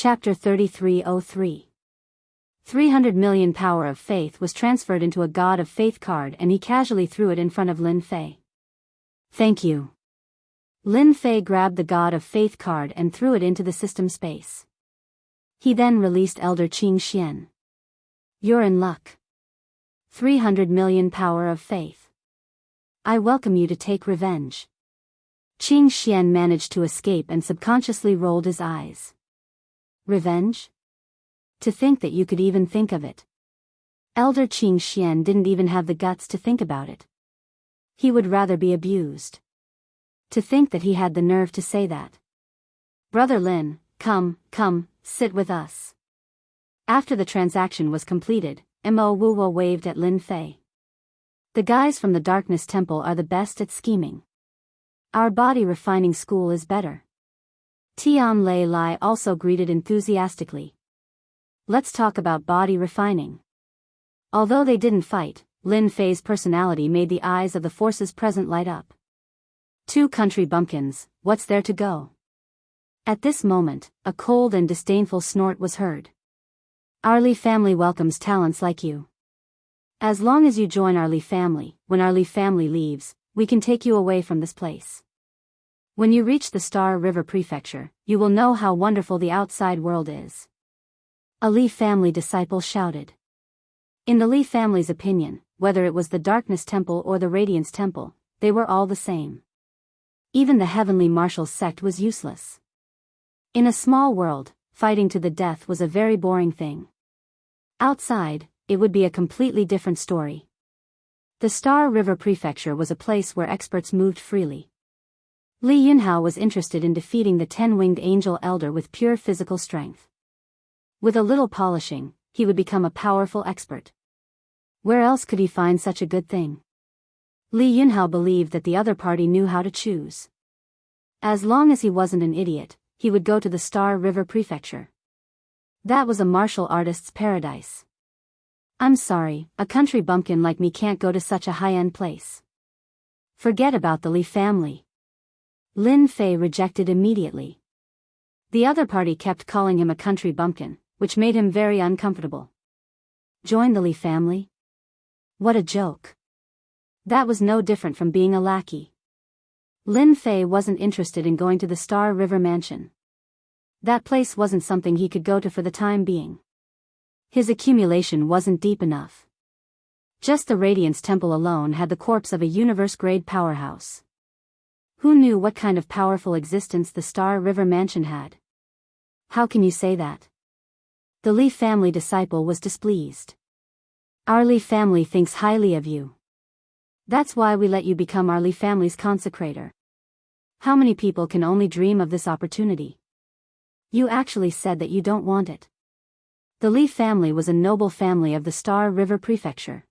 Chapter 3303. 300 million power of faith was transferred into a God of Faith card and he casually threw it in front of Lin Fei. Thank you. Lin Fei grabbed the God of Faith card and threw it into the system space. He then released Elder Qing Xian. You're in luck. 300 million power of faith. I welcome you to take revenge. Qing Xian managed to escape and subconsciously rolled his eyes. Revenge? To think that you could even think of it. Elder Qing Xian didn't even have the guts to think about it. He would rather be abused. To think that he had the nerve to say that. Brother Lin, come, sit with us. After the transaction was completed, Mo Wuwo waved at Lin Fei. The guys from the Darkness Temple are the best at scheming. Our body refining school is better. Tian Lei Lai also greeted enthusiastically. Let's talk about body refining. Although they didn't fight, Lin Fei's personality made the eyes of the forces present light up. Two country bumpkins, what's there to go? At this moment, a cold and disdainful snort was heard. Our Li family welcomes talents like you. As long as you join our Li family, when our Li family leaves, we can take you away from this place. When you reach the Star River Prefecture, you will know how wonderful the outside world is. A Li family disciple shouted. In the Li family's opinion, whether it was the Darkness Temple or the Radiance Temple, they were all the same. Even the Heavenly Marshals sect was useless. In a small world, fighting to the death was a very boring thing. Outside, it would be a completely different story. The Star River Prefecture was a place where experts moved freely. Li Yunhao was interested in defeating the 10-winged angel elder with pure physical strength. With a little polishing, he would become a powerful expert. Where else could he find such a good thing? Li Yunhao believed that the other party knew how to choose. As long as he wasn't an idiot, he would go to the Star River Prefecture. That was a martial artist's paradise. I'm sorry, a country bumpkin like me can't go to such a high-end place. Forget about the Li family. Lin Fei rejected immediately. The other party kept calling him a country bumpkin, which made him very uncomfortable. Join the Li family? What a joke. That was no different from being a lackey. Lin Fei wasn't interested in going to the Star River Mansion. That place wasn't something he could go to for the time being. His accumulation wasn't deep enough. Just the Radiance Temple alone had the corpse of a universe-grade powerhouse. Who knew what kind of powerful existence the Star River Mansion had? How can you say that? The Li family disciple was displeased. Our Li family thinks highly of you. That's why we let you become our Li family's consecrator. How many people can only dream of this opportunity? You actually said that you don't want it. The Li family was a noble family of the Star River Prefecture.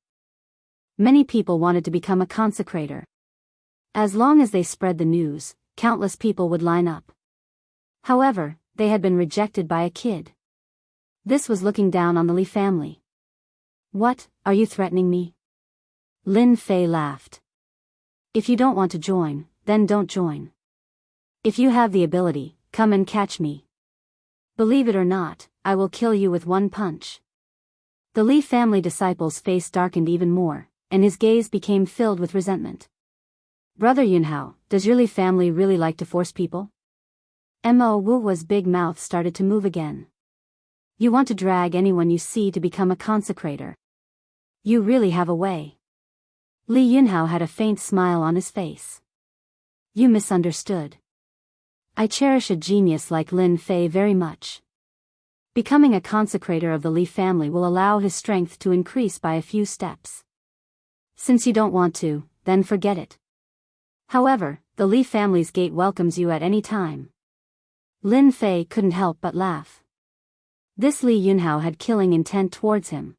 Many people wanted to become a consecrator. As long as they spread the news, countless people would line up. However, they had been rejected by a kid. This was looking down on the Li family. What, are you threatening me? Lin Fei laughed. If you don't want to join, then don't join. If you have the ability, come and catch me. Believe it or not, I will kill you with one punch. The Li family disciple's face darkened even more, and his gaze became filled with resentment. Brother Yunhao, does your Li family really like to force people? Mo Wu's big mouth started to move again. You want to drag anyone you see to become a consecrator. You really have a way. Li Yunhao had a faint smile on his face. You misunderstood. I cherish a genius like Lin Fei very much. Becoming a consecrator of the Li family will allow his strength to increase by a few steps. Since you don't want to, then forget it. However, the Li family's gate welcomes you at any time. Lin Fei couldn't help but laugh. This Li Yunhao had killing intent towards him.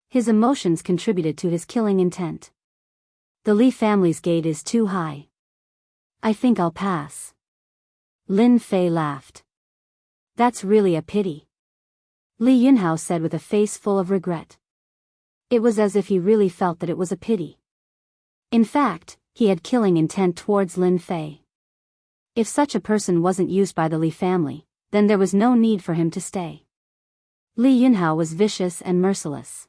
His emotions contributed to his killing intent. The Li family's gate is too high. I think I'll pass. Lin Fei laughed. That's really a pity. Li Yunhao said with a face full of regret. It was as if he really felt that it was a pity. In fact, he had killing intent towards Lin Fei. If such a person wasn't used by the Li family, then there was no need for him to stay. Li Yunhao was vicious and merciless.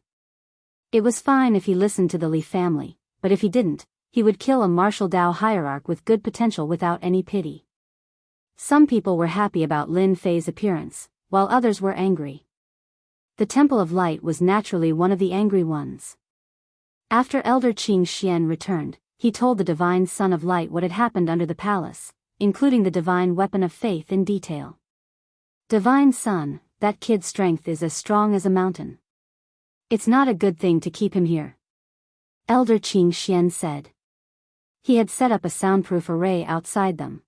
It was fine if he listened to the Li family, but if he didn't, he would kill a martial Dao hierarch with good potential without any pity. Some people were happy about Lin Fei's appearance, while others were angry. The Temple of Light was naturally one of the angry ones. After Elder Qing Xian returned, he told the Divine Son of Light what had happened under the palace, including the Divine Weapon of Faith in detail. Divine Son, that kid's strength is as strong as a mountain. It's not a good thing to keep him here. Elder Qing Xian said. He had set up a soundproof array outside them.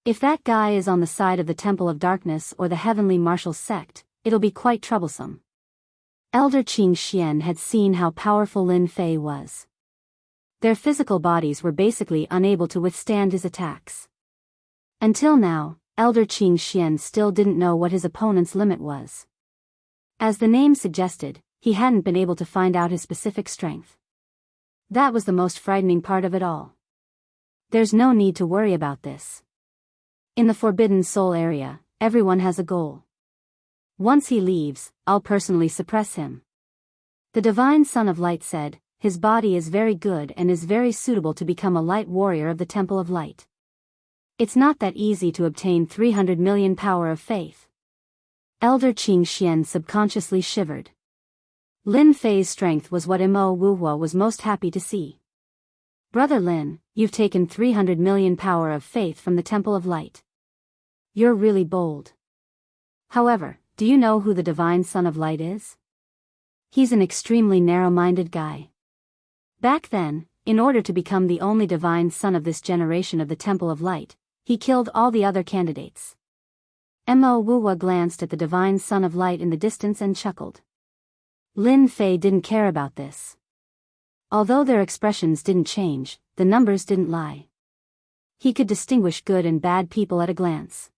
If that guy is on the side of the Temple of Darkness or the Heavenly Martial Sect, it'll be quite troublesome. Elder Qing Xian had seen how powerful Lin Fei was. Their physical bodies were basically unable to withstand his attacks. Until now, Elder Qing Xian still didn't know what his opponent's limit was. As the name suggested, he hadn't been able to find out his specific strength. That was the most frightening part of it all. There's no need to worry about this. In the Forbidden Soul area, everyone has a goal. Once he leaves, I'll personally suppress him. The Divine Son of Light said, his body is very good and is very suitable to become a light warrior of the Temple of Light. It's not that easy to obtain 300 million power of faith. Elder Qing Xian subconsciously shivered. Lin Fei's strength was what Mo Wuhua was most happy to see. Brother Lin, you've taken 300 million power of faith from the Temple of Light. You're really bold. However, do you know who the Divine Son of Light is? He's an extremely narrow-minded guy. Back then, in order to become the only Divine Son of this generation of the Temple of Light, he killed all the other candidates. Mo Wuhua glanced at the Divine Son of Light in the distance and chuckled. Lin Fei didn't care about this. Although their expressions didn't change, the numbers didn't lie. He could distinguish good and bad people at a glance.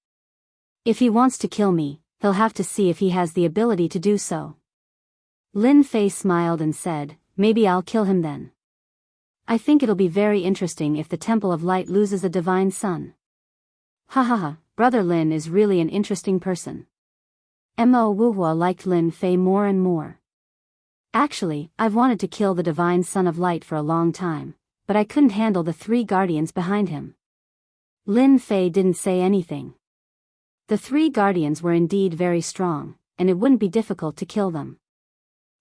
If he wants to kill me, he'll have to see if he has the ability to do so. Lin Fei smiled and said, maybe I'll kill him then. I think it'll be very interesting if the Temple of Light loses a Divine Son. Ha ha ha, Brother Lin is really an interesting person. Mo Wuhua liked Lin Fei more and more. Actually, I've wanted to kill the Divine Son of Light for a long time, but I couldn't handle the 3 guardians behind him. Lin Fei didn't say anything. The 3 guardians were indeed very strong, and it wouldn't be difficult to kill them.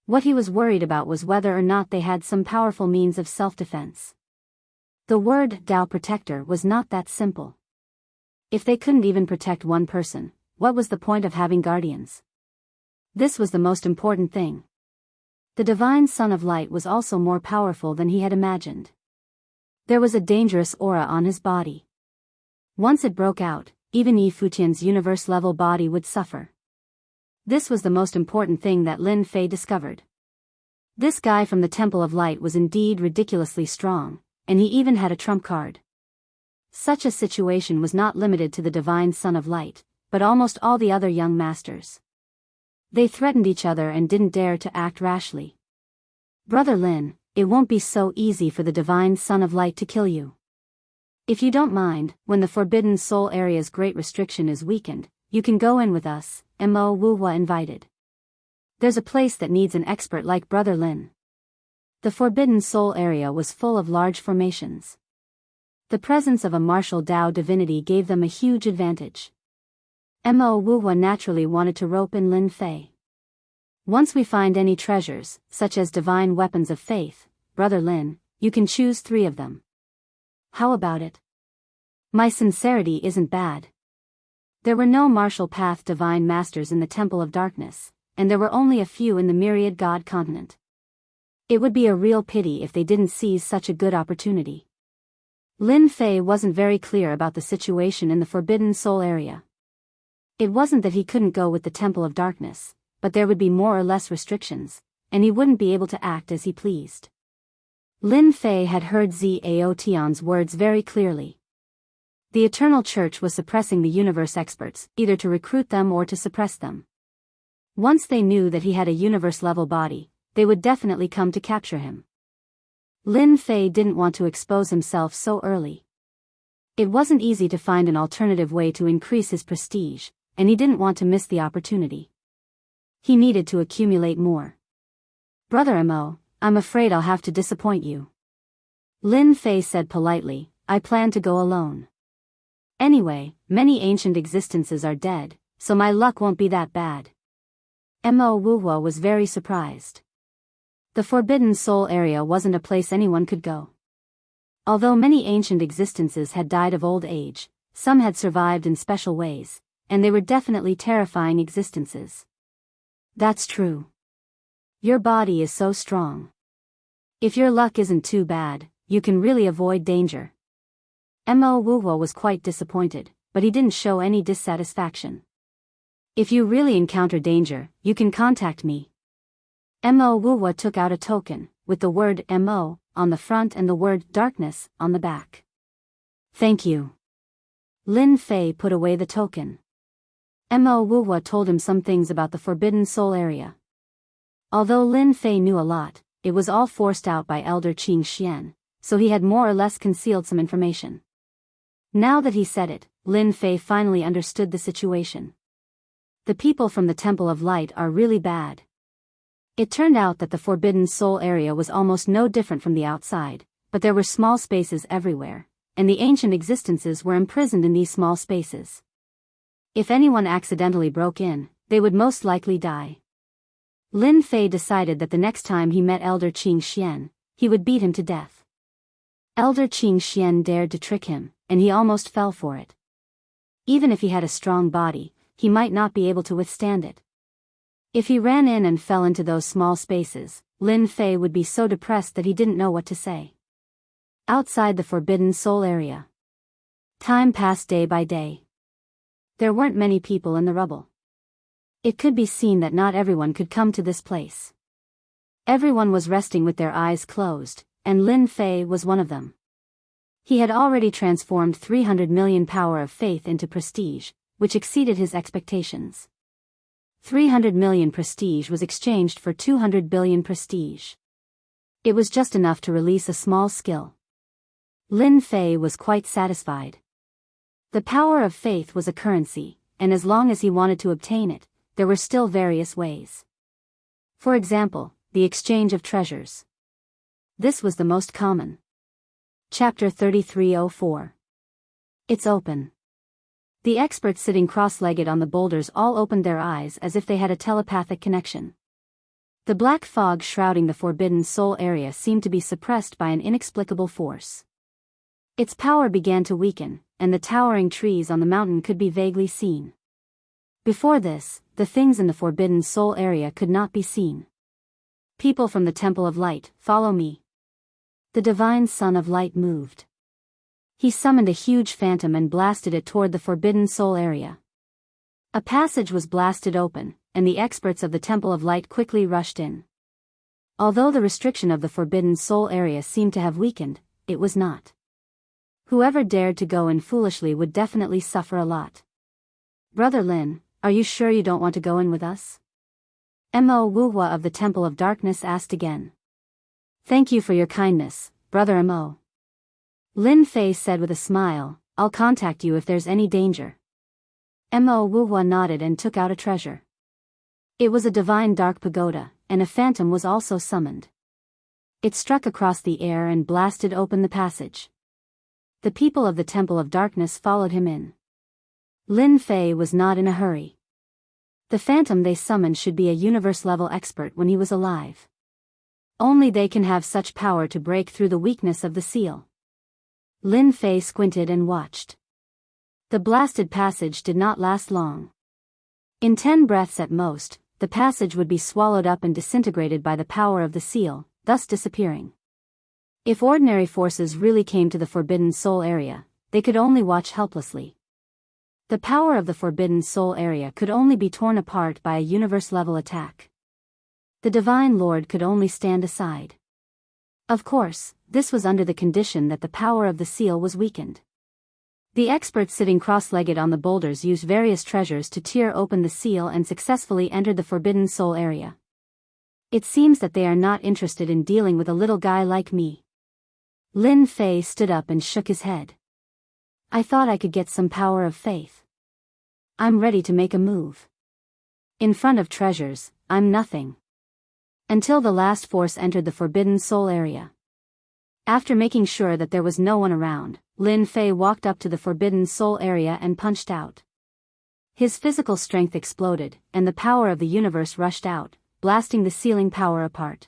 What he was worried about was whether or not they had some powerful means of self-defense. The word Dao Protector was not that simple. If they couldn't even protect one person, what was the point of having guardians? This was the most important thing. The Divine Son of Light was also more powerful than he had imagined. There was a dangerous aura on his body. Once it broke out, even Yi Futian's universe-level body would suffer. This was the most important thing that Lin Fei discovered. This guy from the Temple of Light was indeed ridiculously strong, and he even had a trump card. Such a situation was not limited to the Divine Son of Light, but almost all the other young masters. They threatened each other and didn't dare to act rashly. Brother Lin, it won't be so easy for the Divine Son of Light to kill you. If you don't mind, when the Forbidden Soul area's great restriction is weakened, you can go in with us, Mo Wuhua invited. There's a place that needs an expert like Brother Lin. The Forbidden Soul area was full of large formations. The presence of a martial Dao divinity gave them a huge advantage. Mo Wuhua naturally wanted to rope in Lin Fei. Once we find any treasures, such as divine weapons of faith, Brother Lin, you can choose 3 of them. How about it? My sincerity isn't bad. There were no martial path divine masters in the Temple of Darkness, and there were only a few in the Myriad God continent. It would be a real pity if they didn't seize such a good opportunity. Lin Fei wasn't very clear about the situation in the Forbidden Soul area. It wasn't that he couldn't go with the Temple of Darkness, but there would be more or less restrictions, and he wouldn't be able to act as he pleased. Lin Fei had heard Zhao Tian's words very clearly. The Eternal Church was suppressing the universe experts, either to recruit them or to suppress them. Once they knew that he had a universe-level body, they would definitely come to capture him. Lin Fei didn't want to expose himself so early. It wasn't easy to find an alternative way to increase his prestige, and he didn't want to miss the opportunity. He needed to accumulate more. Brother Mo, I'm afraid I'll have to disappoint you. Lin Fei said politely, I plan to go alone. Anyway, many ancient existences are dead, so my luck won't be that bad. Mo Wuwo was very surprised. The Forbidden Soul area wasn't a place anyone could go. Although many ancient existences had died of old age, some had survived in special ways, and they were definitely terrifying existences. That's true. Your body is so strong. If your luck isn't too bad, you can really avoid danger. Mo Wuwo was quite disappointed, but he didn't show any dissatisfaction. If you really encounter danger, you can contact me. Mo Wuwo took out a token, with the word Mo on the front and the word darkness on the back. Thank you. Lin Fei put away the token. Mo Wuwo told him some things about the Forbidden Soul area. Although Lin Fei knew a lot, it was all forced out by Elder Qing Xian, so he had more or less concealed some information. Now that he said it, Lin Fei finally understood the situation. The people from the Temple of Light are really bad. It turned out that the Forbidden Soul area was almost no different from the outside, but there were small spaces everywhere, and the ancient existences were imprisoned in these small spaces. If anyone accidentally broke in, they would most likely die. Lin Fei decided that the next time he met Elder Qing Xian, he would beat him to death. Elder Qing Xian dared to trick him, and he almost fell for it. Even if he had a strong body, he might not be able to withstand it. If he ran in and fell into those small spaces, Lin Fei would be so depressed that he didn't know what to say. Outside the Forbidden Soul area, time passed day by day. There weren't many people in the rubble. It could be seen that not everyone could come to this place. Everyone was resting with their eyes closed, and Lin Fei was one of them. He had already transformed 300 million power of faith into prestige, which exceeded his expectations. 300 million prestige was exchanged for 200 billion prestige. It was just enough to release a small skill. Lin Fei was quite satisfied. The power of faith was a currency, and as long as he wanted to obtain it, there were still various ways. For example, the exchange of treasures. This was the most common. Chapter 3304. It's open. The experts sitting cross-legged on the boulders all opened their eyes as if they had a telepathic connection. The black fog shrouding the Forbidden Soul area seemed to be suppressed by an inexplicable force. Its power began to weaken, and the towering trees on the mountain could be vaguely seen. Before this, the things in the Forbidden Soul area could not be seen. People from the Temple of Light, follow me. The Divine Son of Light moved. He summoned a huge phantom and blasted it toward the Forbidden Soul area. A passage was blasted open, and the experts of the Temple of Light quickly rushed in. Although the restriction of the Forbidden Soul area seemed to have weakened, it was not. Whoever dared to go in foolishly would definitely suffer a lot. Brother Lin, are you sure you don't want to go in with us? Mo Wuhua of the Temple of Darkness asked again. Thank you for your kindness, Brother Mo. Lin Fei said with a smile, I'll contact you if there's any danger. Mo Wuhua nodded and took out a treasure. It was a divine dark pagoda, and a phantom was also summoned. It struck across the air and blasted open the passage. The people of the Temple of Darkness followed him in. Lin Fei was not in a hurry. The phantom they summoned should be a universe-level expert when he was alive. Only they can have such power to break through the weakness of the seal. Lin Fei squinted and watched. The blasted passage did not last long. In 10 breaths at most, the passage would be swallowed up and disintegrated by the power of the seal, thus disappearing. If ordinary forces really came to the Forbidden Soul area, they could only watch helplessly. The power of the Forbidden Soul area could only be torn apart by a universe-level attack. The Divine Lord could only stand aside. Of course, this was under the condition that the power of the seal was weakened. The experts sitting cross-legged on the boulders used various treasures to tear open the seal and successfully entered the Forbidden Soul area. It seems that they are not interested in dealing with a little guy like me. Lin Fei stood up and shook his head. I thought I could get some power of faith. I'm ready to make a move. In front of treasures, I'm nothing. Until the last force entered the Forbidden Soul area. After making sure that there was no one around, Lin Fei walked up to the Forbidden Soul area and punched out. His physical strength exploded, and the power of the universe rushed out, blasting the ceiling power apart.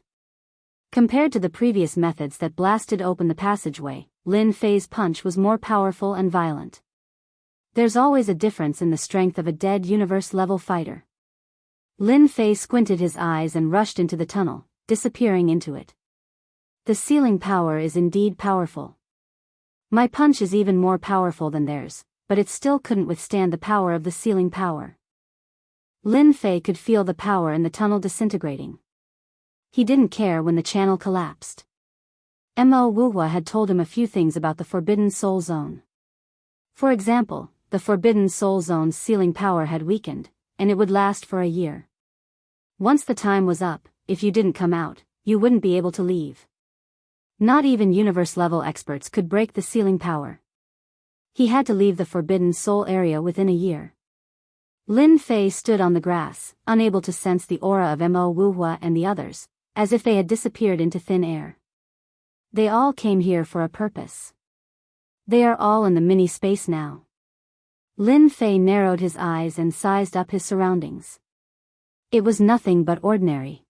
Compared to the previous methods that blasted open the passageway, Lin Fei's punch was more powerful and violent. There's always a difference in the strength of a dead universe-level fighter. Lin Fei squinted his eyes and rushed into the tunnel, disappearing into it. The ceiling power is indeed powerful. My punch is even more powerful than theirs, but it still couldn't withstand the power of the ceiling power. Lin Fei could feel the power in the tunnel disintegrating. He didn't care when the channel collapsed. Mo Wuhua had told him a few things about the Forbidden Soul Zone. For example, the Forbidden Soul Zone's ceiling power had weakened, and it would last for a year. Once the time was up, if you didn't come out, you wouldn't be able to leave. Not even universe-level experts could break the ceiling power. He had to leave the Forbidden Soul area within a year. Lin Fei stood on the grass, unable to sense the aura of Mo Wuhua and the others, as if they had disappeared into thin air. They all came here for a purpose. They are all in the mini-space now. Lin Fei narrowed his eyes and sized up his surroundings. It was nothing but ordinary.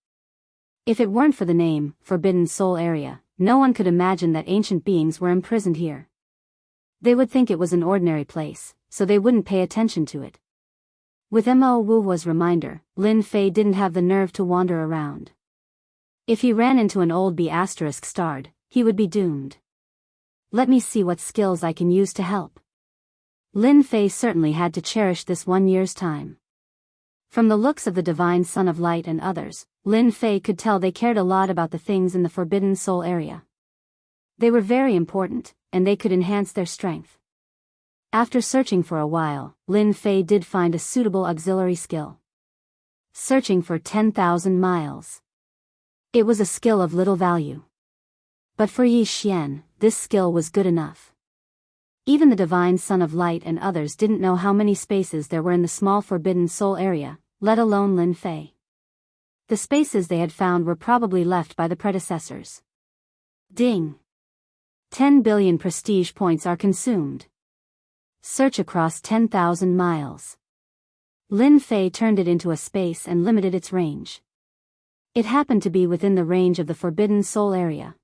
If it weren't for the name, Forbidden Soul Area, no one could imagine that ancient beings were imprisoned here. They would think it was an ordinary place, so they wouldn't pay attention to it. With Mo Wuhua's reminder, Lin Fei didn't have the nerve to wander around. If he ran into an old B** starred, he would be doomed. Let me see what skills I can use to help. Lin Fei certainly had to cherish this 1 year's time. From the looks of the Divine Son of Light and others, Lin Fei could tell they cared a lot about the things in the Forbidden Soul area. They were very important, and they could enhance their strength. After searching for a while, Lin Fei did find a suitable auxiliary skill. Searching for 10,000 miles. It was a skill of little value. But for Yi Xian, this skill was good enough. Even the Divine Son of Light and others didn't know how many spaces there were in the small Forbidden Soul area, let alone Lin Fei. The spaces they had found were probably left by the predecessors. Ding! 10 billion prestige points are consumed. Search across 10,000 miles. Lin Fei turned it into a space and limited its range. It happened to be within the range of the Forbidden Soul area.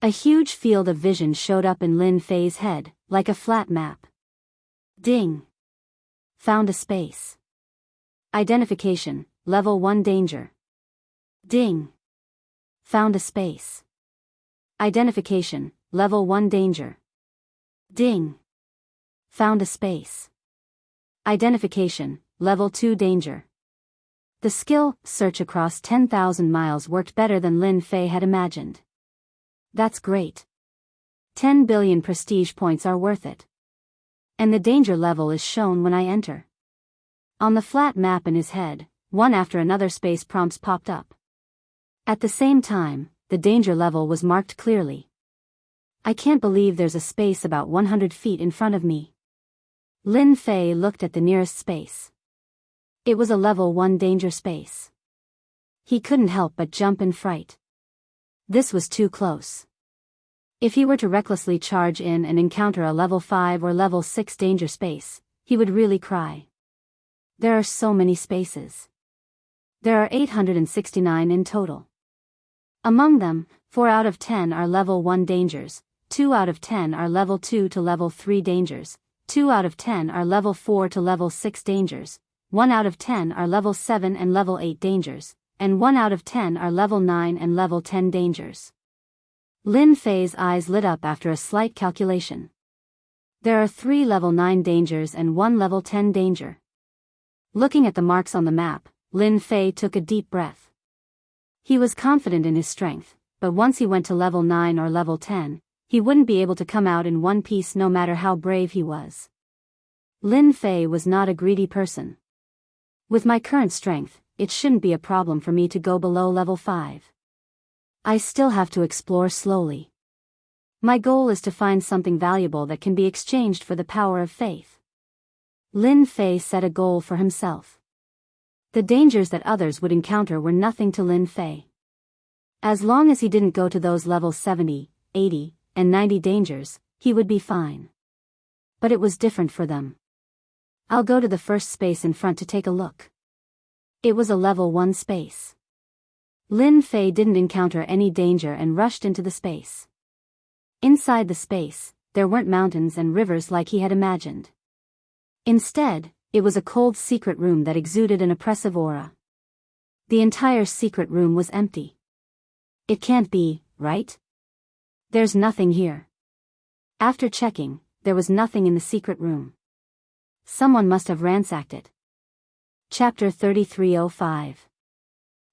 A huge field of vision showed up in Lin Fei's head, like a flat map. Ding! Found a space. Identification, Level 1 Danger. Ding! Found a space. Identification, Level 1 Danger. Ding! Found a space. Identification, Level 2 Danger. The skill, Search Across 10,000 Miles, worked better than Lin Fei had imagined. That's great. 10 billion prestige points are worth it. And the danger level is shown when I enter. On the flat map in his head, one after another space prompts popped up. At the same time, the danger level was marked clearly. I can't believe there's a space about 100 feet in front of me. Lin Fei looked at the nearest space. It was a Level 1 danger space. He couldn't help but jump in fright. This was too close. If he were to recklessly charge in and encounter a Level 5 or Level 6 danger space, he would really cry. There are so many spaces. There are 869 in total. Among them, 4 out of 10 are Level 1 dangers, 2 out of 10 are Level 2 to Level 3 dangers, 2 out of 10 are Level 4 to Level 6 dangers, 1 out of 10 are Level 7 and Level 8 dangers, and 1 out of 10 are Level 9 and Level 10 dangers. Lin Fei's eyes lit up after a slight calculation. There are 3 Level 9 dangers and 1 Level 10 danger. Looking at the marks on the map, Lin Fei took a deep breath. He was confident in his strength, but once he went to Level 9 or Level 10, he wouldn't be able to come out in one piece no matter how brave he was. Lin Fei was not a greedy person. With my current strength, it shouldn't be a problem for me to go below Level 5. I still have to explore slowly. My goal is to find something valuable that can be exchanged for the power of faith. Lin Fei set a goal for himself. The dangers that others would encounter were nothing to Lin Fei. As long as he didn't go to those level 70, 80, and 90 dangers, he would be fine. But it was different for them. I'll go to the first space in front to take a look. It was a level 1 space. Lin Fei didn't encounter any danger and rushed into the space. Inside the space, there weren't mountains and rivers like he had imagined. Instead, it was a cold secret room that exuded an oppressive aura. The entire secret room was empty. It can't be, right? There's nothing here. After checking, there was nothing in the secret room. Someone must have ransacked it. Chapter 3305.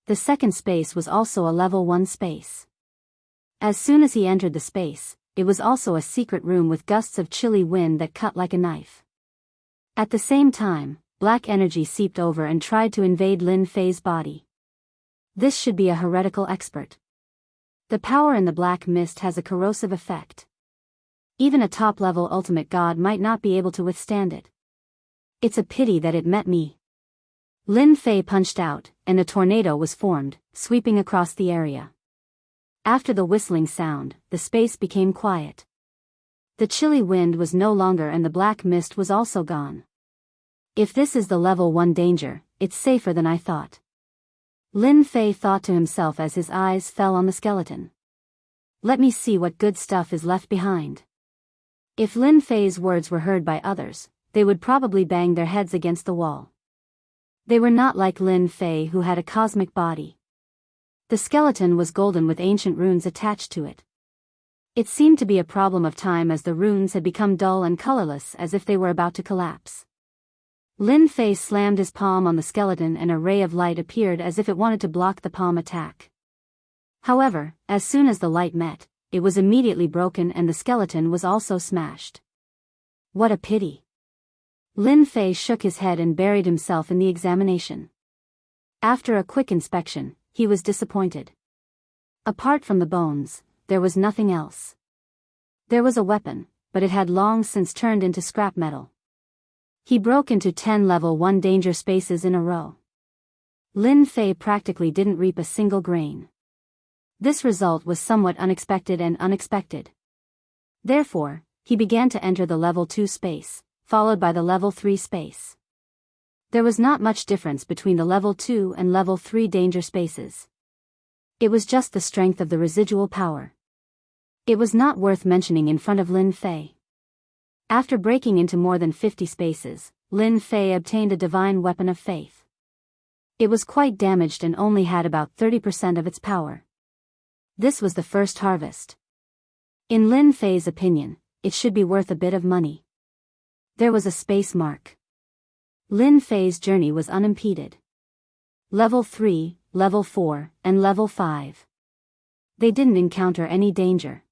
The second space was also a level 1 space. As soon as he entered the space, it was also a secret room with gusts of chilly wind that cut like a knife. At the same time, black energy seeped over and tried to invade Lin Fei's body. This should be a heretical expert. The power in the black mist has a corrosive effect. Even a top-level ultimate god might not be able to withstand it. It's a pity that it met me. Lin Fei punched out, and a tornado was formed, sweeping across the area. After the whistling sound, the space became quiet. The chilly wind was no longer and the black mist was also gone. If this is the level 1 danger, it's safer than I thought. Lin Fei thought to himself as his eyes fell on the skeleton. Let me see what good stuff is left behind. If Lin Fei's words were heard by others, they would probably bang their heads against the wall. They were not like Lin Fei, who had a cosmic body. The skeleton was golden with ancient runes attached to it. It seemed to be a problem of time as the runes had become dull and colorless as if they were about to collapse. Lin Fei slammed his palm on the skeleton and a ray of light appeared as if it wanted to block the palm attack. However, as soon as the light met, it was immediately broken and the skeleton was also smashed. What a pity. Lin Fei shook his head and buried himself in the examination. After a quick inspection, he was disappointed. Apart from the bones, there was nothing else. There was a weapon, but it had long since turned into scrap metal. He broke into 10 level 1 danger spaces in a row. Lin Fei practically didn't reap a single grain. This result was somewhat unexpected and unexpected. Therefore, he began to enter the level 2 space, followed by the level 3 space. There was not much difference between the level 2 and level 3 danger spaces. It was just the strength of the residual power. It was not worth mentioning in front of Lin Fei. After breaking into more than 50 spaces, Lin Fei obtained a divine weapon of faith. It was quite damaged and only had about 30% of its power. This was the first harvest. In Lin Fei's opinion, it should be worth a bit of money. There was a space mark. Lin Fei's journey was unimpeded. Level 3, Level 4, and Level 5. They didn't encounter any danger.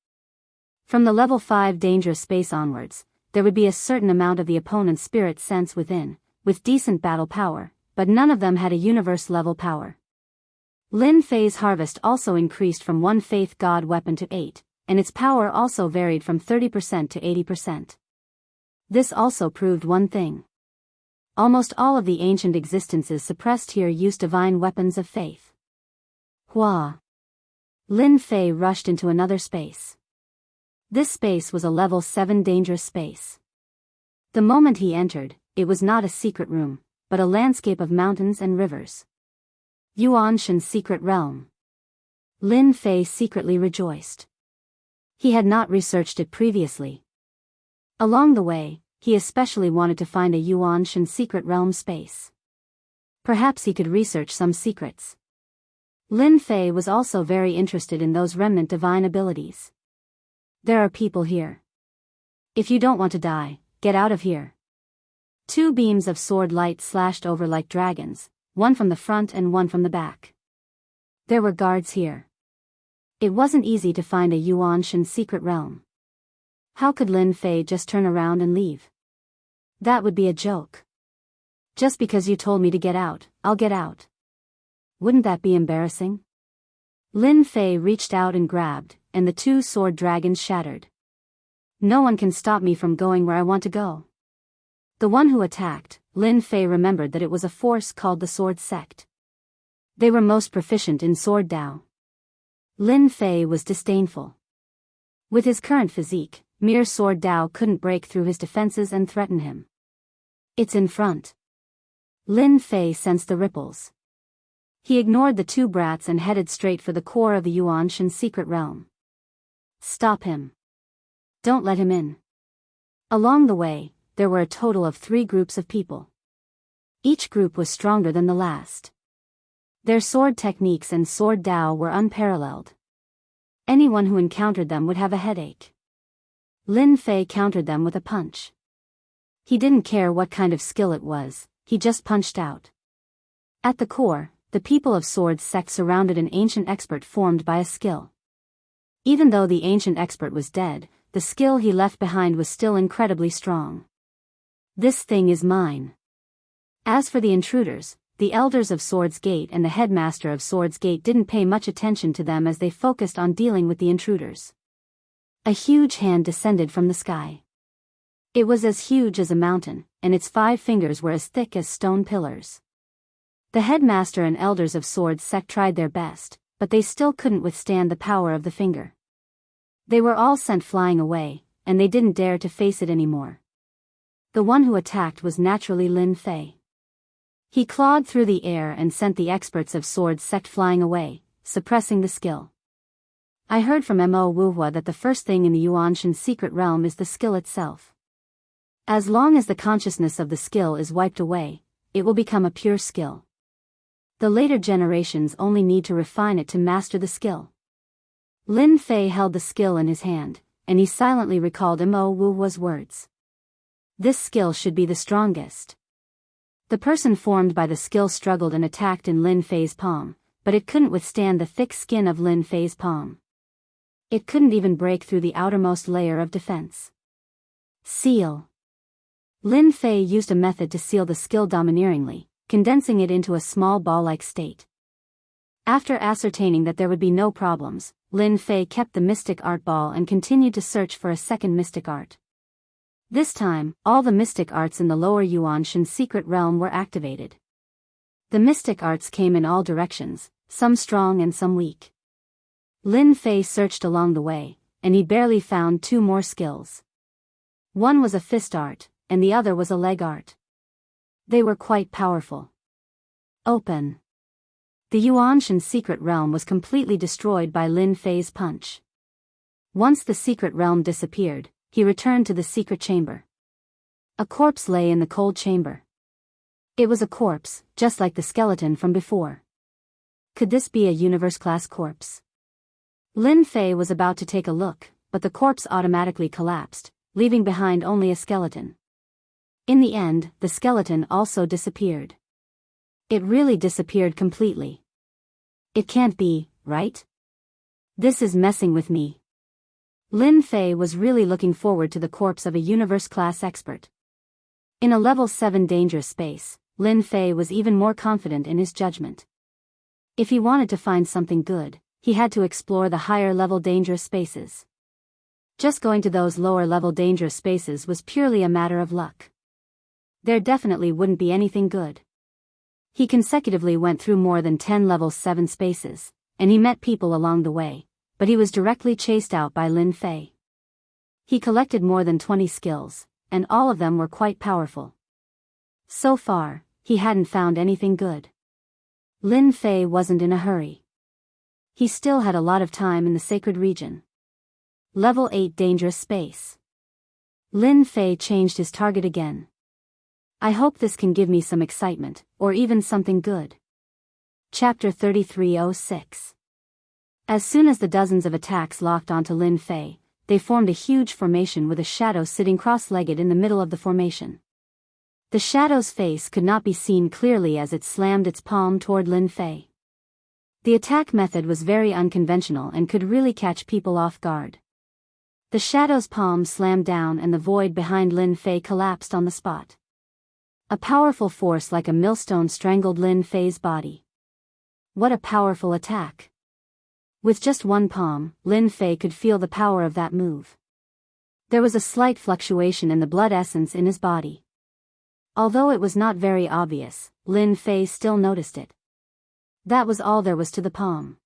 From the Level 5 dangerous space onwards, there would be a certain amount of the opponent's spirit sense within, with decent battle power, but none of them had a universe-level power. Lin Fei's harvest also increased from 1 faith god weapon to 8, and its power also varied from 30% to 80%. This also proved one thing. Almost all of the ancient existences suppressed here used divine weapons of faith. Hua! Lin Fei rushed into another space. This space was a level 7 dangerous space. The moment he entered, it was not a secret room, but a landscape of mountains and rivers. Yuanshan's secret realm. Lin Fei secretly rejoiced. He had not researched it previously. Along the way, he especially wanted to find a Yuanshan secret realm space. Perhaps he could research some secrets. Lin Fei was also very interested in those remnant divine abilities. There are people here. If you don't want to die, get out of here. 2 beams of sword light slashed over like dragons, one from the front and one from the back. There were guards here. It wasn't easy to find a Yuanshan secret realm. How could Lin Fei just turn around and leave? That would be a joke. Just because you told me to get out, I'll get out. Wouldn't that be embarrassing? Lin Fei reached out and grabbed, and the 2 sword dragons shattered. No one can stop me from going where I want to go. The one who attacked, Lin Fei remembered that it was a force called the Sword Sect. They were most proficient in sword Dao. Lin Fei was disdainful. With his current physique, mere sword Dao couldn't break through his defenses and threaten him. It's in front. Lin Fei sensed the ripples. He ignored the two brats and headed straight for the core of the Yuanshan secret realm. Stop him. Don't let him in. Along the way, there were a total of 3 groups of people. Each group was stronger than the last. Their sword techniques and sword Dao were unparalleled. Anyone who encountered them would have a headache. Lin Fei countered them with a punch. He didn't care what kind of skill it was, he just punched out. At the core, the people of Sword Sect surrounded an ancient expert formed by a skill. Even though the ancient expert was dead, the skill he left behind was still incredibly strong. This thing is mine. As for the intruders, the elders of Swords Gate and the headmaster of Swords Gate didn't pay much attention to them as they focused on dealing with the intruders. A huge hand descended from the sky. It was as huge as a mountain, and its 5 fingers were as thick as stone pillars. The headmaster and elders of Swords Sect tried their best, but they still couldn't withstand the power of the finger. They were all sent flying away, and they didn't dare to face it anymore. The one who attacked was naturally Lin Fei. He clawed through the air and sent the experts of Swords Sect flying away, suppressing the skill. I heard from Mo Wuhua that the first thing in the Yuanshan secret realm is the skill itself. As long as the consciousness of the skill is wiped away, it will become a pure skill. The later generations only need to refine it to master the skill. Lin Fei held the skill in his hand, and he silently recalled Mo Wuhua's words. This skill should be the strongest. The person formed by the skill struggled and attacked in Lin Fei's palm, but it couldn't withstand the thick skin of Lin Fei's palm. It couldn't even break through the outermost layer of defense. Seal. Lin Fei used a method to seal the skill domineeringly, condensing it into a small ball-like state. After ascertaining that there would be no problems, Lin Fei kept the mystic art ball and continued to search for a second mystic art. This time, all the mystic arts in the lower Yuanshan secret realm were activated. The mystic arts came in all directions, some strong and some weak. Lin Fei searched along the way, and he barely found 2 more skills. One was a fist art, and the other was a leg art. They were quite powerful. Open. The Yuanshan secret realm was completely destroyed by Lin Fei's punch. Once the secret realm disappeared, he returned to the secret chamber. A corpse lay in the cold chamber. It was a corpse, just like the skeleton from before. Could this be a universe-class corpse? Lin Fei was about to take a look, but the corpse automatically collapsed, leaving behind only a skeleton. In the end, the skeleton also disappeared. It really disappeared completely. It can't be, right? This is messing with me. Lin Fei was really looking forward to the corpse of a universe-class expert. In a level 7 dangerous space, Lin Fei was even more confident in his judgment. If he wanted to find something good, he had to explore the higher-level dangerous spaces. Just going to those lower-level dangerous spaces was purely a matter of luck. There definitely wouldn't be anything good. He consecutively went through more than 10 level 7 spaces, and he met people along the way, but he was directly chased out by Lin Fei. He collected more than 20 skills, and all of them were quite powerful. So far, he hadn't found anything good. Lin Fei wasn't in a hurry. He still had a lot of time in the sacred region. Level 8 dangerous space. Lin Fei changed his target again. I hope this can give me some excitement, or even something good. Chapter 3306. As soon as the dozens of attacks locked onto Lin Fei, they formed a huge formation with a shadow sitting cross-legged in the middle of the formation. The shadow's face could not be seen clearly as it slammed its palm toward Lin Fei. The attack method was very unconventional and could really catch people off guard. The shadow's palm slammed down and the void behind Lin Fei collapsed on the spot. A powerful force like a millstone strangled Lin Fei's body. What a powerful attack! With just one palm, Lin Fei could feel the power of that move. There was a slight fluctuation in the blood essence in his body. Although it was not very obvious, Lin Fei still noticed it. That was all there was to the palm.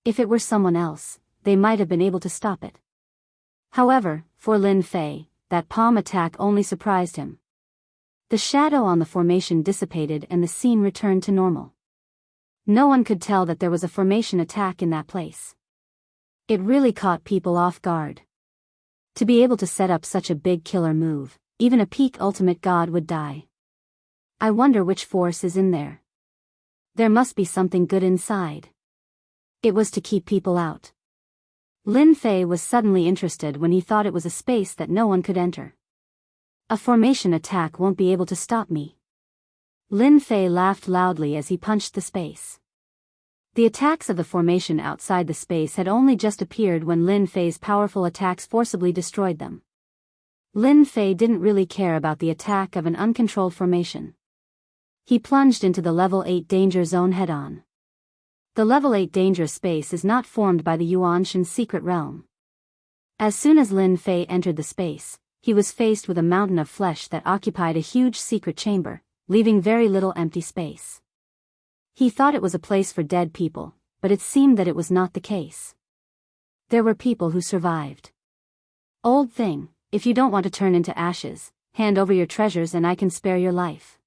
If it were someone else, they might have been able to stop it. However, for Lin Fei, that palm attack only surprised him. The shadow on the formation dissipated and the scene returned to normal. No one could tell that there was a formation attack in that place. It really caught people off guard. To be able to set up such a big killer move, even a peak ultimate god would die. I wonder which force is in there. There must be something good inside. It was to keep people out. Lin Fei was suddenly interested when he thought it was a space that no one could enter. A formation attack won't be able to stop me. Lin Fei laughed loudly as he punched the space. The attacks of the formation outside the space had only just appeared when Lin Fei's powerful attacks forcibly destroyed them. Lin Fei didn't really care about the attack of an uncontrolled formation. He plunged into the level 8 danger zone head-on. The level 8 danger space is not formed by the Yuanshan secret realm. As soon as Lin Fei entered the space, he was faced with a mountain of flesh that occupied a huge secret chamber, leaving very little empty space. He thought it was a place for dead people, but it seemed that it was not the case. There were people who survived. Old thing, if you don't want to turn into ashes, hand over your treasures and I can spare your life.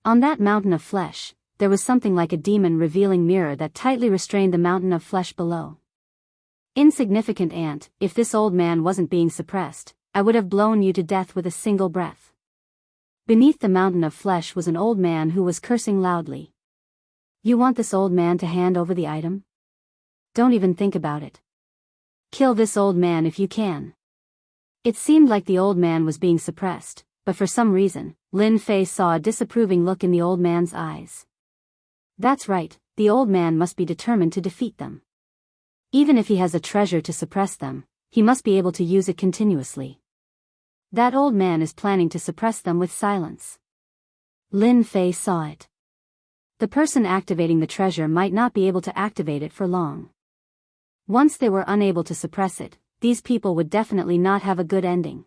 On that mountain of flesh, there was something like a demon-revealing mirror that tightly restrained the mountain of flesh below. Insignificant ant, if this old man wasn't being suppressed, I would have blown you to death with a single breath. Beneath the mountain of flesh was an old man who was cursing loudly. You want this old man to hand over the item? Don't even think about it. Kill this old man if you can. It seemed like the old man was being suppressed, but for some reason, Lin Fei saw a disapproving look in the old man's eyes. That's right, the old man must be determined to defeat them. Even if he has a treasure to suppress them, he must be able to use it continuously. That old man is planning to suppress them with silence. Lin Fei saw it. The person activating the treasure might not be able to activate it for long. Once they were unable to suppress it, these people would definitely not have a good ending.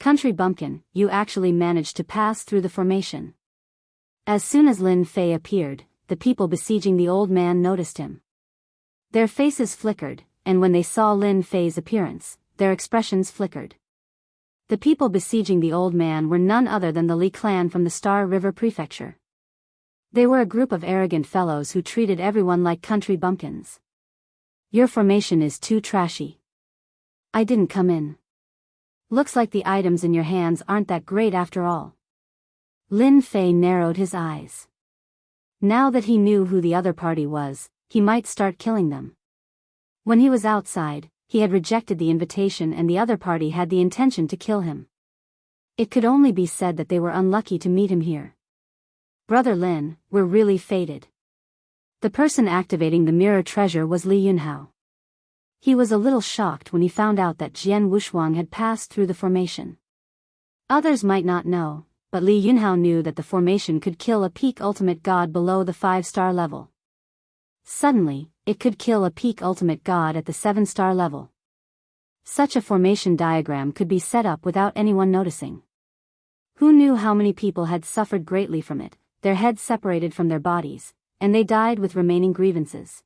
Country bumpkin, you actually managed to pass through the formation. As soon as Lin Fei appeared, the people besieging the old man noticed him. Their faces flickered, and when they saw Lin Fei's appearance, their expressions flickered. The people besieging the old man were none other than the Li clan from the Star River Prefecture. They were a group of arrogant fellows who treated everyone like country bumpkins. Your formation is too trashy. I didn't come in. Looks like the items in your hands aren't that great after all. Lin Fei narrowed his eyes. Now that he knew who the other party was, he might start killing them. When he was outside, he had rejected the invitation and the other party had the intention to kill him. It could only be said that they were unlucky to meet him here. Brother Lin, we're really fated. The person activating the mirror treasure was Li Yunhao. He was a little shocked when he found out that Jian Wushuang had passed through the formation. Others might not know, but Li Yunhao knew that the formation could kill a peak ultimate god below the 5-star level. Suddenly, it could kill a peak ultimate god at the 7-star level. Such a formation diagram could be set up without anyone noticing. Who knew how many people had suffered greatly from it, their heads separated from their bodies, and they died with remaining grievances.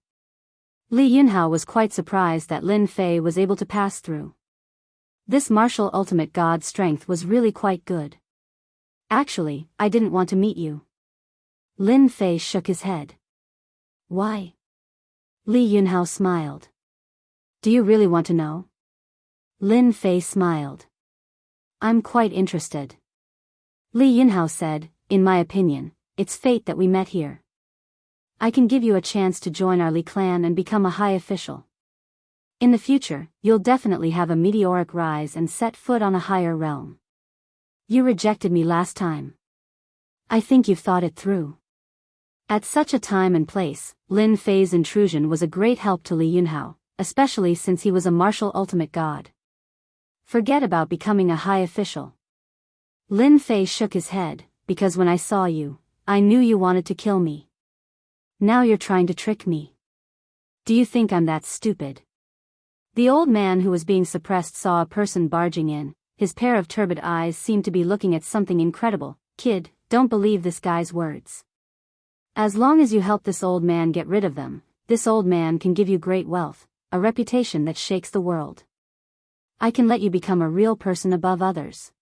Li Yunhao was quite surprised that Lin Fei was able to pass through. This martial ultimate god strength was really quite good. Actually, I didn't want to meet you. Lin Fei shook his head. Why? Li Yunhao smiled. Do you really want to know? Lin Fei smiled. I'm quite interested. Li Yunhao said, in my opinion, it's fate that we met here. I can give you a chance to join our Li clan and become a high official. In the future, you'll definitely have a meteoric rise and set foot on a higher realm. You rejected me last time. I think you've thought it through. At such a time and place, Lin Fei's intrusion was a great help to Li Yunhao, especially since he was a martial ultimate god. Forget about becoming a high official. Lin Fei shook his head, because when I saw you, I knew you wanted to kill me. Now you're trying to trick me. Do you think I'm that stupid? The old man who was being suppressed saw a person barging in, his pair of turbid eyes seemed to be looking at something incredible. Kid, don't believe this guy's words. As long as you help this old man get rid of them, this old man can give you great wealth, a reputation that shakes the world. I can let you become a real person above others.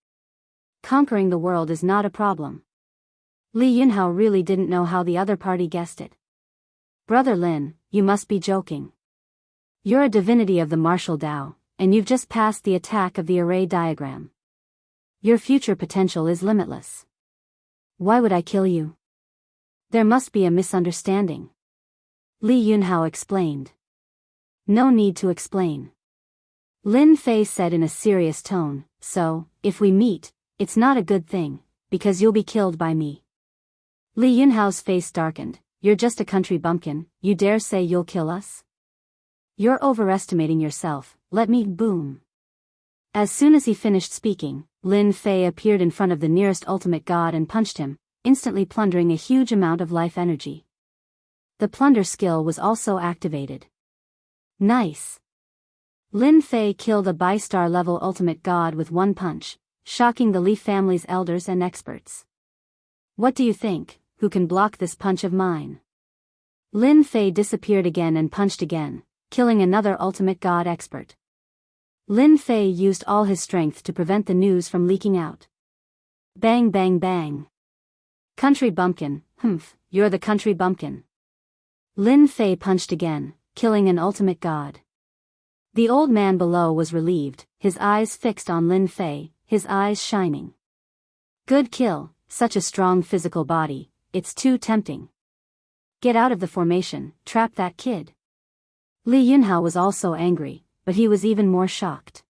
Conquering the world is not a problem. Li Yunhao really didn't know how the other party guessed it. Brother Lin, you must be joking. You're a divinity of the martial Dao, and you've just passed the attack of the array diagram. Your future potential is limitless. Why would I kill you? There must be a misunderstanding. Li Yunhao explained. No need to explain. Lin Fei said in a serious tone, so, if we meet, it's not a good thing, because you'll be killed by me. Li Yunhao's face darkened. You're just a country bumpkin, you dare say you'll kill us? You're overestimating yourself, let me boom. As soon as he finished speaking, Lin Fei appeared in front of the nearest ultimate god and punched him, instantly plundering a huge amount of life energy. The plunder skill was also activated. Nice. Lin Fei killed a bi-star level ultimate god with one punch, shocking the Li family's elders and experts. What do you think, who can block this punch of mine? Lin Fei disappeared again and punched again, killing another ultimate god expert. Lin Fei used all his strength to prevent the news from leaking out. Bang bang bang. Country bumpkin, you're the country bumpkin. Lin Fei punched again, killing an ultimate god. The old man below was relieved, his eyes fixed on Lin Fei, his eyes shining. Good kill, such a strong physical body, it's too tempting. Get out of the formation, trap that kid. Li Yunhao was also angry, but he was even more shocked.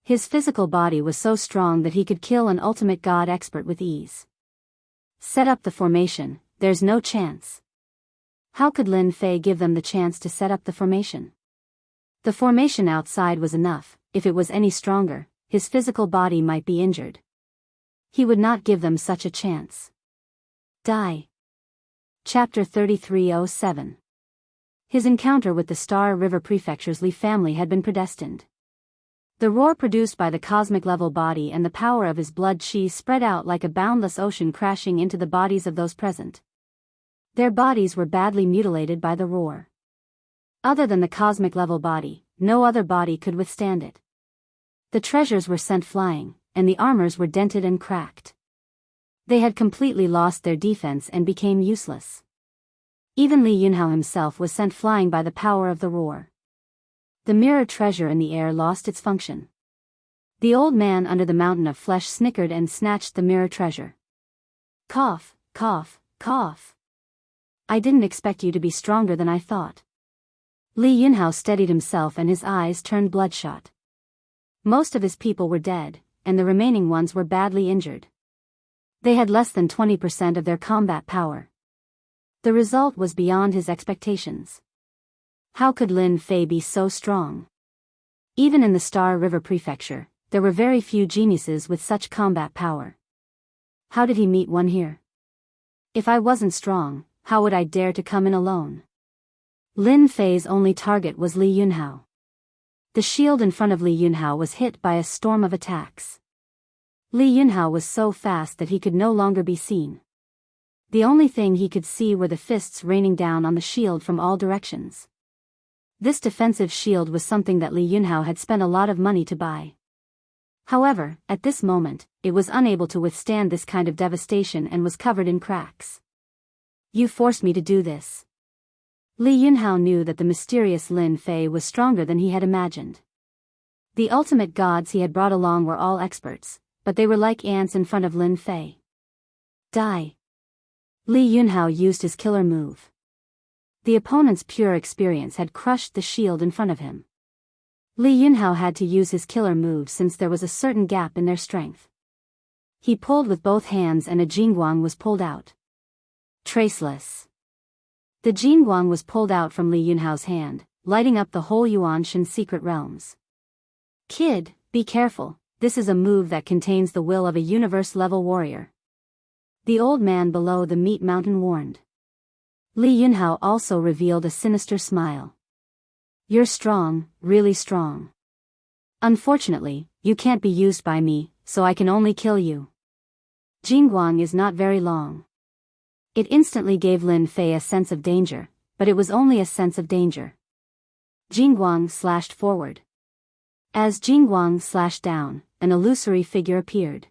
His physical body was so strong that he could kill an ultimate god expert with ease. Set up the formation, there's no chance. How could Lin Fei give them the chance to set up the formation? The formation outside was enough, if it was any stronger, his physical body might be injured. He would not give them such a chance. Die. Chapter 3307. His encounter with the Star River Prefecture's Li family had been predestined. The roar produced by the cosmic-level body and the power of his blood chi spread out like a boundless ocean crashing into the bodies of those present. Their bodies were badly mutilated by the roar. Other than the cosmic-level body, no other body could withstand it. The treasures were sent flying, and the armors were dented and cracked. They had completely lost their defense and became useless. Even Li Yunhao himself was sent flying by the power of the roar. The mirror treasure in the air lost its function. The old man under the mountain of flesh snickered and snatched the mirror treasure. Cough, cough, cough. I didn't expect you to be stronger than I thought. Li Yunhao steadied himself and his eyes turned bloodshot. Most of his people were dead, and the remaining ones were badly injured. They had less than 20% of their combat power. The result was beyond his expectations. How could Lin Fei be so strong? Even in the Star River Prefecture, there were very few geniuses with such combat power. How did he meet one here? If I wasn't strong, how would I dare to come in alone? Lin Fei's only target was Li Yunhao. The shield in front of Li Yunhao was hit by a storm of attacks. Li Yunhao was so fast that he could no longer be seen. The only thing he could see were the fists raining down on the shield from all directions. This defensive shield was something that Li Yunhao had spent a lot of money to buy. However, at this moment, it was unable to withstand this kind of devastation and was covered in cracks. You forced me to do this. Li Yunhao knew that the mysterious Lin Fei was stronger than he had imagined. The ultimate gods he had brought along were all experts, but they were like ants in front of Lin Fei. Die. Li Yunhao used his killer move. The opponent's pure experience had crushed the shield in front of him. Li Yunhao had to use his killer move since there was a certain gap in their strength. He pulled with both hands and a Jingguang was pulled out. Traceless. The Jingguang was pulled out from Li Yunhao's hand, lighting up the whole Yuanshan secret realms. Kid, be careful, this is a move that contains the will of a universe-level warrior. The old man below the meat mountain warned. Li Yunhao also revealed a sinister smile. You're strong, really strong. Unfortunately, you can't be used by me, so I can only kill you. Jingguang is not very long. It instantly gave Lin Fei a sense of danger, but it was only a sense of danger. Jingguang slashed forward. As Jingguang slashed down, an illusory figure appeared.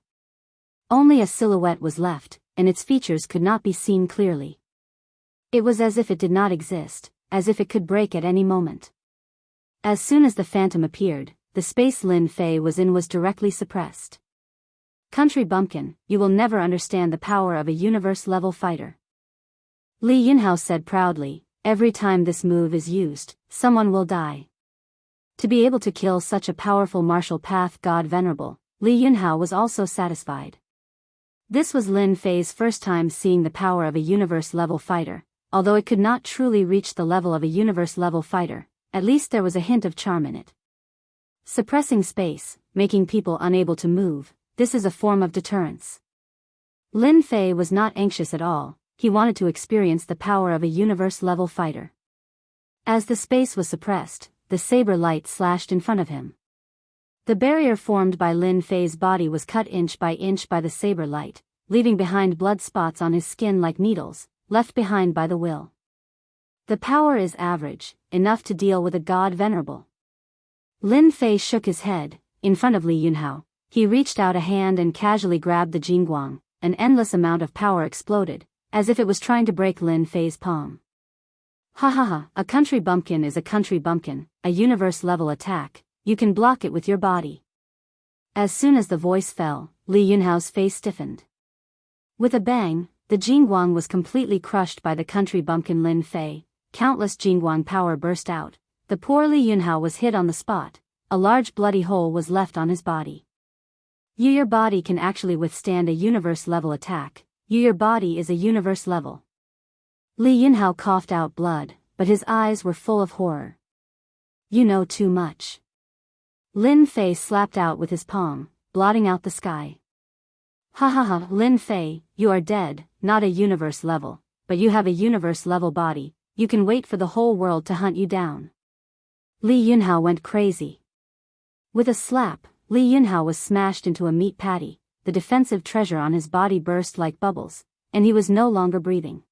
Only a silhouette was left, and its features could not be seen clearly. It was as if it did not exist, as if it could break at any moment. As soon as the phantom appeared, the space Lin Fei was in was directly suppressed. Country bumpkin, you will never understand the power of a universe-level fighter. Li Yunhao said proudly, every time this move is used, someone will die. To be able to kill such a powerful martial path god venerable, Li Yunhao was also satisfied. This was Lin Fei's first time seeing the power of a universe-level fighter, although it could not truly reach the level of a universe-level fighter, at least there was a hint of charm in it. Suppressing space, making people unable to move, this is a form of deterrence. Lin Fei was not anxious at all, he wanted to experience the power of a universe-level fighter. As the space was suppressed, the saber light slashed in front of him. The barrier formed by Lin Fei's body was cut inch by the saber light, leaving behind blood spots on his skin like needles, left behind by the will. The power is average, enough to deal with a god venerable. Lin Fei shook his head. In front of Li Yunhao, he reached out a hand and casually grabbed the Jingguang. An endless amount of power exploded, as if it was trying to break Lin Fei's palm. Ha ha ha, a country bumpkin is a country bumpkin, a universe-level attack, you can block it with your body. As soon as the voice fell, Li Yunhao's face stiffened. With a bang, the Jingguang was completely crushed by the country bumpkin Lin Fei. Countless Jingguang power burst out. The poor Li Yunhao was hit on the spot. A large bloody hole was left on his body. Your body can actually withstand a universe-level attack. Your body is a universe level. Li Yunhao coughed out blood, but his eyes were full of horror. You know too much. Lin Fei slapped out with his palm, blotting out the sky. Ha ha ha, Lin Fei, you are dead, not a universe level, but you have a universe level body, you can wait for the whole world to hunt you down. Li Yunhao went crazy. With a slap, Li Yunhao was smashed into a meat patty, the defensive treasure on his body burst like bubbles, and he was no longer breathing.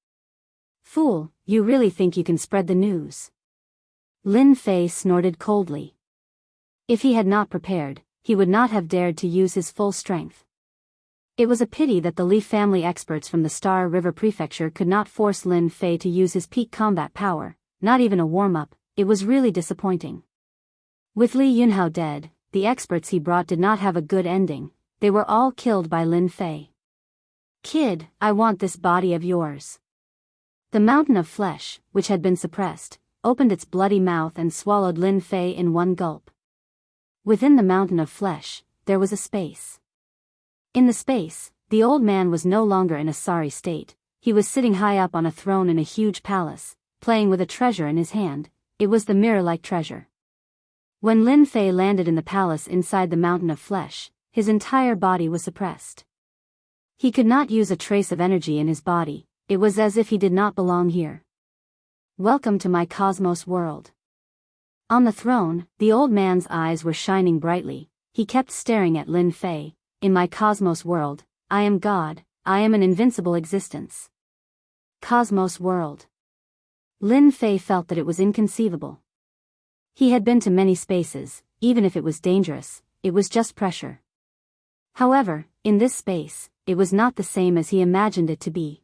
Fool, you really think you can spread the news? Lin Fei snorted coldly. If he had not prepared, he would not have dared to use his full strength. It was a pity that the Li family experts from the Star River Prefecture could not force Lin Fei to use his peak combat power, not even a warm-up. It was really disappointing. With Li Yunhao dead, the experts he brought did not have a good ending, they were all killed by Lin Fei. Kid, I want this body of yours. The mountain of flesh, which had been suppressed, opened its bloody mouth and swallowed Lin Fei in one gulp. Within the mountain of flesh, there was a space. In the space, the old man was no longer in a sorry state, he was sitting high up on a throne in a huge palace, playing with a treasure in his hand. It was the mirror-like treasure. When Lin Fei landed in the palace inside the mountain of flesh, his entire body was suppressed. He could not use a trace of energy in his body, it was as if he did not belong here. Welcome to my cosmos world. On the throne, the old man's eyes were shining brightly, he kept staring at Lin Fei. In my cosmos world, I am God, I am an invincible existence. Cosmos world. Lin Fei felt that it was inconceivable. He had been to many spaces, even if it was dangerous, it was just pressure. However, in this space, it was not the same as he imagined it to be.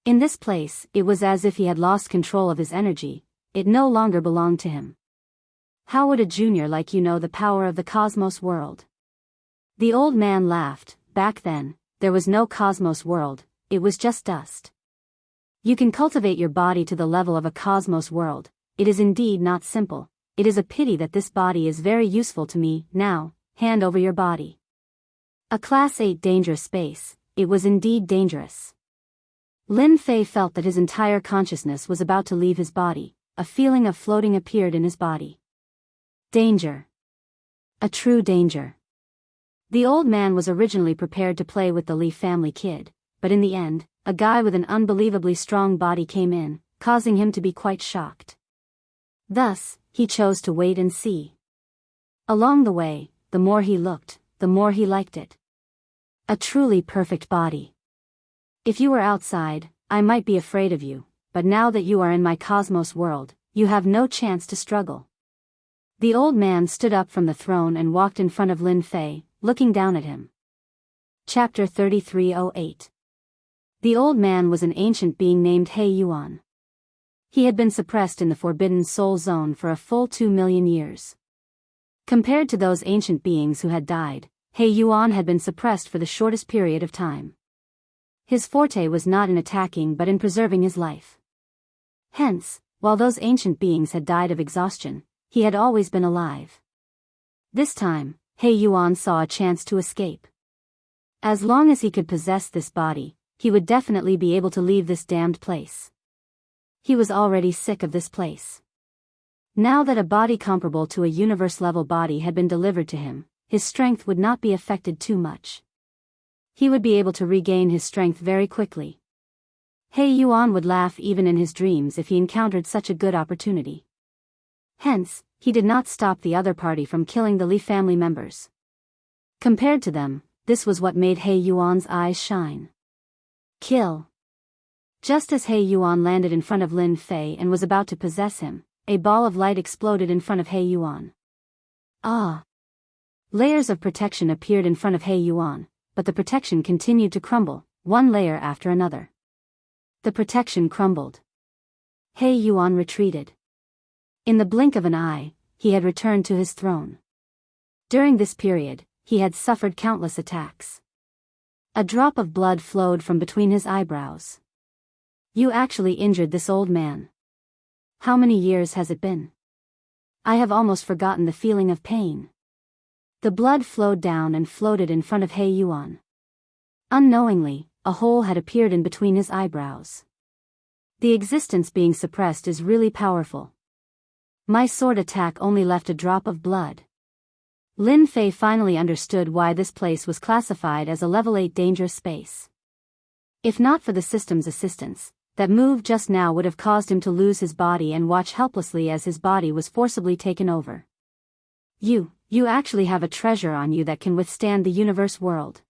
In this place, it was as if he had lost control of his energy, it no longer belonged to him. How would a junior like you know the power of the cosmos world? The old man laughed. Back then, there was no cosmos world, it was just dust. You can cultivate your body to the level of a cosmos world, it is indeed not simple, it is a pity that this body is very useful to me. Now, hand over your body. A Class 8 dangerous space, it was indeed dangerous. Lin Fei felt that his entire consciousness was about to leave his body, a feeling of floating appeared in his body. Danger. A true danger. The old man was originally prepared to play with the Li family kid, but in the end, a guy with an unbelievably strong body came in, causing him to be quite shocked. Thus, he chose to wait and see. Along the way, the more he looked, the more he liked it. A truly perfect body. If you were outside, I might be afraid of you, but now that you are in my cosmos world, you have no chance to struggle. The old man stood up from the throne and walked in front of Lin Fei, looking down at him. Chapter 3308. The old man was an ancient being named He Yuan. He had been suppressed in the Forbidden Soul Zone for a full 2 million years. Compared to those ancient beings who had died, He Yuan had been suppressed for the shortest period of time. His forte was not in attacking but in preserving his life. Hence, while those ancient beings had died of exhaustion, he had always been alive. This time, He Yuan saw a chance to escape. As long as he could possess this body, he would definitely be able to leave this damned place. He was already sick of this place. Now that a body comparable to a universe-level body had been delivered to him, his strength would not be affected too much. He would be able to regain his strength very quickly. He Yuan would laugh even in his dreams if he encountered such a good opportunity. Hence, he did not stop the other party from killing the Li family members. Compared to them, this was what made He Yuan's eyes shine. Kill. Just as He Yuan landed in front of Lin Fei and was about to possess him, a ball of light exploded in front of He Yuan. Ah! Layers of protection appeared in front of He Yuan, but the protection continued to crumble, one layer after another. The protection crumbled. He Yuan retreated. In the blink of an eye, he had returned to his throne. During this period, he had suffered countless attacks. A drop of blood flowed from between his eyebrows. You actually injured this old man. How many years has it been? I have almost forgotten the feeling of pain. The blood flowed down and floated in front of He Yuan. Unknowingly, a hole had appeared in between his eyebrows. The existence being suppressed is really powerful. My sword attack only left a drop of blood. Lin Fei finally understood why this place was classified as a level 8 dangerous space. If not for the system's assistance, that move just now would have caused him to lose his body and watch helplessly as his body was forcibly taken over. You actually have a treasure on you that can withstand the universe world.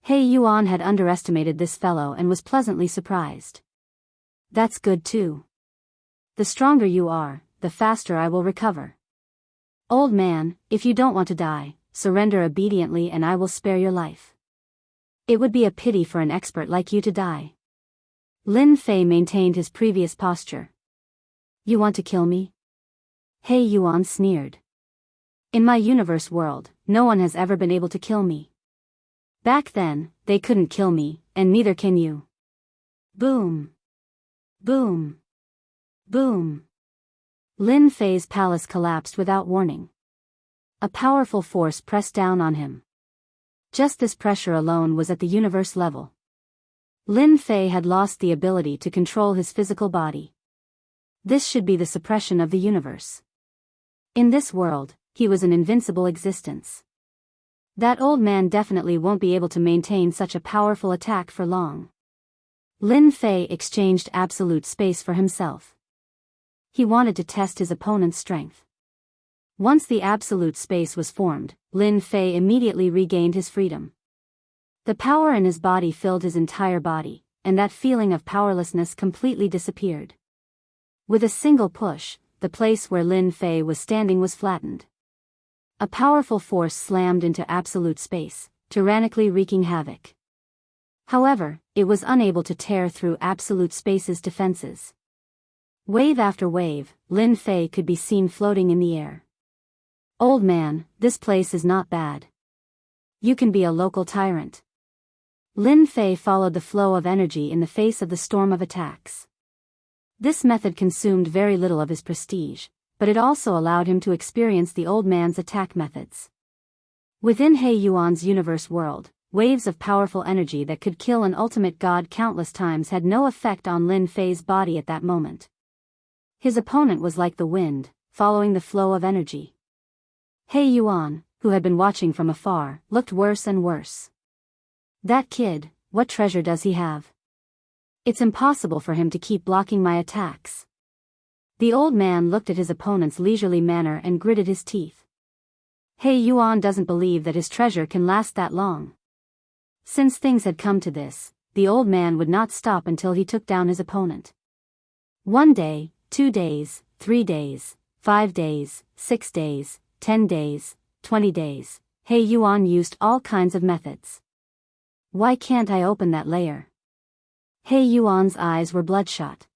He Yuan had underestimated this fellow and was pleasantly surprised. That's good too. The stronger you are, the faster I will recover. Old man, if you don't want to die, surrender obediently and I will spare your life. It would be a pity for an expert like you to die. Lin Fei maintained his previous posture. You want to kill me? He Yuan sneered. In my universe world, no one has ever been able to kill me. Back then, they couldn't kill me, and neither can you. Boom. Boom. Boom. Lin Fei's palace collapsed without warning. A powerful force pressed down on him. Just this pressure alone was at the universe level. Lin Fei had lost the ability to control his physical body. This should be the suppression of the universe. In this world, he was an invincible existence. That old man definitely won't be able to maintain such a powerful attack for long. Lin Fei exchanged absolute space for himself. He wanted to test his opponent's strength. Once the absolute space was formed, Lin Fei immediately regained his freedom. The power in his body filled his entire body, and that feeling of powerlessness completely disappeared. With a single push, the place where Lin Fei was standing was flattened. A powerful force slammed into absolute space, tyrannically wreaking havoc. However, it was unable to tear through absolute space's defenses. Wave after wave, Lin Fei could be seen floating in the air. Old man, this place is not bad. You can be a local tyrant. Lin Fei followed the flow of energy in the face of the storm of attacks. This method consumed very little of his prestige, but it also allowed him to experience the old man's attack methods. Within He Yuan's universe world, waves of powerful energy that could kill an ultimate god countless times had no effect on Lin Fei's body at that moment. His opponent was like the wind, following the flow of energy. He Yuan, who had been watching from afar, looked worse and worse. That kid, what treasure does he have? It's impossible for him to keep blocking my attacks. The old man looked at his opponent's leisurely manner and gritted his teeth. He Yuan doesn't believe that his treasure can last that long. Since things had come to this, the old man would not stop until he took down his opponent. 1 day, 2 days, 3 days, 5 days, 6 days, 10 days, 20 days. He Yuan used all kinds of methods. Why can't I open that layer? He Yuan's eyes were bloodshot.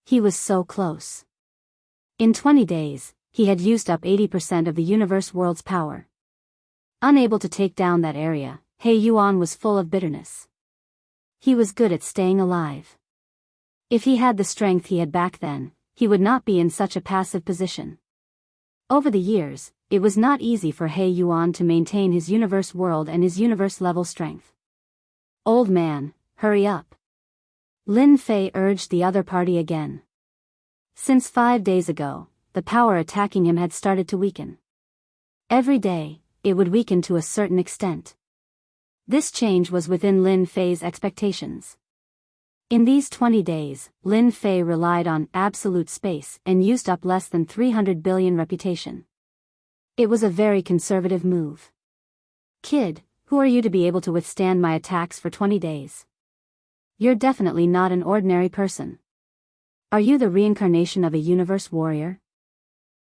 He was so close. In 20 days, he had used up 80% of the universe world's power. Unable to take down that area, He Yuan was full of bitterness. He was good at staying alive. If he had the strength he had back then, he would not be in such a passive position. Over the years, it was not easy for He Yuan to maintain his universe world and his universe level strength. Old man, hurry up. Lin Fei urged the other party again. Since 5 days ago, the power attacking him had started to weaken. Every day, it would weaken to a certain extent. This change was within Lin Fei's expectations. In these 20 days, Lin Fei relied on absolute space and used up less than 300 billion reputation. It was a very conservative move. Kid, who are you to be able to withstand my attacks for 20 days? You're definitely not an ordinary person. Are you the reincarnation of a universe warrior?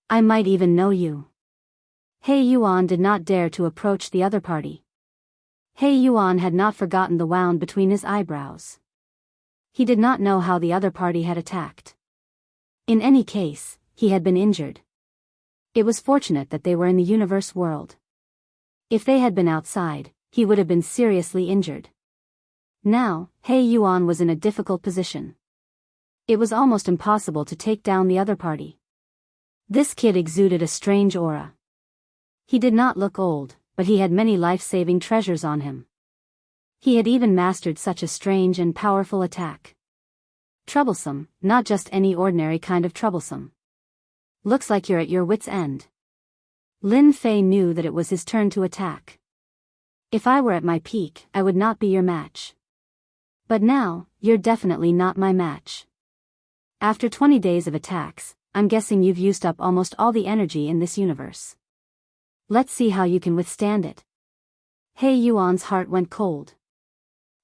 I might even know you. He Yuan did not dare to approach the other party. He Yuan had not forgotten the wound between his eyebrows. He did not know how the other party had attacked. In any case, he had been injured. It was fortunate that they were in the universe world. If they had been outside, he would have been seriously injured. Now, He Yuan was in a difficult position. It was almost impossible to take down the other party. This kid exuded a strange aura. He did not look old, but he had many life-saving treasures on him. He had even mastered such a strange and powerful attack. Troublesome, not just any ordinary kind of troublesome. Looks like you're at your wit's end. Lin Fei knew that it was his turn to attack. If I were at my peak, I would not be your match. But now, you're definitely not my match. After 20 days of attacks, I'm guessing you've used up almost all the energy in this universe. Let's see how you can withstand it. He Yuan's heart went cold.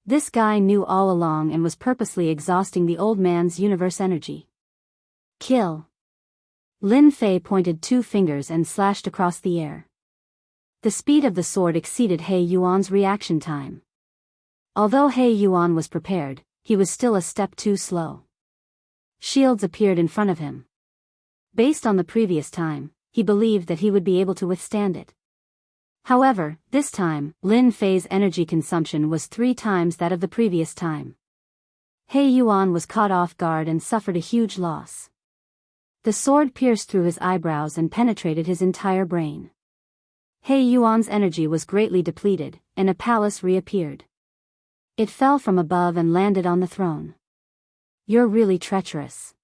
This guy knew all along and was purposely exhausting the old man's universe energy. Kill. Lin Fei pointed 2 fingers and slashed across the air. The speed of the sword exceeded He Yuan's reaction time. Although He Yuan was prepared, he was still a step too slow. Shields appeared in front of him. Based on the previous time, he believed that he would be able to withstand it. However, this time, Lin Fei's energy consumption was 3 times that of the previous time. He Yuan was caught off guard and suffered a huge loss. The sword pierced through his eyebrows and penetrated his entire brain. He Yuan's energy was greatly depleted, and a palace reappeared. It fell from above and landed on the throne. You're really treacherous.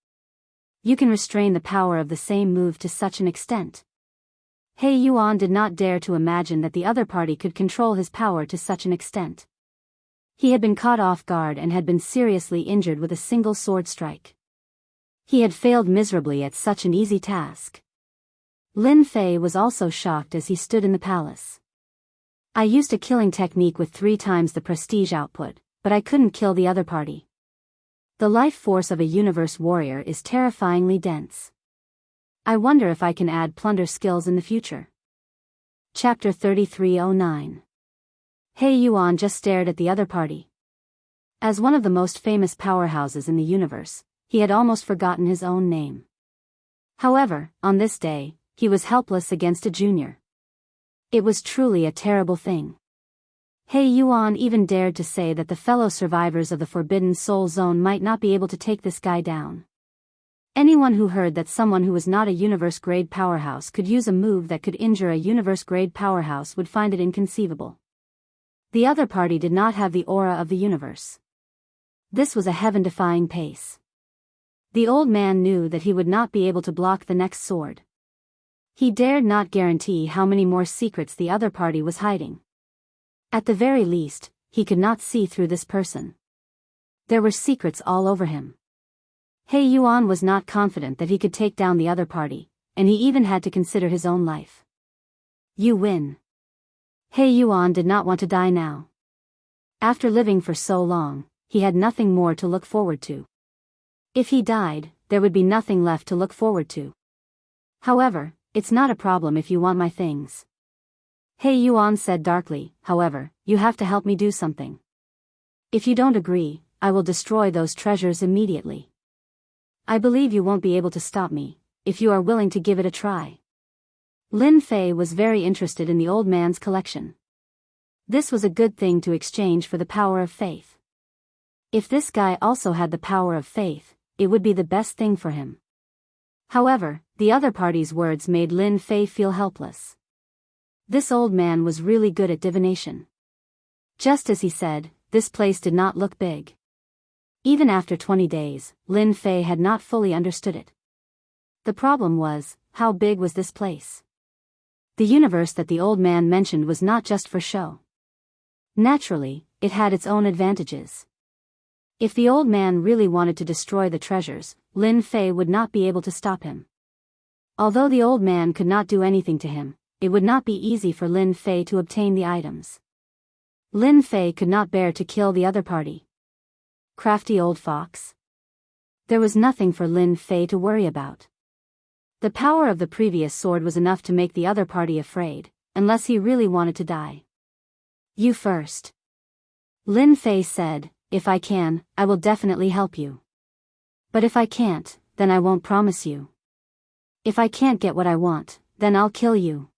You can restrain the power of the same move to such an extent. He Yuan did not dare to imagine that the other party could control his power to such an extent. He had been caught off guard and had been seriously injured with a single sword strike. He had failed miserably at such an easy task. Lin Fei was also shocked as he stood in the palace. I used a killing technique with 3 times the prestige output, but I couldn't kill the other party. The life force of a universe warrior is terrifyingly dense. I wonder if I can add plunder skills in the future. Chapter 3309. He Yuan just stared at the other party. As one of the most famous powerhouses in the universe, he had almost forgotten his own name. However, on this day, he was helpless against a junior. It was truly a terrible thing. He Yuan even dared to say that the fellow survivors of the Forbidden Soul Zone might not be able to take this guy down. Anyone who heard that someone who was not a universe-grade powerhouse could use a move that could injure a universe-grade powerhouse would find it inconceivable. The other party did not have the aura of the universe. This was a heaven-defying pace. The old man knew that he would not be able to block the next sword. He dared not guarantee how many more secrets the other party was hiding. At the very least, he could not see through this person. There were secrets all over him. He Yuan was not confident that he could take down the other party, and he even had to consider his own life. You win. He Yuan did not want to die now. After living for so long, he had nothing more to look forward to. If he died, there would be nothing left to look forward to. However, it's not a problem if you want my things. He Yuan said darkly, however, you have to help me do something. If you don't agree, I will destroy those treasures immediately. I believe you won't be able to stop me, if you are willing to give it a try. Lin Fei was very interested in the old man's collection. This was a good thing to exchange for the power of faith. If this guy also had the power of faith, it would be the best thing for him. However, the other party's words made Lin Fei feel helpless. This old man was really good at divination. Just as he said, this place did not look big. Even after 20 days, Lin Fei had not fully understood it. The problem was, how big was this place? The universe that the old man mentioned was not just for show. Naturally, it had its own advantages. If the old man really wanted to destroy the treasures, Lin Fei would not be able to stop him. Although the old man could not do anything to him, it would not be easy for Lin Fei to obtain the items. Lin Fei could not bear to kill the other party. Crafty old fox. There was nothing for Lin Fei to worry about. The power of the previous sword was enough to make the other party afraid, unless he really wanted to die. You first. Lin Fei said, if I can, I will definitely help you. But if I can't, then I won't promise you. If I can't get what I want, then I'll kill you.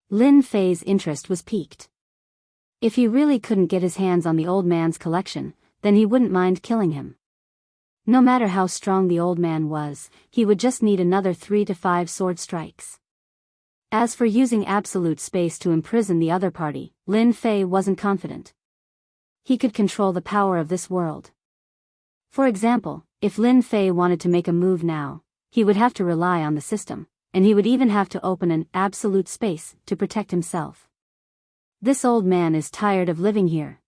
Lin Fei's interest was piqued. If he really couldn't get his hands on the old man's collection, then he wouldn't mind killing him. No matter how strong the old man was, he would just need another 3 to 5 sword strikes. As for using absolute space to imprison the other party, Lin Fei wasn't confident. He could control the power of this world. For example, if Lin Fei wanted to make a move now, he would have to rely on the system, and he would even have to open an absolute space to protect himself. This old man is tired of living here.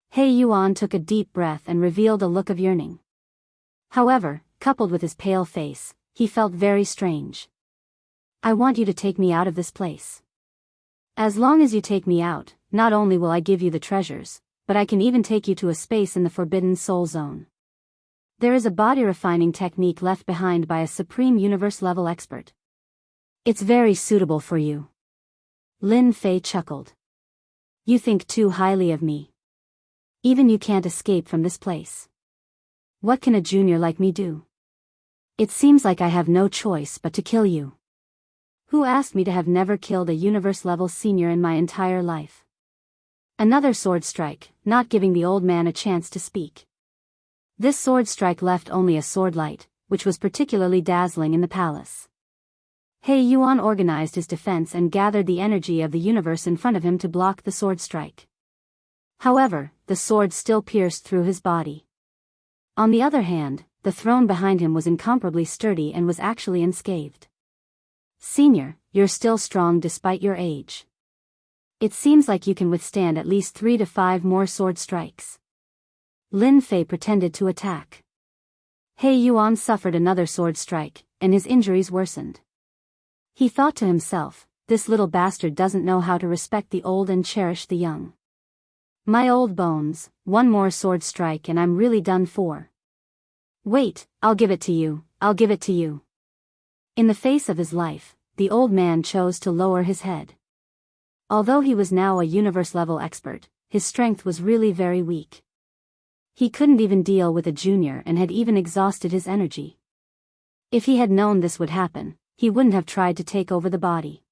He Yuan took a deep breath and revealed a look of yearning. However, coupled with his pale face, he felt very strange. I want you to take me out of this place. As long as you take me out, not only will I give you the treasures, but I can even take you to a space in the Forbidden Soul Zone. There is a body refining technique left behind by a supreme universe level expert. It's very suitable for you. Lin Fei chuckled. You think too highly of me. Even you can't escape from this place. What can a junior like me do? It seems like I have no choice but to kill you. Who asked me to have never killed a universe-level senior in my entire life? Another sword strike, not giving the old man a chance to speak. This sword strike left only a sword light, which was particularly dazzling in the palace. He Yuan organized his defense and gathered the energy of the universe in front of him to block the sword strike. However, the sword still pierced through his body. On the other hand, the throne behind him was incomparably sturdy and was actually unscathed. Senior, you're still strong despite your age. It seems like you can withstand at least 3 to 5 more sword strikes. Lin Fei pretended to attack. He Yuan suffered another sword strike, and his injuries worsened. He thought to himself, this little bastard doesn't know how to respect the old and cherish the young. My old bones, one more sword strike and I'm really done for. Wait, I'll give it to you, I'll give it to you. In the face of his life, the old man chose to lower his head. Although he was now a universe-level expert, his strength was really very weak. He couldn't even deal with a junior and had even exhausted his energy. If he had known this would happen, he wouldn't have tried to take over the body.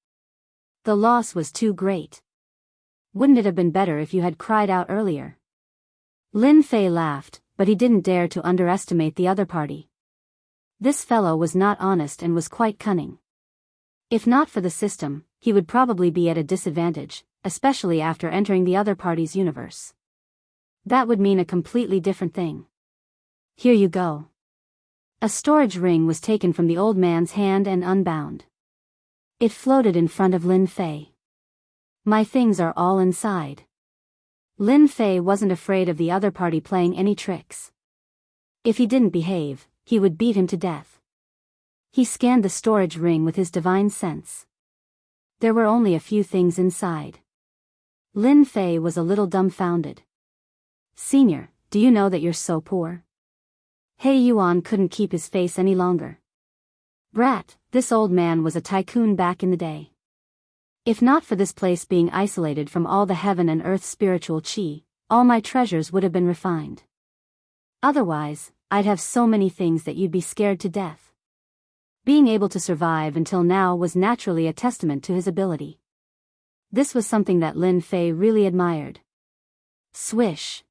The loss was too great. Wouldn't it have been better if you had cried out earlier? Lin Fei laughed, but he didn't dare to underestimate the other party. This fellow was not honest and was quite cunning. If not for the system, he would probably be at a disadvantage, especially after entering the other party's universe. That would mean a completely different thing. Here you go. A storage ring was taken from the old man's hand and unbound. It floated in front of Lin Fei. My things are all inside. Lin Fei wasn't afraid of the other party playing any tricks. If he didn't behave, he would beat him to death. He scanned the storage ring with his divine sense. There were only a few things inside. Lin Fei was a little dumbfounded. "Senior, do you know that you're so poor?" He Yuan couldn't keep his face any longer. "Brat, this old man was a tycoon back in the day. If not for this place being isolated from all the heaven and earth spiritual chi, all my treasures would have been refined. Otherwise, I'd have so many things that you'd be scared to death." Being able to survive until now was naturally a testament to his ability. This was something that Lin Fei really admired. Swish.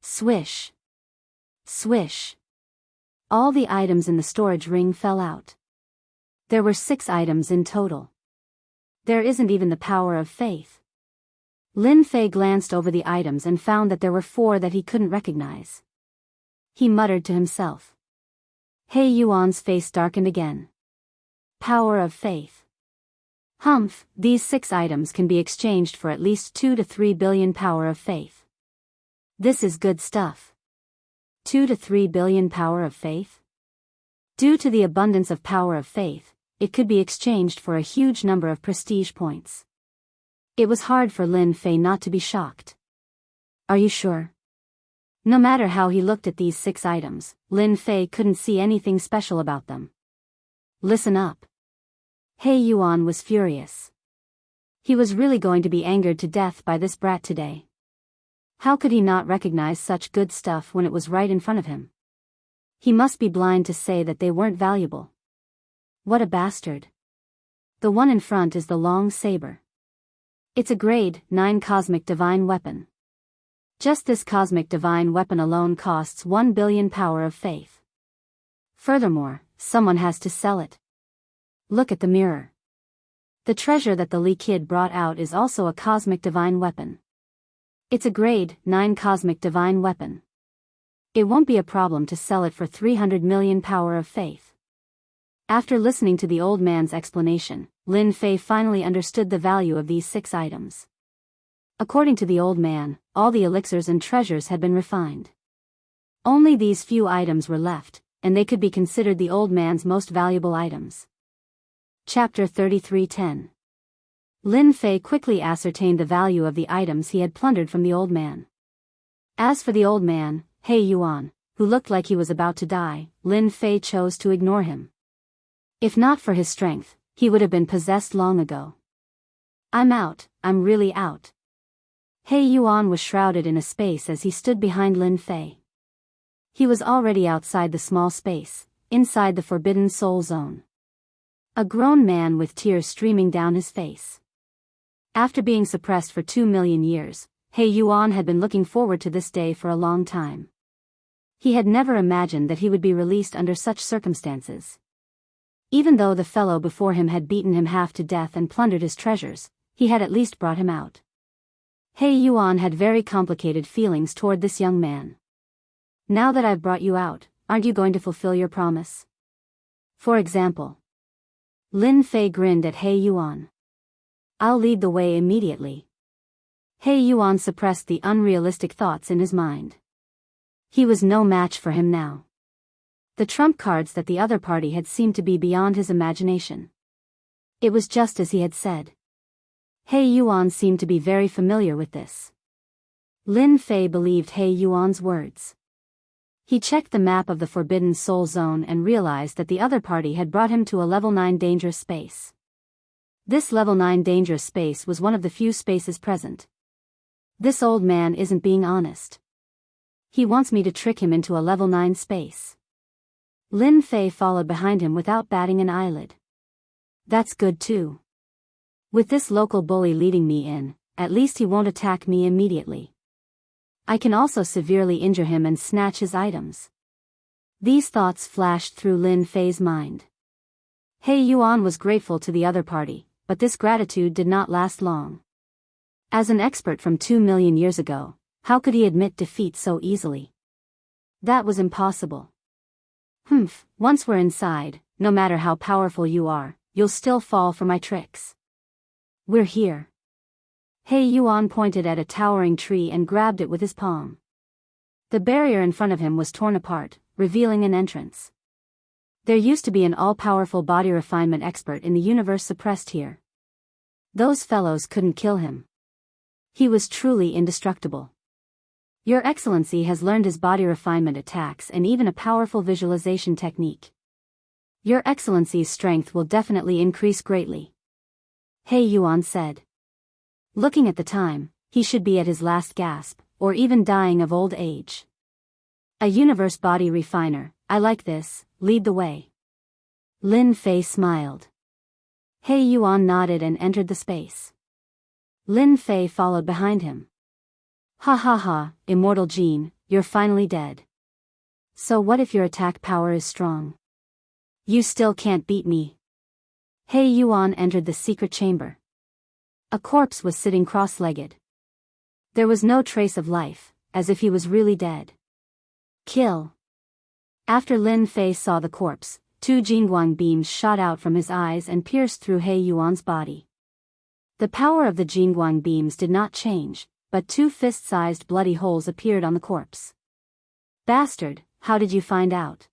Swish. Swish. All the items in the storage ring fell out. There were 6 items in total. There isn't even the power of faith. Lin Fei glanced over the items and found that there were 4 that he couldn't recognize. He muttered to himself. He Yuan's face darkened again. Power of faith. Humph, these 6 items can be exchanged for at least 2 to 3 billion power of faith. This is good stuff. 2 to 3 billion power of faith? Due to the abundance of power of faith, it could be exchanged for a huge number of prestige points. It was hard for Lin Fei not to be shocked. Are you sure? No matter how he looked at these 6 items, Lin Fei couldn't see anything special about them. Listen up. He Yuan was furious. He was really going to be angered to death by this brat today. How could he not recognize such good stuff when it was right in front of him? He must be blind to say that they weren't valuable. What a bastard. The one in front is the long saber. It's a grade 9 cosmic divine weapon. Just this cosmic divine weapon alone costs 1 billion power of faith. Furthermore, someone has to sell it. Look at the mirror. The treasure that the Li kid brought out is also a cosmic divine weapon. It's a grade 9 cosmic divine weapon. It won't be a problem to sell it for 300 million power of faith. After listening to the old man's explanation, Lin Fei finally understood the value of these 6 items. According to the old man, all the elixirs and treasures had been refined. Only these few items were left, and they could be considered the old man's most valuable items. Chapter 33:10. Lin Fei quickly ascertained the value of the items he had plundered from the old man. As for the old man, He Yuan, who looked like he was about to die, Lin Fei chose to ignore him. If not for his strength, he would have been possessed long ago. I'm out, I'm really out. He Yuan was shrouded in a space as he stood behind Lin Fei. He was already outside the small space, inside the Forbidden Soul Zone. A grown man with tears streaming down his face. After being suppressed for 2 million years, He Yuan had been looking forward to this day for a long time. He had never imagined that he would be released under such circumstances. Even though the fellow before him had beaten him half to death and plundered his treasures, he had at least brought him out. He Yuan had very complicated feelings toward this young man. Now that I've brought you out, aren't you going to fulfill your promise? For example. Lin Fei grinned at He Yuan. I'll lead the way immediately. He Yuan suppressed the unrealistic thoughts in his mind. He was no match for him now. The trump cards that the other party had seemed to be beyond his imagination. It was just as he had said. He Yuan seemed to be very familiar with this. Lin Fei believed He Yuan's words. He checked the map of the Forbidden Soul Zone and realized that the other party had brought him to a level 9 dangerous space. This level 9 dangerous space was one of the few spaces present. This old man isn't being honest. He wants me to trick him into a level 9 space. Lin Fei followed behind him without batting an eyelid. That's good too. With this local bully leading me in, at least he won't attack me immediately. I can also severely injure him and snatch his items. These thoughts flashed through Lin Fei's mind. He Yuan was grateful to the other party, but this gratitude did not last long. As an expert from 2 million years ago, how could he admit defeat so easily? That was impossible. Once we're inside, no matter how powerful you are, you'll still fall for my tricks. We're here. He Yuan pointed at a towering tree and grabbed it with his palm. The barrier in front of him was torn apart, revealing an entrance. There used to be an all-powerful body refinement expert in the universe suppressed here. Those fellows couldn't kill him. He was truly indestructible. Your Excellency has learned his body refinement attacks and even a powerful visualization technique. Your Excellency's strength will definitely increase greatly. He Yuan said. Looking at the time, he should be at his last gasp, or even dying of old age. A universe body refiner, I like this, lead the way. Lin Fei smiled. He Yuan nodded and entered the space. Lin Fei followed behind him. Ha ha ha, immortal Jean, you're finally dead. So what if your attack power is strong? You still can't beat me. He Yuan entered the secret chamber. A corpse was sitting cross-legged. There was no trace of life, as if he was really dead. Kill. After Lin Fei saw the corpse, 2 Jingguang beams shot out from his eyes and pierced through He Yuan's body. The power of the Jingguang beams did not change, but 2 fist-sized bloody holes appeared on the corpse. Bastard, how did you find out?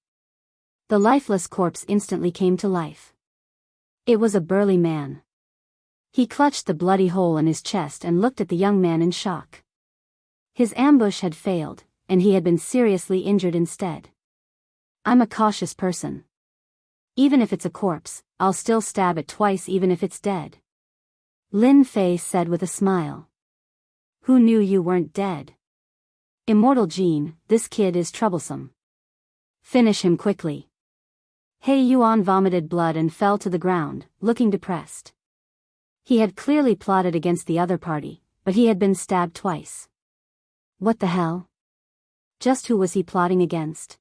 The lifeless corpse instantly came to life. It was a burly man. He clutched the bloody hole in his chest and looked at the young man in shock. His ambush had failed, and he had been seriously injured instead. I'm a cautious person. Even if it's a corpse, I'll still stab it twice even if it's dead. Lin Fei said with a smile. Who knew you weren't dead? Immortal Jean, this kid is troublesome. Finish him quickly. He Yuan vomited blood and fell to the ground, looking depressed. He had clearly plotted against the other party, but he had been stabbed twice. What the hell? Just who was he plotting against?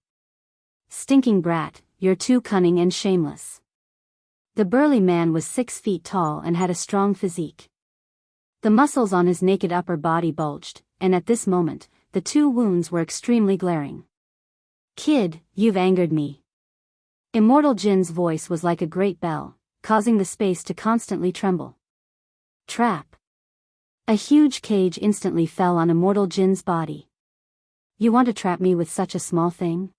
Stinking brat, you're too cunning and shameless. The burly man was 6 feet tall and had a strong physique. The muscles on his naked upper body bulged, and at this moment, the 2 wounds were extremely glaring. Kid, you've angered me. Immortal Jin's voice was like a great bell, causing the space to constantly tremble. Trap. A huge cage instantly fell on Immortal Jin's body. You want to trap me with such a small thing?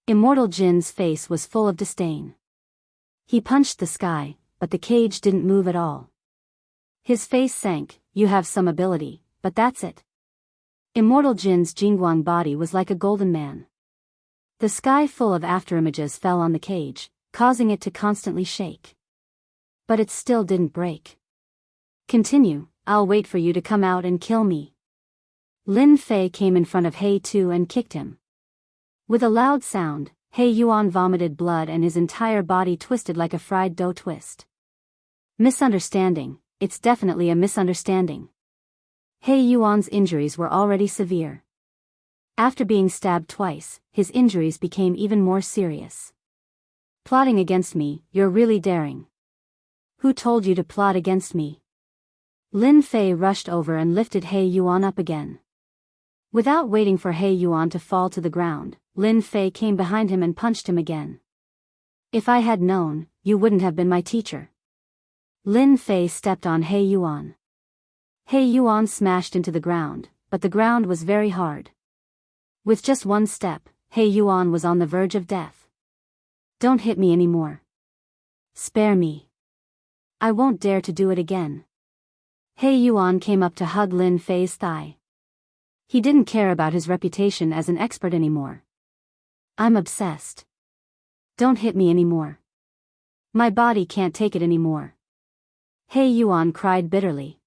Immortal Jin's face was full of disdain. He punched the sky, but the cage didn't move at all. His face sank. You have some ability, but that's it. Immortal Jin's Jingguang body was like a golden man. The sky full of afterimages fell on the cage, causing it to constantly shake. But it still didn't break. Continue, I'll wait for you to come out and kill me. Lin Fei came in front of He Tu and kicked him. With a loud sound, He Yuan vomited blood and his entire body twisted like a fried dough twist. Misunderstanding, it's definitely a misunderstanding. He Yuan's injuries were already severe. After being stabbed twice, his injuries became even more serious. Plotting against me, you're really daring. Who told you to plot against me? Lin Fei rushed over and lifted He Yuan up again. Without waiting for He Yuan to fall to the ground, Lin Fei came behind him and punched him again. If I had known, you wouldn't have been my teacher. Lin Fei stepped on He Yuan. He Yuan smashed into the ground, but the ground was very hard. With just one step, He Yuan was on the verge of death. Don't hit me anymore. Spare me. I won't dare to do it again. He Yuan came up to hug Lin Fei's thigh. He didn't care about his reputation as an expert anymore. I'm obsessed. Don't hit me anymore. My body can't take it anymore. He Yuan cried bitterly.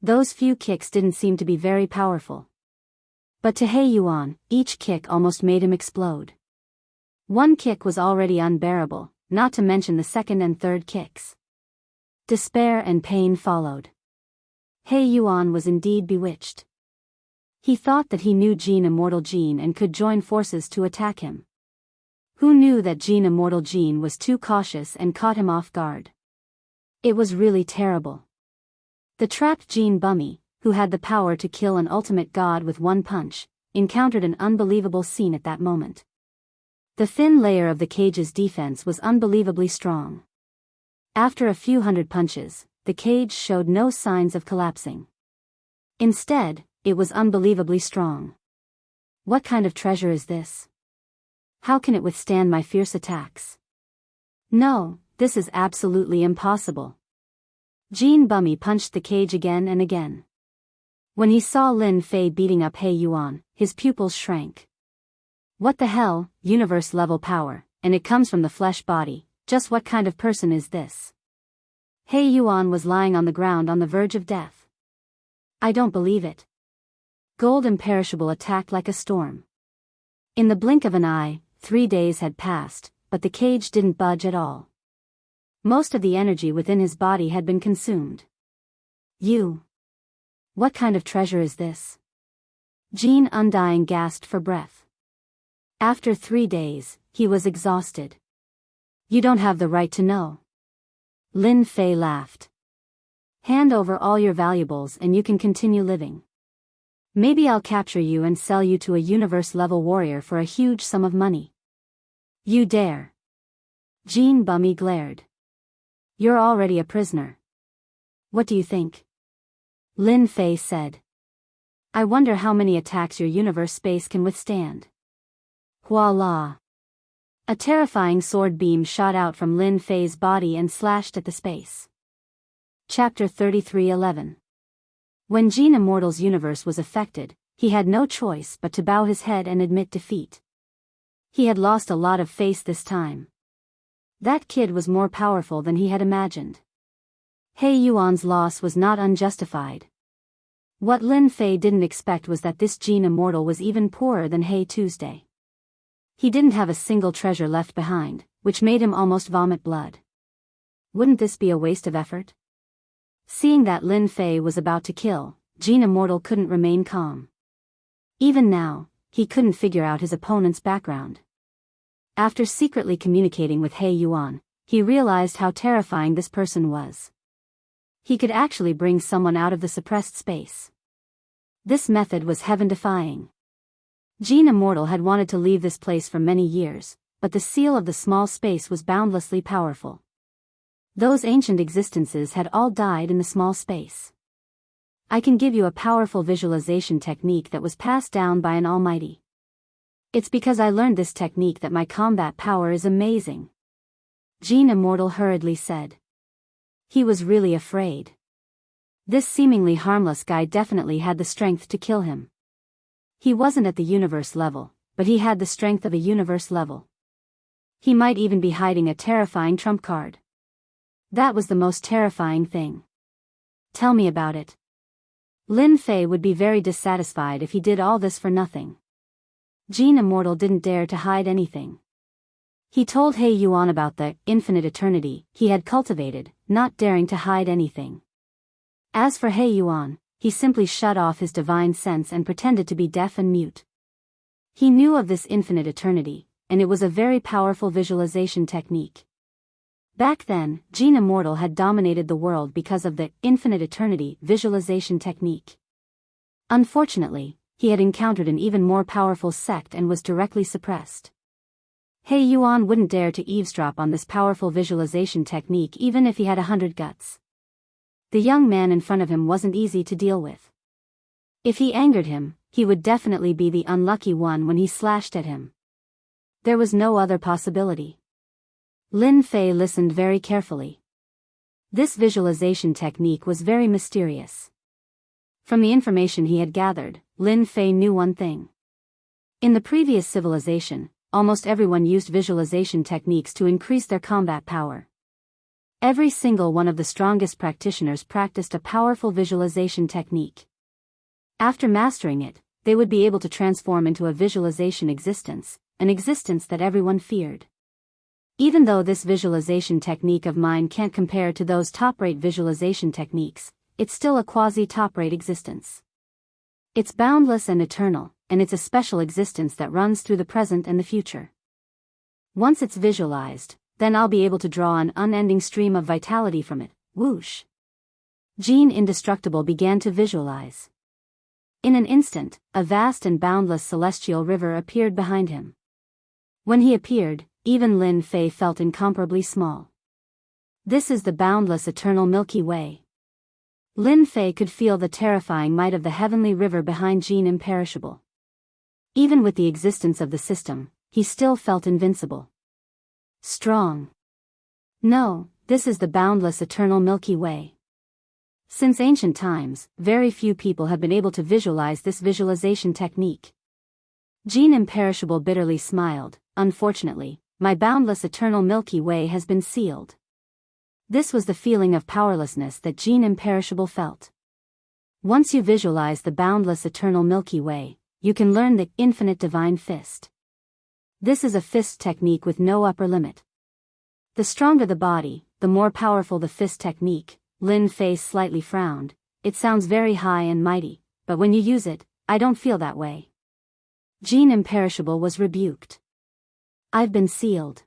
Those few kicks didn't seem to be very powerful. But to He Yuan, each kick almost made him explode. One kick was already unbearable, not to mention the second and third kicks. Despair and pain followed. He Yuan was indeed bewitched. He thought that he knew Jean Immortal Jean and could join forces to attack him. Who knew that Jean Immortal Jean was too cautious and caught him off guard? It was really terrible. The trapped Jean Bummy, who had the power to kill an ultimate god with one punch, encountered an unbelievable scene at that moment. The thin layer of the cage's defense was unbelievably strong. After a few hundred punches, the cage showed no signs of collapsing. Instead, it was unbelievably strong. What kind of treasure is this? How can it withstand my fierce attacks? No, this is absolutely impossible. Jean Bummy punched the cage again and again. When he saw Lin Fei beating up He Yuan, his pupils shrank. What the hell, universe-level power, and it comes from the flesh body, just what kind of person is this? He Yuan was lying on the ground on the verge of death. I don't believe it. Gold imperishable attacked like a storm. In the blink of an eye, 3 days had passed, but the cage didn't budge at all. Most of the energy within his body had been consumed. What kind of treasure is this? Jean Undying gasped for breath. After 3 days, he was exhausted. You don't have the right to know. Lin Fei laughed. Hand over all your valuables and you can continue living. Maybe I'll capture you and sell you to a universe-level warrior for a huge sum of money. You dare? Jean Bummy glared. You're already a prisoner. What do you think? Lin Fei said. I wonder how many attacks your universe space can withstand. Voila! A terrifying sword beam shot out from Lin Fei's body and slashed at the space. Chapter 33:11. When Jean Immortal's universe was affected, he had no choice but to bow his head and admit defeat. He had lost a lot of face this time. That kid was more powerful than he had imagined. He Yuan's loss was not unjustified. What Lin Fei didn't expect was that this Jean Immortal was even poorer than He Tuesday. He didn't have a single treasure left behind, which made him almost vomit blood. Wouldn't this be a waste of effort? Seeing that Lin Fei was about to kill, Jean Immortal couldn't remain calm. Even now, he couldn't figure out his opponent's background. After secretly communicating with He Yuan, he realized how terrifying this person was. He could actually bring someone out of the suppressed space. This method was heaven-defying. Jean Immortal had wanted to leave this place for many years, but the seal of the small space was boundlessly powerful. Those ancient existences had all died in the small space. I can give you a powerful visualization technique that was passed down by an almighty. It's because I learned this technique that my combat power is amazing. Jean Immortal hurriedly said. He was really afraid. This seemingly harmless guy definitely had the strength to kill him. He wasn't at the universe level, but he had the strength of a universe level. He might even be hiding a terrifying trump card. That was the most terrifying thing. Tell me about it. Lin Fei would be very dissatisfied if he did all this for nothing. Jean Immortal didn't dare to hide anything. He told He Yuan about the infinite eternity he had cultivated, not daring to hide anything. As for He Yuan, he simply shut off his divine sense and pretended to be deaf and mute. He knew of this infinite eternity, and it was a very powerful visualization technique. Back then, Jean Immortal had dominated the world because of the infinite eternity visualization technique. Unfortunately, he had encountered an even more powerful sect and was directly suppressed. He Yuan wouldn't dare to eavesdrop on this powerful visualization technique even if he had 100 guts. The young man in front of him wasn't easy to deal with. If he angered him, he would definitely be the unlucky one when he slashed at him. There was no other possibility. Lin Fei listened very carefully. This visualization technique was very mysterious. From the information he had gathered, Lin Fei knew one thing. In the previous civilization, almost everyone used visualization techniques to increase their combat power. Every single one of the strongest practitioners practiced a powerful visualization technique. After mastering it, they would be able to transform into a visualization existence, an existence that everyone feared. Even though this visualization technique of mine can't compare to those top-rate visualization techniques, it's still a quasi-top-rate existence. It's boundless and eternal, and it's a special existence that runs through the present and the future. Once it's visualized, then I'll be able to draw an unending stream of vitality from it. Whoosh! Jean Indestructible began to visualize. In an instant, a vast and boundless celestial river appeared behind him. When he appeared, even Lin Fei felt incomparably small. This is the boundless eternal Milky Way. Lin Fei could feel the terrifying might of the heavenly river behind Jean Imperishable. Even with the existence of the system, he still felt invincible. Strong. No, this is the boundless eternal Milky Way. Since ancient times, very few people have been able to visualize this visualization technique. Jean Imperishable bitterly smiled. Unfortunately, my boundless eternal Milky Way has been sealed. This was the feeling of powerlessness that Jean Imperishable felt. Once you visualize the boundless eternal Milky Way, you can learn the infinite divine fist. This is a fist technique with no upper limit. The stronger the body, the more powerful the fist technique. Lin Fei slightly frowned. It sounds very high and mighty, but when you use it, I don't feel that way. Jean Imperishable was rebuked. I've been sealed.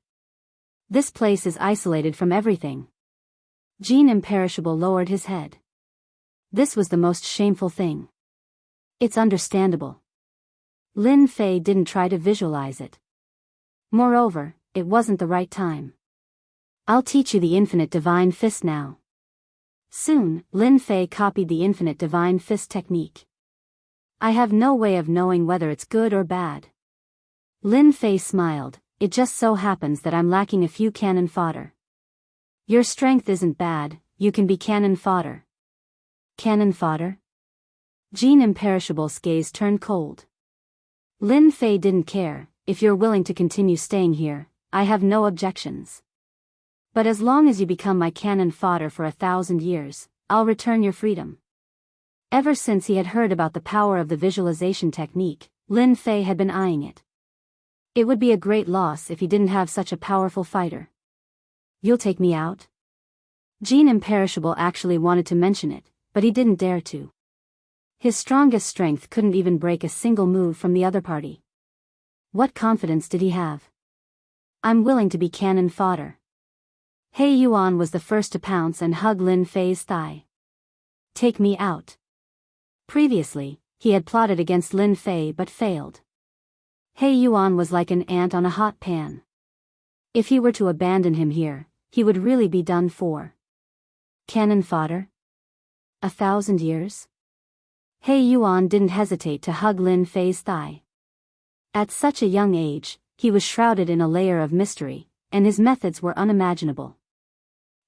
This place is isolated from everything. Jean Imperishable lowered his head. This was the most shameful thing. It's understandable. Lin Fei didn't try to visualize it. Moreover, it wasn't the right time. I'll teach you the infinite divine fist now. Soon, Lin Fei copied the infinite divine fist technique. I have no way of knowing whether it's good or bad. Lin Fei smiled. It just so happens that I'm lacking a few cannon fodder. Your strength isn't bad, you can be cannon fodder. Cannon fodder? Jean Imperishable's gaze turned cold. Lin Fei didn't care. If you're willing to continue staying here, I have no objections. But as long as you become my cannon fodder for 1,000 years, I'll return your freedom. Ever since he had heard about the power of the visualization technique, Lin Fei had been eyeing it. It would be a great loss if he didn't have such a powerful fighter. You'll take me out? Jean Imperishable actually wanted to mention it, but he didn't dare to. His strongest strength couldn't even break a single move from the other party. What confidence did he have? I'm willing to be cannon fodder. He Yuan was the first to pounce and hug Lin Fei's thigh. Take me out. Previously, he had plotted against Lin Fei but failed. He Yuan was like an ant on a hot pan. If he were to abandon him here, he would really be done for. Cannon fodder? 1,000 years? He Yuan didn't hesitate to hug Lin Fei's thigh. At such a young age, he was shrouded in a layer of mystery, and his methods were unimaginable.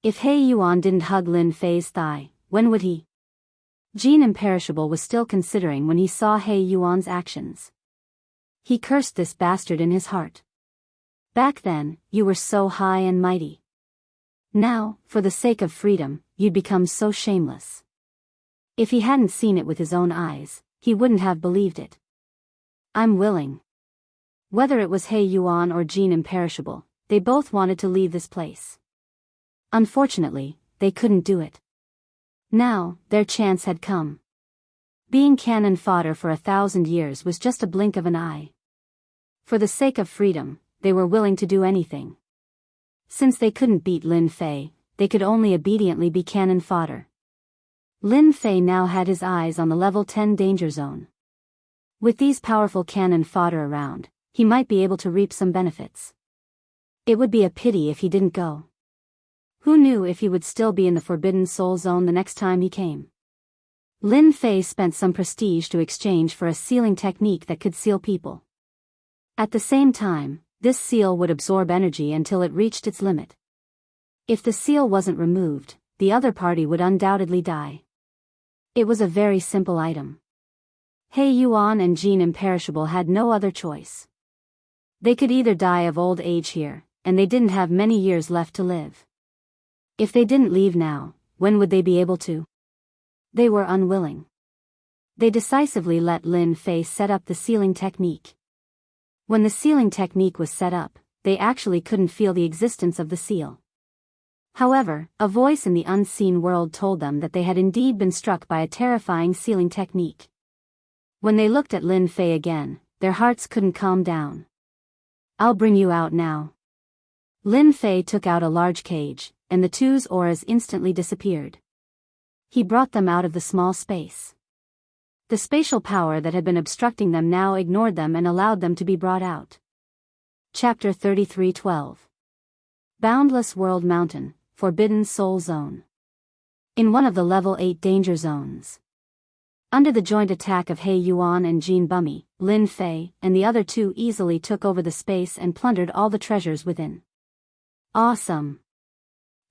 If He Yuan didn't hug Lin Fei's thigh, when would he? Jean Imperishable was still considering when he saw He Yuan's actions. He cursed this bastard in his heart. Back then, you were so high and mighty. Now, for the sake of freedom, you'd become so shameless. If he hadn't seen it with his own eyes, he wouldn't have believed it. I'm willing. Whether it was He Yuan or Jean Imperishable, they both wanted to leave this place. Unfortunately, they couldn't do it. Now, their chance had come. Being cannon fodder for 1,000 years was just a blink of an eye. For the sake of freedom, they were willing to do anything. Since they couldn't beat Lin Fei, they could only obediently be cannon fodder. Lin Fei now had his eyes on the level 10 danger zone. With these powerful cannon fodder around, he might be able to reap some benefits. It would be a pity if he didn't go. Who knew if he would still be in the Forbidden Soul Zone the next time he came? Lin Fei spent some prestige to exchange for a sealing technique that could seal people. At the same time, this seal would absorb energy until it reached its limit. If the seal wasn't removed, the other party would undoubtedly die. It was a very simple item. He Yuan and Jean Imperishable had no other choice. They could either die of old age here, and they didn't have many years left to live. If they didn't leave now, when would they be able to? They were unwilling. They decisively let Lin Fei set up the sealing technique. When the sealing technique was set up, they actually couldn't feel the existence of the seal. However, a voice in the unseen world told them that they had indeed been struck by a terrifying sealing technique. When they looked at Lin Fei again, their hearts couldn't calm down. I'll bring you out now. Lin Fei took out a large cage, and the two's auras instantly disappeared. He brought them out of the small space. The spatial power that had been obstructing them now ignored them and allowed them to be brought out. Chapter 33:12. Boundless World Mountain, Forbidden Soul Zone. In one of the level 8 danger zones. Under the joint attack of He Yuan and Jean Bummy, Lin Fei and the other two easily took over the space and plundered all the treasures within. Awesome!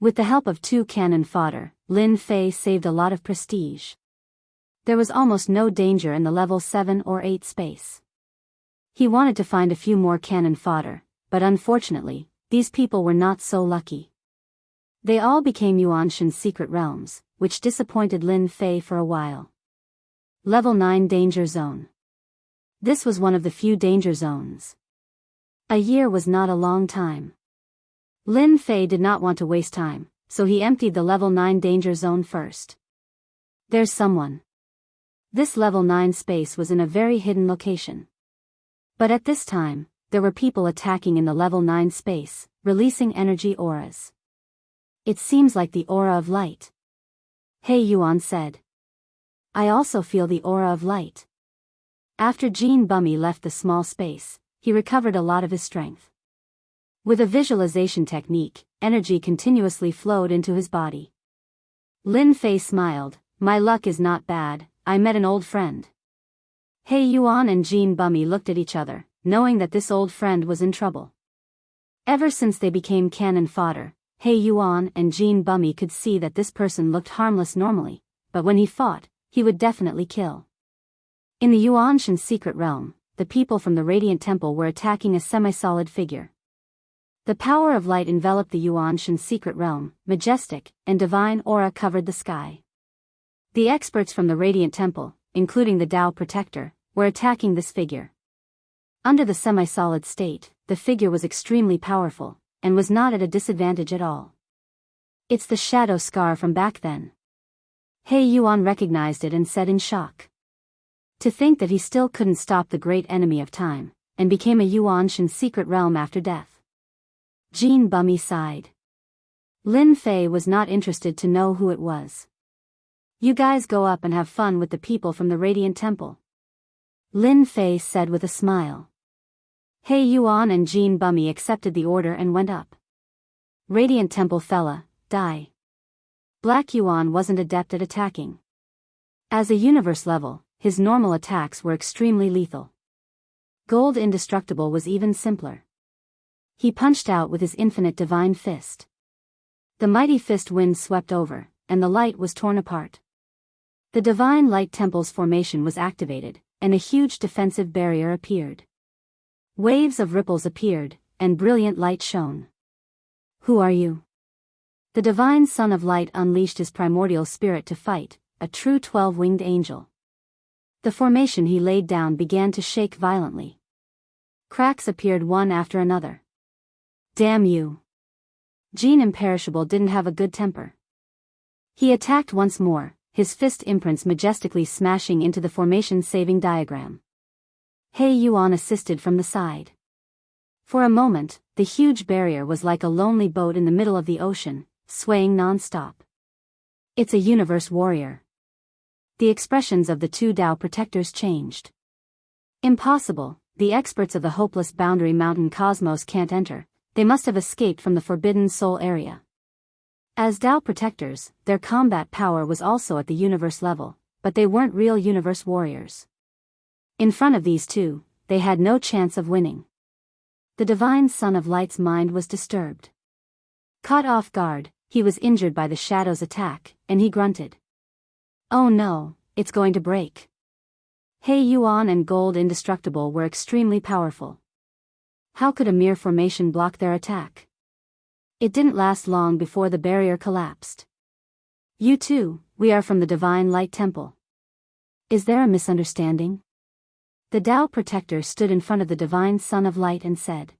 With the help of 2 cannon fodder, Lin Fei saved a lot of prestige. There was almost no danger in the level 7 or 8 space. He wanted to find a few more cannon fodder, but unfortunately, these people were not so lucky. They all became Yuanshan's secret realms, which disappointed Lin Fei for a while. Level 9 Danger Zone. This was one of the few danger zones. A year was not a long time. Lin Fei did not want to waste time, so he emptied the level 9 danger zone first. There's someone. This level 9 space was in a very hidden location. But at this time, there were people attacking in the level 9 space, releasing energy auras. It seems like the aura of light. Hey Yuan said. I also feel the aura of light. After Jean Bummy left the small space, he recovered a lot of his strength. With a visualization technique, energy continuously flowed into his body. Lin Fei smiled. My luck is not bad, I met an old friend. Hey Yuan and Jean Bummy looked at each other, knowing that this old friend was in trouble. Ever since they became cannon fodder, Hey Yuan and Jean Bummy could see that this person looked harmless normally, but when he fought, he would definitely kill. In the Yuanshan secret realm, the people from the Radiant Temple were attacking a semi-solid figure. The power of light enveloped the Yuanshan secret realm, majestic, and divine aura covered the sky. The experts from the Radiant Temple, including the Tao Protector, were attacking this figure. Under the semi-solid state, the figure was extremely powerful, and was not at a disadvantage at all. It's the shadow scar from back then. He Yuan recognized it and said in shock. To think that he still couldn't stop the great enemy of time, and became a Yuanshan secret realm after death. Jean Bummy sighed. Lin Fei was not interested to know who it was. You guys go up and have fun with the people from the Radiant Temple. Lin Fei said with a smile. He Yuan and Jean Bummy accepted the order and went up. Radiant Temple fella, die. Black Yuan wasn't adept at attacking. As a universe level, his normal attacks were extremely lethal. Gold Indestructible was even simpler. He punched out with his infinite divine fist. The mighty fist wind swept over, and the light was torn apart. The Divine Light Temple's formation was activated, and a huge defensive barrier appeared. Waves of ripples appeared, and brilliant light shone. Who are you? The Divine Son of Light unleashed his primordial spirit to fight, a true 12-winged angel. The formation he laid down began to shake violently. Cracks appeared one after another. Damn you! Jean Imperishable didn't have a good temper. He attacked once more, his fist imprints majestically smashing into the formation saving diagram. He Yuan assisted from the side. For a moment, the huge barrier was like a lonely boat in the middle of the ocean, swaying non-stop. It's a universe warrior. The expressions of the two Tao protectors changed. Impossible, the experts of the hopeless boundary mountain cosmos can't enter, they must have escaped from the Forbidden Soul area. As Tao protectors, their combat power was also at the universe level, but they weren't real universe warriors. In front of these two, they had no chance of winning. The Divine Son of Light's mind was disturbed. Caught off guard, he was injured by the shadow's attack, and he grunted. Oh no, it's going to break. He Yuan and Gold Indestructible were extremely powerful. How could a mere formation block their attack? It didn't last long before the barrier collapsed. You too, we are from the Divine Light Temple. Is there a misunderstanding? The Tao Protector stood in front of the Divine Son of Light and said.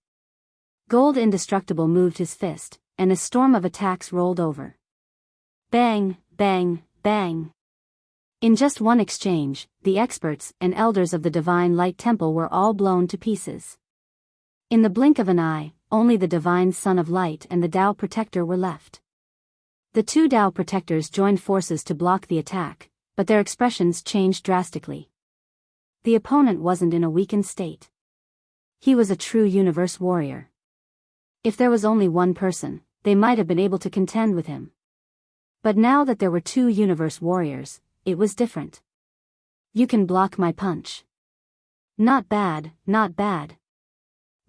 Gold Indestructible moved his fist, and a storm of attacks rolled over. Bang, bang, bang. In just one exchange, the experts and elders of the Divine Light Temple were all blown to pieces. In the blink of an eye, only the Divine Son of Light and the Tao Protector were left. The two Tao Protectors joined forces to block the attack, but their expressions changed drastically. The opponent wasn't in a weakened state. He was a true universe warrior. If there was only one person, they might have been able to contend with him. But now that there were two universe warriors, it was different. You can block my punch. Not bad, not bad.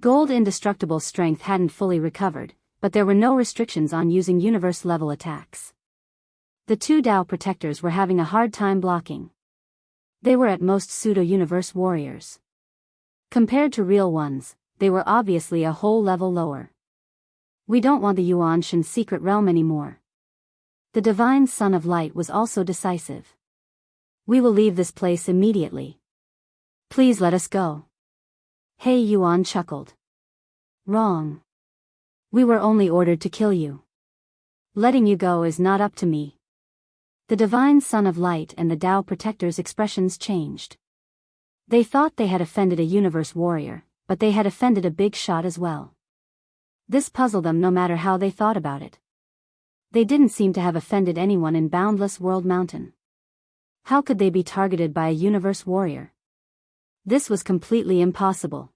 Gold Indestructible's strength hadn't fully recovered, but there were no restrictions on using universe-level attacks. The two Tao protectors were having a hard time blocking. They were at most pseudo-universe warriors. Compared to real ones, they were obviously a whole level lower. We don't want the Yuan Shen secret realm anymore. The divine Son of Light was also decisive. We will leave this place immediately. Please let us go. He Yuan chuckled. Wrong. We were only ordered to kill you. Letting you go is not up to me. The divine Son of Light and the Tao protectors' expressions changed. They thought they had offended a universe warrior, but they had offended a big shot as well. This puzzled them no matter how they thought about it. They didn't seem to have offended anyone in Boundless World Mountain. How could they be targeted by a universe warrior? This was completely impossible.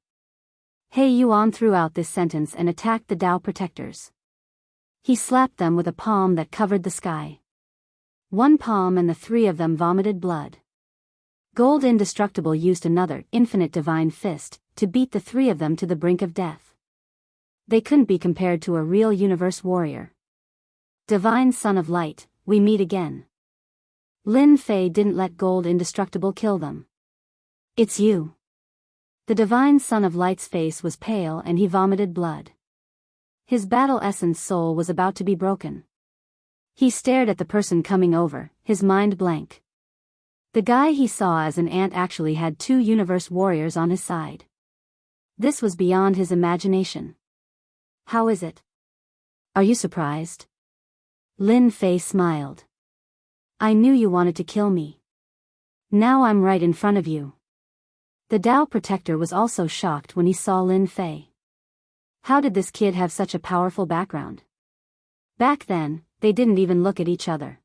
He Yuan threw out this sentence and attacked the Tao protectors. He slapped them with a palm that covered the sky. One palm and the three of them vomited blood. Gold Indestructible used another infinite divine fist to beat the three of them to the brink of death. They couldn't be compared to a real universe warrior. Divine Son of Light, we meet again. Lin Fei didn't let Gold Indestructible kill them. It's you. The divine Son of Light's face was pale and he vomited blood. His battle essence soul was about to be broken. He stared at the person coming over, his mind blank. The guy he saw as an ant actually had two universe warriors on his side. This was beyond his imagination. How is it? Are you surprised? Lin Fei smiled. I knew you wanted to kill me. Now I'm right in front of you. The Tao protector was also shocked when he saw Lin Fei. How did this kid have such a powerful background? Back then, they didn't even look at each other.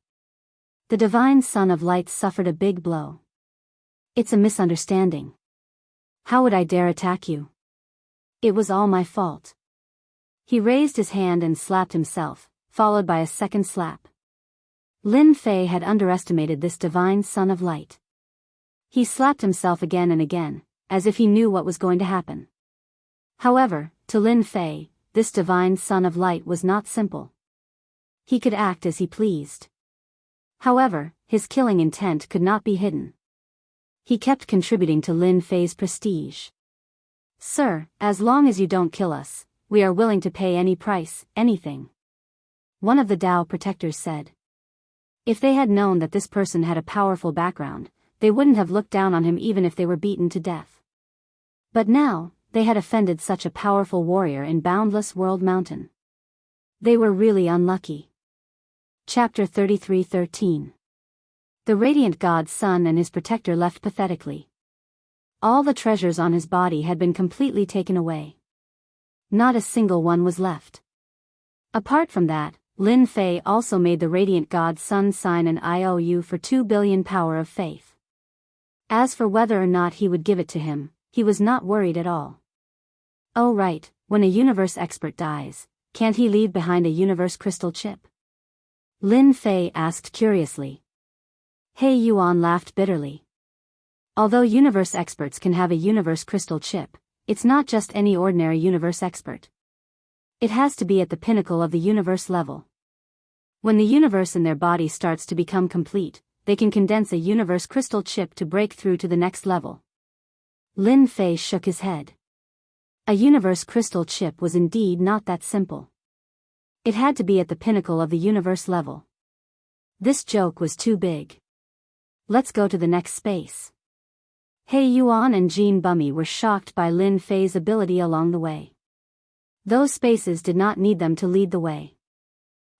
The divine Son of Light suffered a big blow. It's a misunderstanding. How would I dare attack you? It was all my fault. He raised his hand and slapped himself, followed by a second slap. Lin Fei had underestimated this divine Son of Light. He slapped himself again and again, as if he knew what was going to happen. However, to Lin Fei, this divine Son of Light was not simple. He could act as he pleased. However, his killing intent could not be hidden. He kept contributing to Lin Fei's prestige. Sir, as long as you don't kill us, we are willing to pay any price, anything. One of the Tao protectors said. If they had known that this person had a powerful background, they wouldn't have looked down on him even if they were beaten to death. But now, they had offended such a powerful warrior in Boundless World Mountain. They were really unlucky. Chapter 33:13. The radiant God's son and his protector left pathetically. All the treasures on his body had been completely taken away. Not a single one was left. Apart from that, Lin Fei also made the radiant God's son sign an IOU for 2 billion power of faith. As for whether or not he would give it to him, he was not worried at all. Oh right, when a universe expert dies, can't he leave behind a universe crystal chip? Lin Fei asked curiously. He Yuan laughed bitterly. Although universe experts can have a universe crystal chip, it's not just any ordinary universe expert. It has to be at the pinnacle of the universe level. When the universe in their body starts to become complete, they can condense a universe crystal chip to break through to the next level. Lin Fei shook his head. A universe crystal chip was indeed not that simple. It had to be at the pinnacle of the universe level. This joke was too big. Let's go to the next space. He Yuan and Jean Bummy were shocked by Lin Fei's ability along the way. Those spaces did not need them to lead the way.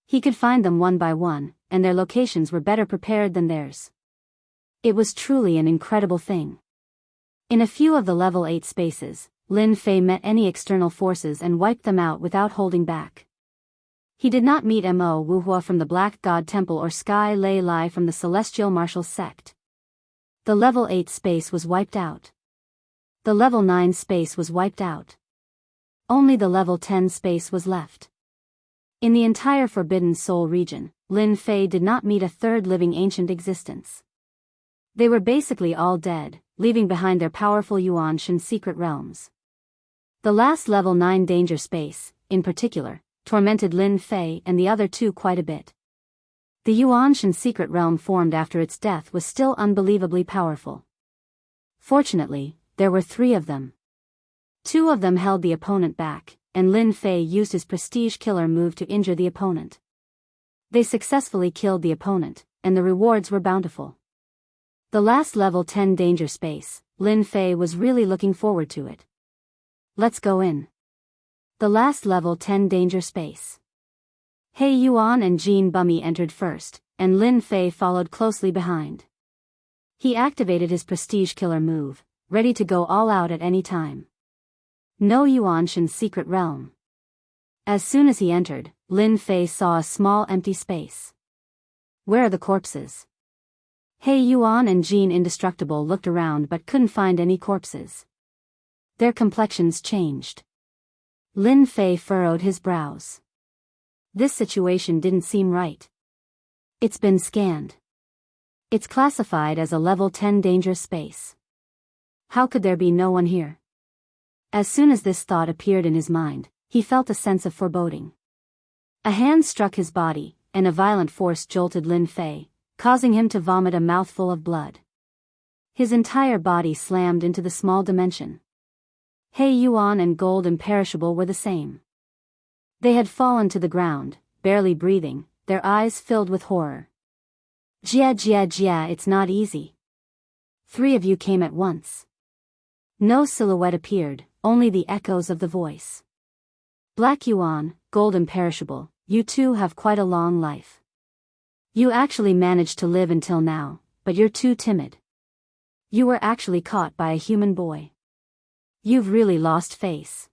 He could find them one by one, and their locations were better prepared than theirs. It was truly an incredible thing. In a few of the level 8 spaces, Lin Fei met any external forces and wiped them out without holding back. He did not meet Mo Wuhua from the Black God Temple or Sky Lei Lai from the Celestial Martial Sect. The level 8 space was wiped out. The level 9 space was wiped out. Only the level 10 space was left. In the entire Forbidden Soul region, Lin Fei did not meet a third living ancient existence. They were basically all dead, leaving behind their powerful Yuan Shen secret realms. The last level 9 danger space, in particular, tormented Lin Fei and the other two quite a bit. The Yuanshan secret realm formed after its death was still unbelievably powerful. Fortunately, there were 3 of them. 2 of them held the opponent back, and Lin Fei used his prestige killer move to injure the opponent. They successfully killed the opponent, and the rewards were bountiful. The last level 10 danger space, Lin Fei was really looking forward to it. Let's go in. The last level 10 danger space. He Yuan and Jin Bumi entered first, and Lin Fei followed closely behind. He activated his prestige killer move, ready to go all out at any time. No Yuanshan's secret realm. As soon as he entered, Lin Fei saw a small empty space. Where are the corpses? He Yuan and Jin Indestructible looked around but couldn't find any corpses. Their complexions changed. Lin Fei furrowed his brows. This situation didn't seem right. It's been scanned. It's classified as a level 10 dangerous space. How could there be no one here? As soon as this thought appeared in his mind, he felt a sense of foreboding. A hand struck his body, and a violent force jolted Lin Fei, causing him to vomit a mouthful of blood. His entire body slammed into the small dimension. He Yuan and Gold Imperishable were the same. They had fallen to the ground, barely breathing, their eyes filled with horror. Jia, it's not easy. 3 of you came at once. No silhouette appeared, only the echoes of the voice. Black Yuan, Gold Imperishable, you 2 have quite a long life. You actually managed to live until now, but you're too timid. You were actually caught by a human boy. You've really lost face.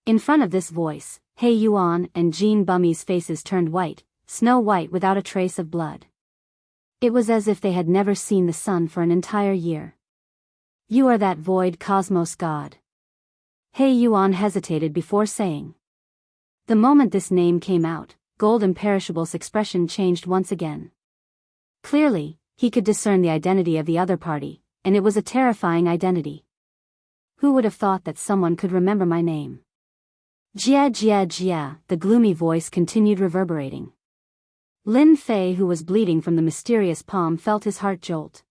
In front of this voice, He Yuan and Jin Bumi's faces turned white, snow white without a trace of blood. It was as if they had never seen the sun for an entire year. You are that void cosmos god. He Yuan hesitated before saying. The moment this name came out, Gold Imperishable's expression changed once again. Clearly, he could discern the identity of the other party, and it was a terrifying identity. Who would have thought that someone could remember my name? Jia, the gloomy voice continued reverberating. Lin Fei, who was bleeding from the mysterious palm, felt his heart jolt.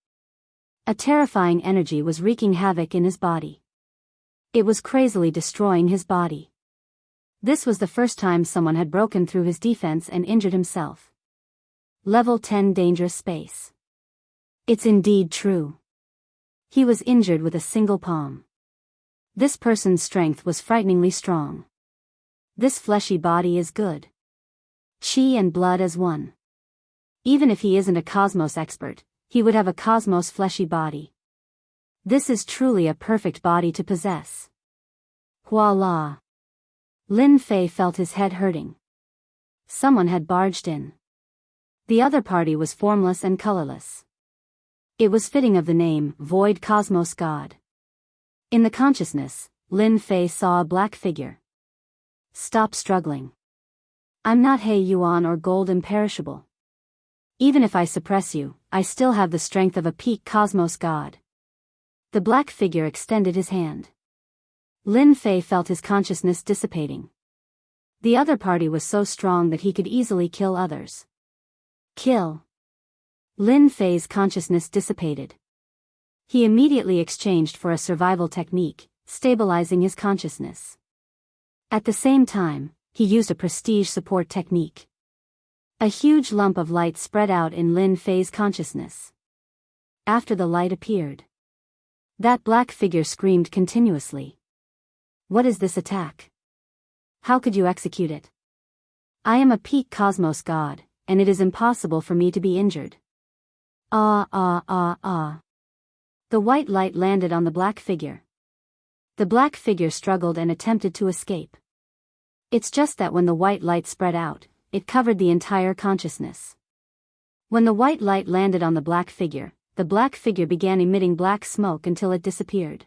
A terrifying energy was wreaking havoc in his body. It was crazily destroying his body. This was the first time someone had broken through his defense and injured himself. Level 10 dangerous space. It's indeed true. He was injured with a single palm. This person's strength was frighteningly strong. This fleshy body is good. Chi and blood as one. Even if he isn't a cosmos expert, he would have a cosmos fleshy body. This is truly a perfect body to possess. Voila! Lin Fei felt his head hurting. Someone had barged in. The other party was formless and colorless. It was fitting of the name, Void Cosmos God. In the consciousness, Lin Fei saw a black figure. Stop struggling. I'm not He Yuan or Gold Imperishable. Even if I suppress you, I still have the strength of a peak cosmos god. The black figure extended his hand. Lin Fei felt his consciousness dissipating. The other party was so strong that he could easily kill others. Kill. Lin Fei's consciousness dissipated. He immediately exchanged for a survival technique, stabilizing his consciousness. At the same time, he used a prestige support technique. A huge lump of light spread out in Lin Fei's consciousness. After the light appeared, that black figure screamed continuously. What is this attack? How could you execute it? I am a peak cosmos god, and it is impossible for me to be injured. The white light landed on the black figure. The black figure struggled and attempted to escape. It's just that when the white light spread out, it covered the entire consciousness. When the white light landed on the black figure began emitting black smoke until it disappeared.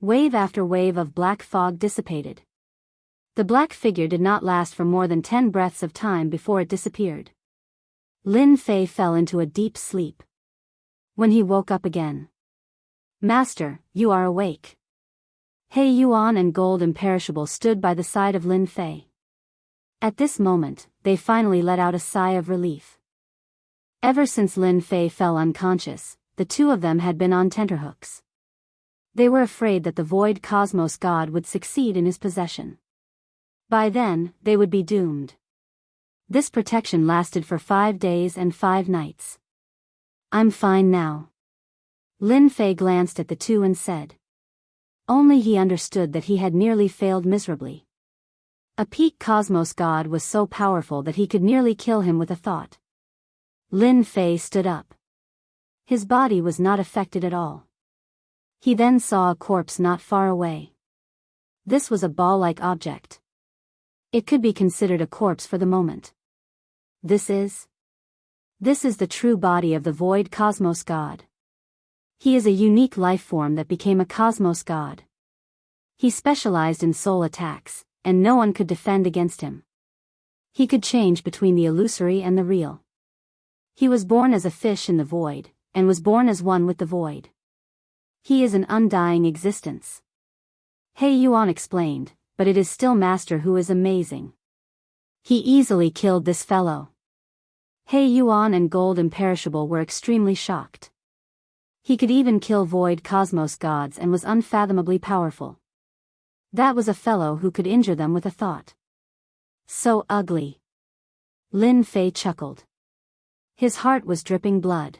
Wave after wave of black fog dissipated. The black figure did not last for more than 10 breaths of time before it disappeared. Lin Fei fell into a deep sleep. When he woke up again. Master, you are awake. He Yuan and Gold Imperishable stood by the side of Lin Fei. At this moment, they finally let out a sigh of relief. Ever since Lin Fei fell unconscious, the two of them had been on tenterhooks. They were afraid that the void cosmos god would succeed in his possession. By then, they would be doomed. This protection lasted for 5 days and 5 nights. I'm fine now. Lin Fei glanced at the two and said. Only he understood that he had nearly failed miserably. A peak cosmos god was so powerful that he could nearly kill him with a thought. Lin Fei stood up. His body was not affected at all. He then saw a corpse not far away. This was a ball-like object. It could be considered a corpse for the moment. This is the true body of the void cosmos god. He is a unique life form that became a cosmos god. He specialized in soul attacks, and no one could defend against him. He could change between the illusory and the real. He was born as a fish in the void, and was born as one with the void. He is an undying existence. He Yuan explained, but it is still Master who is amazing. He easily killed this fellow. He Yuan and Gold Imperishable were extremely shocked. He could even kill void cosmos gods and was unfathomably powerful. That was a fellow who could injure them with a thought. So ugly. Lin Fei chuckled. His heart was dripping blood.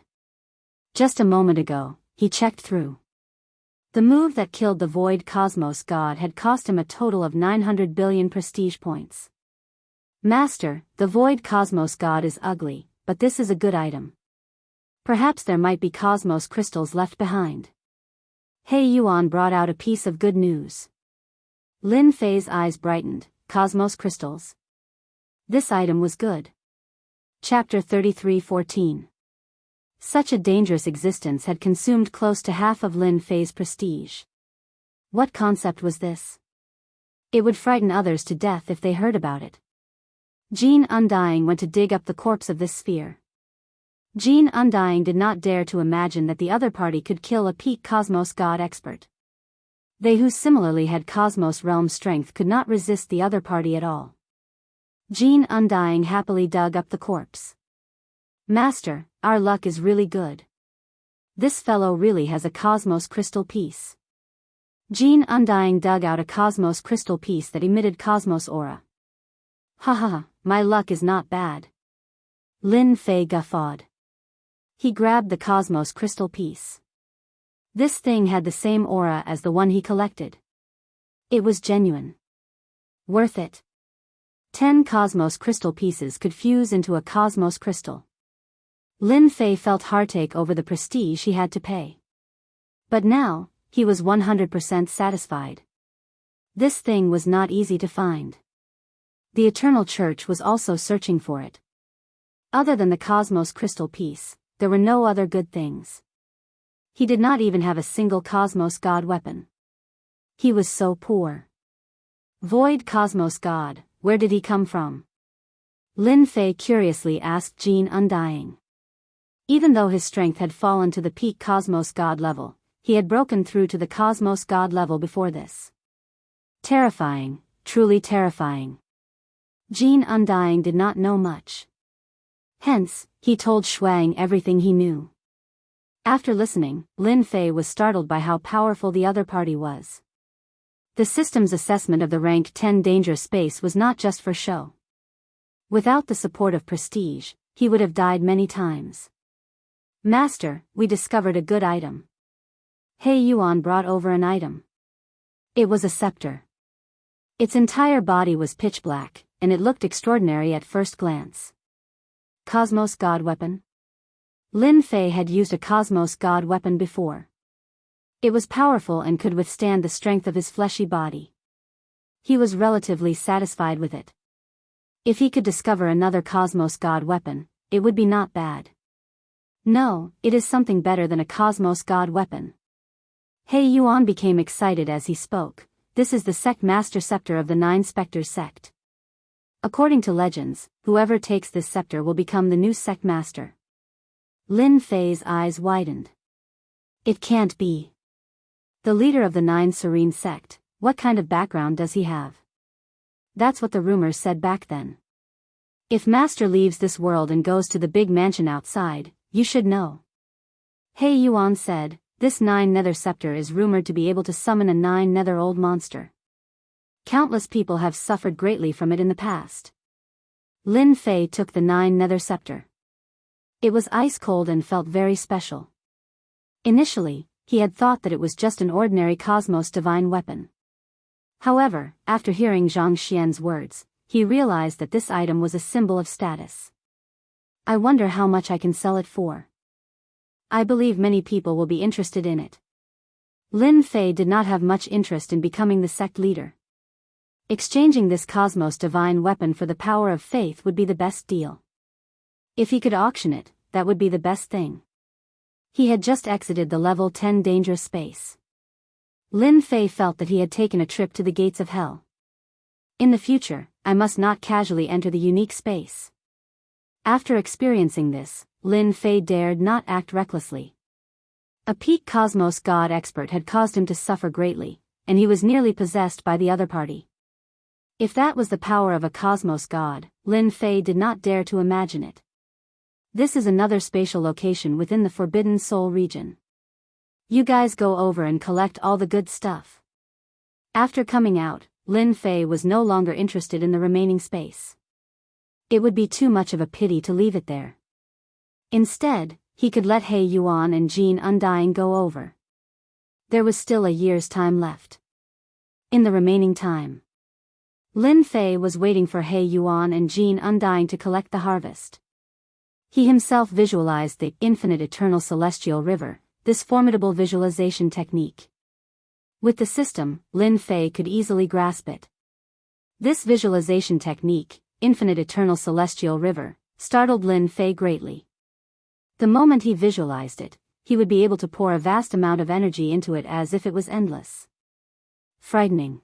Just a moment ago, he checked through. The move that killed the void cosmos god had cost him a total of 900 billion prestige points. Master, the void cosmos god is ugly, but this is a good item. Perhaps there might be cosmos crystals left behind. He Yuan brought out a piece of good news. Lin Fei's eyes brightened. Cosmos crystals. This item was good. Chapter 33:14. Such a dangerous existence had consumed close to half of Lin Fei's prestige. What concept was this? It would frighten others to death if they heard about it. Jean Undying went to dig up the corpse of this sphere. Jean Undying did not dare to imagine that the other party could kill a peak cosmos god expert. They who similarly had cosmos realm strength could not resist the other party at all. Jean Undying happily dug up the corpse. Master, our luck is really good. This fellow really has a cosmos crystal piece. Jean Undying dug out a cosmos crystal piece that emitted cosmos aura. Haha, my luck is not bad. Lin Fei guffawed. He grabbed the cosmos crystal piece. This thing had the same aura as the one he collected. It was genuine. Worth it. 10 cosmos crystal pieces could fuse into a cosmos crystal. Lin Fei felt heartache over the prestige he had to pay. But now, he was 100% satisfied. This thing was not easy to find. The Eternal Church was also searching for it. Other than the cosmos crystal piece, there were no other good things. He did not even have a single cosmos god weapon. He was so poor. Void cosmos god, where did he come from? Lin Fei curiously asked Jean Undying. Even though his strength had fallen to the peak cosmos god level, he had broken through to the cosmos god level before this. Terrifying, truly terrifying. Jean Undying did not know much. Hence, he told Shuang everything he knew. After listening, Lin Fei was startled by how powerful the other party was. The system's assessment of the rank 10 danger space was not just for show. Without the support of prestige, he would have died many times. Master, we discovered a good item. He Yuan brought over an item. It was a scepter. Its entire body was pitch black, and it looked extraordinary at first glance. Cosmos god weapon? Lin Fei had used a cosmos god weapon before. It was powerful and could withstand the strength of his fleshy body. He was relatively satisfied with it. If he could discover another cosmos god weapon, it would be not bad. No, it is something better than a cosmos god weapon. He Yuan became excited as he spoke. This is the sect master scepter of the 9 specters sect. According to legends, whoever takes this scepter will become the new sect master. Lin Fei's eyes widened. It can't be. The leader of the 9 serene sect, what kind of background does he have? That's what the rumors said back then. If Master leaves this world and goes to the big mansion outside, you should know. He Yuan said, this 9-nether scepter is rumored to be able to summon a 9-nether old monster. Countless people have suffered greatly from it in the past. Lin Fei took the 9-nether scepter. It was ice cold and felt very special. Initially, he had thought that it was just an ordinary cosmos divine weapon. However, after hearing Zhang Xian's words, he realized that this item was a symbol of status. I wonder how much I can sell it for. I believe many people will be interested in it. Lin Fei did not have much interest in becoming the sect leader. Exchanging this cosmos divine weapon for the power of faith would be the best deal. If he could auction it, that would be the best thing. He had just exited the level 10 dangerous space. Lin Fei felt that he had taken a trip to the gates of hell. In the future, I must not casually enter the unique space. After experiencing this, Lin Fei dared not act recklessly. A peak cosmos god expert had caused him to suffer greatly, and he was nearly possessed by the other party. If that was the power of a cosmos god, Lin Fei did not dare to imagine it. This is another spatial location within the Forbidden Soul region. You guys go over and collect all the good stuff. After coming out, Lin Fei was no longer interested in the remaining space. It would be too much of a pity to leave it there. Instead, he could let He Yuan and Jean Undying go over. There was still a year's time left. In the remaining time, Lin Fei was waiting for He Yuan and Jean Undying to collect the harvest. He himself visualized the infinite eternal celestial river, this formidable visualization technique. With the system, Lin Fei could easily grasp it. This visualization technique, infinite eternal celestial river, startled Lin Fei greatly. The moment he visualized it, he would be able to pour a vast amount of energy into it as if it was endless. Frightening.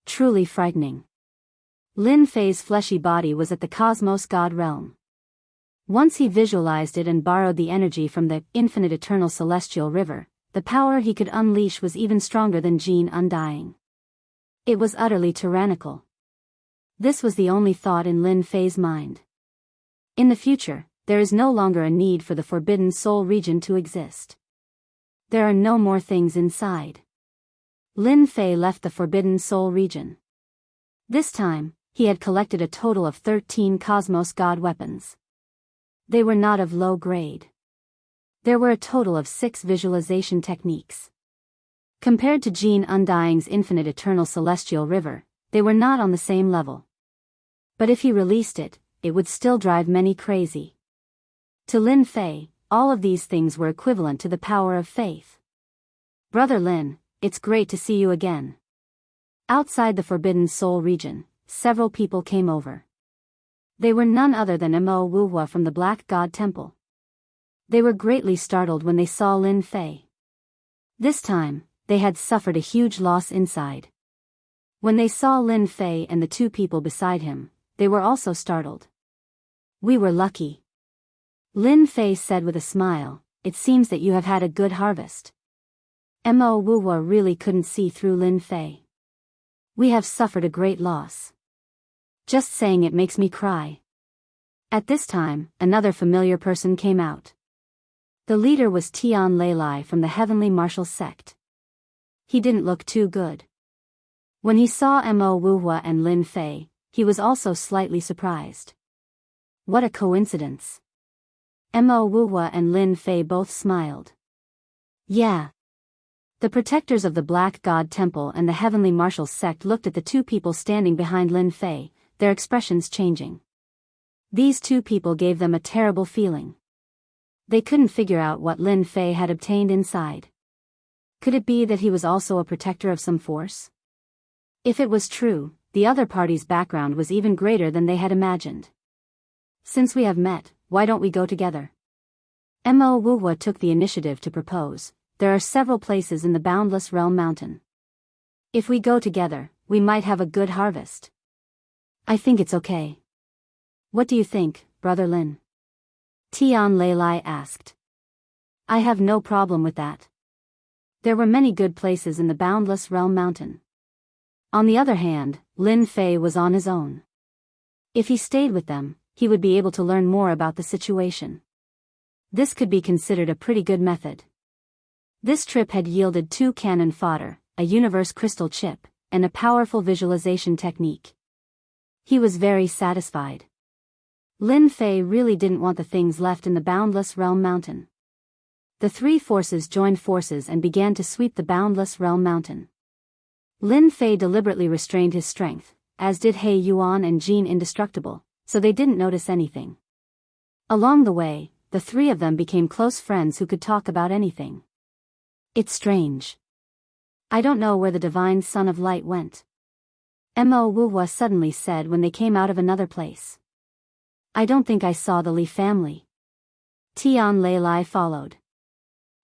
Truly frightening. Lin Fei's fleshy body was at the cosmos god realm. Once he visualized it and borrowed the energy from the infinite eternal celestial river, the power he could unleash was even stronger than Jean Undying. It was utterly tyrannical. This was the only thought in Lin Fei's mind. In the future, there is no longer a need for the Forbidden Soul region to exist. There are no more things inside. Lin Fei left the Forbidden Soul region. This time, he had collected a total of 13 cosmos god weapons. They were not of low grade. There were a total of 6 visualization techniques. Compared to Jean Undying's infinite eternal celestial river, they were not on the same level. But if he released it, it would still drive many crazy. To Lin Fei, all of these things were equivalent to the power of faith. Brother Lin, it's great to see you again. Outside the Forbidden Soul region, several people came over. They were none other than Mo Wuhua from the Black God Temple. They were greatly startled when they saw Lin Fei. This time, they had suffered a huge loss inside. When they saw Lin Fei and the 2 people beside him, they were also startled. We were lucky. Lin Fei said with a smile, it seems that you have had a good harvest. Mo Wuhua really couldn't see through Lin Fei. We have suffered a great loss. Just saying it makes me cry. At this time, another familiar person came out. The leader was Tian Leilai from the Heavenly Martial Sect. He didn't look too good. When he saw Mo Wuhua and Lin Fei, he was also slightly surprised. What a coincidence. Mo Wuhua and Lin Fei both smiled. Yeah. The protectors of the Black God Temple and the Heavenly Martial Sect looked at the 2 people standing behind Lin Fei, their expressions changing. These 2 people gave them a terrible feeling. They couldn't figure out what Lin Fei had obtained inside. Could it be that he was also a protector of some force? If it was true, the other party's background was even greater than they had imagined. Since we have met, why don't we go together? Mo Wuhua took the initiative to propose. There are several places in the Boundless Realm Mountain. If we go together, we might have a good harvest. I think it's okay. What do you think, Brother Lin? Tian Leilai asked. I have no problem with that. There were many good places in the Boundless Realm Mountain. On the other hand, Lin Fei was on his own. If he stayed with them, he would be able to learn more about the situation. This could be considered a pretty good method. This trip had yielded 2 cannon fodder, a universe crystal chip, and a powerful visualization technique. He was very satisfied. Lin Fei really didn't want the things left in the Boundless Realm Mountain. The 3 forces joined forces and began to sweep the Boundless Realm Mountain. Lin Fei deliberately restrained his strength, as did He Yuan and Jean Indestructible, so they didn't notice anything. Along the way, the 3 of them became close friends who could talk about anything. It's strange. I don't know where the divine Son of Light went. Mo Wuhua suddenly said when they came out of another place. I don't think I saw the Li family. Tian Leilai followed.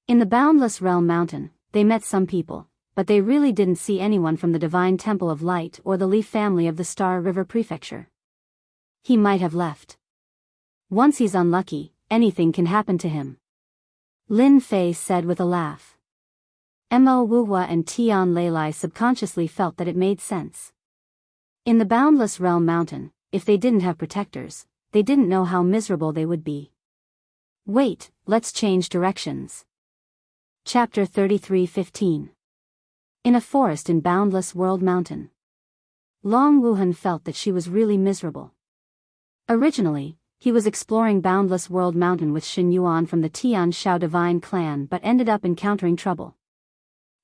In the Boundless Realm Mountain, they met some people, but they really didn't see anyone from the Divine Temple of Light or the Li family of the Star River Prefecture. He might have left. Once he's unlucky, anything can happen to him. Lin Fei said with a laugh. Mo Wuhua and Tian Leilai subconsciously felt that it made sense. In the Boundless Realm Mountain, if they didn't have protectors, they didn't know how miserable they would be. Wait, let's change directions. Chapter 33:15. In a forest in Boundless World Mountain. Long Wuhan felt that she was really miserable. Originally, he was exploring Boundless World Mountain with Xin Yuan from the Tian Shao Divine Clan but ended up encountering trouble.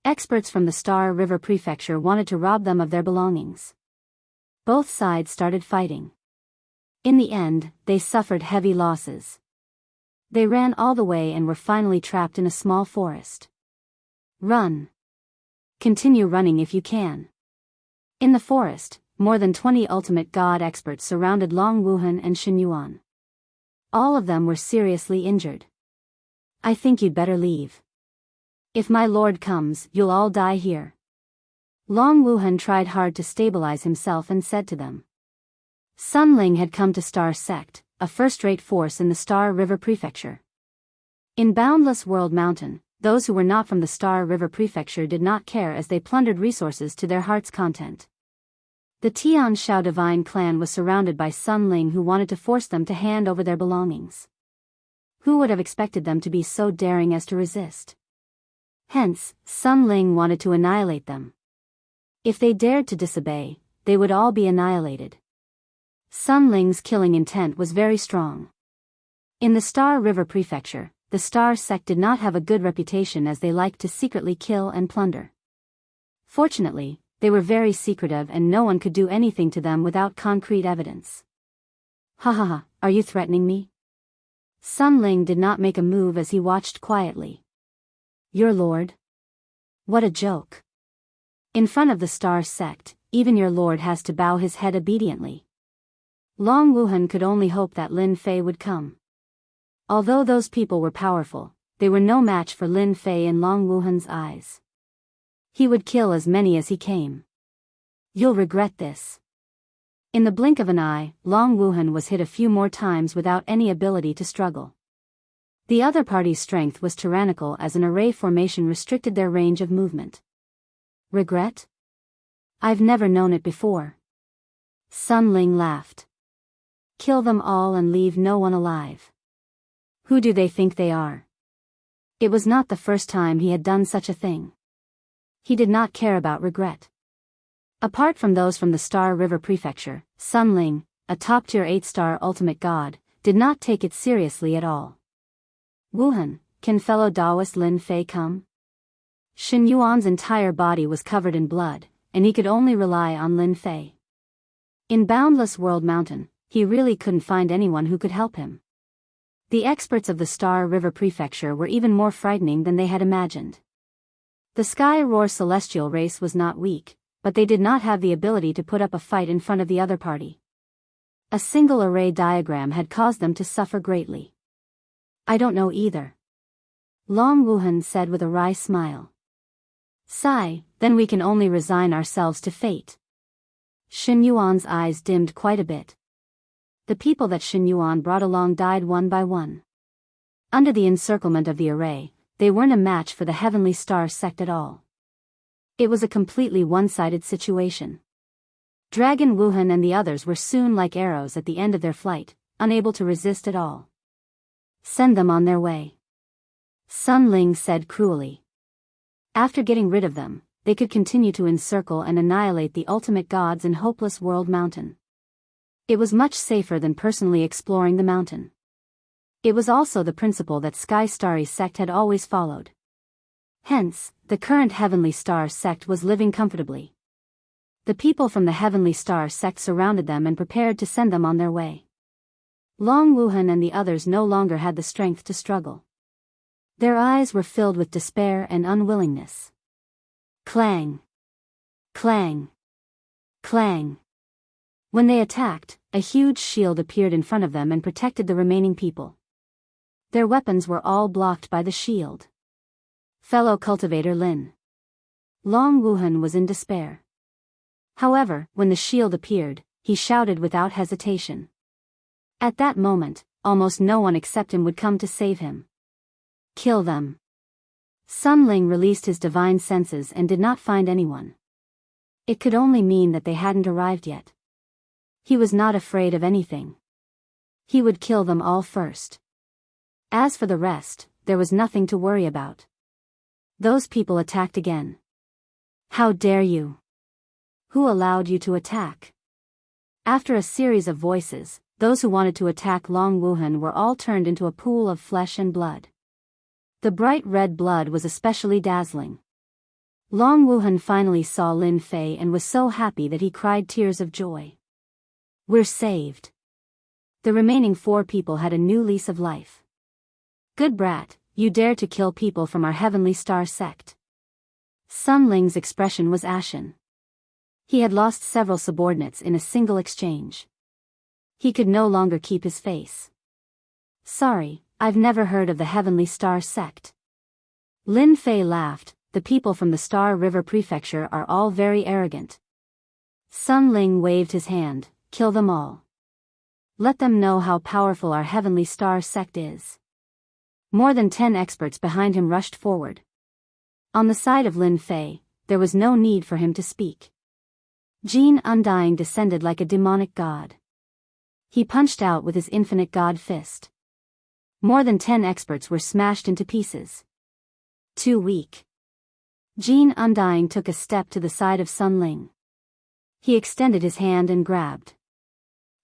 Experts from the Star River Prefecture wanted to rob them of their belongings. Both sides started fighting. In the end, they suffered heavy losses. They ran all the way and were finally trapped in a small forest. Run. Continue running if you can. In the forest, more than 20 ultimate god experts surrounded Long Wuhan and Xin Yuan. All of them were seriously injured. I think you'd better leave. If my lord comes, you'll all die here. Long Wuhan tried hard to stabilize himself and said to them. Sun Ling had come to Star Sect, a first-rate force in the Star River Prefecture. In Boundless World Mountain, those who were not from the Star River Prefecture did not care as they plundered resources to their heart's content. The Tian Shao Divine Clan was surrounded by Sun Ling who wanted to force them to hand over their belongings. Who would have expected them to be so daring as to resist? Hence, Sun Ling wanted to annihilate them. If they dared to disobey, they would all be annihilated. Sun Ling's killing intent was very strong. In the Star River Prefecture, the Star Sect did not have a good reputation as they liked to secretly kill and plunder. Fortunately, they were very secretive and no one could do anything to them without concrete evidence. Ha ha ha, are you threatening me? Sun Ling did not make a move as he watched quietly. Your lord? What a joke. In front of the Star Sect, even your lord has to bow his head obediently. Long Wuhan could only hope that Lin Fei would come. Although those people were powerful, they were no match for Lin Fei in Long Wuhan's eyes. He would kill as many as he came. You'll regret this. In the blink of an eye, Long Wuhan was hit a few more times without any ability to struggle. The other party's strength was tyrannical as an array formation restricted their range of movement. Regret? I've never known it before. Sun Ling laughed. Kill them all and leave no one alive. Who do they think they are? It was not the first time he had done such a thing. He did not care about regret. Apart from those from the Star River Prefecture, Sun Ling, a top-tier 8-star ultimate god, did not take it seriously at all. Wuhan, can fellow Taoist Lin Fei come? Xin Yuan's entire body was covered in blood, and he could only rely on Lin Fei. In Boundless World Mountain, he really couldn't find anyone who could help him. The experts of the Star River Prefecture were even more frightening than they had imagined. The Sky Roar celestial race was not weak, but they did not have the ability to put up a fight in front of the other party. A single array diagram had caused them to suffer greatly. I don't know either. Long Wuhan said with a wry smile. Sigh, then we can only resign ourselves to fate. Xin Yuan's eyes dimmed quite a bit. The people that Xin Yuan brought along died one by one. Under the encirclement of the array, they weren't a match for the Heavenly Star Sect at all. It was a completely one-sided situation. Dragon Wuhan and the others were soon like arrows at the end of their flight, unable to resist at all. Send them on their way, Sun Ling said cruelly. After getting rid of them, they could continue to encircle and annihilate the ultimate gods in hopeless world mountain. It was much safer than personally exploring the mountain. It was also the principle that Sky Starry sect had always followed. Hence, the current Heavenly Star sect was living comfortably. The people from the Heavenly Star sect surrounded them and prepared to send them on their way. Long Wuhan and the others no longer had the strength to struggle. Their eyes were filled with despair and unwillingness. Clang! Clang! Clang! When they attacked, a huge shield appeared in front of them and protected the remaining people. Their weapons were all blocked by the shield. Fellow cultivator Lin. Long Wuhan was in despair. However, when the shield appeared, he shouted without hesitation. At that moment, almost no one except him would come to save him. Kill them. Sun Ling released his divine senses and did not find anyone. It could only mean that they hadn't arrived yet. He was not afraid of anything. He would kill them all first. As for the rest, there was nothing to worry about. Those people attacked again. How dare you? Who allowed you to attack? After a series of voices, those who wanted to attack Long Wuhan were all turned into a pool of flesh and blood. The bright red blood was especially dazzling. Long Wuhan finally saw Lin Fei and was so happy that he cried tears of joy. We're saved. The remaining 4 people had a new lease of life. Good brat, you dare to kill people from our Heavenly Star sect. Sun Ling's expression was ashen. He had lost several subordinates in a single exchange. He could no longer keep his face. Sorry, I've never heard of the Heavenly Star sect. Lin Fei laughed. The people from the Star River Prefecture are all very arrogant. Sun Ling waved his hand. Kill them all. Let them know how powerful our Heavenly Star sect is. More than 10 experts behind him rushed forward. On the side of Lin Fei, there was no need for him to speak. Jin Undying descended like a demonic god. He punched out with his infinite god fist. More than 10 experts were smashed into pieces. Too weak. Jin Undying took a step to the side of Sun Ling. He extended his hand and grabbed.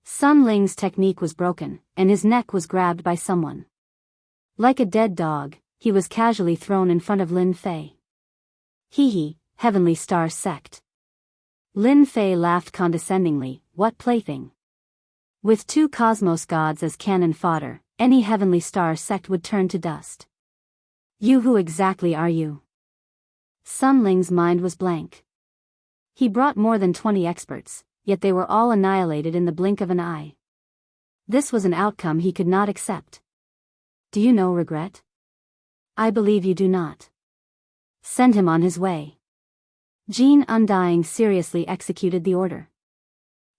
Sun Ling's technique was broken, and his neck was grabbed by someone. Like a dead dog, he was casually thrown in front of Lin Fei. Hee, Heavenly Star sect. Lin Fei laughed condescendingly. What plaything? With 2 cosmos gods as cannon fodder, any Heavenly Star sect would turn to dust. You, who exactly are you? Sun Ling's mind was blank. He brought more than 20 experts, yet they were all annihilated in the blink of an eye. This was an outcome he could not accept. Do you know regret? I believe you do not. Send him on his way. Jin Undying seriously executed the order.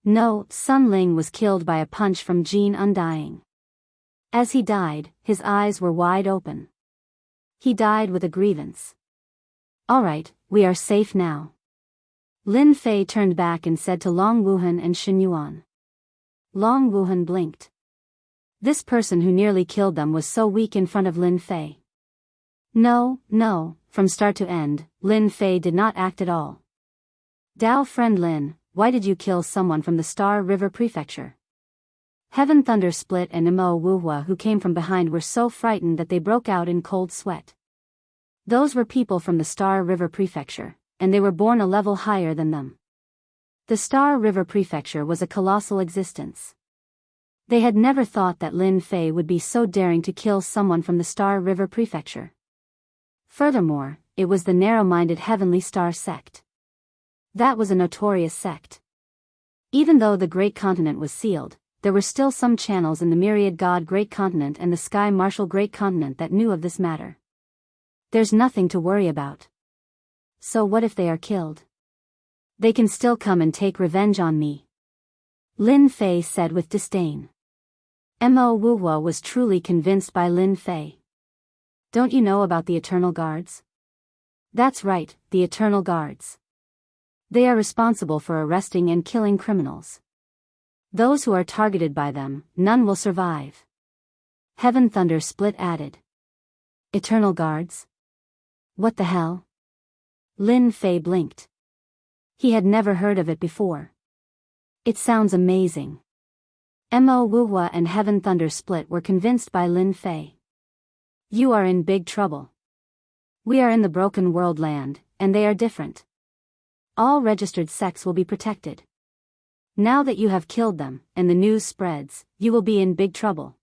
No, Sun Ling was killed by a punch from Jin Undying. As he died, his eyes were wide open. He died with a grievance. All right, we are safe now. Lin Fei turned back and said to Long Wuhan and Shen Yuan. Long Wuhan blinked. This person who nearly killed them was so weak in front of Lin Fei. No, from start to end, Lin Fei did not act at all. Dao friend Lin, why did you kill someone from the Star River Prefecture? Heaven Thunder Split and Imo Wuhua who came from behind were so frightened that they broke out in cold sweat. Those were people from the Star River Prefecture, and they were born a level higher than them. The Star River Prefecture was a colossal existence. They had never thought that Lin Fei would be so daring to kill someone from the Star River Prefecture. Furthermore, it was the narrow-minded Heavenly Star sect. That was a notorious sect. Even though the Great Continent was sealed, there were still some channels in the Myriad God Great Continent and the Sky Marshal Great Continent that knew of this matter. There's nothing to worry about. So what if they are killed? They can still come and take revenge on me. Lin Fei said with disdain. Mo Wuhua was truly convinced by Lin Fei. Don't you know about the Eternal Guards? That's right, the Eternal Guards. They are responsible for arresting and killing criminals. Those who are targeted by them, none will survive. Heaven Thunder Split added. Eternal Guards? What the hell? Lin Fei blinked. He had never heard of it before. It sounds amazing. Mo Wuhua and Heaven Thunder Split were convinced by Lin Fei. You are in big trouble. We are in the broken world land, and they are different. All registered sects will be protected. Now that you have killed them, and the news spreads, you will be in big trouble.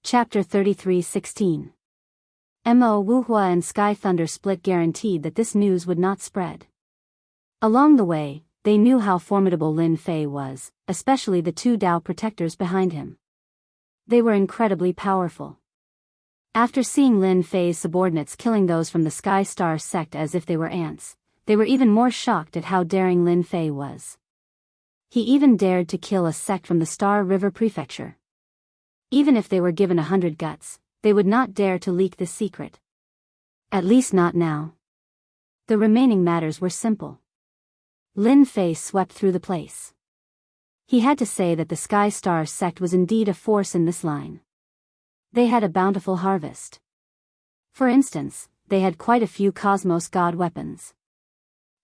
Chapter 33:16. Mo Wuhua and Sky Thunder Split guaranteed that this news would not spread. Along the way, they knew how formidable Lin Fei was, especially the two Dao protectors behind him. They were incredibly powerful. After seeing Lin Fei's subordinates killing those from the Sky Star sect as if they were ants, they were even more shocked at how daring Lin Fei was. He even dared to kill a sect from the Star River Prefecture. Even if they were given 100 guts, they would not dare to leak this secret. At least not now. The remaining matters were simple. Lin Fei swept through the place. He had to say that the Sky Star sect was indeed a force in this line. They had a bountiful harvest. For instance, they had quite a few Cosmos God weapons.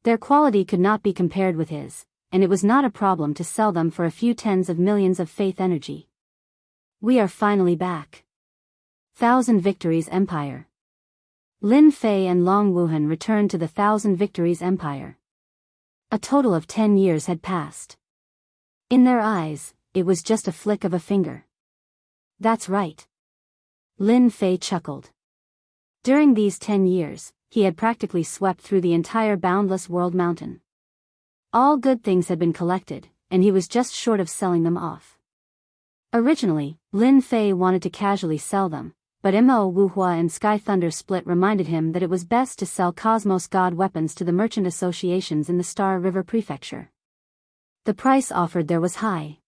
Their quality could not be compared with his, and it was not a problem to sell them for a few tens of millions of faith energy. We are finally back. Thousand Victories Empire. Lin Fei and Long Wuhan returned to the Thousand Victories Empire. A total of 10 years had passed. In their eyes, it was just a flick of a finger. That's right. Lin Fei chuckled. During these 10 years, he had practically swept through the entire Boundless World Mountain. All good things had been collected, and he was just short of selling them off. Originally, Lin Fei wanted to casually sell them, but Mo Wuhua and Sky Thunder Split reminded him that it was best to sell Cosmos God weapons to the merchant associations in the Star River Prefecture. The price offered there was high.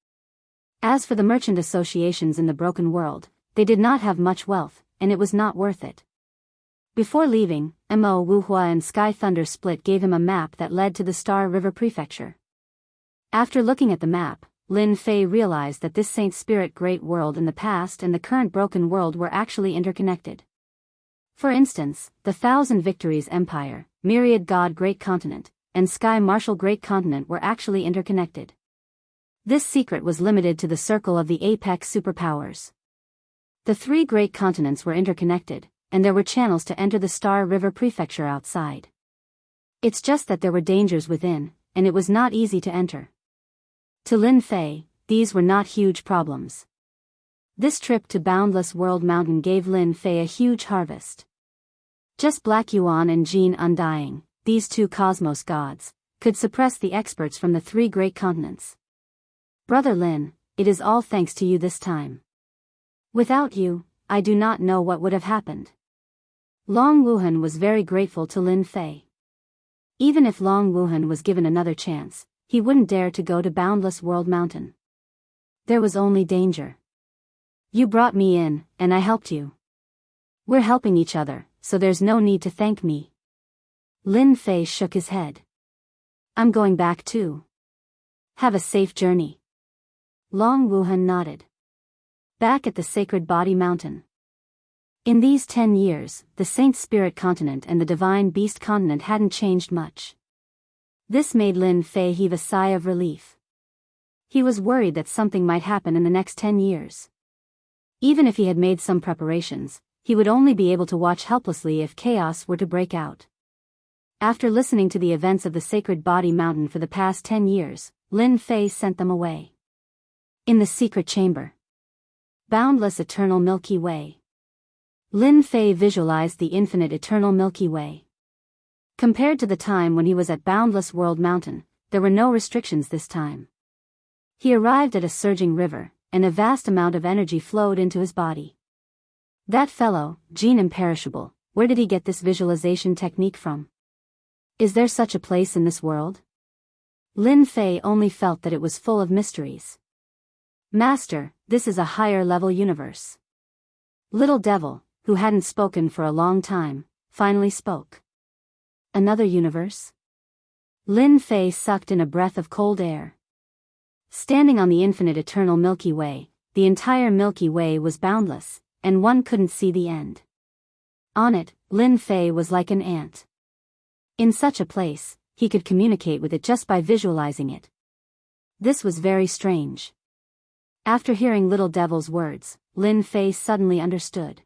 As for the merchant associations in the broken world, they did not have much wealth, and it was not worth it. Before leaving, Mo Wuhua and Sky Thunder Split gave him a map that led to the Star River Prefecture. After looking at the map, Lin Fei realized that this Saint Spirit Great World in the past and the current broken world were actually interconnected. For instance, the Thousand Victories Empire, Myriad God Great Continent, and Sky Marshal Great Continent were actually interconnected. This secret was limited to the circle of the apex superpowers. The three great continents were interconnected, and there were channels to enter the Star River Prefecture outside. It's just that there were dangers within, and it was not easy to enter. To Lin Fei, these were not huge problems. This trip to Boundless World Mountain gave Lin Fei a huge harvest. Just Black Yuan and Jean Undying, these two cosmos gods, could suppress the experts from the three great continents. Brother Lin, it is all thanks to you this time. Without you, I do not know what would have happened. Long Wuhan was very grateful to Lin Fei. Even if Long Wuhan was given another chance, he wouldn't dare to go to Boundless World Mountain. There was only danger. You brought me in, and I helped you. We're helping each other, so there's no need to thank me. Lin Fei shook his head. I'm going back too. Have a safe journey. Long Wuhan nodded. Back at the Sacred Body Mountain. In these 10 years, the Saint Spirit Continent and the Divine Beast Continent hadn't changed much. This made Lin Fei heave a sigh of relief. He was worried that something might happen in the next 10 years. Even if he had made some preparations, he would only be able to watch helplessly if chaos were to break out. After listening to the events of the Sacred Body Mountain for the past 10 years, Lin Fei sent them away. In the secret chamber. Boundless Eternal Milky Way. Lin Fei visualized the infinite eternal Milky Way. Compared to the time when he was at Boundless World Mountain, there were no restrictions this time. He arrived at a surging river, and a vast amount of energy flowed into his body. That fellow, Jean Imperishable, where did he get this visualization technique from? Is there such a place in this world? Lin Fei only felt that it was full of mysteries. Master, this is a higher level universe. Little Devil, who hadn't spoken for a long time, finally spoke. Another universe? Lin Fei sucked in a breath of cold air. Standing on the infinite eternal Milky Way, the entire Milky Way was boundless, and one couldn't see the end. On it, Lin Fei was like an ant. In such a place, he could communicate with it just by visualizing it. This was very strange. After hearing Little Devil's words, Lin Fei suddenly understood.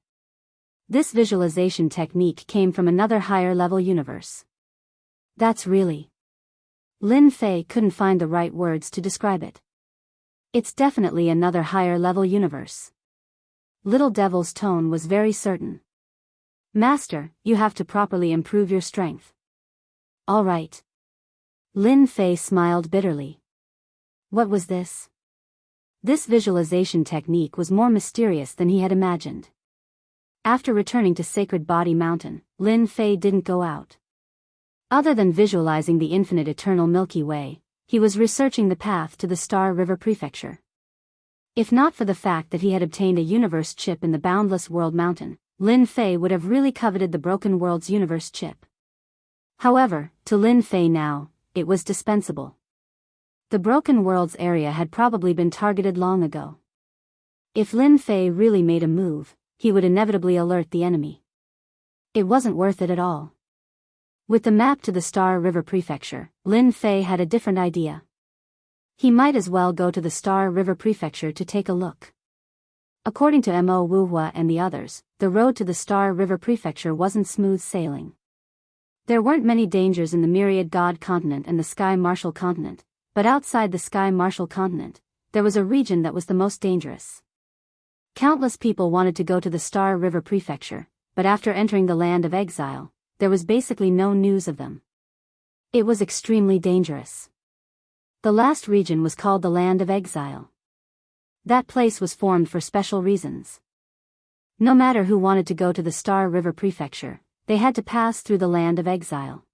This visualization technique came from another higher-level universe. That's really... Lin Fei couldn't find the right words to describe it. It's definitely another higher-level universe. Little Devil's tone was very certain. Master, you have to properly improve your strength. All right. Lin Fei smiled bitterly. What was this? This visualization technique was more mysterious than he had imagined. After returning to Sacred Body Mountain, Lin Fei didn't go out. Other than visualizing the infinite eternal Milky Way, he was researching the path to the Star River Prefecture. If not for the fact that he had obtained a universe chip in the Boundless World Mountain, Lin Fei would have really coveted the Broken World's universe chip. However, to Lin Fei now, it was dispensable. The Broken World's area had probably been targeted long ago. If Lin Fei really made a move, he would inevitably alert the enemy. It wasn't worth it at all. With the map to the Star River Prefecture, Lin Fei had a different idea. He might as well go to the Star River Prefecture to take a look. According to Mo Wuhua and the others, the road to the Star River Prefecture wasn't smooth sailing. There weren't many dangers in the Myriad God Continent and the Sky Marshal Continent, but outside the Sky Marshal Continent, there was a region that was the most dangerous. Countless people wanted to go to the Star River Prefecture, but after entering the Land of Exile, there was basically no news of them. It was extremely dangerous. The last region was called the Land of Exile. That place was formed for special reasons. No matter who wanted to go to the Star River Prefecture, they had to pass through the Land of Exile.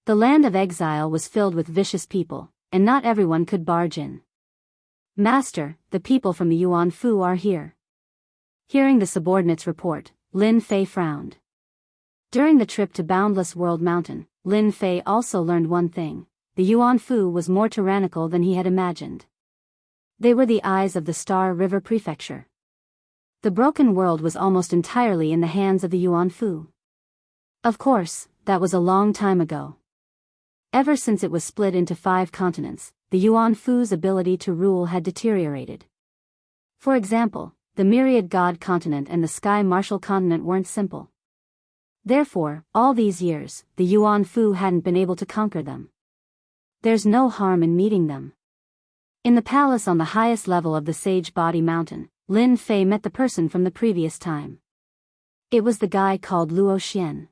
The Land of Exile was filled with vicious people, and not everyone could barge in. Master, the people from the Yuan Fu are here. Hearing the subordinates report, Lin Fei frowned. During the trip to Boundless World Mountain, Lin Fei also learned one thing: the Yuan Fu was more tyrannical than he had imagined. They were the eyes of the Star River Prefecture. The Broken World was almost entirely in the hands of the Yuan Fu. Of course, that was a long time ago. Ever since it was split into 5 continents, the Yuan Fu's ability to rule had deteriorated. For example, the Myriad God Continent and the Sky Marshal Continent weren't simple. Therefore, all these years, the Yuan Fu hadn't been able to conquer them. There's no harm in meeting them. In the palace on the highest level of the Sage Body Mountain, Lin Fei met the person from the previous time. It was the guy called Luo Xian.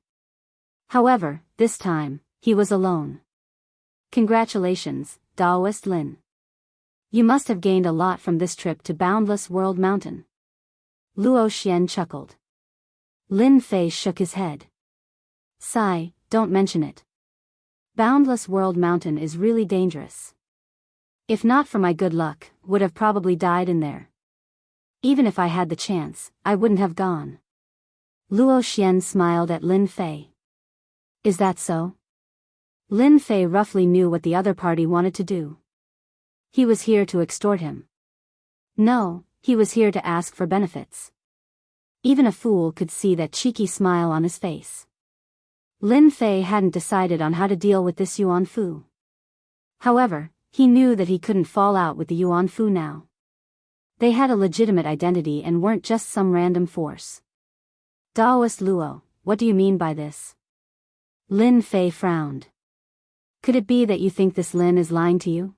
However, this time, he was alone. Congratulations, Daoist Lin. You must have gained a lot from this trip to Boundless World Mountain. Luo Xian chuckled. Lin Fei shook his head. Sigh, don't mention it. Boundless World Mountain is really dangerous. If not for my good luck, would have probably died in there. Even if I had the chance, I wouldn't have gone. Luo Xian smiled at Lin Fei. Is that so? Lin Fei roughly knew what the other party wanted to do. He was here to extort him. No, he was here to ask for benefits. Even a fool could see that cheeky smile on his face. Lin Fei hadn't decided on how to deal with this Yuan Fu. However, he knew that he couldn't fall out with the Yuan Fu now. They had a legitimate identity and weren't just some random force. Daoist Luo, what do you mean by this? Lin Fei frowned. Could it be that you think this Lin is lying to you?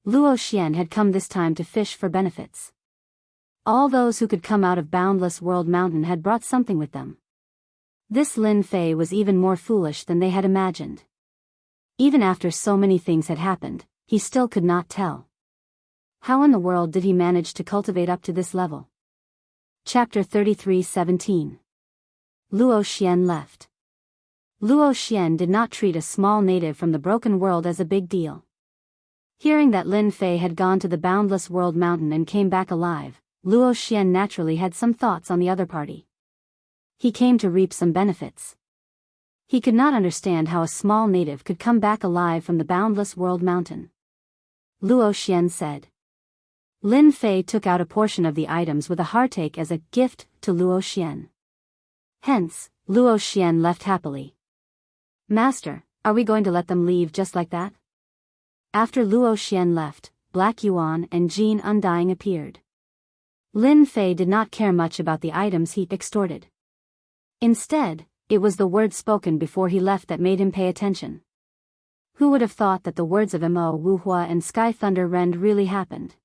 Luo Xian had come this time to fish for benefits. All those who could come out of Boundless World Mountain had brought something with them. This Lin Fei was even more foolish than they had imagined. Even after so many things had happened, he still could not tell. How in the world did he manage to cultivate up to this level? Chapter 33:17. Luo Xian left. Luo Xian did not treat a small native from the Broken World as a big deal. Hearing that Lin Fei had gone to the Boundless World Mountain and came back alive, Luo Xian naturally had some thoughts on the other party. He came to reap some benefits. He could not understand how a small native could come back alive from the Boundless World Mountain. Luo Xian said. Lin Fei took out a portion of the items with a heartache as a gift to Luo Xian. Hence, Luo Xian left happily. Master, are we going to let them leave just like that? After Luo Xian left, Black Yuan and Jean Undying appeared. Lin Fei did not care much about the items he extorted. Instead, it was the words spoken before he left that made him pay attention. Who would have thought that the words of Mo Wuhua and Sky Thunder Rend really happened?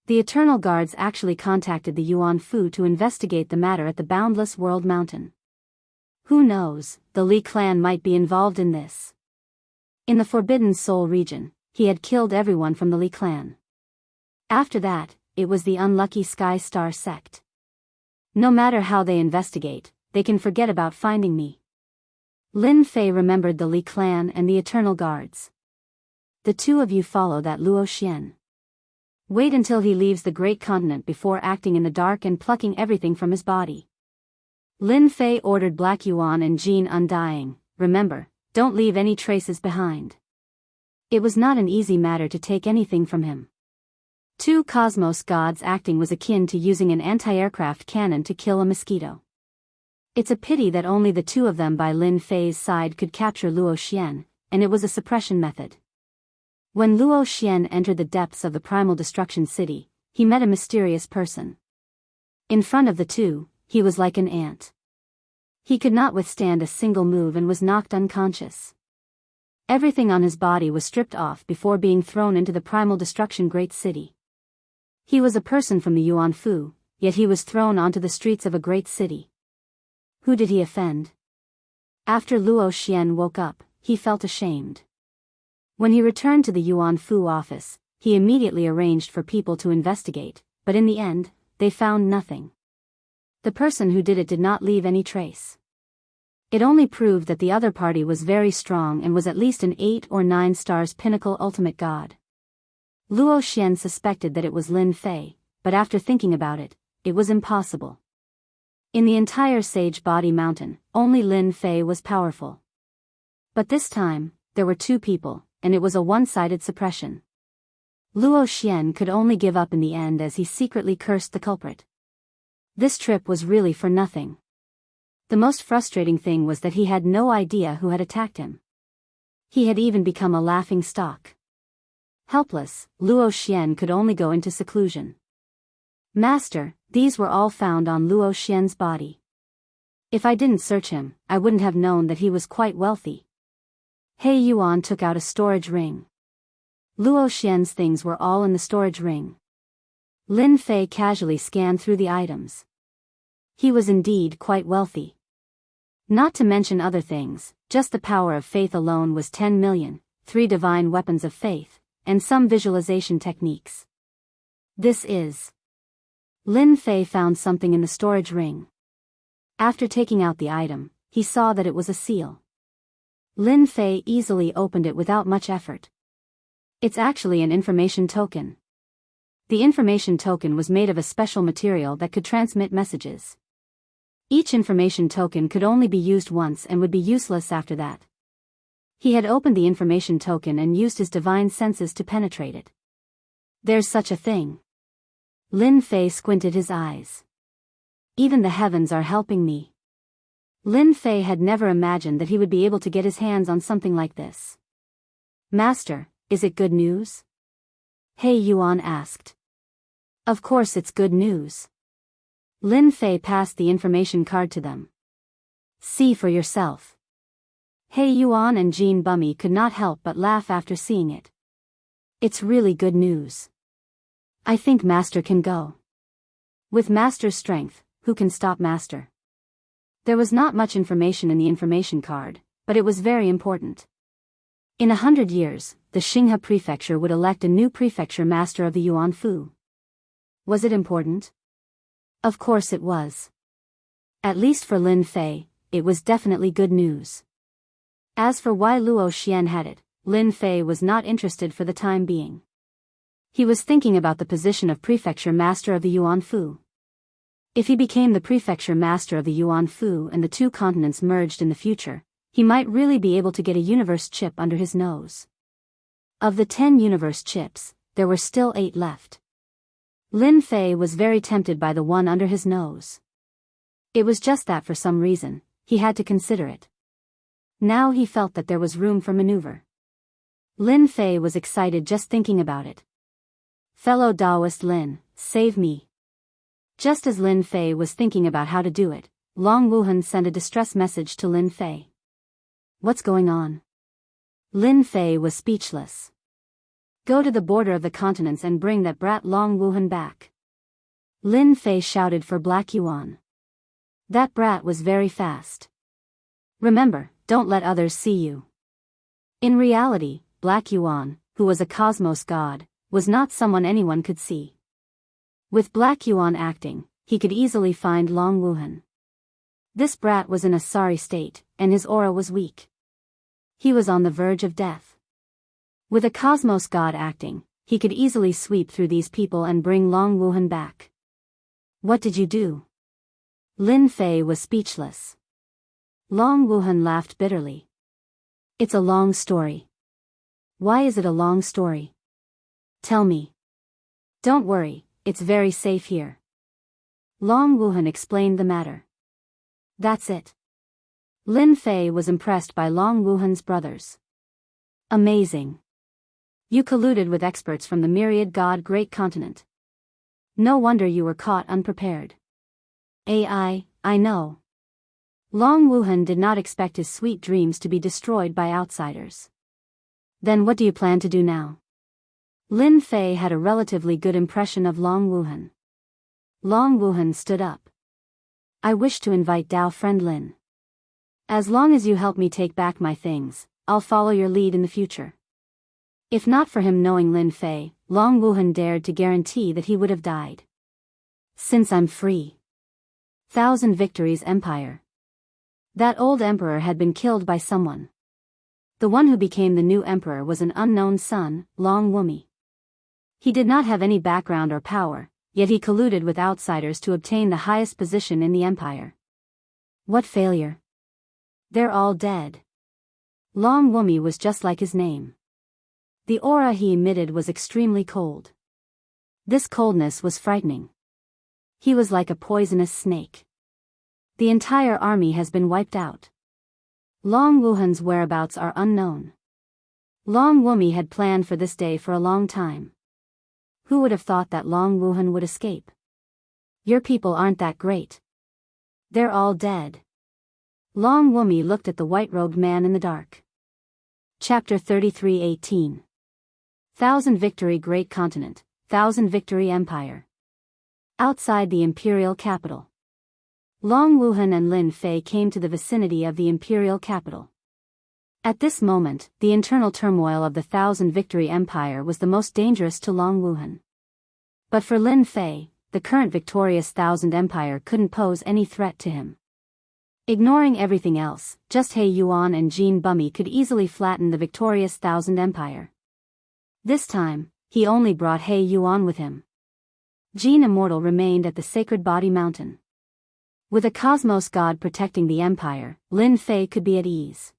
The Eternal Guards actually contacted the Yuan Fu to investigate the matter at the Boundless World Mountain. Who knows, the Li clan might be involved in this. In the Forbidden Soul region, he had killed everyone from the Li clan. After that, it was the unlucky Sky Star sect. No matter how they investigate, they can forget about finding me. Lin Fei remembered the Li clan and the Eternal Guards. The two of you follow that Luo Xian. Wait until he leaves the great continent before acting in the dark and plucking everything from his body. Lin Fei ordered Black Yuan and Jean Undying, remember, don't leave any traces behind. It was not an easy matter to take anything from him. Two cosmos gods acting was akin to using an anti-aircraft cannon to kill a mosquito. It's a pity that only the two of them by Lin Fei's side could capture Luo Xian, and it was a suppression method. When Luo Xian entered the depths of the Primal Destruction City, he met a mysterious person. In front of the two, he was like an ant. He could not withstand a single move and was knocked unconscious. Everything on his body was stripped off before being thrown into the Primal Destruction Great City. He was a person from the Yuan Fu, yet he was thrown onto the streets of a great city. Who did he offend? After Luo Xian woke up, he felt ashamed. When he returned to the Yuan Fu office, he immediately arranged for people to investigate, but in the end, they found nothing. The person who did it did not leave any trace. It only proved that the other party was very strong and was at least an 8 or 9 stars pinnacle ultimate god. Luo Xian suspected that it was Lin Fei, but after thinking about it, it was impossible. In the entire Sage Body Mountain, only Lin Fei was powerful. But this time, there were two people, and it was a one-sided suppression. Luo Xian could only give up in the end as he secretly cursed the culprit. This trip was really for nothing. The most frustrating thing was that he had no idea who had attacked him. He had even become a laughing stock. Helpless, Luo Xian could only go into seclusion. Master, these were all found on Luo Xian's body. If I didn't search him, I wouldn't have known that he was quite wealthy. He Yuan took out a storage ring. Luo Xian's things were all in the storage ring. Lin Fei casually scanned through the items. He was indeed quite wealthy. Not to mention other things, just the power of faith alone was 10 million, 3 divine weapons of faith, and some visualization techniques. This is. Lin Fei found something in the storage ring. After taking out the item, he saw that it was a seal. Lin Fei easily opened it without much effort. It's actually an information token. The information token was made of a special material that could transmit messages. Each information token could only be used once and would be useless after that. He had opened the information token and used his divine senses to penetrate it. There's such a thing. Lin Fei squinted his eyes. Even the heavens are helping me. Lin Fei had never imagined that he would be able to get his hands on something like this. Master, is it good news? He Yuan asked. Of course it's good news. Lin Fei passed the information card to them. See for yourself. He Yuan and Jean Bummy could not help but laugh after seeing it. It's really good news. I think Master can go. With Master's strength, who can stop Master? There was not much information in the information card, but it was very important. In 100 years, the Xinghe Prefecture would elect a new prefecture master of the Yuan Fu. Was it important? Of course it was. At least for Lin Fei, it was definitely good news. As for why Luo Xian had it, Lin Fei was not interested for the time being. He was thinking about the position of prefecture master of the Yuan Fu. If he became the prefecture master of the Yuan Fu and the two continents merged in the future, He might really be able to get a universe chip under his nose. Of the 10 universe chips, there were still 8 left. Lin Fei was very tempted by the one under his nose. It was just that for some reason, he had to consider it. Now he felt that there was room for maneuver. Lin Fei was excited just thinking about it. Fellow Taoist Lin, save me. Just as Lin Fei was thinking about how to do it, Long Wuhan sent a distress message to Lin Fei. What's going on? Lin Fei was speechless. Go to the border of the continents and bring that brat Long Wuhan back. Lin Fei shouted for Black Yuan. That brat was very fast. Remember, don't let others see you. In reality, Black Yuan, who was a cosmos god, was not someone anyone could see. With Black Yuan acting, he could easily find Long Wuhan. This brat was in a sorry state, and his aura was weak. He was on the verge of death. With a cosmos god acting, he could easily sweep through these people and bring Long Wuhan back. What did you do? Lin Fei was speechless. Long Wuhan laughed bitterly. It's a long story. Why is it a long story? Tell me. Don't worry, it's very safe here. Long Wuhan explained the matter. That's it. Lin Fei was impressed by Long Wuhan's brothers. Amazing. You colluded with experts from the myriad god great continent. No wonder you were caught unprepared. I know. Long Wuhan did not expect his sweet dreams to be destroyed by outsiders. Then what do you plan to do now? Lin Fei had a relatively good impression of Long Wuhan. Long Wuhan stood up. I wish to invite Dao friend Lin. As long as you help me take back my things, I'll follow your lead in the future. If not for him knowing Lin Fei, Long Wuhan dared to guarantee that he would have died. Since I'm free. 1,000 Victories Empire. That old emperor had been killed by someone. The one who became the new emperor was an unknown son, Long Wumi. He did not have any background or power, yet he colluded with outsiders to obtain the highest position in the empire. What failure! They're all dead. Long Wumi was just like his name. The aura he emitted was extremely cold. This coldness was frightening. He was like a poisonous snake. The entire army has been wiped out. Long Wuhan's whereabouts are unknown. Long Wumi had planned for this day for a long time. Who would have thought that Long Wuhan would escape? Your people aren't that great. They're all dead. Long Wumi looked at the white-robed man in the dark. Chapter 33:18. 1,000 Victory Great Continent, 1,000 Victory Empire. Outside the imperial capital. Long Wuhan and Lin Fei came to the vicinity of the imperial capital. At this moment, the internal turmoil of the 1,000 Victory Empire was the most dangerous to Long Wuhan. But for Lin Fei, the current victorious 1,000 Empire couldn't pose any threat to him. Ignoring everything else, just He Yuan and Jin Bummy could easily flatten the victorious 1,000 Empire. This time, he only brought He Yuan with him. Jin Immortal remained at the Sacred Body Mountain. With a cosmos god protecting the empire, Lin Fei could be at ease.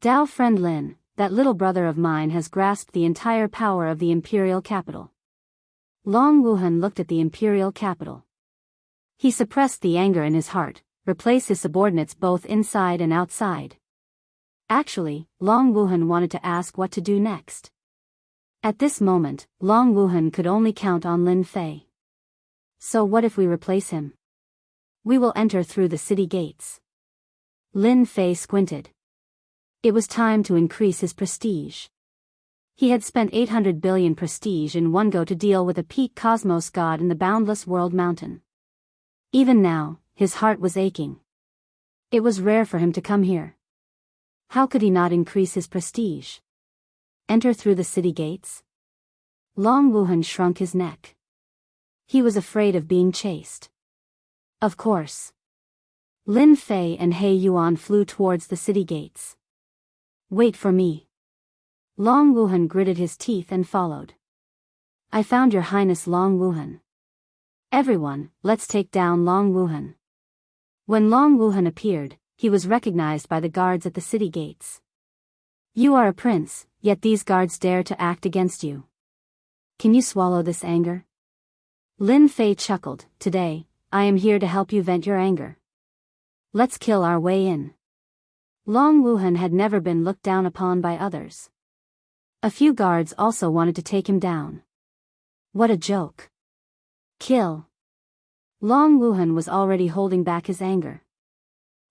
Dao friend Lin, that little brother of mine has grasped the entire power of the imperial capital. Long Wuhan looked at the imperial capital. He suppressed the anger in his heart, replaced his subordinates both inside and outside. Actually, Long Wuhan wanted to ask what to do next. At this moment, Long Wuhan could only count on Lin Fei. So what if we replace him? We will enter through the city gates. Lin Fei squinted. It was time to increase his prestige. He had spent 800 billion prestige in one go to deal with a peak cosmos god in the Boundless World Mountain. Even now, his heart was aching. It was rare for him to come here. How could he not increase his prestige? Enter through the city gates? Long Wuhan shrunk his neck. He was afraid of being chased. Of course. Lin Fei and He Yuan flew towards the city gates. Wait for me. Long Wuhan gritted his teeth and followed. I found your highness Long Wuhan. Everyone, let's take down Long Wuhan. When Long Wuhan appeared, he was recognized by the guards at the city gates. You are a prince, yet these guards dare to act against you. Can you swallow this anger? Lin Fei chuckled. Today, I am here to help you vent your anger. Let's kill our way in. Long Wuhan had never been looked down upon by others. A few guards also wanted to take him down. What a joke. Kill. Long Wuhan was already holding back his anger.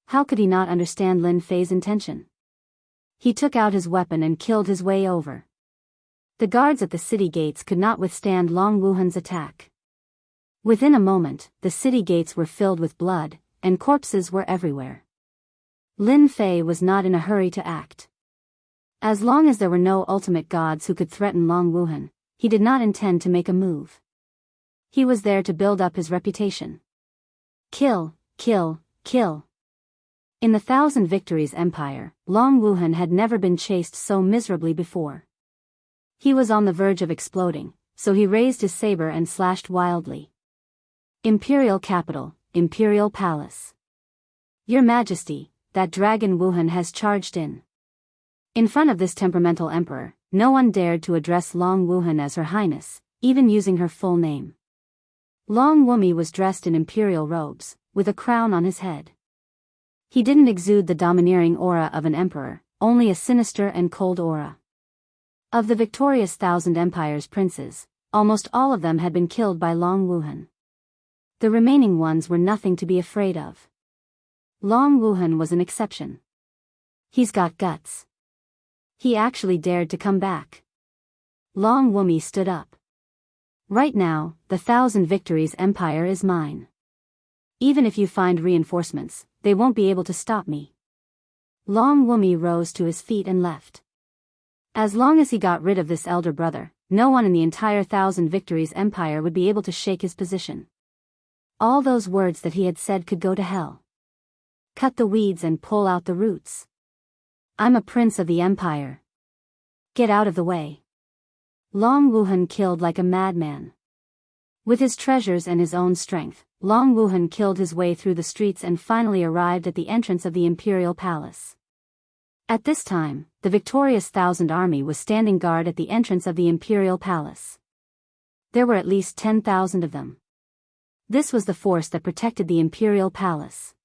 How could he not understand Lin Fei's intention? He took out his weapon and killed his way over. The guards at the city gates could not withstand Long Wuhan's attack. Within a moment, the city gates were filled with blood, and corpses were everywhere. Lin Fei was not in a hurry to act. As long as there were no ultimate gods who could threaten Long Wuhan, he did not intend to make a move. He was there to build up his reputation. Kill, kill, kill. In the Thousand Victories Empire, Long Wuhan had never been chased so miserably before. He was on the verge of exploding, so he raised his saber and slashed wildly. Imperial capital, Imperial Palace. Your Majesty, that dragon Wuhan has charged in. In front of this temperamental emperor, no one dared to address Long Wuhan as Her Highness, even using her full name. Long Wumi was dressed in imperial robes, with a crown on his head. He didn't exude the domineering aura of an emperor, only a sinister and cold aura. Of the victorious Thousand Empires princes, almost all of them had been killed by Long Wuhan. The remaining ones were nothing to be afraid of. Long Wuhan was an exception. He's got guts. He actually dared to come back. Long Wumi stood up. Right now, the Thousand Victories Empire is mine. Even if you find reinforcements, they won't be able to stop me. Long Wumi rose to his feet and left. As long as he got rid of this elder brother, no one in the entire Thousand Victories Empire would be able to shake his position. All those words that he had said could go to hell. Cut the weeds and pull out the roots. I'm a prince of the empire. Get out of the way. Long Wuhan killed like a madman. With his treasures and his own strength, Long Wuhan killed his way through the streets and finally arrived at the entrance of the Imperial Palace. At this time, the victorious Thousand Army was standing guard at the entrance of the Imperial Palace. There were at least 10,000 of them. This was the force that protected the Imperial Palace.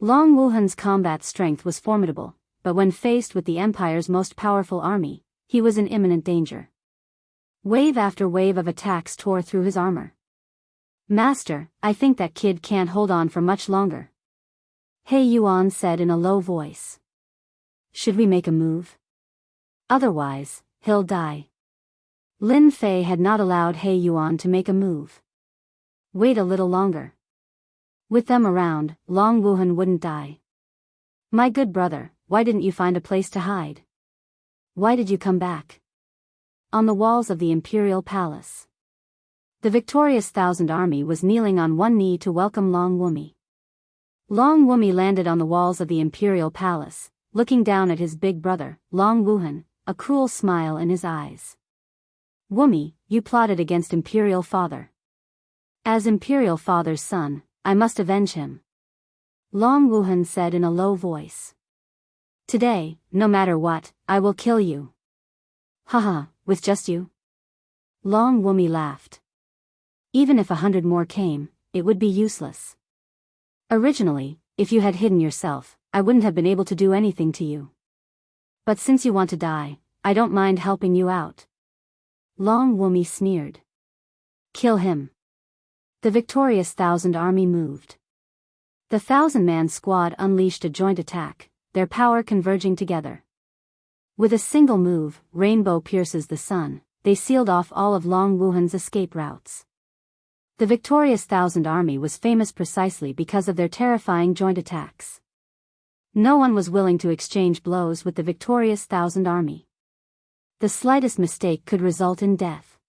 Long Wuhan's combat strength was formidable, but when faced with the Empire's most powerful army, he was in imminent danger. Wave after wave of attacks tore through his armor. Master, I think that kid can't hold on for much longer. He Yuan said in a low voice. Should we make a move? Otherwise, he'll die. Lin Fei had not allowed He Yuan to make a move. Wait a little longer. With them around, Long Wuhan wouldn't die. My good brother, why didn't you find a place to hide? Why did you come back? On the walls of the Imperial Palace, the victorious Thousand Army was kneeling on one knee to welcome Long Wumi. Long Wumi landed on the walls of the Imperial Palace, looking down at his big brother, Long Wuhan, a cruel smile in his eyes. Wumi, you plotted against Imperial Father. As Imperial Father's son, I must avenge him. Long Wuhan said in a low voice. Today, no matter what, I will kill you. Haha, with just you? Long Wumi laughed. Even if 100 more came, it would be useless. Originally, if you had hidden yourself, I wouldn't have been able to do anything to you. But since you want to die, I don't mind helping you out. Long Wumi sneered. Kill him. The victorious Thousand Army moved. The 1,000-man squad unleashed a joint attack, their power converging together. With a single move, rainbow pierces the sun, they sealed off all of Long Wuhan's escape routes. The victorious Thousand Army was famous precisely because of their terrifying joint attacks. No one was willing to exchange blows with the victorious Thousand Army. The slightest mistake could result in death.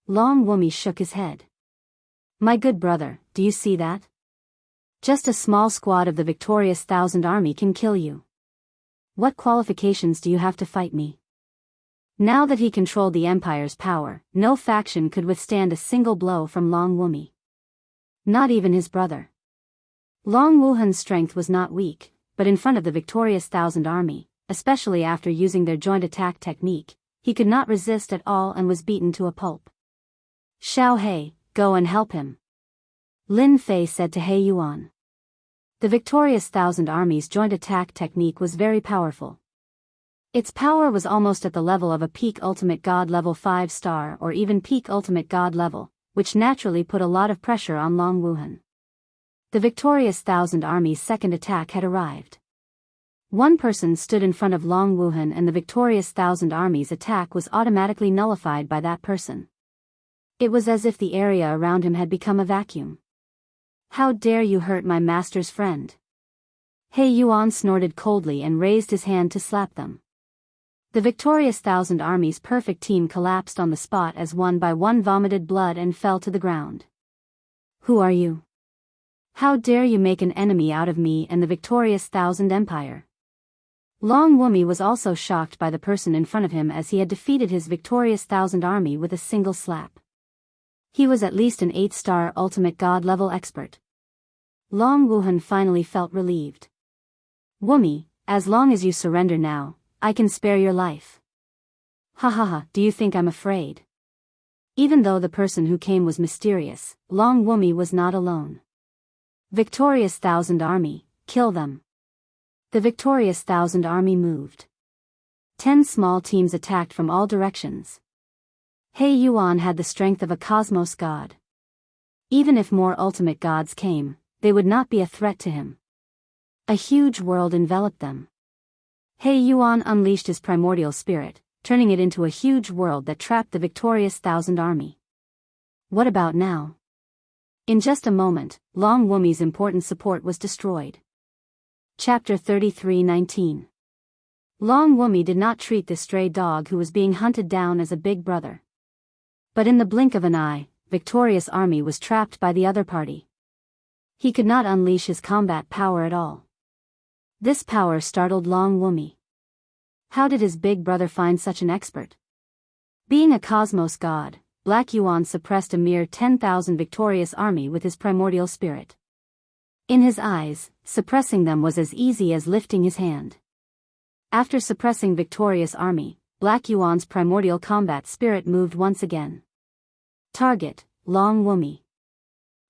Long Wumi shook his head. My good brother, do you see that? Just a small squad of the victorious Thousand Army can kill you. What qualifications do you have to fight me? Now that he controlled the Empire's power, no faction could withstand a single blow from Long Wumi. Not even his brother. Long Wuhan's strength was not weak, but in front of the victorious Thousand Army, especially after using their joint attack technique, he could not resist at all and was beaten to a pulp. Xiao He, go and help him, Lin Fei said to He Yuan. The victorious Thousand Army's joint attack technique was very powerful. Its power was almost at the level of a peak ultimate god level 5-star or even peak ultimate god level, which naturally put a lot of pressure on Long Wuhan. The victorious Thousand Army's second attack had arrived. One person stood in front of Long Wuhan and the victorious Thousand Army's attack was automatically nullified by that person. It was as if the area around him had become a vacuum. How dare you hurt my master's friend? He Yuan snorted coldly and raised his hand to slap them. The victorious Thousand Army's perfect team collapsed on the spot as one by one vomited blood and fell to the ground. Who are you? How dare you make an enemy out of me and the victorious Thousand Empire? Long Wumi was also shocked by the person in front of him as he had defeated his victorious Thousand Army with a single slap. He was at least an 8-star ultimate god level expert. Long Wuhan finally felt relieved. Wumi, as long as you surrender now, I can spare your life. Ha ha ha, do you think I'm afraid? Even though the person who came was mysterious, Long Wumi was not alone. Victorious Thousand Army, kill them. The victorious Thousand Army moved. 10 small teams attacked from all directions. He Yuan had the strength of a cosmos god. Even if more ultimate gods came, they would not be a threat to him. A huge world enveloped them. He Yuan unleashed his primordial spirit, turning it into a huge world that trapped the victorious Thousand Army. What about now? In just a moment, Long Wumi's important support was destroyed. Chapter 33:19. Long Wumi did not treat this stray dog who was being hunted down as a big brother. But in the blink of an eye, victorious army was trapped by the other party. He could not unleash his combat power at all. This power startled Long Wumi. How did his big brother find such an expert? Being a cosmos god, Black Yuan suppressed a mere 10,000 victorious army with his primordial spirit. In his eyes, suppressing them was as easy as lifting his hand. After suppressing victorious army, Black Yuan's primordial combat spirit moved once again. Target, Long Wumi.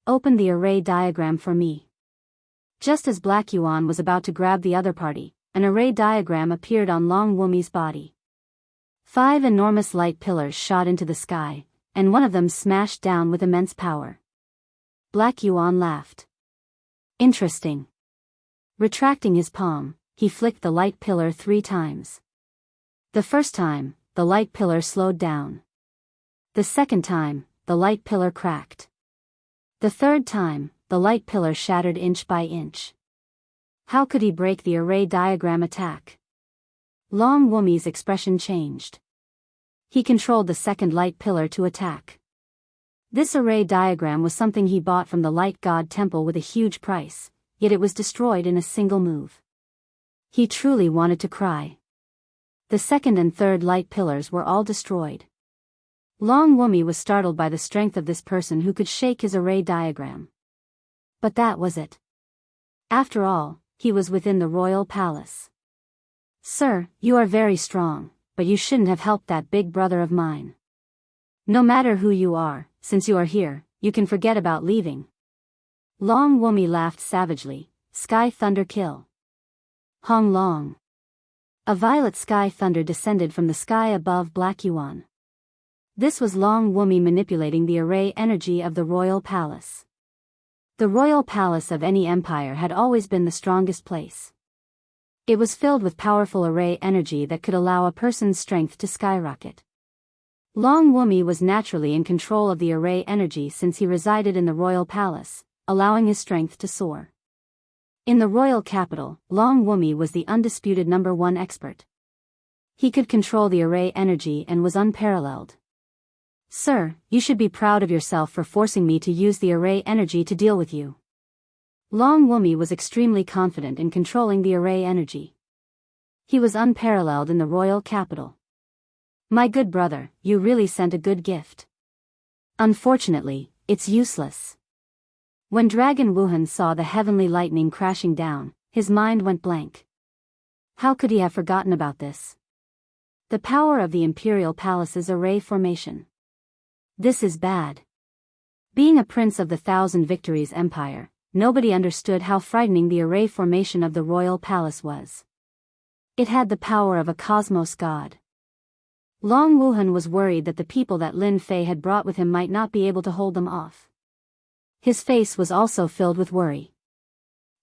Open the array diagram for me. Just as Black Yuan was about to grab the other party, an array diagram appeared on Long Wumi's body. 5 enormous light pillars shot into the sky, and one of them smashed down with immense power. Black Yuan laughed. Interesting. Retracting his palm, he flicked the light pillar 3 times. The first time, the light pillar slowed down. The second time, the light pillar cracked. The third time, the light pillar shattered inch by inch. How could he break the array diagram attack? Long Wumi's expression changed. He controlled the second light pillar to attack. This array diagram was something he bought from the Light God Temple with a huge price, yet it was destroyed in a single move. He truly wanted to cry. The second and third light pillars were all destroyed. Long Wumi was startled by the strength of this person who could shake his array diagram. But that was it. After all, he was within the royal palace. Sir, you are very strong, but you shouldn't have helped that big brother of mine. No matter who you are, since you are here, you can forget about leaving. Long Wumi laughed savagely. Sky thunder kill. Hong Long. A violet sky thunder descended from the sky above Black Yuan. This was Long Wumi manipulating the array energy of the royal palace. The royal palace of any empire had always been the strongest place. It was filled with powerful array energy that could allow a person's strength to skyrocket. Long Wumi was naturally in control of the array energy since he resided in the royal palace, allowing his strength to soar. In the royal capital, Long Wumi was the undisputed #1 expert. He could control the array energy and was unparalleled. Sir, you should be proud of yourself for forcing me to use the array energy to deal with you. Long Wumi was extremely confident in controlling the array energy. He was unparalleled in the royal capital. My good brother, you really sent a good gift. Unfortunately, it's useless. When Dragon Wuhan saw the heavenly lightning crashing down, his mind went blank. How could he have forgotten about this? The power of the Imperial Palace's array formation. This is bad. Being a prince of the Thousand Victories Empire, nobody understood how frightening the array formation of the royal palace was. It had the power of a cosmos god. Long Wuhan was worried that the people that Lin Fei had brought with him might not be able to hold them off. His face was also filled with worry.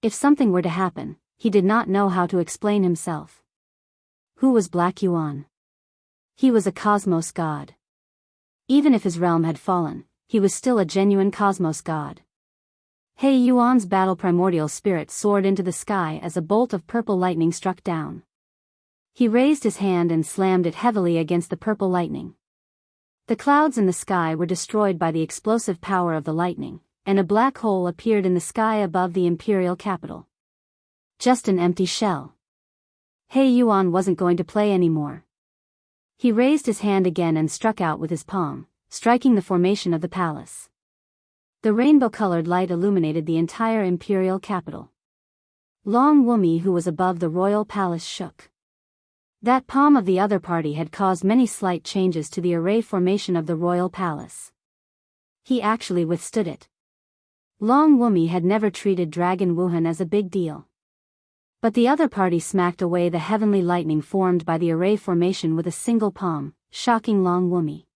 If something were to happen, he did not know how to explain himself. Who was Black Yuan? He was a cosmos god. Even if his realm had fallen, he was still a genuine cosmos god. He Yuan's battle primordial spirit soared into the sky as a bolt of purple lightning struck down. He raised his hand and slammed it heavily against the purple lightning. The clouds in the sky were destroyed by the explosive power of the lightning, and a black hole appeared in the sky above the imperial capital. Just an empty shell. He Yuan wasn't going to play anymore. He raised his hand again and struck out with his palm, striking the formation of the palace. The rainbow-colored light illuminated the entire imperial capital. Long Wumi, who was above the royal palace, shook. That palm of the other party had caused many slight changes to the array formation of the royal palace. He actually withstood it. Long Wumi had never treated Dragon Wuhan as a big deal. But the other party smacked away the heavenly lightning formed by the array formation with a single palm, shocking Long Wumi.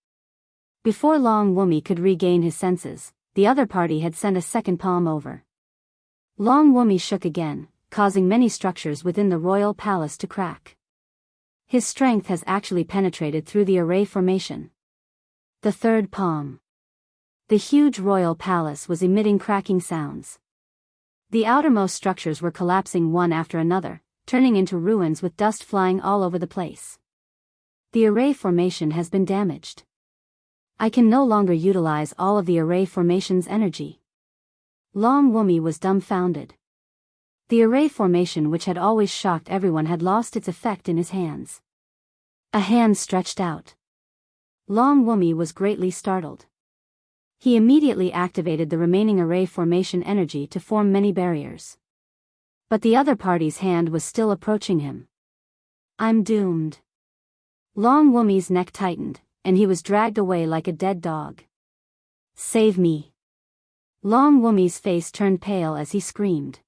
Before Long Wumi could regain his senses, the other party had sent a second palm over. Long Wumi shook again, causing many structures within the royal palace to crack. His strength has actually penetrated through the array formation. The third palm. The huge royal palace was emitting cracking sounds. The outermost structures were collapsing one after another, turning into ruins with dust flying all over the place. The array formation has been damaged. I can no longer utilize all of the array formation's energy. Long Wumi was dumbfounded. The array formation, which had always shocked everyone, had lost its effect in his hands. A hand stretched out. Long Wumi was greatly startled. He immediately activated the remaining array formation energy to form many barriers. But the other party's hand was still approaching him. I'm doomed. Long Wumi's neck tightened, and he was dragged away like a dead dog. Save me. Long Wumi's face turned pale as he screamed.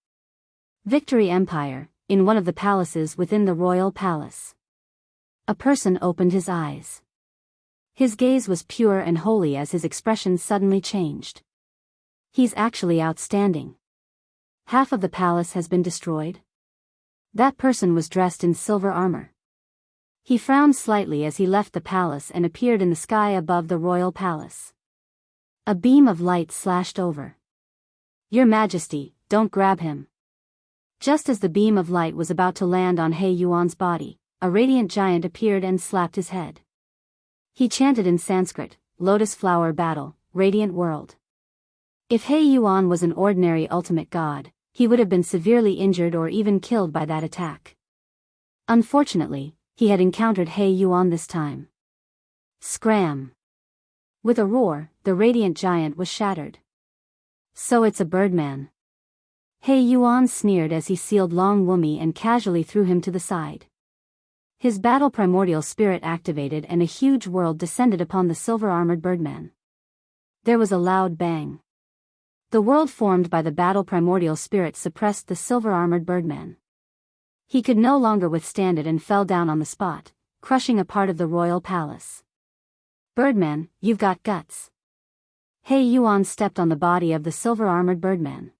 Victory Empire, in one of the palaces within the royal palace. A person opened his eyes. His gaze was pure and holy as his expression suddenly changed. He's actually outstanding. Half of the palace has been destroyed? That person was dressed in silver armor. He frowned slightly as he left the palace and appeared in the sky above the royal palace. A beam of light slashed over. Your Majesty, don't grab him. Just as the beam of light was about to land on He Yuan's body, a radiant giant appeared and slapped his head. He chanted in Sanskrit, Lotus Flower Battle, Radiant World. If He Yuan was an ordinary ultimate god, he would have been severely injured or even killed by that attack. Unfortunately, he had encountered He Yuan this time. Scram! With a roar, the radiant giant was shattered. So it's a birdman. He Yuan sneered as he sealed Long Wumi and casually threw him to the side. His battle primordial spirit activated and a huge world descended upon the silver-armored birdman. There was a loud bang. The world formed by the battle primordial spirit suppressed the silver-armored birdman. He could no longer withstand it and fell down on the spot, crushing a part of the royal palace. Birdman, you've got guts. He Yuan stepped on the body of the silver-armored birdman.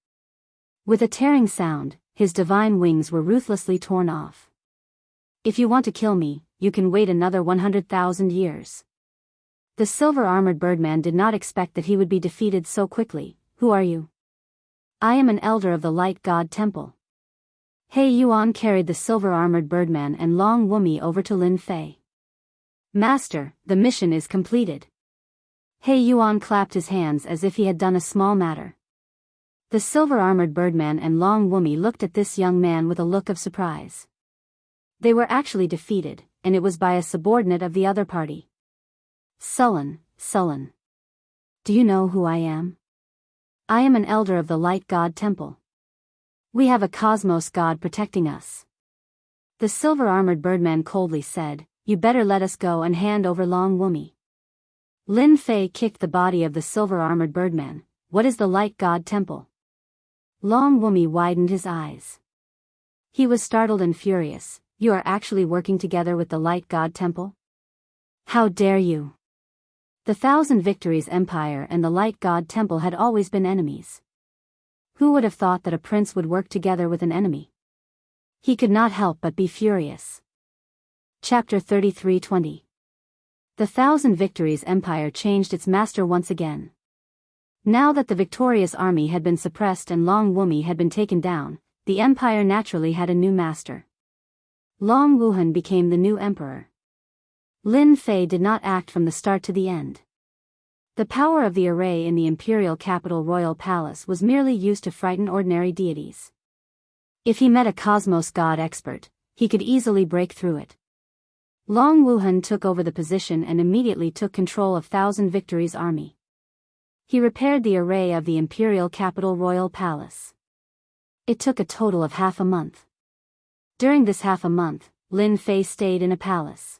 With a tearing sound, his divine wings were ruthlessly torn off. If you want to kill me, you can wait another 100,000 years. The silver-armored birdman did not expect that he would be defeated so quickly. Who are you? I am an elder of the Light God Temple. He Yuan carried the silver-armored birdman and Long Wumi over to Lin Fei. Master, the mission is completed. He Yuan clapped his hands as if he had done a small matter. The silver-armored birdman and Long Wumi looked at this young man with a look of surprise. They were actually defeated, and it was by a subordinate of the other party. Sullen. Do you know who I am? I am an elder of the Light God Temple. We have a cosmos god protecting us. The silver-armored birdman coldly said, You better let us go and hand over Long Wumi. Lin Fei kicked the body of the silver-armored birdman. What is the light god temple? Long Wumi widened his eyes. He was startled and furious. You are actually working together with the light god temple? How dare you? The Thousand Victories Empire and the Light God Temple had always been enemies. Who would have thought that a prince would work together with an enemy? He could not help but be furious. Chapter 33:20. The Thousand Victories Empire changed its master once again. Now that the victorious army had been suppressed and Long Wumi had been taken down, the empire naturally had a new master. Long Wuhan became the new emperor. Lin Fei did not act from the start to the end. The power of the array in the imperial capital royal palace was merely used to frighten ordinary deities. If he met a cosmos god expert, he could easily break through it. Long Wuhan took over the position and immediately took control of Thousand Victories' army. He repaired the array of the imperial capital royal palace. It took a total of half a month. During this half a month, Lin Fei stayed in a palace.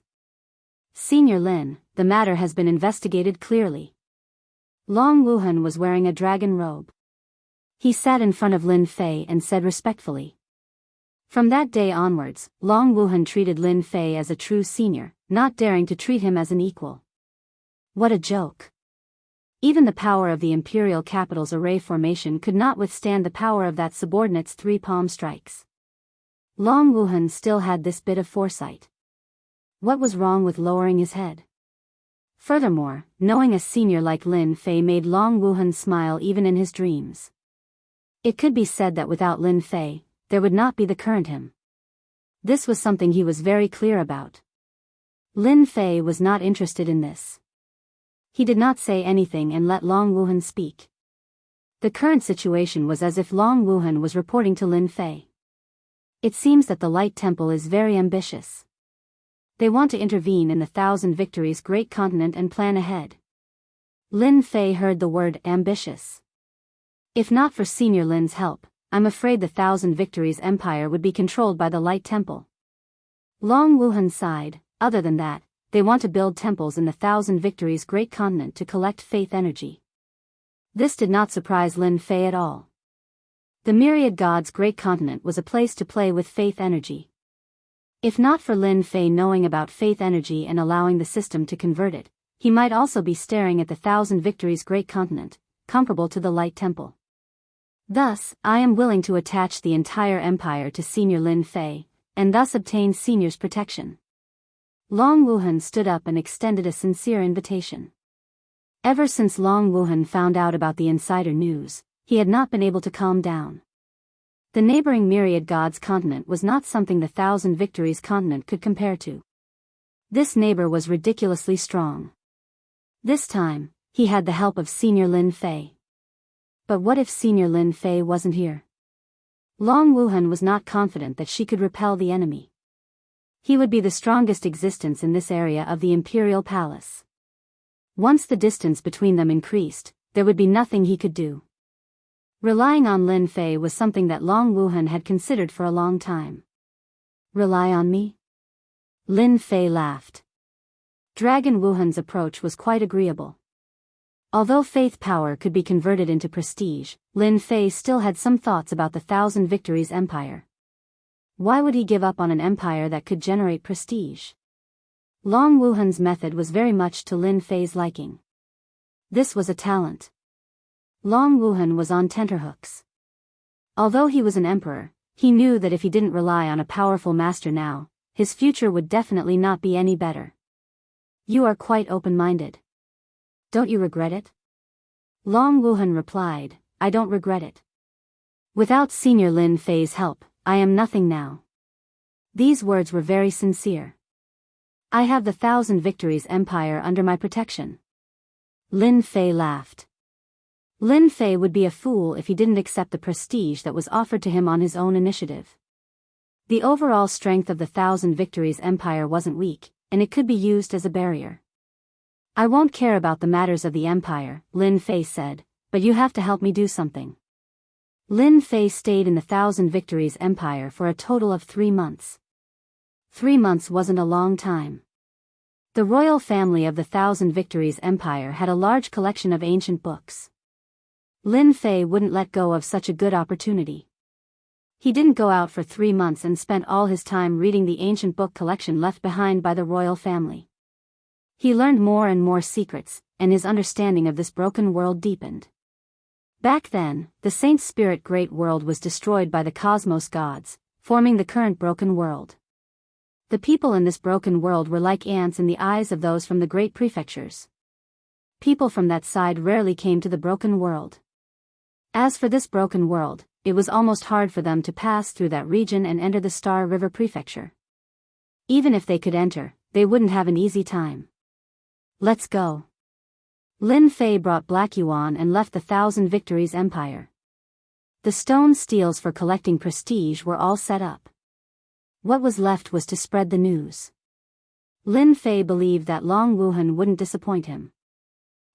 Senior Lin, the matter has been investigated clearly. Long Wuhan was wearing a dragon robe. He sat in front of Lin Fei and said respectfully. From that day onwards, Long Wuhan treated Lin Fei as a true senior, not daring to treat him as an equal. What a joke. Even the power of the imperial capital's array formation could not withstand the power of that subordinate's three palm strikes. Long Wuhan still had this bit of foresight. What was wrong with lowering his head? Furthermore, knowing a senior like Lin Fei made Long Wuhan smile even in his dreams. It could be said that without Lin Fei, there would not be the current him. This was something he was very clear about. Lin Fei was not interested in this. He did not say anything and let Long Wuhan speak. The current situation was as if Long Wuhan was reporting to Lin Fei. It seems that the Light Temple is very ambitious. They want to intervene in the Thousand Victories' great continent and plan ahead. Lin Fei heard the word ambitious. If not for Senior Lin's help, I'm afraid the Thousand Victories Empire would be controlled by the Light Temple. Long Wuhan sighed. Other than that, they want to build temples in the Thousand Victories' great continent to collect faith energy. This did not surprise Lin Fei at all. The Myriad Gods' great continent was a place to play with faith energy. If not for Lin Fei knowing about faith energy and allowing the system to convert it, he might also be staring at the Thousand Victories' great continent, comparable to the Light Temple. Thus, I am willing to attach the entire empire to Senior Lin Fei, and thus obtain Senior's protection. Long Wuhan stood up and extended a sincere invitation. Ever since Long Wuhan found out about the insider news, he had not been able to calm down. The neighboring Myriad Gods continent was not something the Thousand Victories continent could compare to. This neighbor was ridiculously strong. This time, he had the help of Senior Lin Fei. But what if Senior Lin Fei wasn't here? Long Wuhan was not confident that she could repel the enemy. He would be the strongest existence in this area of the Imperial Palace. Once the distance between them increased, there would be nothing he could do. Relying on Lin Fei was something that Long Wuhan had considered for a long time. Rely on me? Lin Fei laughed. Dragon Wuhan's approach was quite agreeable. Although faith power could be converted into prestige, Lin Fei still had some thoughts about the Thousand Victories Empire. Why would he give up on an empire that could generate prestige? Long Wuhan's method was very much to Lin Fei's liking. This was a talent. Long Wuhan was on tenterhooks. Although he was an emperor, he knew that if he didn't rely on a powerful master now, his future would definitely not be any better. You are quite open-minded. Don't you regret it? Long Wuhan replied, I don't regret it. Without Senior Lin Fei's help, I am nothing now. These words were very sincere. I have the Thousand Victories Empire under my protection. Lin Fei laughed. Lin Fei would be a fool if he didn't accept the prestige that was offered to him on his own initiative. The overall strength of the Thousand Victories Empire wasn't weak, and it could be used as a barrier. I won't care about the matters of the empire, Lin Fei said, but you have to help me do something. Lin Fei stayed in the Thousand Victories Empire for a total of 3 months. 3 months wasn't a long time. The royal family of the Thousand Victories Empire had a large collection of ancient books. Lin Fei wouldn't let go of such a good opportunity. He didn't go out for 3 months and spent all his time reading the ancient book collection left behind by the royal family. He learned more and more secrets, and his understanding of this broken world deepened. Back then, the Saint Spirit Great World was destroyed by the cosmos gods, forming the current broken world. The people in this broken world were like ants in the eyes of those from the great prefectures. People from that side rarely came to the broken world. As for this broken world, it was almost hard for them to pass through that region and enter the Star River Prefecture. Even if they could enter, they wouldn't have an easy time. Let's go. Lin Fei brought Black Yuan and left the Thousand Victories Empire. The stone steels for collecting prestige were all set up. What was left was to spread the news. Lin Fei believed that Long Wuhan wouldn't disappoint him.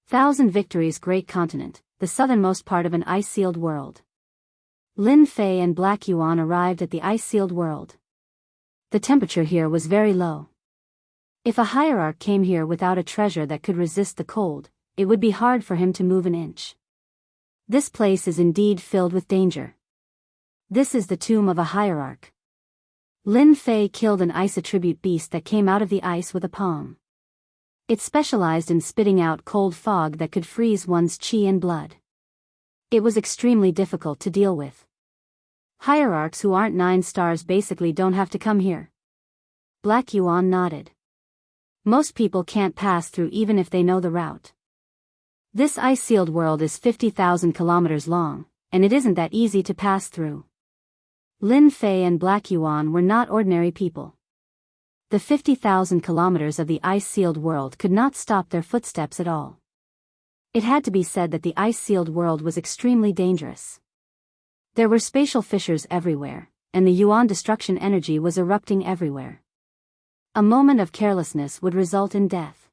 Thousand Victories Great Continent, the southernmost part of an ice-sealed world. Lin Fei and Black Yuan arrived at the ice-sealed world. The temperature here was very low. If a hierarch came here without a treasure that could resist the cold, it would be hard for him to move an inch. This place is indeed filled with danger. This is the tomb of a hierarch. Lin Fei killed an ice attribute beast that came out of the ice with a palm. It specialized in spitting out cold fog that could freeze one's qi and blood. It was extremely difficult to deal with. Hierarchs who aren't 9 stars basically don't have to come here. Black Yuan nodded. Most people can't pass through even if they know the route. This ice-sealed world is 50,000 kilometers long, and it isn't that easy to pass through. Lin Fei and Black Yuan were not ordinary people. The 50,000 kilometers of the ice-sealed world could not stop their footsteps at all. It had to be said that the ice-sealed world was extremely dangerous. There were spatial fissures everywhere, and the Yuan destruction energy was erupting everywhere. A moment of carelessness would result in death.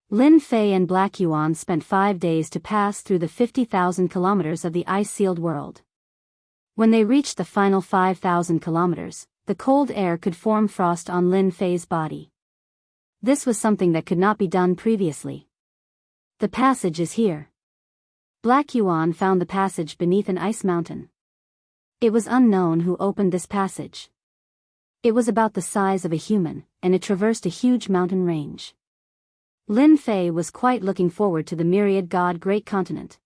Lin Fei and Black Yuan spent 5 days to pass through the 50,000 kilometers of the ice-sealed world. When they reached the final 5,000 kilometers, the cold air could form frost on Lin Fei's body. This was something that could not be done previously. The passage is here. Black Yuan found the passage beneath an ice mountain. It was unknown who opened this passage. It was about the size of a human, and it traversed a huge mountain range. Lin Fei was quite looking forward to the myriad god Great Continent.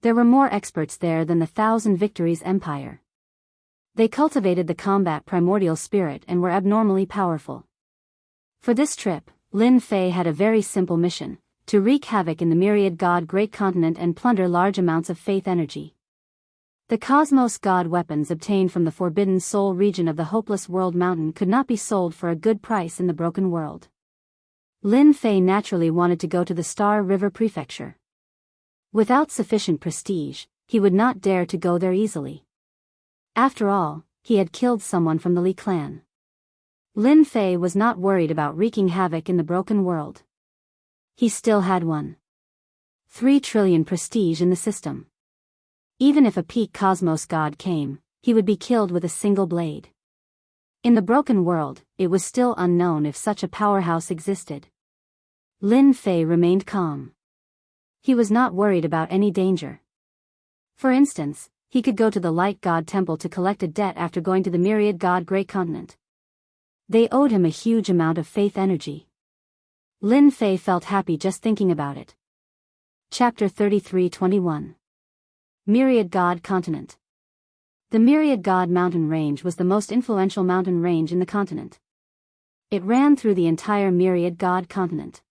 There were more experts there than the Thousand Victories Empire. They cultivated the combat primordial spirit and were abnormally powerful. For this trip, Lin Fei had a very simple mission: to wreak havoc in the myriad god Great Continent and plunder large amounts of faith energy. The cosmos god weapons obtained from the Forbidden Soul region of the Hopeless World Mountain could not be sold for a good price in the broken world. Lin Fei naturally wanted to go to the Star River Prefecture. Without sufficient prestige, he would not dare to go there easily. After all, he had killed someone from the Li clan. Lin Fei was not worried about wreaking havoc in the broken world. He still had 1.3 trillion prestige in the system. Even if a peak cosmos god came, he would be killed with a single blade. In the broken world, it was still unknown if such a powerhouse existed. Lin Fei remained calm. He was not worried about any danger. For instance, he could go to the Light God Temple to collect a debt after going to the Myriad God Great Continent. They owed him a huge amount of faith energy. Lin Fei felt happy just thinking about it. Chapter 33:21. Myriad God Continent. The Myriad God mountain range was the most influential mountain range in the continent. It ran through the entire Myriad God continent.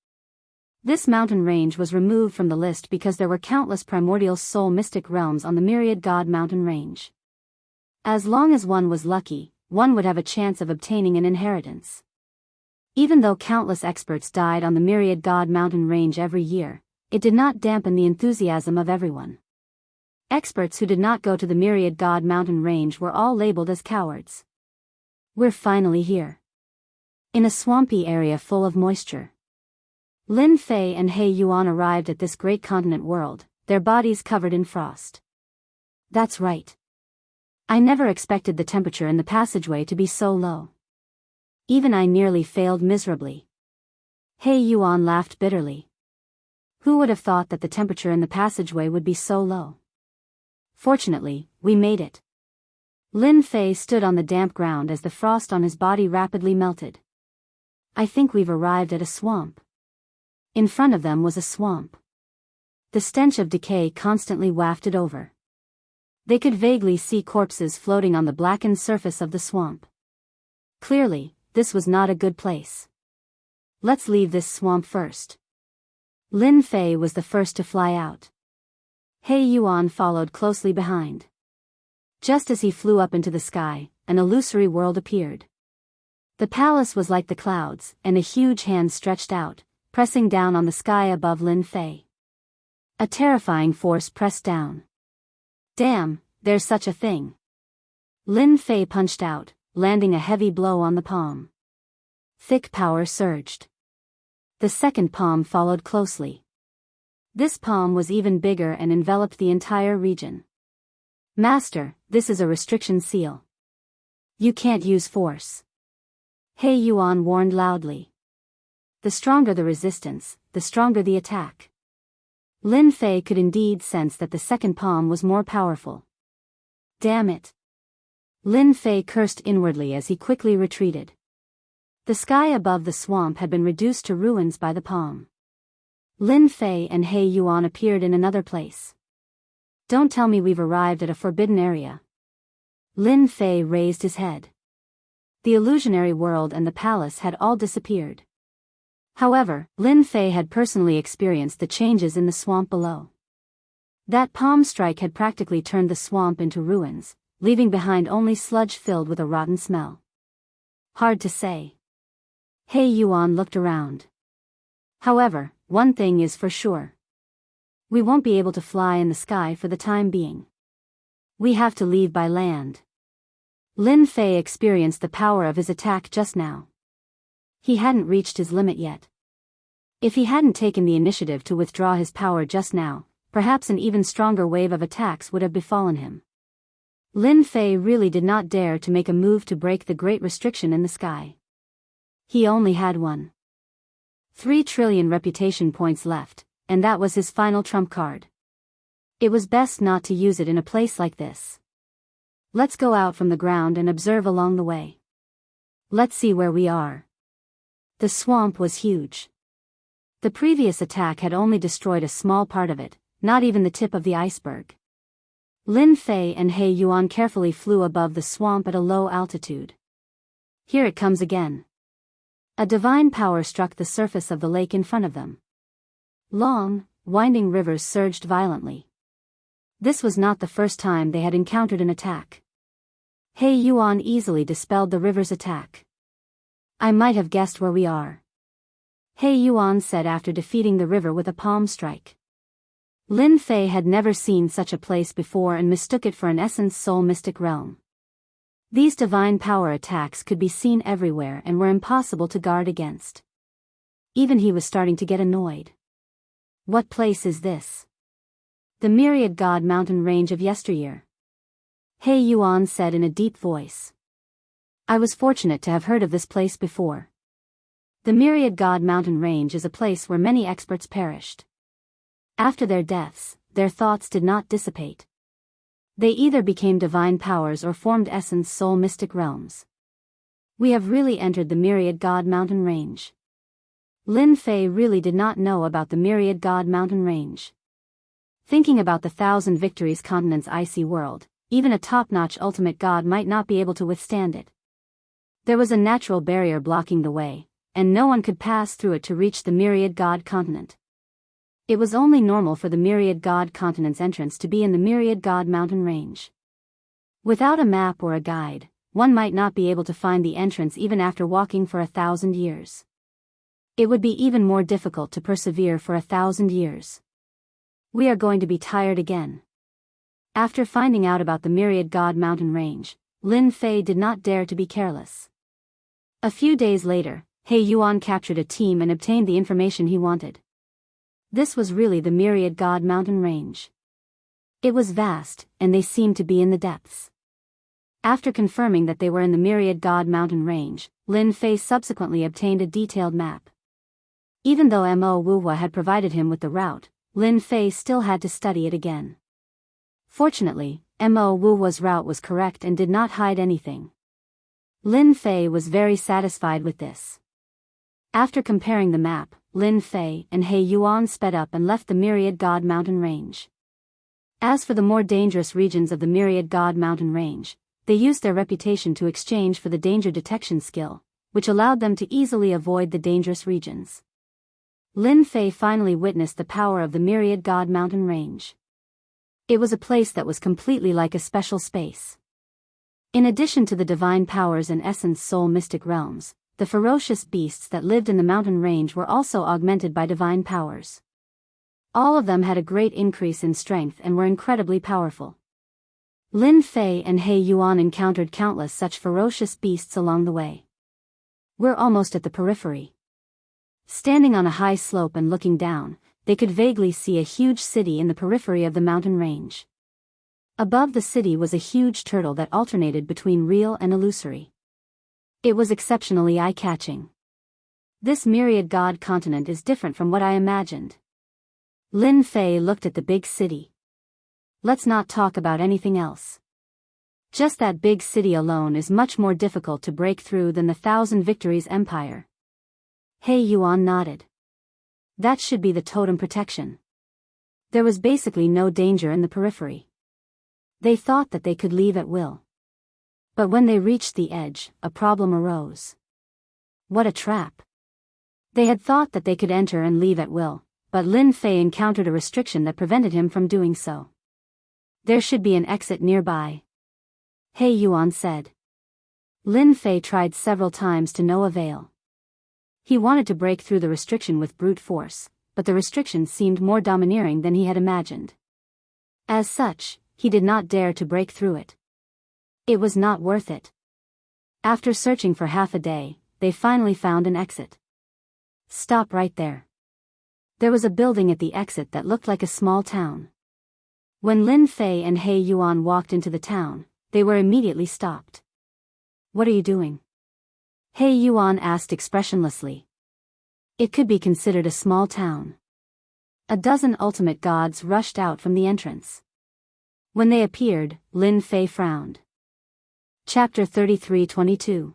This mountain range was removed from the list because there were countless primordial soul mystic realms on the Myriad God mountain range. As long as one was lucky, one would have a chance of obtaining an inheritance. Even though countless experts died on the Myriad God mountain range every year, it did not dampen the enthusiasm of everyone. Experts who did not go to the Myriad God mountain range were all labeled as cowards. We're finally here. In a swampy area full of moisture. Lin Fei and He Yuan arrived at this great continent world, their bodies covered in frost. That's right. I never expected the temperature in the passageway to be so low. Even I nearly failed miserably. Hei Yuan laughed bitterly. Who would have thought that the temperature in the passageway would be so low? Fortunately, we made it. Lin Fei stood on the damp ground as the frost on his body rapidly melted. I think we've arrived at a swamp. In front of them was a swamp. The stench of decay constantly wafted over. They could vaguely see corpses floating on the blackened surface of the swamp. Clearly, this was not a good place. Let's leave this swamp first. Lin Fei was the first to fly out. Hei Yuan followed closely behind. Just as he flew up into the sky, an illusory world appeared. The palace was like the clouds, and a huge hand stretched out, pressing down on the sky above Lin Fei. A terrifying force pressed down. Damn, there's such a thing. Lin Fei punched out, landing a heavy blow on the palm. Thick power surged. The second palm followed closely. This palm was even bigger and enveloped the entire region. Master, this is a restriction seal. You can't use force. Hei Yuan warned loudly. The stronger the resistance, the stronger the attack. Lin Fei could indeed sense that the second palm was more powerful. Damn it. Lin Fei cursed inwardly as he quickly retreated. The sky above the swamp had been reduced to ruins by the palm. Lin Fei and Hei Yuan appeared in another place. Don't tell me we've arrived at a forbidden area. Lin Fei raised his head. The illusionary world and the palace had all disappeared. However, Lin Fei had personally experienced the changes in the swamp below. That palm strike had practically turned the swamp into ruins, leaving behind only sludge filled with a rotten smell. Hard to say. Hei Yuan looked around. However, one thing is for sure. We won't be able to fly in the sky for the time being. We have to leave by land. Lin Fei experienced the power of his attack just now. He hadn't reached his limit yet. If he hadn't taken the initiative to withdraw his power just now, perhaps an even stronger wave of attacks would have befallen him. Lin Fei really did not dare to make a move to break the great restriction in the sky. He only had 3 trillion reputation points left, and that was his final trump card. It was best not to use it in a place like this. Let's go out from the ground and observe along the way. Let's see where we are. The swamp was huge. The previous attack had only destroyed a small part of it, not even the tip of the iceberg. Lin Fei and Hei Yuan carefully flew above the swamp at a low altitude. Here it comes again. A divine power struck the surface of the lake in front of them. Long, winding rivers surged violently. This was not the first time they had encountered an attack. Hei Yuan easily dispelled the river's attack. I might have guessed where we are. Hei Yuan said after defeating the river with a palm strike. Lin Fei had never seen such a place before and mistook it for an essence soul mystic realm. These divine power attacks could be seen everywhere and were impossible to guard against. Even he was starting to get annoyed. What place is this? The myriad god mountain range of yesteryear. Hei Yuan said in a deep voice. I was fortunate to have heard of this place before. The myriad god mountain range is a place where many experts perished. After their deaths, their thoughts did not dissipate. They either became divine powers or formed essence soul mystic realms. We have really entered the myriad god mountain range. Lin Fei really did not know about the myriad god mountain range. Thinking about the 1,000 victories continent's icy world, even a top-notch ultimate god might not be able to withstand it. There was a natural barrier blocking the way, and no one could pass through it to reach the myriad god continent. It was only normal for the myriad god continent's entrance to be in the myriad god mountain range. Without a map or a guide, one might not be able to find the entrance even after walking for 1,000 years. It would be even more difficult to persevere for 1,000 years. We are going to be tired again. After finding out about the myriad god mountain range, Lin Fei did not dare to be careless. A few days later, Hei Yuan captured a team and obtained the information he wanted. This was really the myriad god mountain range. It was vast, and they seemed to be in the depths. After confirming that they were in the Myriad God mountain range, Lin Fei subsequently obtained a detailed map. Even though Mo Wuhua had provided him with the route, Lin Fei still had to study it again. Fortunately, Mo Wuhua's route was correct and did not hide anything. Lin Fei was very satisfied with this. After comparing the map, Lin Fei and He Yuan sped up and left the Myriad God mountain range. As for the more dangerous regions of the Myriad God mountain range, they used their reputation to exchange for the danger detection skill, which allowed them to easily avoid the dangerous regions. Lin Fei finally witnessed the power of the Myriad God mountain range. It was a place that was completely like a special space. In addition to the divine powers and essence soul mystic realms, the ferocious beasts that lived in the mountain range were also augmented by divine powers. All of them had a great increase in strength and were incredibly powerful. Lin Fei and He Yuan encountered countless such ferocious beasts along the way. We're almost at the periphery. Standing on a high slope and looking down, they could vaguely see a huge city in the periphery of the mountain range. Above the city was a huge turtle that alternated between real and illusory. It was exceptionally eye-catching. This Myriad God continent is different from what I imagined. Lin Fei looked at the big city. Let's not talk about anything else. Just that big city alone is much more difficult to break through than the Thousand Victories Empire. He Yuan nodded. That should be the totem protection. There was basically no danger in the periphery. They thought that they could leave at will. But when they reached the edge, a problem arose. What a trap. They had thought that they could enter and leave at will, but Lin Fei encountered a restriction that prevented him from doing so. There should be an exit nearby. He Yuan said. Lin Fei tried several times to no avail. He wanted to break through the restriction with brute force, but the restriction seemed more domineering than he had imagined. As such, he did not dare to break through it. It was not worth it. After searching for half a day, they finally found an exit. Stop right there. There was a building at the exit that looked like a small town. When Lin Fei and He Yuan walked into the town, they were immediately stopped. What are you doing? He Yuan asked expressionlessly. It could be considered a small town. A dozen ultimate gods rushed out from the entrance. When they appeared, Lin Fei frowned. Chapter 33-22.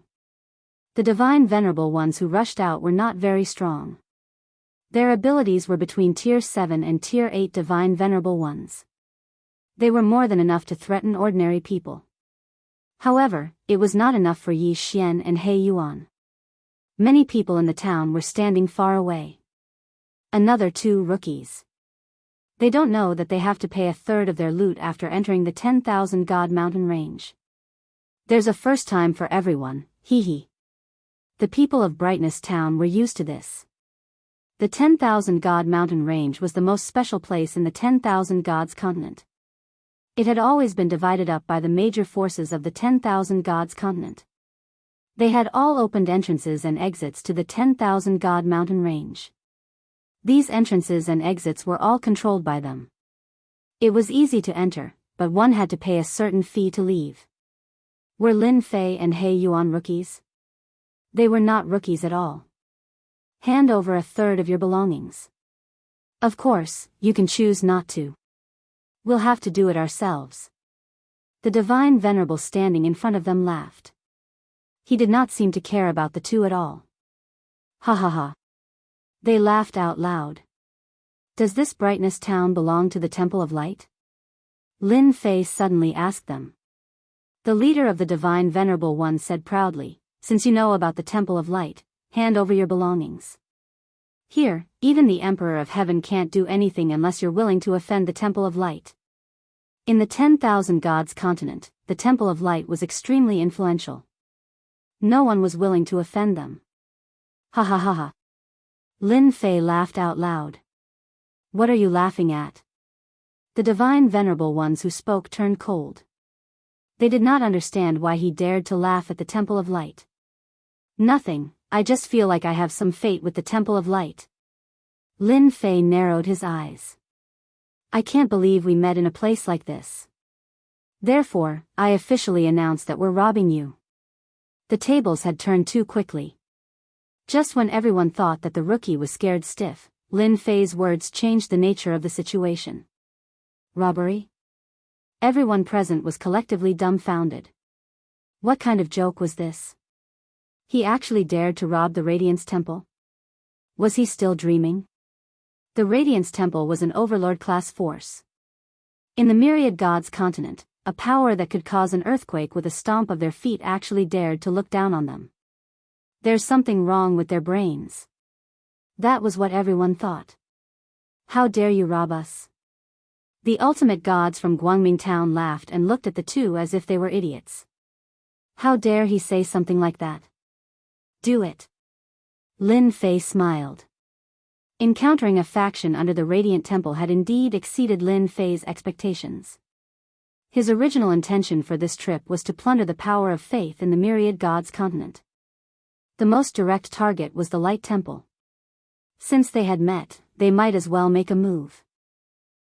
The divine venerable ones who rushed out were not very strong. Their abilities were between Tier 7 and Tier 8 divine venerable ones. They were more than enough to threaten ordinary people. However, it was not enough for Yi Xian and He Yuan. Many people in the town were standing far away. Another 2 rookies. They don't know that they have to pay a third of their loot after entering the 10,000 God mountain range. There's a first time for everyone, hee hee. The people of Brightness Town were used to this. The 10,000 God mountain range was the most special place in the 10,000 Gods continent. It had always been divided up by the major forces of the 10,000 Gods continent. They had all opened entrances and exits to the 10,000 God mountain range. These entrances and exits were all controlled by them. It was easy to enter, but one had to pay a certain fee to leave. Were Lin Fei and He Yuan rookies? They were not rookies at all. Hand over a third of your belongings. Of course, you can choose not to. We'll have to do it ourselves. The divine venerable standing in front of them laughed. He did not seem to care about the 2 at all. Ha ha ha. They laughed out loud. Does this Brightness Town belong to the Temple of Light? Lin Fei suddenly asked them. The leader of the divine venerable one said proudly, since you know about the Temple of Light, hand over your belongings. Here, even the Emperor of Heaven can't do anything unless you're willing to offend the Temple of Light. In the 10,000 Gods continent, the Temple of Light was extremely influential. No one was willing to offend them. Ha ha ha ha. Lin Fei laughed out loud. What are you laughing at? The divine venerable ones who spoke turned cold. They did not understand why he dared to laugh at the Temple of Light. Nothing, I just feel like I have some fate with the Temple of Light. Lin Fei narrowed his eyes. I can't believe we met in a place like this. Therefore, I officially announce that we're robbing you. The tables had turned too quickly. Just when everyone thought that the rookie was scared stiff, Lin Fei's words changed the nature of the situation. Robbery? Everyone present was collectively dumbfounded. What kind of joke was this? He actually dared to rob the Radiance Temple? Was he still dreaming? The Radiance Temple was an overlord-class force. In the myriad gods continent, a power that could cause an earthquake with a stomp of their feet actually dared to look down on them. There's something wrong with their brains. That was what everyone thought. How dare you rob us? The ultimate gods from Guangming town laughed and looked at the two as if they were idiots. How dare he say something like that? Do it. Lin Fei smiled. Encountering a faction under the Radiant Temple had indeed exceeded Lin Fei's expectations. His original intention for this trip was to plunder the power of faith in the myriad gods continent. The most direct target was the Light Temple. Since they had met, they might as well make a move.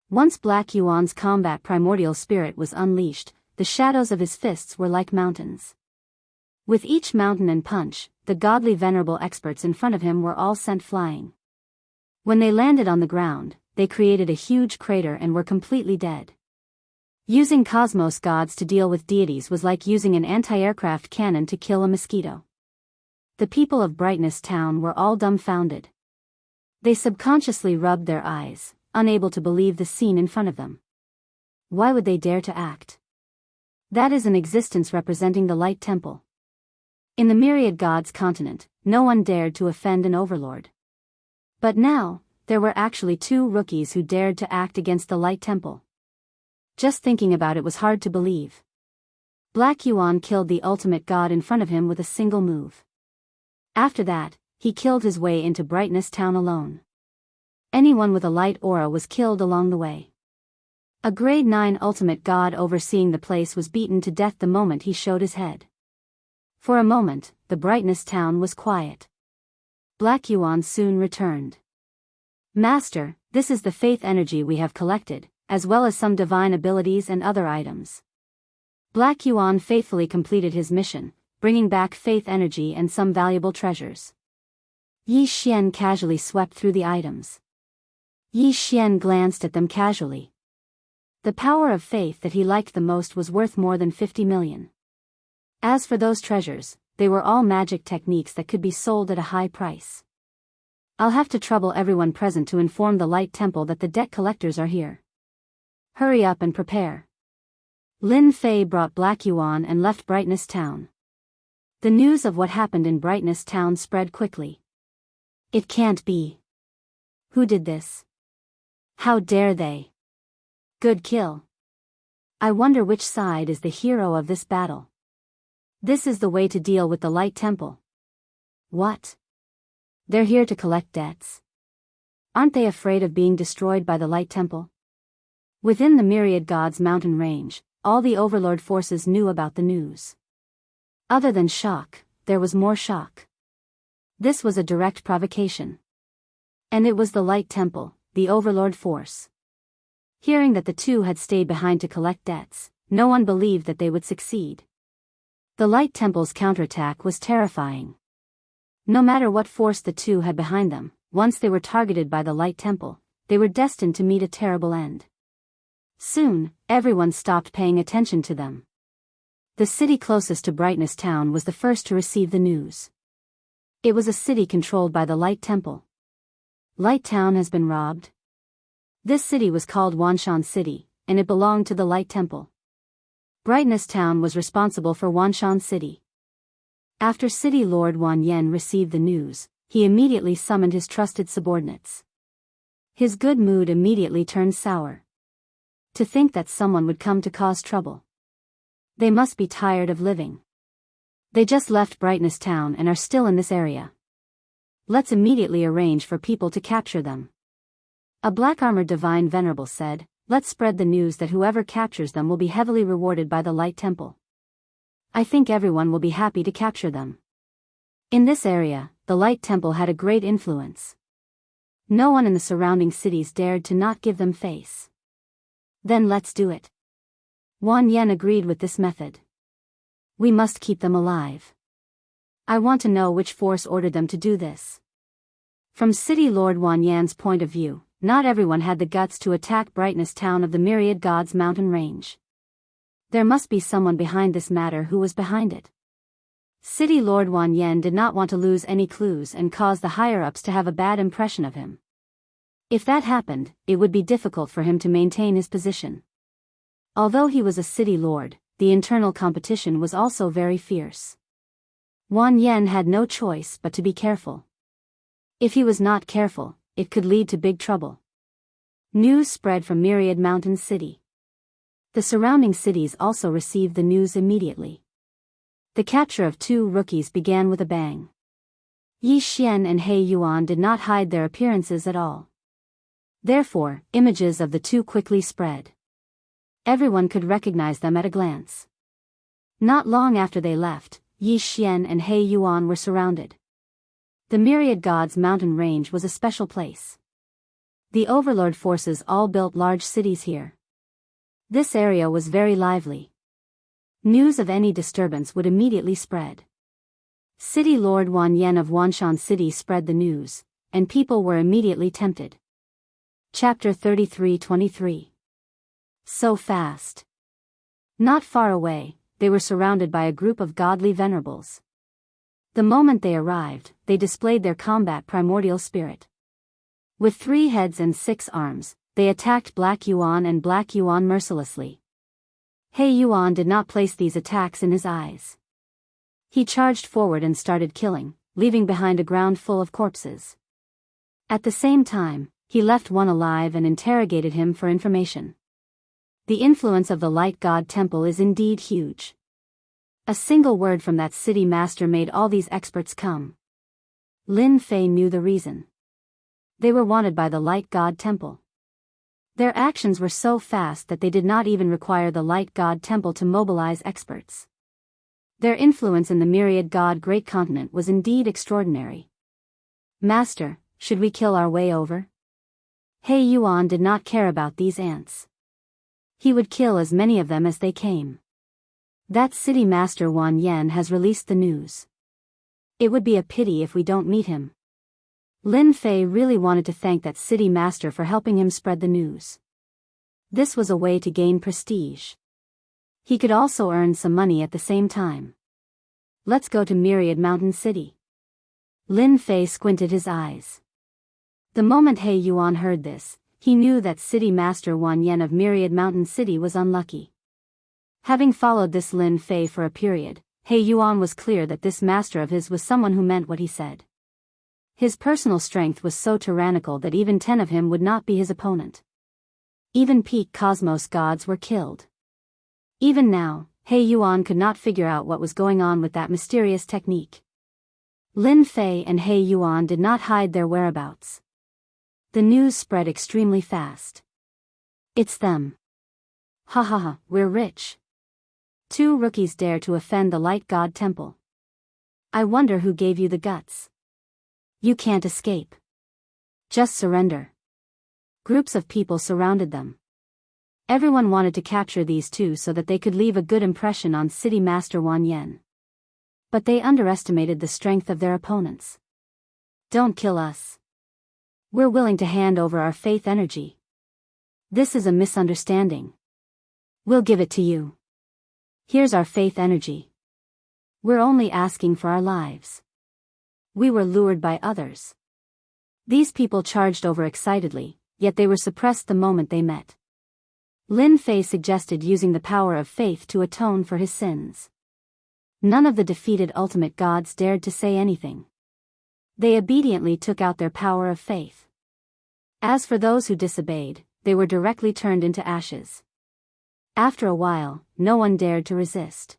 Once Black Yuan's combat primordial spirit was unleashed, the shadows of his fists were like mountains. With each mountain and punch, the godly venerable experts in front of him were all sent flying. When they landed on the ground, they created a huge crater and were completely dead. Using cosmos gods to deal with deities was like using an anti-aircraft cannon to kill a mosquito. The people of Brightness Town were all dumbfounded. They subconsciously rubbed their eyes, unable to believe the scene in front of them. Why would they dare to act? That is an existence representing the Light Temple. In the myriad gods continent, no one dared to offend an overlord. But now, there were actually two rookies who dared to act against the Light Temple. Just thinking about it was hard to believe. Black Yuan killed the ultimate god in front of him with a single move. After that, he killed his way into Brightness Town alone. Anyone with a light aura was killed along the way. A grade 9 ultimate god overseeing the place was beaten to death the moment he showed his head. For a moment, the Brightness Town was quiet. Black Yuan soon returned. Master, this is the faith energy we have collected, as well as some divine abilities and other items. Black Yuan faithfully completed his mission, bringing back faith energy and some valuable treasures. Yi Xian casually swept through the items. Yi Xian glanced at them casually. The power of faith that he liked the most was worth more than 50 million. As for those treasures, they were all magic techniques that could be sold at a high price. I'll have to trouble everyone present to inform the Light Temple that the debt collectors are here. Hurry up and prepare. Lin Fei brought Black Yuan and left Brightness Town. The news of what happened in Brightness Town spread quickly. It can't be. Who did this? How dare they? Good kill. I wonder which side is the hero of this battle. This is the way to deal with the Light Temple. What? They're here to collect debts. Aren't they afraid of being destroyed by the Light Temple? Within the Myriad Gods mountain range, all the overlord forces knew about the news. Other than shock, there was more shock. This was a direct provocation. And it was the Light Temple, the overlord force. Hearing that the two had stayed behind to collect debts, no one believed that they would succeed. The Light Temple's counterattack was terrifying. No matter what force the two had behind them, once they were targeted by the Light Temple, they were destined to meet a terrible end. Soon, everyone stopped paying attention to them. The city closest to Brightness Town was the first to receive the news. It was a city controlled by the Light Temple. Light Town has been robbed. This city was called Wanshan City, and it belonged to the Light Temple. Brightness Town was responsible for Wanshan City. After City Lord Wan Yen received the news, he immediately summoned his trusted subordinates. His good mood immediately turned sour. To think that someone would come to cause trouble. They must be tired of living. They just left Brightness Town and are still in this area. Let's immediately arrange for people to capture them. A black-armored divine venerable said, let's spread the news that whoever captures them will be heavily rewarded by the Light Temple. I think everyone will be happy to capture them. In this area, the Light Temple had a great influence. No one in the surrounding cities dared to not give them face. Then let's do it. Wan Yen agreed with this method. We must keep them alive. I want to know which force ordered them to do this. From City Lord Wan Yan's point of view, not everyone had the guts to attack Brightness Town of the Myriad Gods mountain range. There must be someone behind this matter who was behind it. City Lord Wan Yen did not want to lose any clues and cause the higher-ups to have a bad impression of him. If that happened, it would be difficult for him to maintain his position. Although he was a city lord, the internal competition was also very fierce. Wan Yen had no choice but to be careful. If he was not careful, it could lead to big trouble. News spread from Myriad Mountain City. The surrounding cities also received the news immediately. The capture of 2 rookies began with a bang. Yi Xian and He Yuan did not hide their appearances at all. Therefore, images of the 2 quickly spread. Everyone could recognize them at a glance. Not long after they left, Yi Xian and He Yuan were surrounded. The Myriad Gods mountain range was a special place. The overlord forces all built large cities here. This area was very lively. News of any disturbance would immediately spread. City Lord Wan Yen of Wanshan City spread the news, and people were immediately tempted. Chapter 33-23. So fast. Not far away, they were surrounded by a group of godly venerables. The moment they arrived, they displayed their combat primordial spirit. With 3 heads and 6 arms, they attacked Black Yuan and Black Yuan mercilessly. He Yuan did not place these attacks in his eyes. He charged forward and started killing, leaving behind a ground full of corpses. At the same time, he left one alive and interrogated him for information. The influence of the Light God Temple is indeed huge. A single word from that city master made all these experts come. Lin Fei knew the reason. They were wanted by the Light God Temple. Their actions were so fast that they did not even require the Light God Temple to mobilize experts. Their influence in the Myriad God Great Continent was indeed extraordinary. Master, should we kill our way over? He Yuan did not care about these ants. He would kill as many of them as they came. That city master Wan Yen has released the news. It would be a pity if we don't meet him. Lin Fei really wanted to thank that city master for helping him spread the news. This was a way to gain prestige. He could also earn some money at the same time. Let's go to Myriad Mountain City. Lin Fei squinted his eyes. The moment He Yuan heard this, he knew that city master Wan Yen of Myriad Mountain City was unlucky. Having followed this Lin Fei for a period, He Yuan was clear that this master of his was someone who meant what he said. His personal strength was so tyrannical that even 10 of him would not be his opponent. Even peak cosmos gods were killed. Even now, He Yuan could not figure out what was going on with that mysterious technique. Lin Fei and He Yuan did not hide their whereabouts. The news spread extremely fast. It's them. Ha ha ha, we're rich. 2 rookies dare to offend the Light God Temple. I wonder who gave you the guts. You can't escape. Just surrender. Groups of people surrounded them. Everyone wanted to capture these 2 so that they could leave a good impression on City Master Wan Yen. But they underestimated the strength of their opponents. Don't kill us. We're willing to hand over our faith energy. This is a misunderstanding. We'll give it to you. Here's our faith energy. We're only asking for our lives. We were lured by others. These people charged over excitedly, yet they were suppressed the moment they met. Lin Fei suggested using the power of faith to atone for his sins. None of the defeated ultimate gods dared to say anything. They obediently took out their power of faith. As for those who disobeyed, they were directly turned into ashes. After a while, no one dared to resist.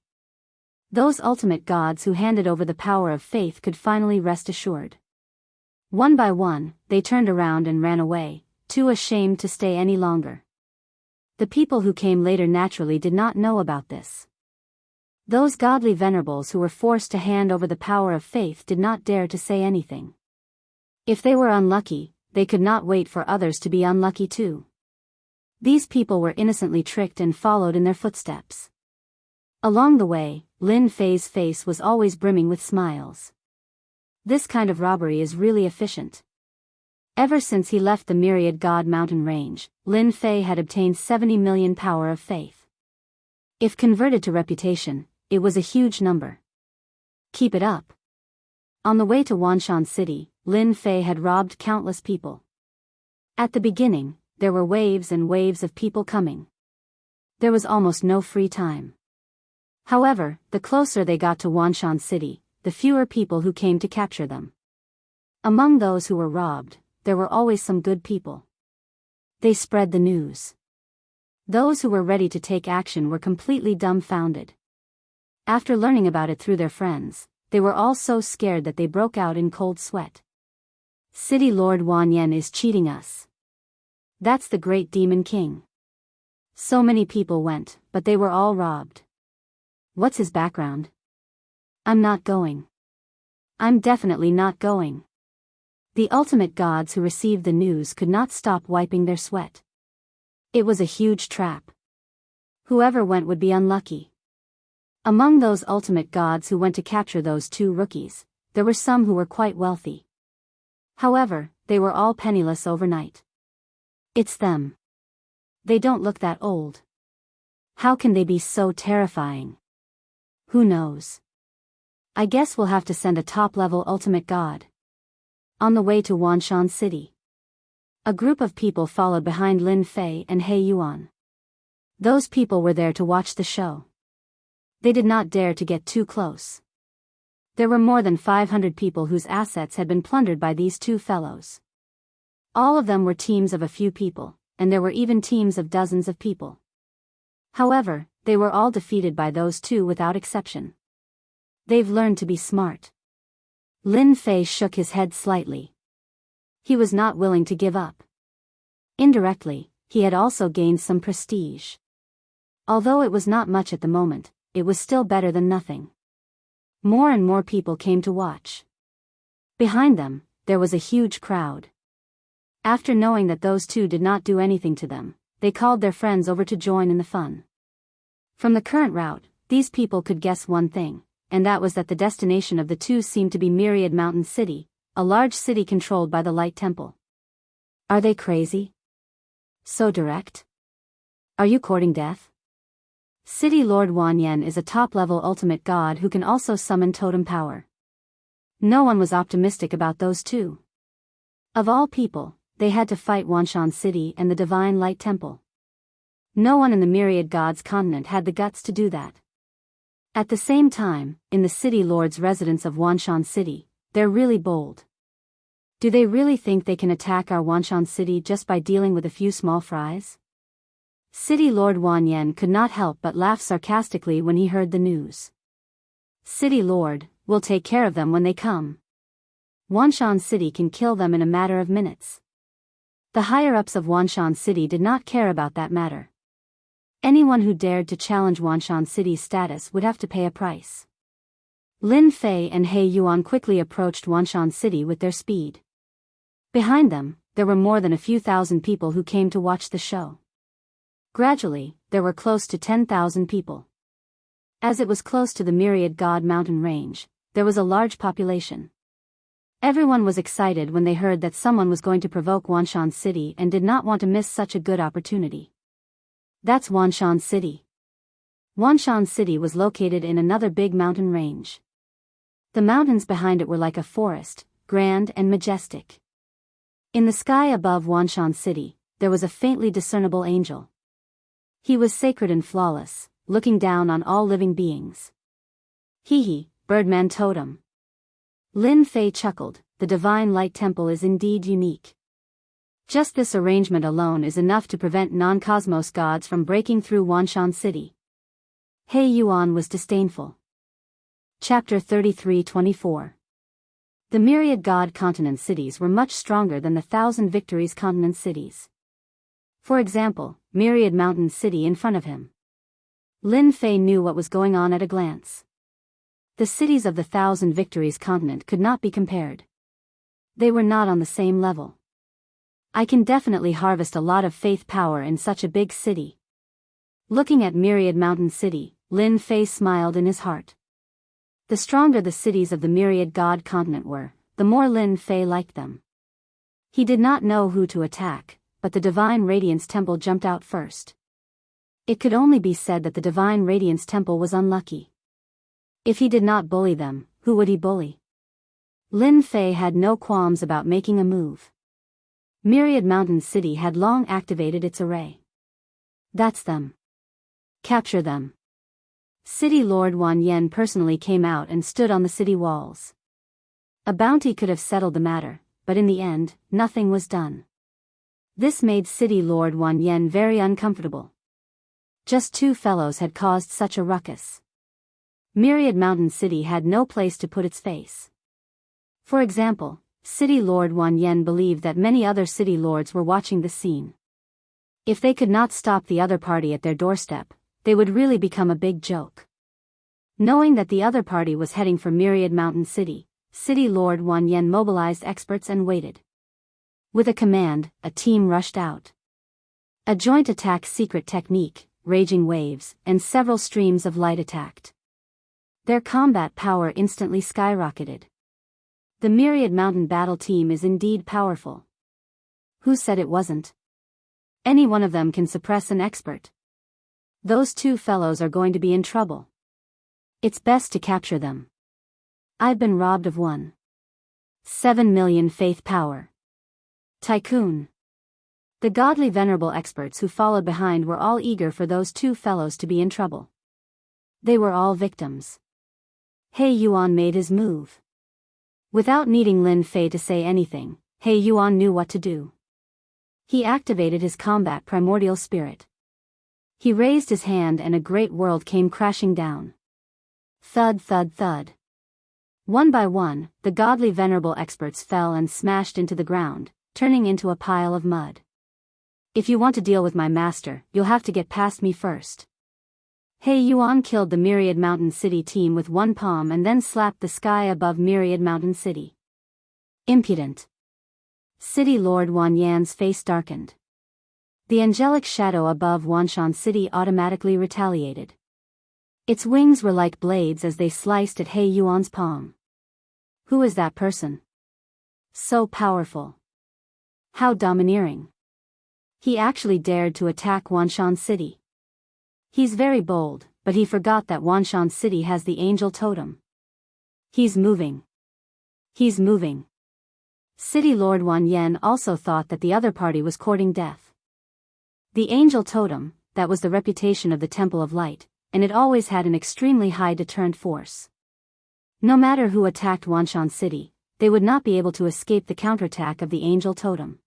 Those ultimate gods who handed over the power of faith could finally rest assured. One by one, they turned around and ran away, too ashamed to stay any longer. The people who came later naturally did not know about this. Those godly venerables who were forced to hand over the power of faith did not dare to say anything. If they were unlucky, they could not wait for others to be unlucky too. These people were innocently tricked and followed in their footsteps. Along the way, Lin Fei's face was always brimming with smiles. This kind of robbery is really efficient. Ever since he left the Myriad God mountain range, Lin Fei had obtained 70 million power of faith. If converted to reputation, it was a huge number. Keep it up. On the way to Wanshan City, Lin Fei had robbed countless people. At the beginning, there were waves and waves of people coming. There was almost no free time. However, the closer they got to Wanshan City, the fewer people who came to capture them. Among those who were robbed, there were always some good people. They spread the news. Those who were ready to take action were completely dumbfounded. After learning about it through their friends, they were all so scared that they broke out in cold sweat. City Lord Wan Yen is cheating us. That's the great demon king. So many people went, but they were all robbed. What's his background? I'm not going. I'm definitely not going. The ultimate gods who received the news could not stop wiping their sweat. It was a huge trap. Whoever went would be unlucky. Among those ultimate gods who went to capture those two rookies, there were some who were quite wealthy. However, they were all penniless overnight. It's them. They don't look that old. How can they be so terrifying? Who knows? I guess we'll have to send a top-level ultimate god. On the way to Wanshan City, a group of people followed behind Lin Fei and He Yuan. Those people were there to watch the show. They did not dare to get too close. There were more than 500 people whose assets had been plundered by these two fellows. All of them were teams of a few people, and there were even teams of dozens of people. However, they were all defeated by those two without exception. They've learned to be smart. Lin Fei shook his head slightly. He was not willing to give up. Indirectly, he had also gained some prestige. Although it was not much at the moment, it was still better than nothing. More and more people came to watch. Behind them, there was a huge crowd. After knowing that those two did not do anything to them, they called their friends over to join in the fun. From the current route, these people could guess one thing, and that was that the destination of the two seemed to be Myriad Mountain City, a large city controlled by the Light Temple. Are they crazy? So direct? Are you courting death? City Lord Wan Yen is a top-level ultimate god who can also summon totem power. No one was optimistic about those two. Of all people, they had to fight Wanshan City and the Divine Light Temple. No one in the Myriad Gods continent had the guts to do that. At the same time, in the City Lord's residence of Wanshan City, they're really bold. Do they really think they can attack our Wanshan City just by dealing with a few small fries? City Lord Wan Yen could not help but laugh sarcastically when he heard the news. City Lord, we'll take care of them when they come. Wanshan City can kill them in a matter of minutes. The higher-ups of Wanshan City did not care about that matter. Anyone who dared to challenge Wanshan City's status would have to pay a price. Lin Fei and He Yuan quickly approached Wanshan City with their speed. Behind them, there were more than a few thousand people who came to watch the show. Gradually, there were close to 10,000 people. As it was close to the Myriad God mountain range, there was a large population. Everyone was excited when they heard that someone was going to provoke Wanshan City and did not want to miss such a good opportunity. That's Wanshan City. Wanshan City was located in another big mountain range. The mountains behind it were like a forest, grand and majestic. In the sky above Wanshan City, there was a faintly discernible angel. He was sacred and flawless, looking down on all living beings. Hee, Birdman Totem. Lin Fei chuckled, the Divine Light Temple is indeed unique. Just this arrangement alone is enough to prevent non-cosmos gods from breaking through Wanshan City. He Yuan was disdainful. Chapter 33-24. The Myriad God continent cities were much stronger than the Thousand Victories continent cities. For example, Myriad Mountain City in front of him. Lin Fei knew what was going on at a glance. The cities of the Thousand Victories continent could not be compared. They were not on the same level. I can definitely harvest a lot of faith power in such a big city. Looking at Myriad Mountain City, Lin Fei smiled in his heart. The stronger the cities of the Myriad God continent were, the more Lin Fei liked them. He did not know who to attack, but the Divine Radiance Temple jumped out first. It could only be said that the Divine Radiance Temple was unlucky. If he did not bully them, who would he bully? Lin Fei had no qualms about making a move. Myriad Mountain City had long activated its array. That's them. Capture them. City Lord Wan Yen personally came out and stood on the city walls. A bounty could have settled the matter, but in the end, nothing was done. This made City Lord Wan Yen very uncomfortable. Just two fellows had caused such a ruckus. Myriad Mountain City had no place to put its face. For example, City Lord Wan Yen believed that many other city lords were watching the scene. If they could not stop the other party at their doorstep, they would really become a big joke. Knowing that the other party was heading for Myriad Mountain City, City Lord Wan Yen mobilized experts and waited. With a command, a team rushed out. A joint attack secret technique, raging waves, and several streams of light attacked. Their combat power instantly skyrocketed. The Myriad Mountain battle team is indeed powerful. Who said it wasn't? Any one of them can suppress an expert. Those two fellows are going to be in trouble. It's best to capture them. I've been robbed of 7 million faith power. Tycoon. The godly venerable experts who followed behind were all eager for those two fellows to be in trouble. They were all victims. He Yuan made his move. Without needing Lin Fei to say anything, He Yuan knew what to do. He activated his combat primordial spirit. He raised his hand and a great world came crashing down. Thud thud thud. One by one, the godly venerable experts fell and smashed into the ground, turning into a pile of mud. If you want to deal with my master, you'll have to get past me first. He Yuan killed the Myriad Mountain City team with one palm and then slapped the sky above Myriad Mountain City. Impudent. City Lord Wan Yan's face darkened. The angelic shadow above Wanshan City automatically retaliated. Its wings were like blades as they sliced at He Yuan's palm. Who is that person? So powerful. How domineering. He actually dared to attack Wanshan City. He's very bold, but he forgot that Wanshan City has the angel totem. He's moving. He's moving. City Lord Wan Yen also thought that the other party was courting death. The angel totem, that was the reputation of the Temple of Light, and it always had an extremely high deterrent force. No matter who attacked Wanshan City, they would not be able to escape the counterattack of the angel totem.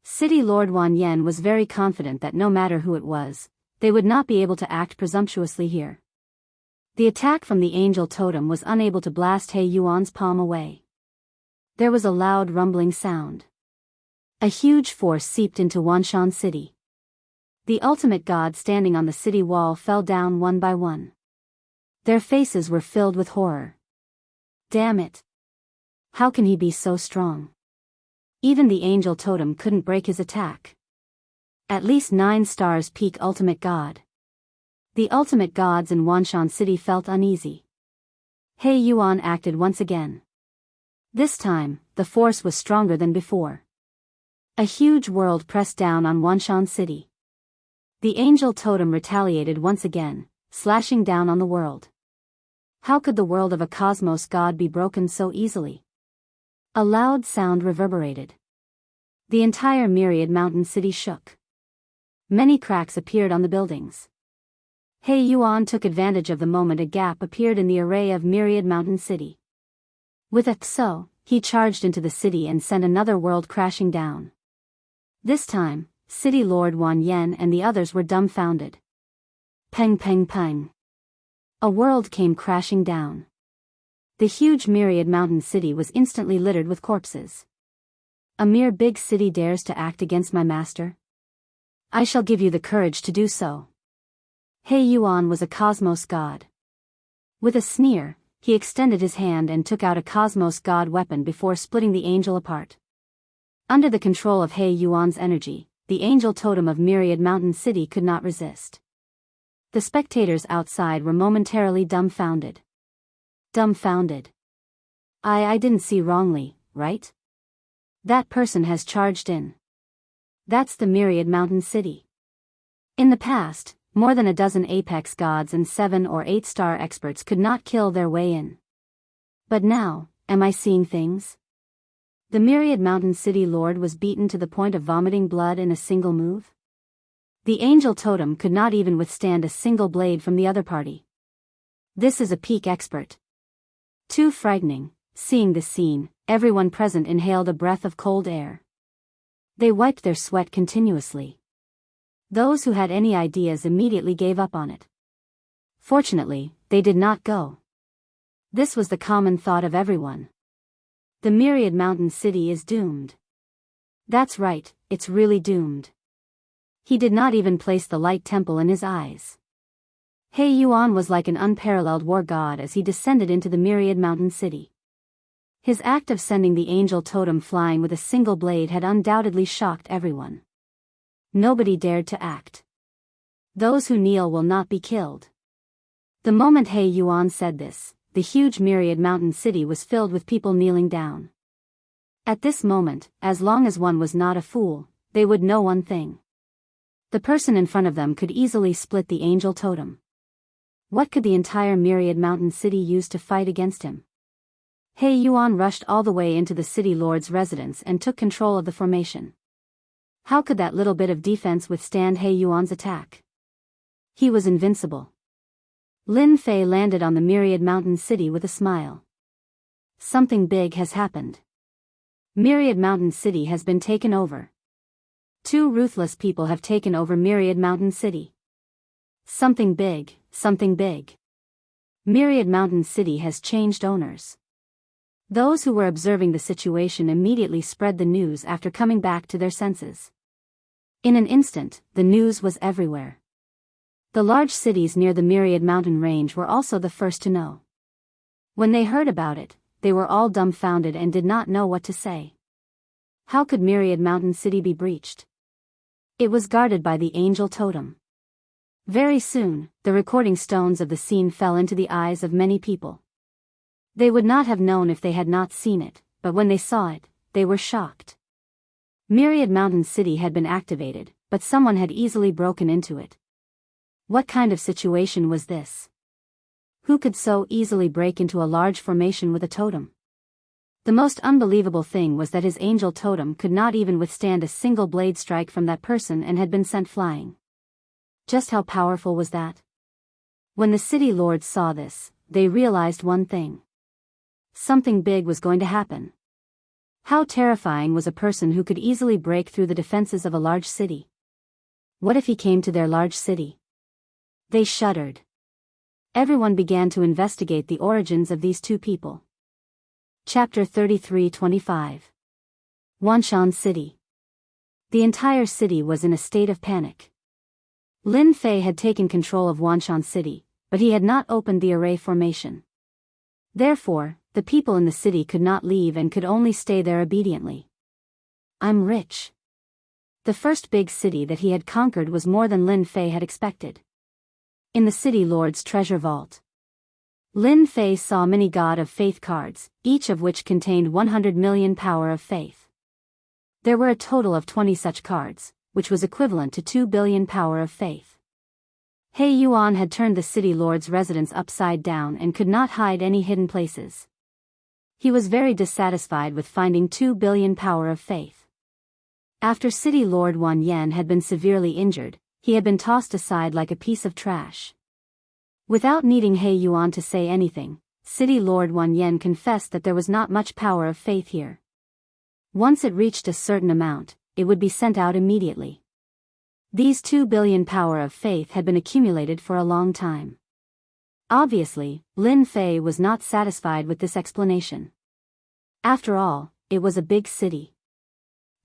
City Lord Wan Yen was very confident that no matter who it was, they would not be able to act presumptuously here. The attack from the angel totem was unable to blast He Yuan's palm away. There was a loud rumbling sound. A huge force seeped into Wanshan City. The ultimate god standing on the city wall fell down one by one. Their faces were filled with horror. Damn it! How can he be so strong? Even the angel totem couldn't break his attack. At least 9 stars peak ultimate god. The ultimate gods in Wanshan City felt uneasy. He Yuan acted once again. This time, the force was stronger than before. A huge world pressed down on Wanshan City. The angel totem retaliated once again, slashing down on the world. How could the world of a cosmos god be broken so easily? A loud sound reverberated. The entire Myriad Mountain City shook. Many cracks appeared on the buildings. He Yuan took advantage of the moment a gap appeared in the array of Myriad Mountain City. With a so, he charged into the city and sent another world crashing down. This time, City Lord Wan Yen and the others were dumbfounded. Peng peng peng. A world came crashing down. The huge Myriad Mountain City was instantly littered with corpses. A mere big city dares to act against my master? I shall give you the courage to do so. He Yuan was a cosmos god. With a sneer, he extended his hand and took out a cosmos god weapon before splitting the angel apart. Under the control of He Yuan's energy, the angel totem of Myriad Mountain City could not resist. The spectators outside were momentarily dumbfounded. Dumbfounded. I didn't see wrongly, right? That person has charged in. That's the Myriad Mountain City. In the past, more than a dozen apex gods and 7 or 8-star experts could not kill their way in. But now, am I seeing things? The Myriad Mountain City Lord was beaten to the point of vomiting blood in a single move? The angel totem could not even withstand a single blade from the other party. This is a peak expert. Too frightening. Seeing this scene, everyone present inhaled a breath of cold air. They wiped their sweat continuously. Those who had any ideas immediately gave up on it. Fortunately, they did not go. This was the common thought of everyone. The Myriad Mountain City is doomed. That's right, it's really doomed. He did not even place the light temple in his eyes. He Yuan was like an unparalleled war god as he descended into the Myriad Mountain City. His act of sending the angel totem flying with a single blade had undoubtedly shocked everyone. Nobody dared to act. Those who kneel will not be killed. The moment He Yuan said this, the huge Myriad Mountain City was filled with people kneeling down. At this moment, as long as one was not a fool, they would know one thing. The person in front of them could easily split the angel totem. What could the entire Myriad Mountain City use to fight against him? He Yuan rushed all the way into the city lord's residence and took control of the formation. How could that little bit of defense withstand He Yuan's attack? He was invincible. Lin Fei landed on the Myriad Mountain City with a smile. Something big has happened. Myriad Mountain City has been taken over. 2 ruthless people have taken over Myriad Mountain City. Something big, something big. Myriad Mountain City has changed owners. Those who were observing the situation immediately spread the news after coming back to their senses. In an instant, the news was everywhere. The large cities near the Myriad Mountain range were also the first to know. When they heard about it, they were all dumbfounded and did not know what to say. How could Myriad Mountain City be breached? It was guarded by the angel totem. Very soon, the recording stones of the scene fell into the eyes of many people. They would not have known if they had not seen it, but when they saw it, they were shocked. Myriad Mountain City had been activated, but someone had easily broken into it. What kind of situation was this? Who could so easily break into a large formation with a totem? The most unbelievable thing was that his angel totem could not even withstand a single blade strike from that person and had been sent flying. Just how powerful was that? When the city lords saw this, they realized one thing. Something big was going to happen. How terrifying was a person who could easily break through the defenses of a large city? What if he came to their large city? They shuddered. Everyone began to investigate the origins of these 2 people. Chapter 33-25. Wanshan City. The entire city was in a state of panic. Lin Fei had taken control of Wanshan City, but he had not opened the array formation. Therefore, the people in the city could not leave and could only stay there obediently. I'm rich. The first big city that he had conquered was more than Lin Fei had expected. In the city lord's treasure vault, Lin Fei saw many God of Faith cards, each of which contained 100 million power of faith. There were a total of 20 such cards, which was equivalent to 2 billion power of faith. He Yuan had turned the city lord's residence upside down and could not hide any hidden places. He was very dissatisfied with finding 2 billion power of faith. After City Lord Wan Yen had been severely injured, he had been tossed aside like a piece of trash. Without needing He Yuan to say anything, City Lord Wan Yen confessed that there was not much power of faith here. Once it reached a certain amount, it would be sent out immediately. These 2 billion power of faith had been accumulated for a long time. Obviously, Lin Fei was not satisfied with this explanation. After all, it was a big city.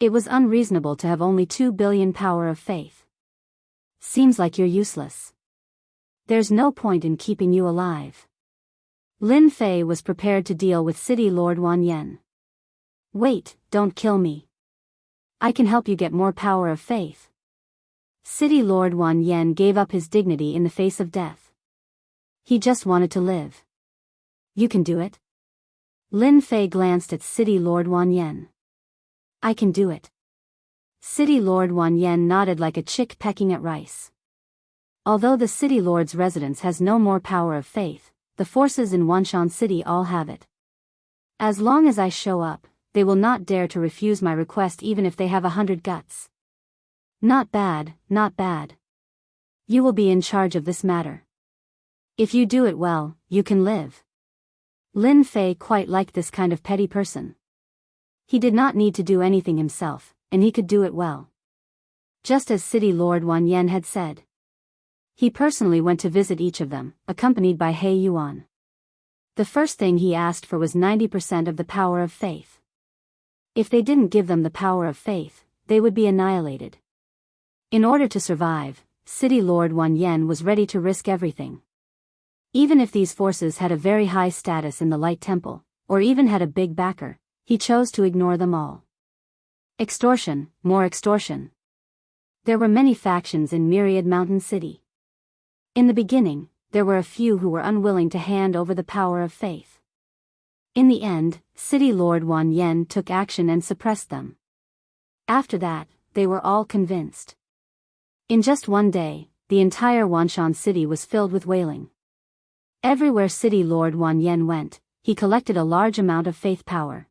It was unreasonable to have only 2 billion power of faith. Seems like you're useless. There's no point in keeping you alive. Lin Fei was prepared to deal with City Lord Wan Yen. Wait, don't kill me. I can help you get more power of faith. City Lord Wan Yen gave up his dignity in the face of death. He just wanted to live. You can do it? Lin Fei glanced at City Lord Wan Yen. I can do it. City Lord Wan Yen nodded like a chick pecking at rice. Although the City Lord's residence has no more power of faith, the forces in Wanshan City all have it. As long as I show up, they will not dare to refuse my request even if they have 100 guts. Not bad, not bad. You will be in charge of this matter. If you do it well, you can live. Lin Fei quite liked this kind of petty person. He did not need to do anything himself, and he could do it well. Just as City Lord Wan Yen had said. He personally went to visit each of them, accompanied by He Yuan. The first thing he asked for was 90% of the power of faith. If they didn't give them the power of faith, they would be annihilated. In order to survive, City Lord Wan Yen was ready to risk everything. Even if these forces had a very high status in the Light Temple, or even had a big backer, he chose to ignore them all. Extortion, more extortion. There were many factions in Myriad Mountain City. In the beginning, there were a few who were unwilling to hand over the power of faith. In the end, City Lord Wan Yen took action and suppressed them. After that, they were all convinced. In just one day, the entire Wanshan City was filled with wailing. Everywhere City Lord Wan Yen went, he collected a large amount of faith power.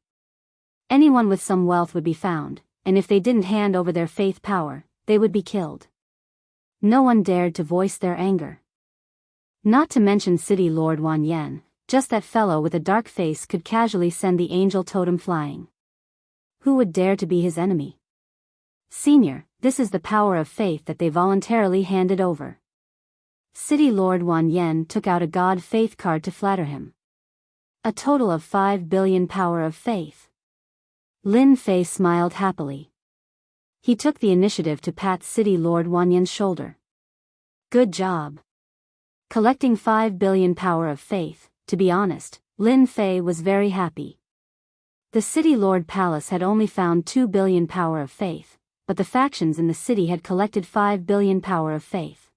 Anyone with some wealth would be found, and if they didn't hand over their faith power, they would be killed. No one dared to voice their anger. Not to mention City Lord Wan Yen, just that fellow with a dark face could casually send the angel totem flying. Who would dare to be his enemy? Senior, this is the power of faith that they voluntarily handed over. City Lord Wan Yen took out a God faith card to flatter him. A total of 5 billion power of faith. Lin Fei smiled happily. He took the initiative to pat City Lord Wan Yen's shoulder. Good job. Collecting 5 billion power of faith, to be honest, Lin Fei was very happy. The City Lord Palace had only found 2 billion power of faith, but the factions in the city had collected 5 billion power of faith.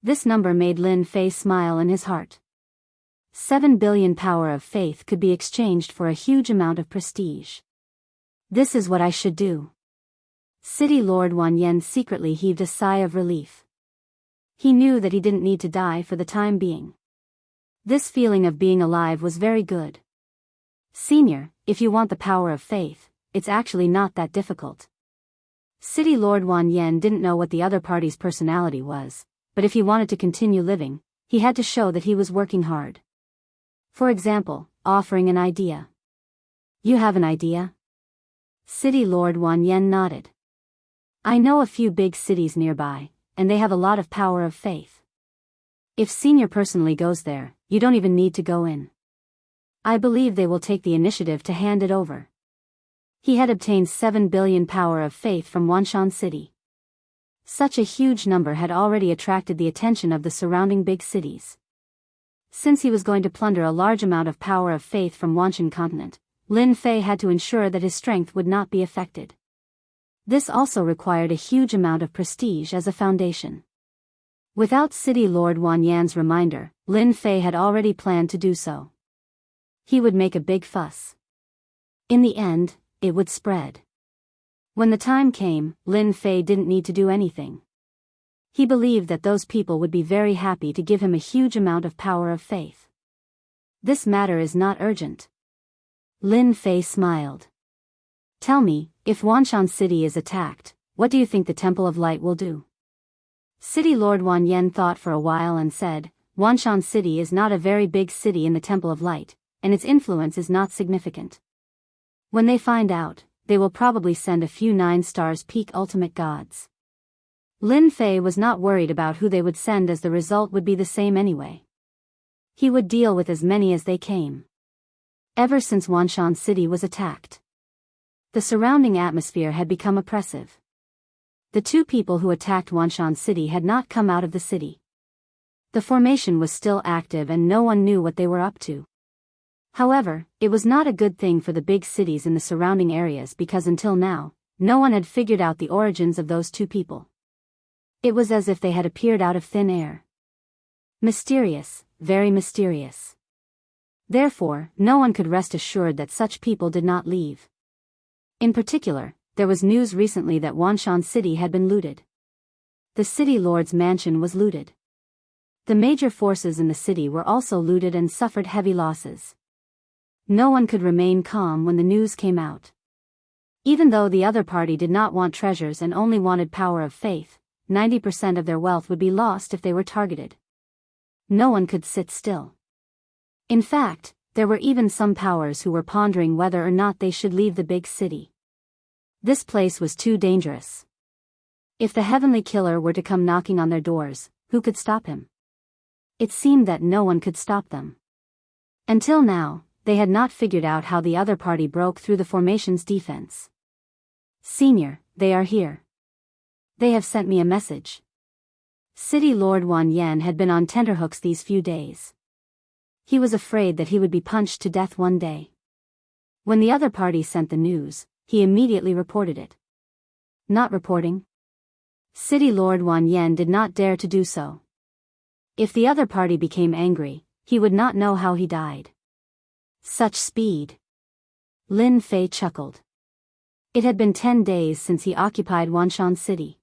This number made Lin Fei smile in his heart. 7 billion power of faith could be exchanged for a huge amount of prestige. This is what I should do. City Lord Wan Yen secretly heaved a sigh of relief. He knew that he didn't need to die for the time being. This feeling of being alive was very good. Senior, if you want the power of faith, it's actually not that difficult. City Lord Wan Yen didn't know what the other party's personality was, but if he wanted to continue living, he had to show that he was working hard. For example, offering an idea. You have an idea? City Lord Wan Yen nodded. I know a few big cities nearby, and they have a lot of power of faith. If Senior personally goes there, you don't even need to go in. I believe they will take the initiative to hand it over. He had obtained 7 billion power of faith from Wanshan City. Such a huge number had already attracted the attention of the surrounding big cities. Since he was going to plunder a large amount of power of faith from Wanshan continent, Lin Fei had to ensure that his strength would not be affected. This also required a huge amount of prestige as a foundation. Without City Lord Wan Yan's reminder, Lin Fei had already planned to do so. He would make a big fuss. In the end, it would spread. When the time came, Lin Fei didn't need to do anything. He believed that those people would be very happy to give him a huge amount of power of faith. This matter is not urgent. Lin Fei smiled. Tell me, if Wanshan City is attacked, what do you think the Temple of Light will do? City Lord Wan Yen thought for a while and said, Wanshan City is not a very big city in the Temple of Light, and its influence is not significant. When they find out, they will probably send a few 9 stars peak ultimate gods. Lin Fei was not worried about who they would send as the result would be the same anyway. He would deal with as many as they came. Ever since Wanshan City was attacked, the surrounding atmosphere had become oppressive. The 2 people who attacked Wanshan City had not come out of the city. The formation was still active and no one knew what they were up to. However, it was not a good thing for the big cities in the surrounding areas because until now, no one had figured out the origins of those two people. It was as if they had appeared out of thin air. Mysterious, very mysterious. Therefore, no one could rest assured that such people did not leave. In particular, there was news recently that Wanshan City had been looted. The city lord's mansion was looted. The major forces in the city were also looted and suffered heavy losses. No one could remain calm when the news came out. Even though the other party did not want treasures and only wanted power of faith, 90% of their wealth would be lost if they were targeted. No one could sit still. In fact, there were even some powers who were pondering whether or not they should leave the big city. This place was too dangerous. If the heavenly killer were to come knocking on their doors, who could stop him? It seemed that no one could stop them. Until now, they had not figured out how the other party broke through the formation's defense. Senior, they are here. They have sent me a message. City Lord Wan Yen had been on tenterhooks these few days. He was afraid that he would be punched to death one day. When the other party sent the news, he immediately reported it. Not reporting. City Lord Wan Yen did not dare to do so. If the other party became angry, he would not know how he died. Such speed. Lin Fei chuckled. It had been 10 days since he occupied Wanshan City.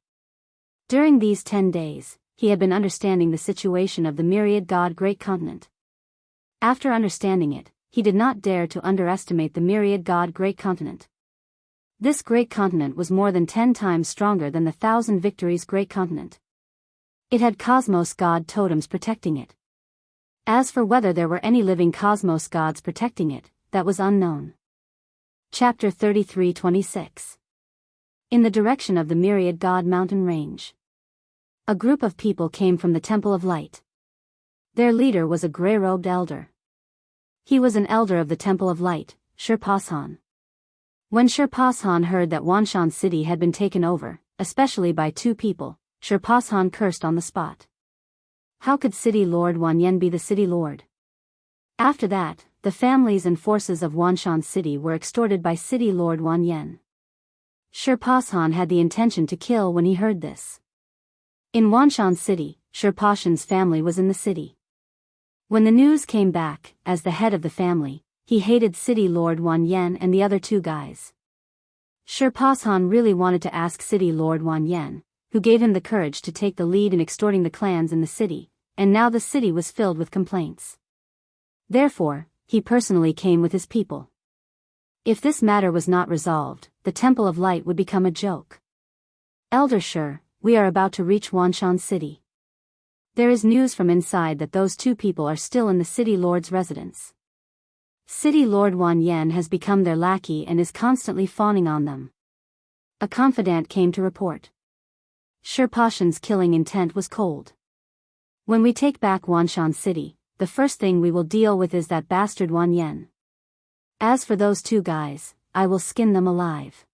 During these 10 days, he had been understanding the situation of the myriad god Great Continent. After understanding it, he did not dare to underestimate the myriad god Great Continent. This Great Continent was more than 10 times stronger than the Thousand Victories Great Continent. It had cosmos god totems protecting it. As for whether there were any living cosmos gods protecting it, that was unknown. Chapter 33-26. In the direction of the myriad god mountain range. A group of people came from the Temple of Light. Their leader was a gray-robed elder. He was an elder of the Temple of Light, Shirpashan. When Shirpashan heard that Wanshan City had been taken over, especially by two people, Shirpashan cursed on the spot. How could City Lord Wan Yen be the city lord? After that, the families and forces of Wanshan City were extorted by City Lord Wan Yen. Shirpashan had the intention to kill when he heard this. In Wanshan City, Shirpashan's family was in the city. When the news came back, as the head of the family, he hated City Lord Wan Yen and the other two guys. Shirpashan really wanted to ask City Lord Wan Yen, who gave him the courage to take the lead in extorting the clans in the city, and now the city was filled with complaints. Therefore, he personally came with his people. If this matter was not resolved, the Temple of Light would become a joke. Elder Shur, we are about to reach Wanshan City. There is news from inside that those two people are still in the city lord's residence. City Lord Wan Yen has become their lackey and is constantly fawning on them. A confidant came to report. Shirpashan's killing intent was cold. When we take back Wanshan City, the first thing we will deal with is that bastard Wan Yen. As for those two guys, I will skin them alive.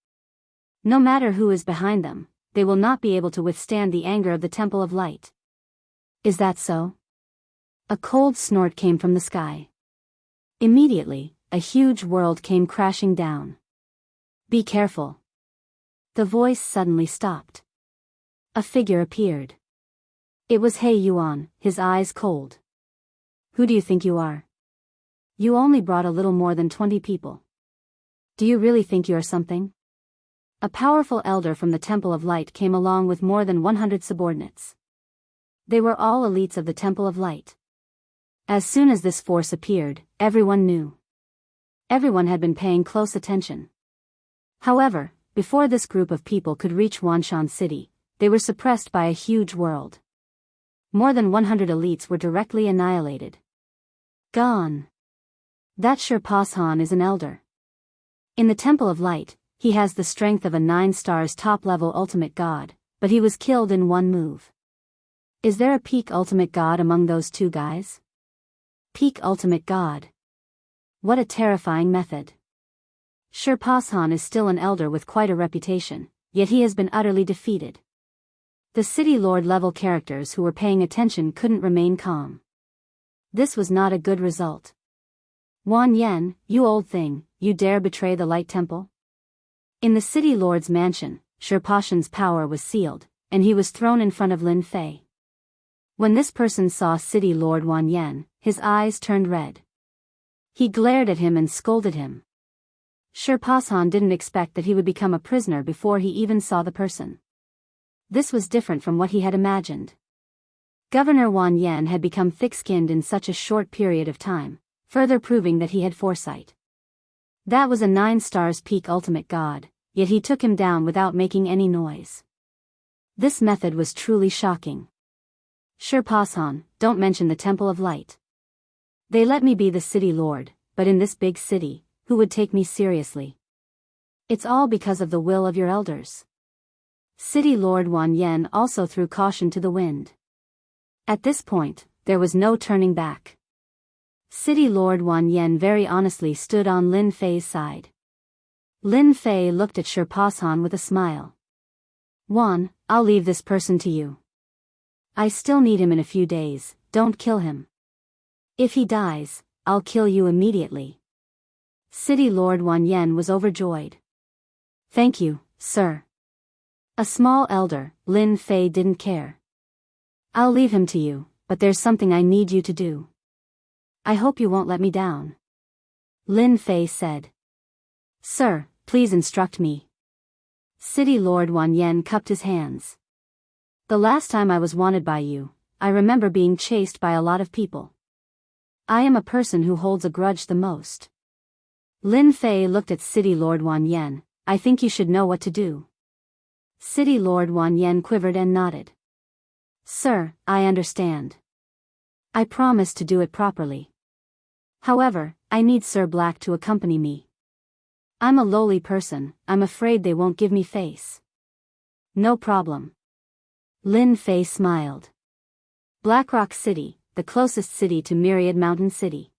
No matter who is behind them, they will not be able to withstand the anger of the Temple of Light. Is that so? A cold snort came from the sky. Immediately, a huge world came crashing down. Be careful. The voice suddenly stopped. A figure appeared. It was He Yuan, his eyes cold. Who do you think you are? You only brought a little more than 20 people. Do you really think you are something? A powerful elder from the Temple of Light came along with more than 100 subordinates. They were all elites of the Temple of Light. As soon as this force appeared, everyone knew. Everyone had been paying close attention. However, before this group of people could reach Wanshan City, they were suppressed by a huge world. More than 100 elites were directly annihilated. Gone. That Shirpashan is an elder. In the Temple of Light, he has the strength of a 9 stars top-level ultimate god, but he was killed in one move. Is there a peak ultimate god among those two guys? Peak ultimate god. What a terrifying method. Shirpashan is still an elder with quite a reputation, yet he has been utterly defeated. The city lord level characters who were paying attention couldn't remain calm. This was not a good result. Wan Yen, you old thing, you dare betray the Light Temple? In the city lord's mansion, Shirpashan's power was sealed, and he was thrown in front of Lin Fei. When this person saw City Lord Wan Yan, his eyes turned red. He glared at him and scolded him. Shirpashan didn't expect that he would become a prisoner before he even saw the person. This was different from what he had imagined. Governor Wan Yan had become thick-skinned in such a short period of time, further proving that he had foresight. That was a 9 stars peak ultimate god, yet he took him down without making any noise. This method was truly shocking. Shirpashan, don't mention the Temple of Light. They let me be the city lord, but in this big city, who would take me seriously? It's all because of the will of your elders. City Lord Wan Yan also threw caution to the wind. At this point, there was no turning back. City Lord Wan Yan very honestly stood on Lin Fei's side. Lin Fei looked at Shirpashan with a smile. Wan, I'll leave this person to you. I still need him in a few days, don't kill him. If he dies, I'll kill you immediately. City Lord Wan Yan was overjoyed. Thank you, sir. A small elder, Lin Fei didn't care. I'll leave him to you, but there's something I need you to do. I hope you won't let me down. Lin Fei said. Sir, please instruct me. City Lord Wan Yan cupped his hands. The last time I was wanted by you, I remember being chased by a lot of people. I am a person who holds a grudge the most. Lin Fei looked at City Lord Wan Yan. I think you should know what to do. City Lord Wan Yan quivered and nodded. Sir, I understand. I promise to do it properly. However, I need Sir Black to accompany me. I'm a lowly person, I'm afraid they won't give me face. No problem. Lin Fei smiled. Blackrock City, the closest city to Myriad Mountain City.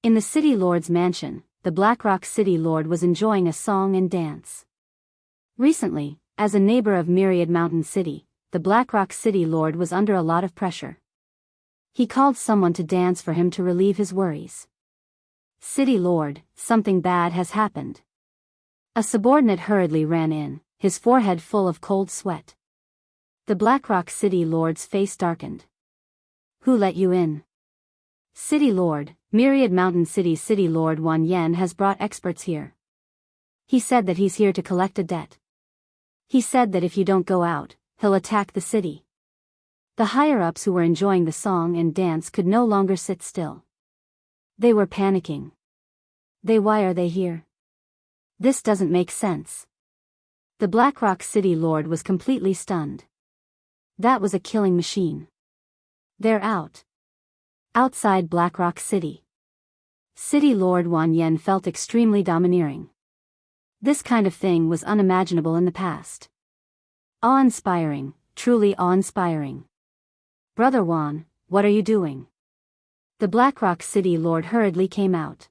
In the City Lord's mansion, the Blackrock City Lord was enjoying a song and dance. Recently, as a neighbor of Myriad Mountain City, the Blackrock City Lord was under a lot of pressure. He called someone to dance for him to relieve his worries. City Lord, something bad has happened. A subordinate hurriedly ran in, his forehead full of cold sweat. The Blackrock City Lord's face darkened. Who let you in? City Lord, Myriad Mountain City City Lord Wan Yan has brought experts here. He said that he's here to collect a debt. He said that if you don't go out, he'll attack the city. The higher-ups who were enjoying the song and dance could no longer sit still. They were panicking. Why are they here? This doesn't make sense. The Blackrock City Lord was completely stunned. That was a killing machine. They're out. Outside Blackrock City. City Lord Wan Yan felt extremely domineering. This kind of thing was unimaginable in the past. Awe-inspiring, truly awe-inspiring. Brother Wan, what are you doing? The Blackrock City Lord hurriedly came out.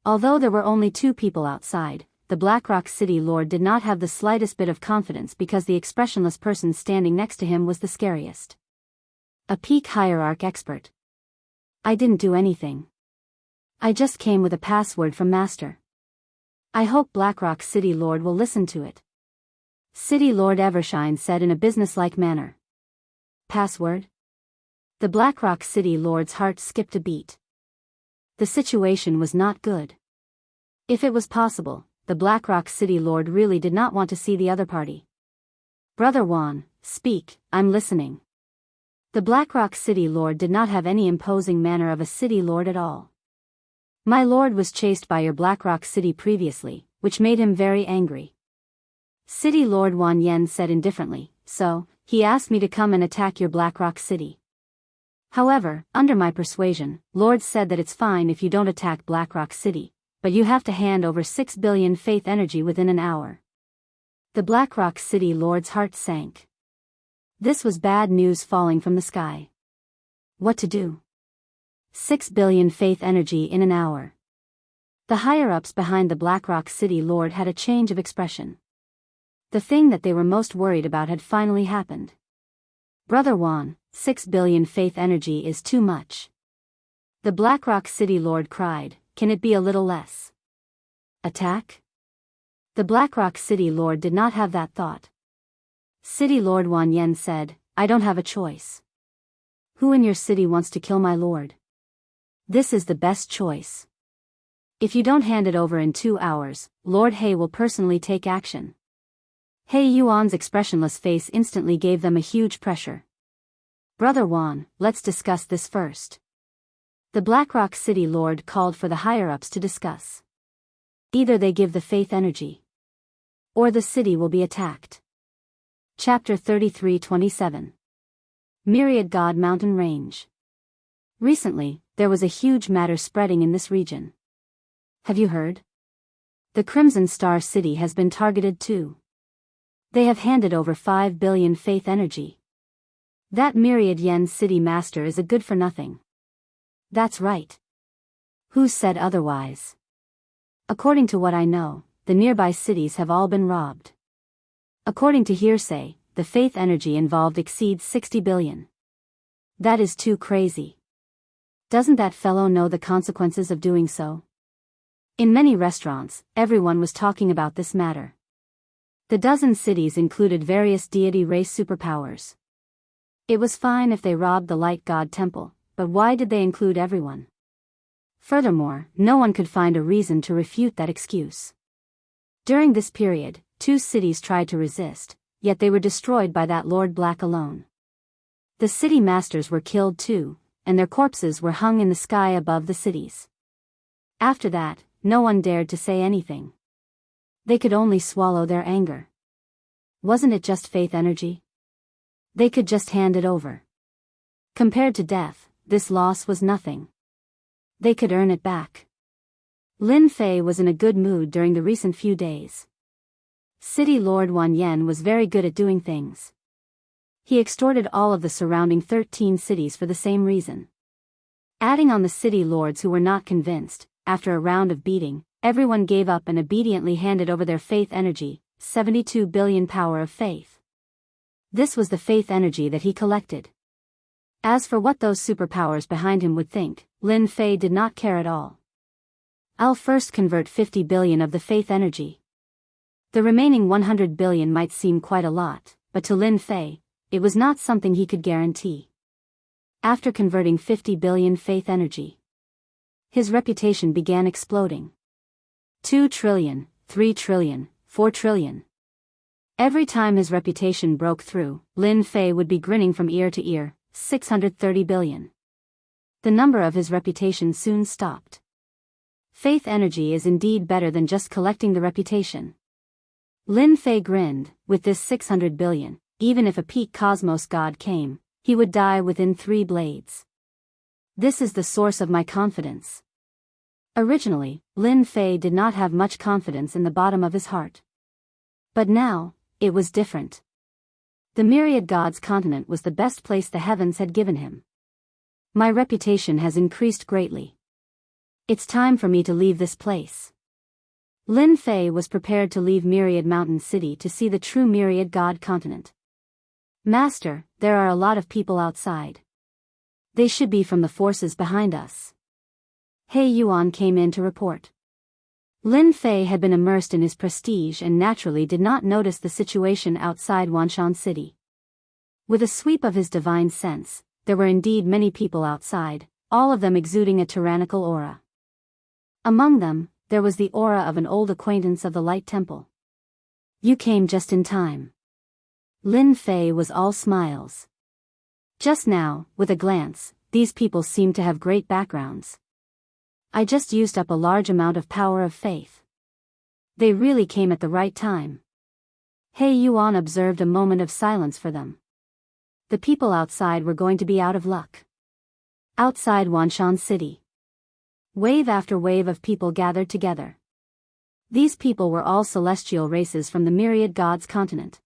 Although there were only 2 people outside, the Blackrock City Lord did not have the slightest bit of confidence because the expressionless person standing next to him was the scariest. A peak hierarch expert. I didn't do anything. I just came with a password from Master. I hope Blackrock City Lord will listen to it. City Lord Evershine said in a businesslike manner. Password? The Blackrock City Lord's heart skipped a beat. The situation was not good. If it was possible, the Blackrock City Lord really did not want to see the other party. Brother Wan, speak, I'm listening. The Blackrock City Lord did not have any imposing manner of a city lord at all. My lord was chased by your Blackrock City previously, which made him very angry. City Lord Wan Yan said indifferently, so, he asked me to come and attack your Blackrock City. However, under my persuasion, Lord said that it's fine if you don't attack Blackrock City, but you have to hand over 6 billion faith energy within an hour. The Blackrock City Lord's heart sank. This was bad news falling from the sky. What to do? 6 billion faith energy in an hour. The higher-ups behind the Blackrock City Lord had a change of expression. The thing that they were most worried about had finally happened. Brother Wan, 6 billion faith energy is too much. The Blackrock City Lord cried, can it be a little less? Attack? The Blackrock City Lord did not have that thought. City Lord Wan Yen said, "I don't have a choice. Who in your city wants to kill my lord? This is the best choice. If you don't hand it over in 2 hours, Lord He will personally take action." He Yuan's expressionless face instantly gave them a huge pressure. "Brother Wan, let's discuss this first." The Blackrock City Lord called for the higher-ups to discuss. Either they give the faith energy, or the city will be attacked. Chapter 33-27. Myriad God Mountain Range. Recently, there was a huge matter spreading in this region. Have you heard? The Crimson Star City has been targeted too. They have handed over 5 billion faith energy. That Myriad Yen City Master is a good for nothing. That's right. Who said otherwise? According to what I know, the nearby cities have all been robbed. According to hearsay, the faith energy involved exceeds 60 billion. That is too crazy. Doesn't that fellow know the consequences of doing so? In many restaurants, everyone was talking about this matter. The dozen cities included various deity race superpowers. It was fine if they robbed the light god temple, but why did they include everyone? Furthermore, no one could find a reason to refute that excuse. During this period, 2 cities tried to resist, yet they were destroyed by that Lord Black alone. The city masters were killed too, and their corpses were hung in the sky above the cities. After that, no one dared to say anything. They could only swallow their anger. Wasn't it just faith energy? They could just hand it over. Compared to death, this loss was nothing. They could earn it back. Lin Fei was in a good mood during the recent few days. City Lord Wan Yen was very good at doing things. He extorted all of the surrounding 13 cities for the same reason. Adding on the city lords who were not convinced, after a round of beating, everyone gave up and obediently handed over their faith energy, 72 billion power of faith. This was the faith energy that he collected. As for what those superpowers behind him would think, Lin Fei did not care at all. "I'll first convert 50 billion of the faith energy. The remaining 100 billion might seem quite a lot, but to Lin Fei, it was not something he could guarantee." After converting 50 billion faith energy, his reputation began exploding. 2 trillion, 3 trillion, 4 trillion. Every time his reputation broke through, Lin Fei would be grinning from ear to ear, 630 billion. The number of his reputation soon stopped. Faith energy is indeed better than just collecting the reputation. Lin Fei grinned. With this 600 billion, even if a peak cosmos god came, he would die within 3 blades. This is the source of my confidence. Originally, Lin Fei did not have much confidence in the bottom of his heart. But now, it was different. The Myriad Gods continent was the best place the heavens had given him. My reputation has increased greatly. It's time for me to leave this place. Lin Fei was prepared to leave Myriad Mountain City to see the true Myriad God continent. "Master, there are a lot of people outside. They should be from the forces behind us." He Yuan came in to report. Lin Fei had been immersed in his prestige and naturally did not notice the situation outside Wanshan City. With a sweep of his divine sense, there were indeed many people outside, all of them exuding a tyrannical aura. Among them, there was the aura of an old acquaintance of the Light Temple. "You came just in time." Lin Fei was all smiles. Just now, with a glance, these people seemed to have great backgrounds. I just used up a large amount of power of faith. They really came at the right time. He Yuan observed a moment of silence for them. The people outside were going to be out of luck. Outside Wanshan City, wave after wave of people gathered together. These people were all celestial races from the Myriad Gods continent.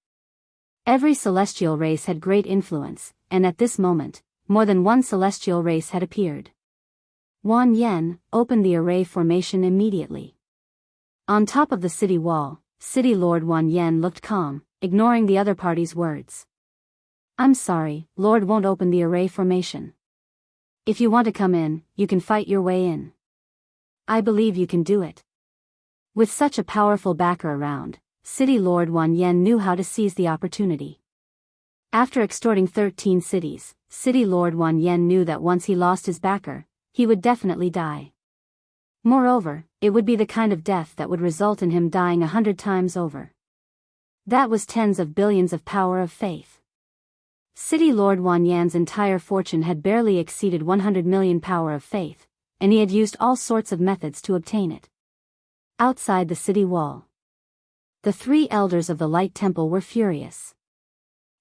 Every celestial race had great influence, and at this moment, more than one celestial race had appeared. Wan Yen opened the array formation immediately. On top of the city wall, City Lord Wan Yen looked calm, ignoring the other party's words. "I'm sorry, Lord won't open the array formation. If you want to come in, you can fight your way in. I believe you can do it." With such a powerful backer around, City Lord Wan Yen knew how to seize the opportunity. After extorting 13 cities, City Lord Wan Yen knew that once he lost his backer, he would definitely die. Moreover, it would be the kind of death that would result in him dying 100 times over. That was tens of billions of power of faith. City Lord Wan Yan's entire fortune had barely exceeded 100 million power of faith, and he had used all sorts of methods to obtain it. Outside the city wall, the 3 elders of the Light Temple were furious.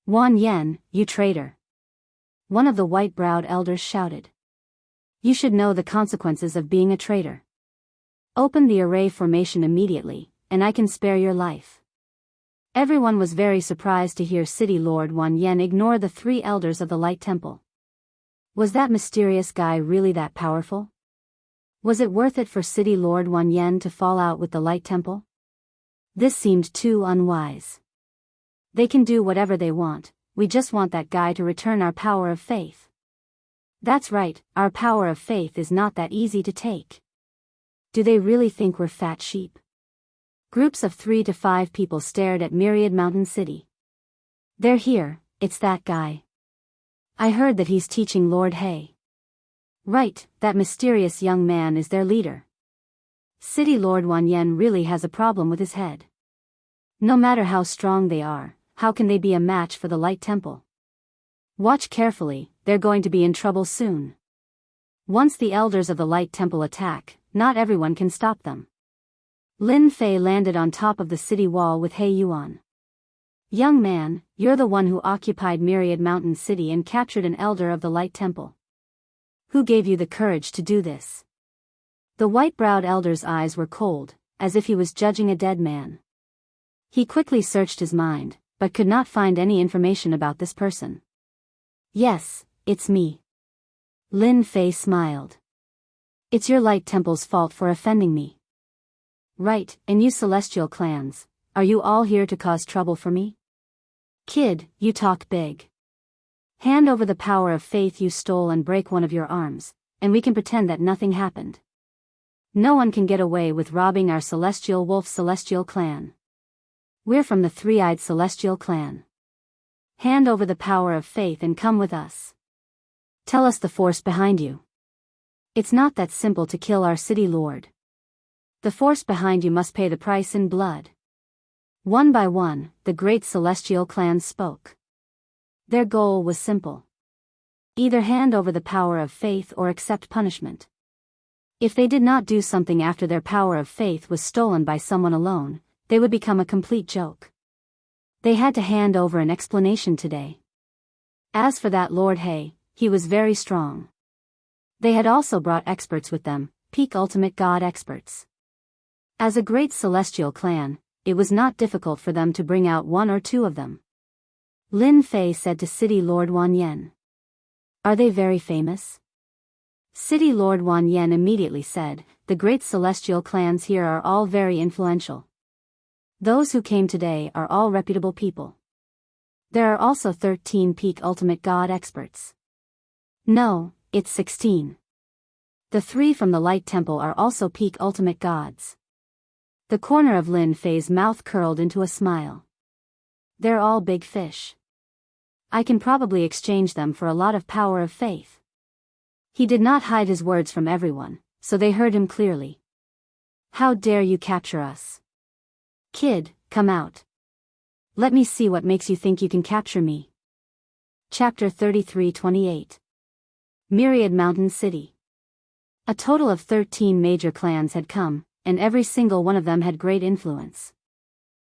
"Wan Yen, you traitor!" One of the white-browed elders shouted. "You should know the consequences of being a traitor. Open the array formation immediately, and I can spare your life." Everyone was very surprised to hear City Lord Wan Yen ignore the 3 elders of the Light Temple. Was that mysterious guy really that powerful? Was it worth it for City Lord Wan Yen to fall out with the Light Temple? This seemed too unwise. They can do whatever they want, we just want that guy to return our power of faith. That's right, our power of faith is not that easy to take. Do they really think we're fat sheep? Groups of 3 to 5 people stared at Myriad Mountain City. "They're here, it's that guy. I heard that he's teaching Lord Hay." "Right, that mysterious young man is their leader. City Lord Wan Yen really has a problem with his head. No matter how strong they are, how can they be a match for the Light Temple? Watch carefully, they're going to be in trouble soon. Once the elders of the Light Temple attack, not everyone can stop them." Lin Fei landed on top of the city wall with He Yuan. "Young man, you're the one who occupied Myriad Mountain City and captured an elder of the Light Temple. Who gave you the courage to do this?" The white-browed elder's eyes were cold, as if he was judging a dead man. He quickly searched his mind, but could not find any information about this person. "Yes, it's me." Lin Fei smiled. "It's your Light Temple's fault for offending me." "Right, and you celestial clans, are you all here to cause trouble for me?" "Kid, you talk big. Hand over the power of faith you stole and break one of your arms, and we can pretend that nothing happened. No one can get away with robbing our celestial wolf celestial clan. We're from the 3-eyed celestial clan. Hand over the power of faith and come with us. Tell us the force behind you. It's not that simple to kill our city lord. The force behind you must pay the price in blood." One by one, the great celestial clans spoke. Their goal was simple. Either hand over the power of faith or accept punishment. If they did not do something after their power of faith was stolen by someone alone, they would become a complete joke. They had to hand over an explanation today. As for that Lord Hay, he was very strong. They had also brought experts with them, peak ultimate god experts. As a great celestial clan, it was not difficult for them to bring out 1 or 2 of them. Lin Fei said to City Lord Wan Yen. "Are they very famous?" City Lord Wan Yen immediately said, "The great celestial clans here are all very influential. Those who came today are all reputable people. There are also 13 peak ultimate god experts." "No, it's 16. The 3 from the Light Temple are also peak ultimate gods." The corner of Lin Fei's mouth curled into a smile. "They're all big fish. I can probably exchange them for a lot of power of faith." He did not hide his words from everyone, so they heard him clearly. "How dare you capture us? Kid, come out. Let me see what makes you think you can capture me." Chapter 33-28. Myriad Mountain City. A total of 13 major clans had come, and every single one of them had great influence.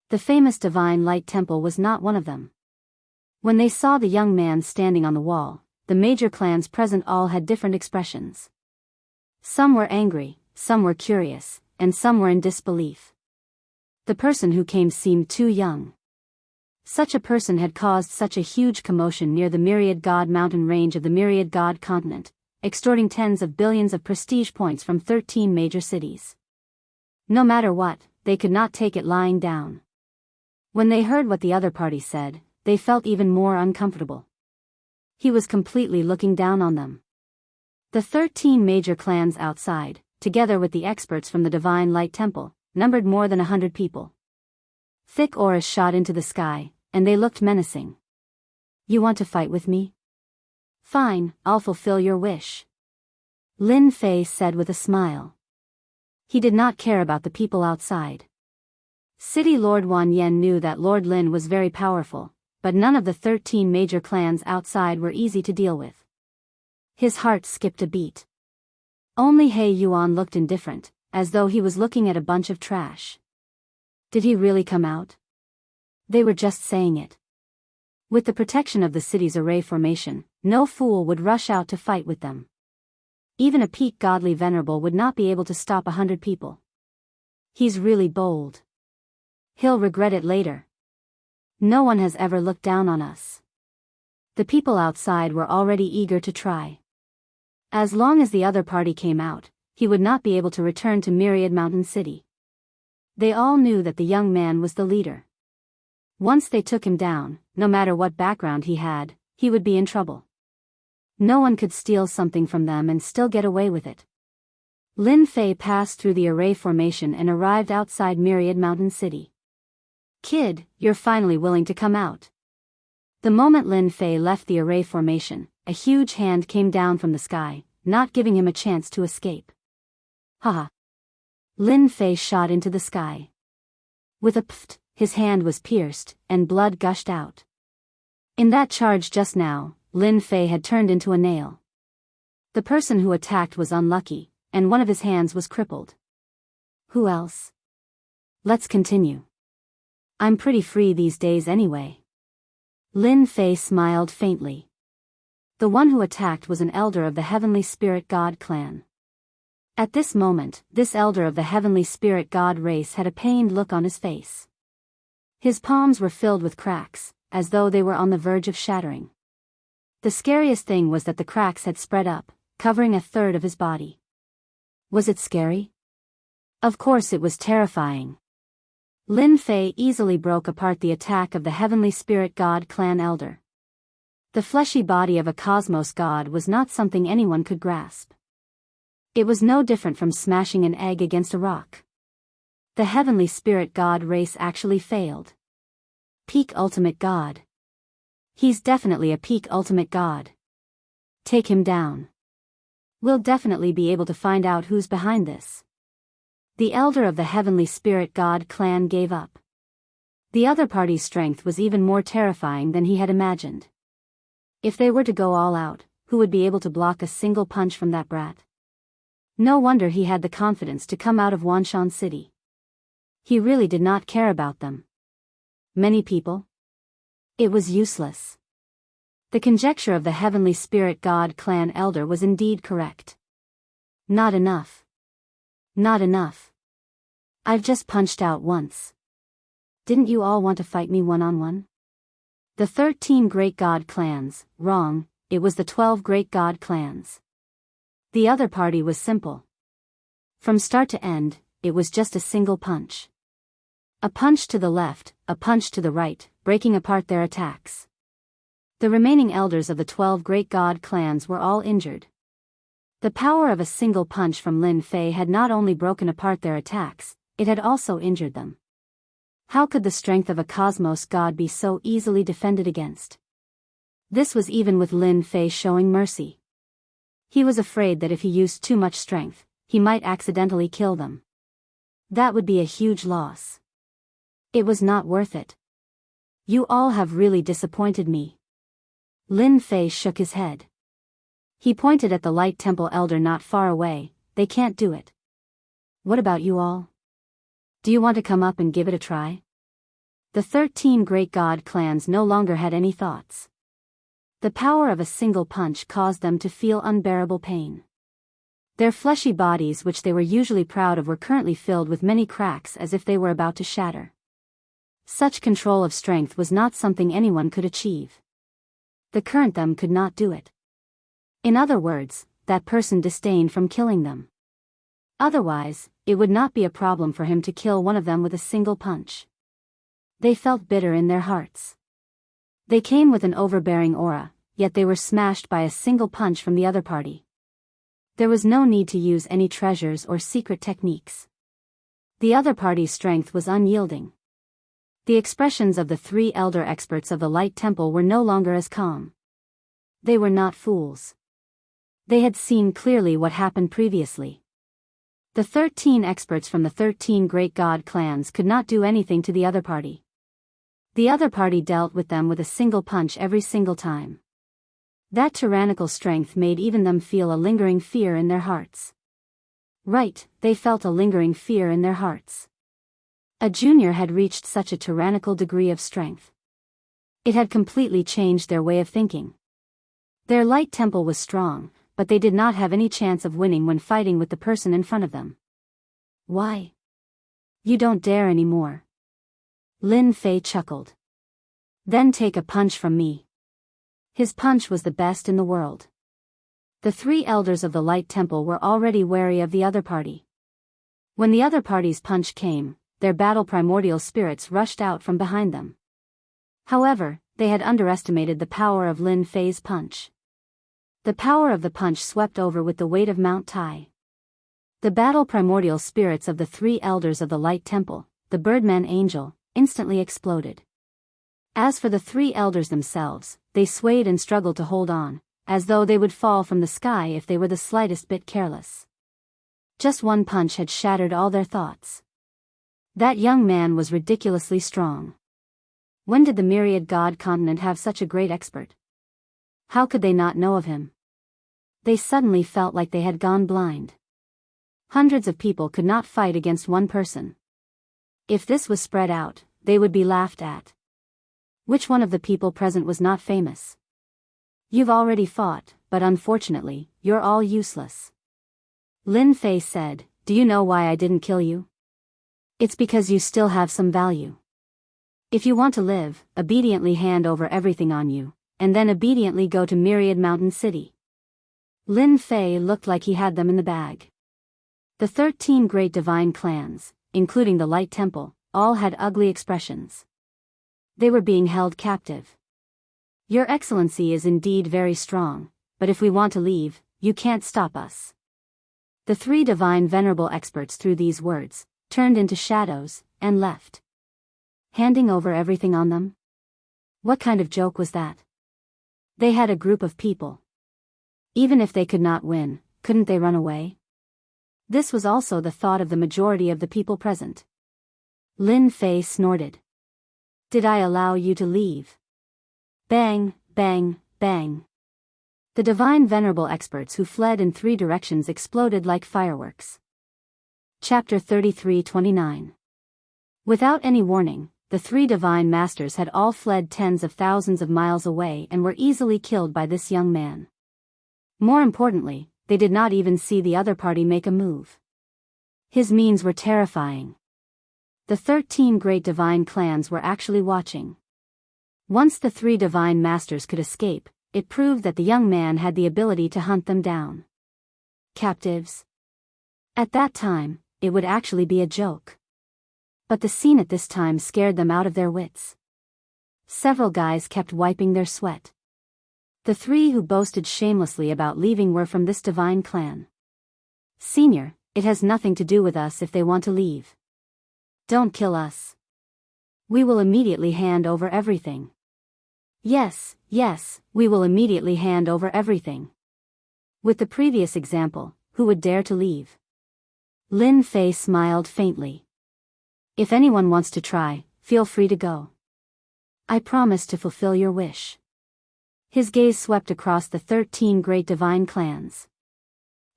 The famous Divine Light Temple was not one of them. When they saw the young man standing on the wall, the major clans present all had different expressions. Some were angry, some were curious, and some were in disbelief. The person who came seemed too young. Such a person had caused such a huge commotion near the Myriad God Mountain range of the Myriad God continent, extorting tens of billions of prestige points from 13 major cities. No matter what, they could not take it lying down. When they heard what the other party said, they felt even more uncomfortable. He was completely looking down on them. The 13 major clans outside, together with the experts from the Divine Light Temple, numbered more than 100 people. Thick auras shot into the sky, and they looked menacing. You want to fight with me? Fine, I'll fulfill your wish. Lin Fei said with a smile. He did not care about the people outside. City Lord Wan Yen knew that Lord Lin was very powerful, but none of the 13 major clans outside were easy to deal with. His heart skipped a beat. Only He Yuan looked indifferent, as though he was looking at a bunch of trash. Did he really come out? They were just saying it. With the protection of the city's array formation, no fool would rush out to fight with them. Even a peak godly venerable would not be able to stop 100 people. He's really bold. He'll regret it later. No one has ever looked down on us. The people outside were already eager to try. As long as the other party came out, he would not be able to return to Myriad Mountain City. They all knew that the young man was the leader. Once they took him down, no matter what background he had, he would be in trouble. No one could steal something from them and still get away with it. Lin Fei passed through the array formation and arrived outside Myriad Mountain City. Kid, you're finally willing to come out. The moment Lin Fei left the array formation, a huge hand came down from the sky, not giving him a chance to escape. Haha. Lin Fei shot into the sky. With a pft, his hand was pierced, and blood gushed out. In that charge just now, Lin Fei had turned into a nail. The person who attacked was unlucky, and one of his hands was crippled. Who else? Let's continue. I'm pretty free these days anyway. Lin Fei smiled faintly. The one who attacked was an elder of the Heavenly Spirit God clan. At this moment, this elder of the Heavenly Spirit God race had a pained look on his face. His palms were filled with cracks, as though they were on the verge of shattering. The scariest thing was that the cracks had spread up, covering a third of his body. Was it scary? Of course it was terrifying. Lin Fei easily broke apart the attack of the Heavenly Spirit God clan elder. The fleshy body of a cosmos god was not something anyone could grasp. It was no different from smashing an egg against a rock. The Heavenly Spirit God race actually failed. Peak Ultimate God. He's definitely a peak Ultimate God. Take him down. We'll definitely be able to find out who's behind this. The elder of the Heavenly Spirit God clan gave up. The other party's strength was even more terrifying than he had imagined. If they were to go all out, who would be able to block a single punch from that brat? No wonder he had the confidence to come out of Wanshan City. He really did not care about them. Many people? It was useless. The conjecture of the Heavenly Spirit God clan elder was indeed correct. Not enough. Not enough. I've just punched out once. Didn't you all want to fight me one-on-one? The 13 great god clans, wrong, it was the 12 great god clans. The other party was simple. From start to end, it was just a single punch. A punch to the left, a punch to the right, breaking apart their attacks. The remaining elders of the 12 great god clans were all injured. The power of a single punch from Lin Fei had not only broken apart their attacks, it had also injured them. How could the strength of a cosmos god be so easily defended against? This was even with Lin Fei showing mercy. He was afraid that if he used too much strength, he might accidentally kill them. That would be a huge loss. It was not worth it. You all have really disappointed me. Lin Fei shook his head. He pointed at the Light Temple elder not far away. They can't do it. What about you all? Do you want to come up and give it a try? The 13 great god clans no longer had any thoughts. The power of a single punch caused them to feel unbearable pain. Their fleshy bodies, which they were usually proud of, were currently filled with many cracks as if they were about to shatter. Such control of strength was not something anyone could achieve. The current them could not do it. In other words, that person disdained from killing them. Otherwise, it would not be a problem for him to kill one of them with a single punch. They felt bitter in their hearts. They came with an overbearing aura, yet they were smashed by a single punch from the other party. There was no need to use any treasures or secret techniques. The other party's strength was unyielding. The expressions of the three elder experts of the Light Temple were no longer as calm. They were not fools. They had seen clearly what happened previously. The 13 experts from the 13 great god clans could not do anything to the other party. The other party dealt with them with a single punch every single time. That tyrannical strength made even them feel a lingering fear in their hearts. Right, they felt a lingering fear in their hearts. A junior had reached such a tyrannical degree of strength. It had completely changed their way of thinking. Their Light Temple was strong, but they did not have any chance of winning when fighting with the person in front of them. Why? You don't dare anymore. Lin Fei chuckled. Then take a punch from me. His punch was the best in the world. The three elders of the Light Temple were already wary of the other party. When the other party's punch came, their battle primordial spirits rushed out from behind them. However, they had underestimated the power of Lin Fei's punch. The power of the punch swept over with the weight of Mount Tai. The battle primordial spirits of the three elders of the Light Temple, the Birdman Angel, instantly exploded. As for the three elders themselves, they swayed and struggled to hold on, as though they would fall from the sky if they were the slightest bit careless. Just one punch had shattered all their thoughts. That young man was ridiculously strong. When did the myriad god continent have such a great expert? How could they not know of him? They suddenly felt like they had gone blind. Hundreds of people could not fight against one person. If this was spread out, they would be laughed at. Which one of the people present was not famous? You've already fought, but unfortunately, you're all useless. Lin Fei said, do you know why I didn't kill you? It's because you still have some value. If you want to live, obediently hand over everything on you, and then obediently go to Myriad Mountain City. Lin Fei looked like he had them in the bag. The 13 great divine clans, including the Light Temple, all had ugly expressions. They were being held captive. Your Excellency is indeed very strong, but if we want to leave, you can't stop us. The three divine venerable experts through these words, turned into shadows, and left. Handing over everything on them? What kind of joke was that? They had a group of people. Even if they could not win, couldn't they run away? This was also the thought of the majority of the people present. Lin Fei snorted. Did I allow you to leave? Bang, bang, bang. The divine venerable experts who fled in three directions exploded like fireworks. Chapter 33:29. Without any warning, the three divine masters had all fled tens of thousands of miles away and were easily killed by this young man. More importantly, they did not even see the other party make a move. His means were terrifying. The 13 great divine clans were actually watching. Once the three divine masters could escape, it proved that the young man had the ability to hunt them down. Captives. At that time, it would actually be a joke. But the scene at this time scared them out of their wits. Several guys kept wiping their sweat. The three who boasted shamelessly about leaving were from this divine clan. Senior, it has nothing to do with us if they want to leave. Don't kill us. We will immediately hand over everything. Yes, yes, we will immediately hand over everything. With the previous example, who would dare to leave? Lin Fei smiled faintly. If anyone wants to try, feel free to go. I promise to fulfill your wish. His gaze swept across the 13 great divine clans.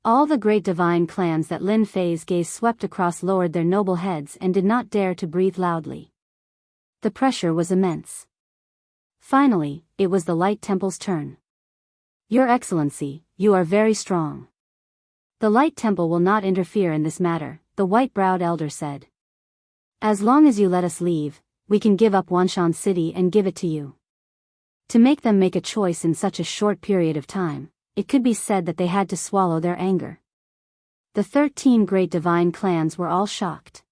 All the great divine clans that Lin Fei's gaze swept across lowered their noble heads and did not dare to breathe loudly. The pressure was immense. Finally, it was the Light Temple's turn. Your Excellency, you are very strong. The Light Temple will not interfere in this matter, the white-browed elder said. As long as you let us leave, we can give up Wanshan City and give it to you. To make them make a choice in such a short period of time, it could be said that they had to swallow their anger. The 13 great divine clans were all shocked.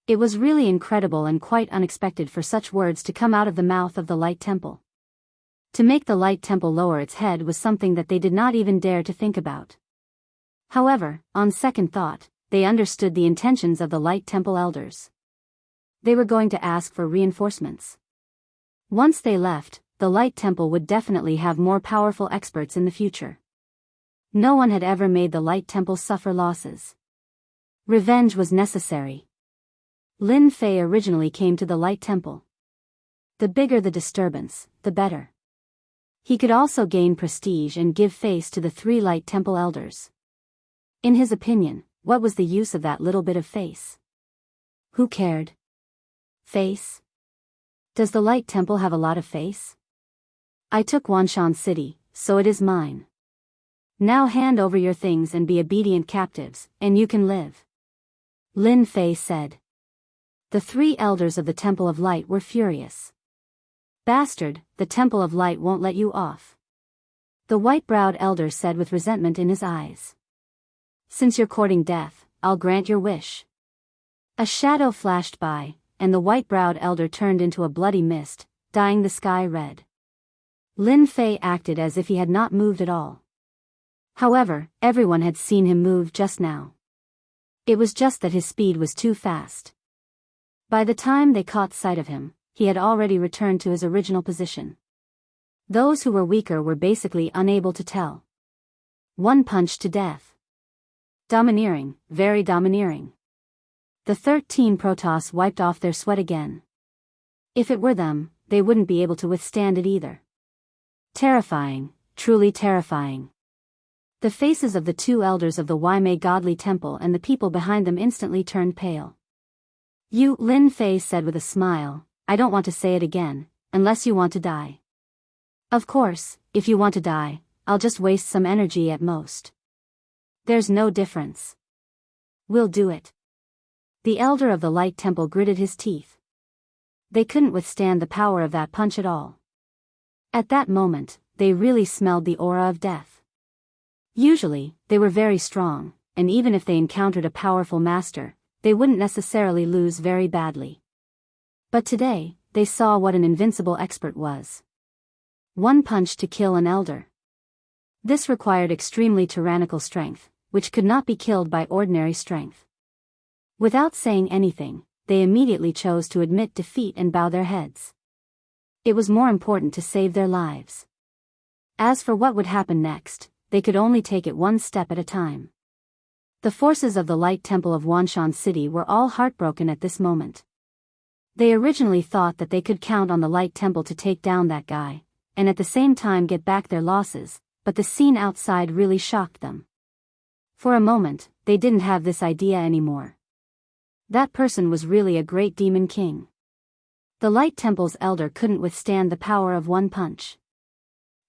It was really incredible and quite unexpected for such words to come out of the mouth of the Light Temple. To make the Light Temple lower its head was something that they did not even dare to think about. However, on second thought, they understood the intentions of the Light Temple elders. They were going to ask for reinforcements. Once they left, the Light Temple would definitely have more powerful experts in the future. No one had ever made the Light Temple suffer losses. Revenge was necessary. Lin Fei originally came to the Light Temple. The bigger the disturbance, the better. He could also gain prestige and give face to the 3 Light Temple elders. In his opinion, what was the use of that little bit of face? Who cared? Face? Does the Light Temple have a lot of face? I took Wanshan City, so it is mine. Now hand over your things and be obedient captives, and you can live. Lin Fei said. The 3 elders of the Temple of Light were furious. Bastard, the Temple of Light won't let you off. The white-browed elder said with resentment in his eyes. Since you're courting death, I'll grant your wish. A shadow flashed by, and the white-browed elder turned into a bloody mist, dyeing the sky red. Lin Fei acted as if he had not moved at all. However, everyone had seen him move just now. It was just that his speed was too fast. By the time they caught sight of him, he had already returned to his original position. Those who were weaker were basically unable to tell. One punch to death. Domineering, very domineering. The 13 Protoss wiped off their sweat again. If it were them, they wouldn't be able to withstand it either. Terrifying, truly terrifying. The faces of the 2 elders of the Waimei Godly Temple and the people behind them instantly turned pale. You, Lin Fei said with a smile, I don't want to say it again, unless you want to die. Of course, if you want to die, I'll just waste some energy at most. There's no difference. We'll do it. The elder of the Light Temple gritted his teeth. They couldn't withstand the power of that punch at all. At that moment, they really smelled the aura of death. Usually, they were very strong, and even if they encountered a powerful master, they wouldn't necessarily lose very badly. But today, they saw what an invincible expert was. One punch to kill an elder. This required extremely tyrannical strength, which could not be killed by ordinary strength. Without saying anything, they immediately chose to admit defeat and bow their heads. It was more important to save their lives. As for what would happen next, they could only take it one step at a time. The forces of the Light Temple of Wanshan City were all heartbroken at this moment. They originally thought that they could count on the Light Temple to take down that guy, and at the same time get back their losses, but the scene outside really shocked them. For a moment, they didn't have this idea anymore. That person was really a great demon king. The Light Temple's elder couldn't withstand the power of one punch.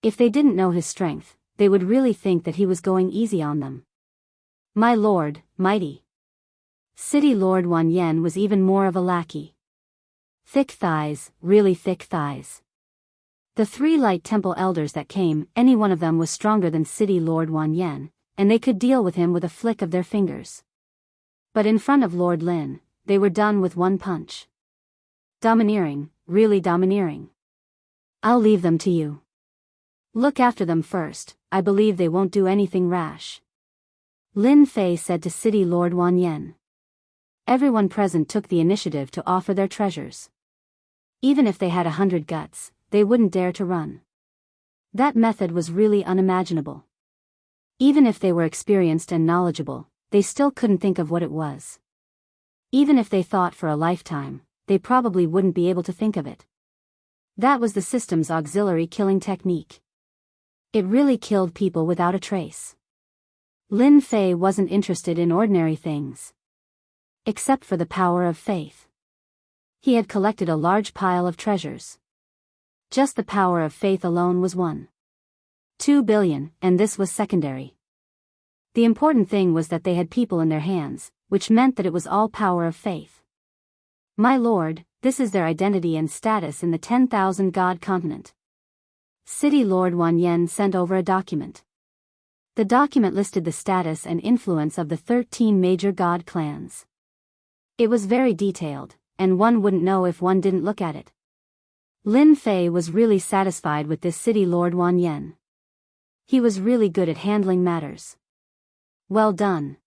If they didn't know his strength, they would really think that he was going easy on them. My lord, mighty. City Lord Wan Yen was even more of a lackey. Thick thighs, really thick thighs. The 3 Light Temple elders that came, any one of them was stronger than City Lord Wan Yen, and they could deal with him with a flick of their fingers. But in front of Lord Lin, they were done with one punch. Domineering, really domineering. I'll leave them to you. Look after them first, I believe they won't do anything rash. Lin Fei said to City Lord Wan Yen. Everyone present took the initiative to offer their treasures. Even if they had 100 guts, they wouldn't dare to run. That method was really unimaginable. Even if they were experienced and knowledgeable, they still couldn't think of what it was. Even if they thought for a lifetime, they probably wouldn't be able to think of it. That was the system's auxiliary killing technique. It really killed people without a trace. Lin Fei wasn't interested in ordinary things. Except for the power of faith. He had collected a large pile of treasures. Just the power of faith alone was 1.2 billion, and this was secondary. The important thing was that they had people in their hands, which meant that it was all power of faith. My lord, this is their identity and status in the 10,000 god continent. City Lord Wan Yen sent over a document. The document listed the status and influence of the 13 major god clans. It was very detailed, and one wouldn't know if one didn't look at it. Lin Fei was really satisfied with this City Lord Wan Yen. He was really good at handling matters. Well done.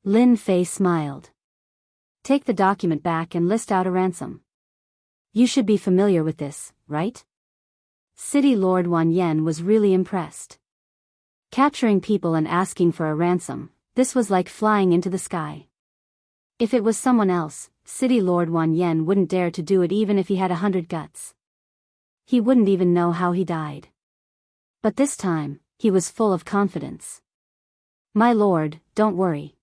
Lin Fei smiled. Take the document back and list out a ransom. You should be familiar with this, right? City Lord Wan Yen was really impressed. Capturing people and asking for a ransom, this was like flying into the sky. If it was someone else, City Lord Wan Yen wouldn't dare to do it even if he had 100 guts. He wouldn't even know how he died. But this time, he was full of confidence. My lord, don't worry.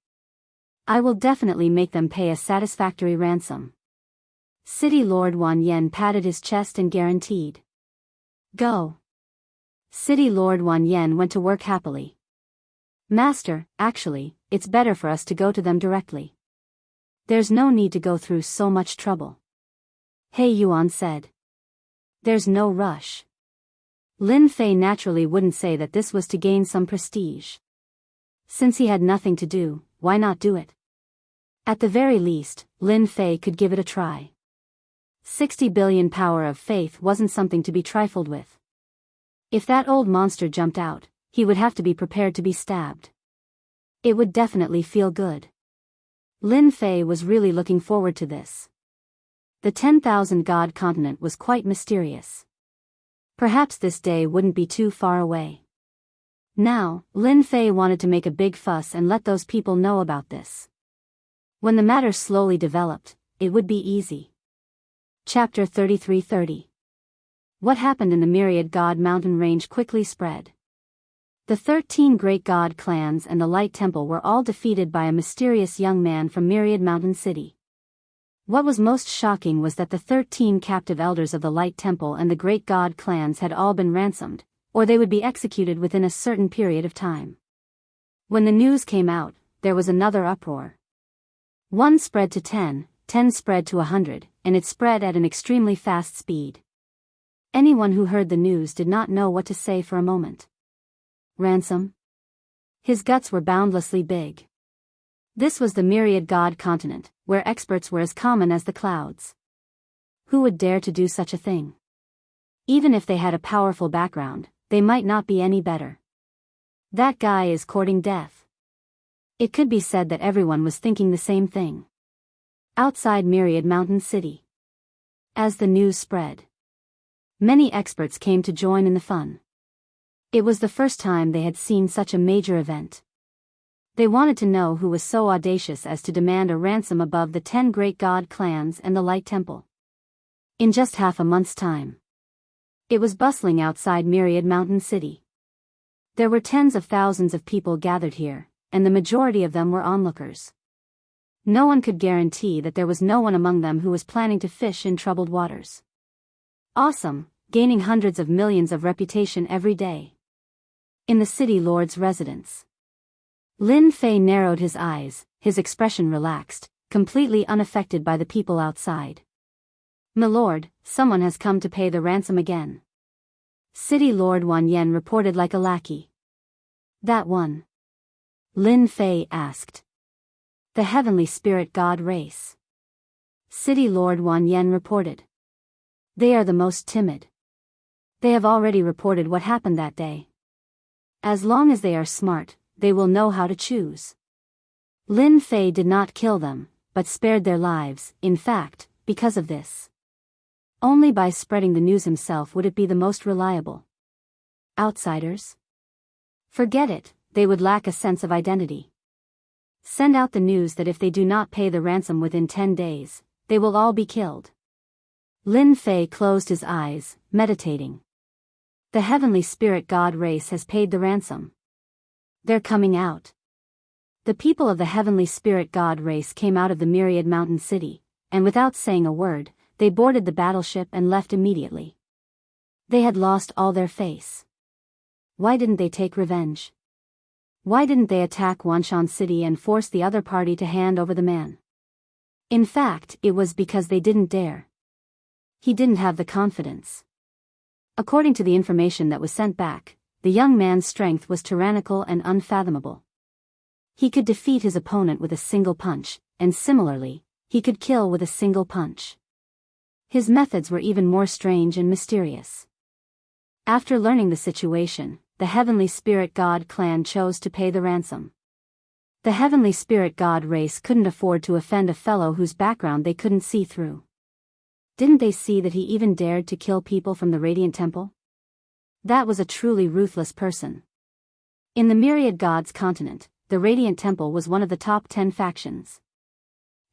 I will definitely make them pay a satisfactory ransom. City Lord Wan Yen patted his chest and guaranteed. Go. City Lord Wan Yen went to work happily. Master, actually, it's better for us to go to them directly. There's no need to go through so much trouble. He Yuan said. There's no rush. Lin Fei naturally wouldn't say that this was to gain some prestige. Since he had nothing to do, why not do it? At the very least, Lin Fei could give it a try. 60 billion power of faith wasn't something to be trifled with. If that old monster jumped out, he would have to be prepared to be stabbed. It would definitely feel good. Lin Fei was really looking forward to this. The 10,000 God continent was quite mysterious. Perhaps this day wouldn't be too far away. Now, Lin Fei wanted to make a big fuss and let those people know about this. When the matter slowly developed, it would be easy. Chapter 3330. What happened in the Myriad God Mountain range quickly spread. The 13 great god clans and the Light Temple were all defeated by a mysterious young man from Myriad Mountain City. What was most shocking was that the 13 captive elders of the Light Temple and the great god clans had all been ransomed, or they would be executed within a certain period of time. When the news came out, there was another uproar. 1 spread to 10, 10 spread to 100, and it spread at an extremely fast speed. Anyone who heard the news did not know what to say for a moment. Ransom? His guts were boundlessly big. This was the Myriad God continent, where experts were as common as the clouds. Who would dare to do such a thing? Even if they had a powerful background, they might not be any better. That guy is courting death. It could be said that everyone was thinking the same thing. Outside Myriad Mountain City. As the news spread, many experts came to join in the fun. It was the first time they had seen such a major event. They wanted to know who was so audacious as to demand a ransom above the 10 great god clans and the Light Temple. In just half a month's time, it was bustling outside Myriad Mountain City. There were tens of thousands of people gathered here, and the majority of them were onlookers. No one could guarantee that there was no one among them who was planning to fish in troubled waters. Awesome, gaining hundreds of millions of reputation every day. In the city lord's residence. Lin Fei narrowed his eyes, his expression relaxed, completely unaffected by the people outside. My lord, someone has come to pay the ransom again. City Lord Wan Yen reported like a lackey. That one? Lin Fei asked. The heavenly spirit god race. City Lord Wan Yen reported. They are the most timid. They have already reported what happened that day. As long as they are smart, they will know how to choose. Lin Fei did not kill them, but spared their lives, in fact, because of this. Only by spreading the news himself would it be the most reliable. Outsiders? Forget it, they would lack a sense of identity. Send out the news that if they do not pay the ransom within 10 days, they will all be killed. Lin Fei closed his eyes, meditating. The heavenly spirit god race has paid the ransom. They're coming out. The people of the heavenly spirit god race came out of the Myriad Mountain City, and without saying a word, they boarded the battleship and left immediately. They had lost all their face. Why didn't they take revenge? Why didn't they attack Wanshan City and force the other party to hand over the man? In fact, it was because they didn't dare. He didn't have the confidence. According to the information that was sent back, the young man's strength was tyrannical and unfathomable. He could defeat his opponent with a single punch, and similarly, he could kill with a single punch. His methods were even more strange and mysterious. After learning the situation, the heavenly spirit god clan chose to pay the ransom. The heavenly spirit god race couldn't afford to offend a fellow whose background they couldn't see through. Didn't they see that he even dared to kill people from the Radiant Temple? That was a truly ruthless person. In the Myriad Gods continent, the Radiant Temple was one of the top 10 factions.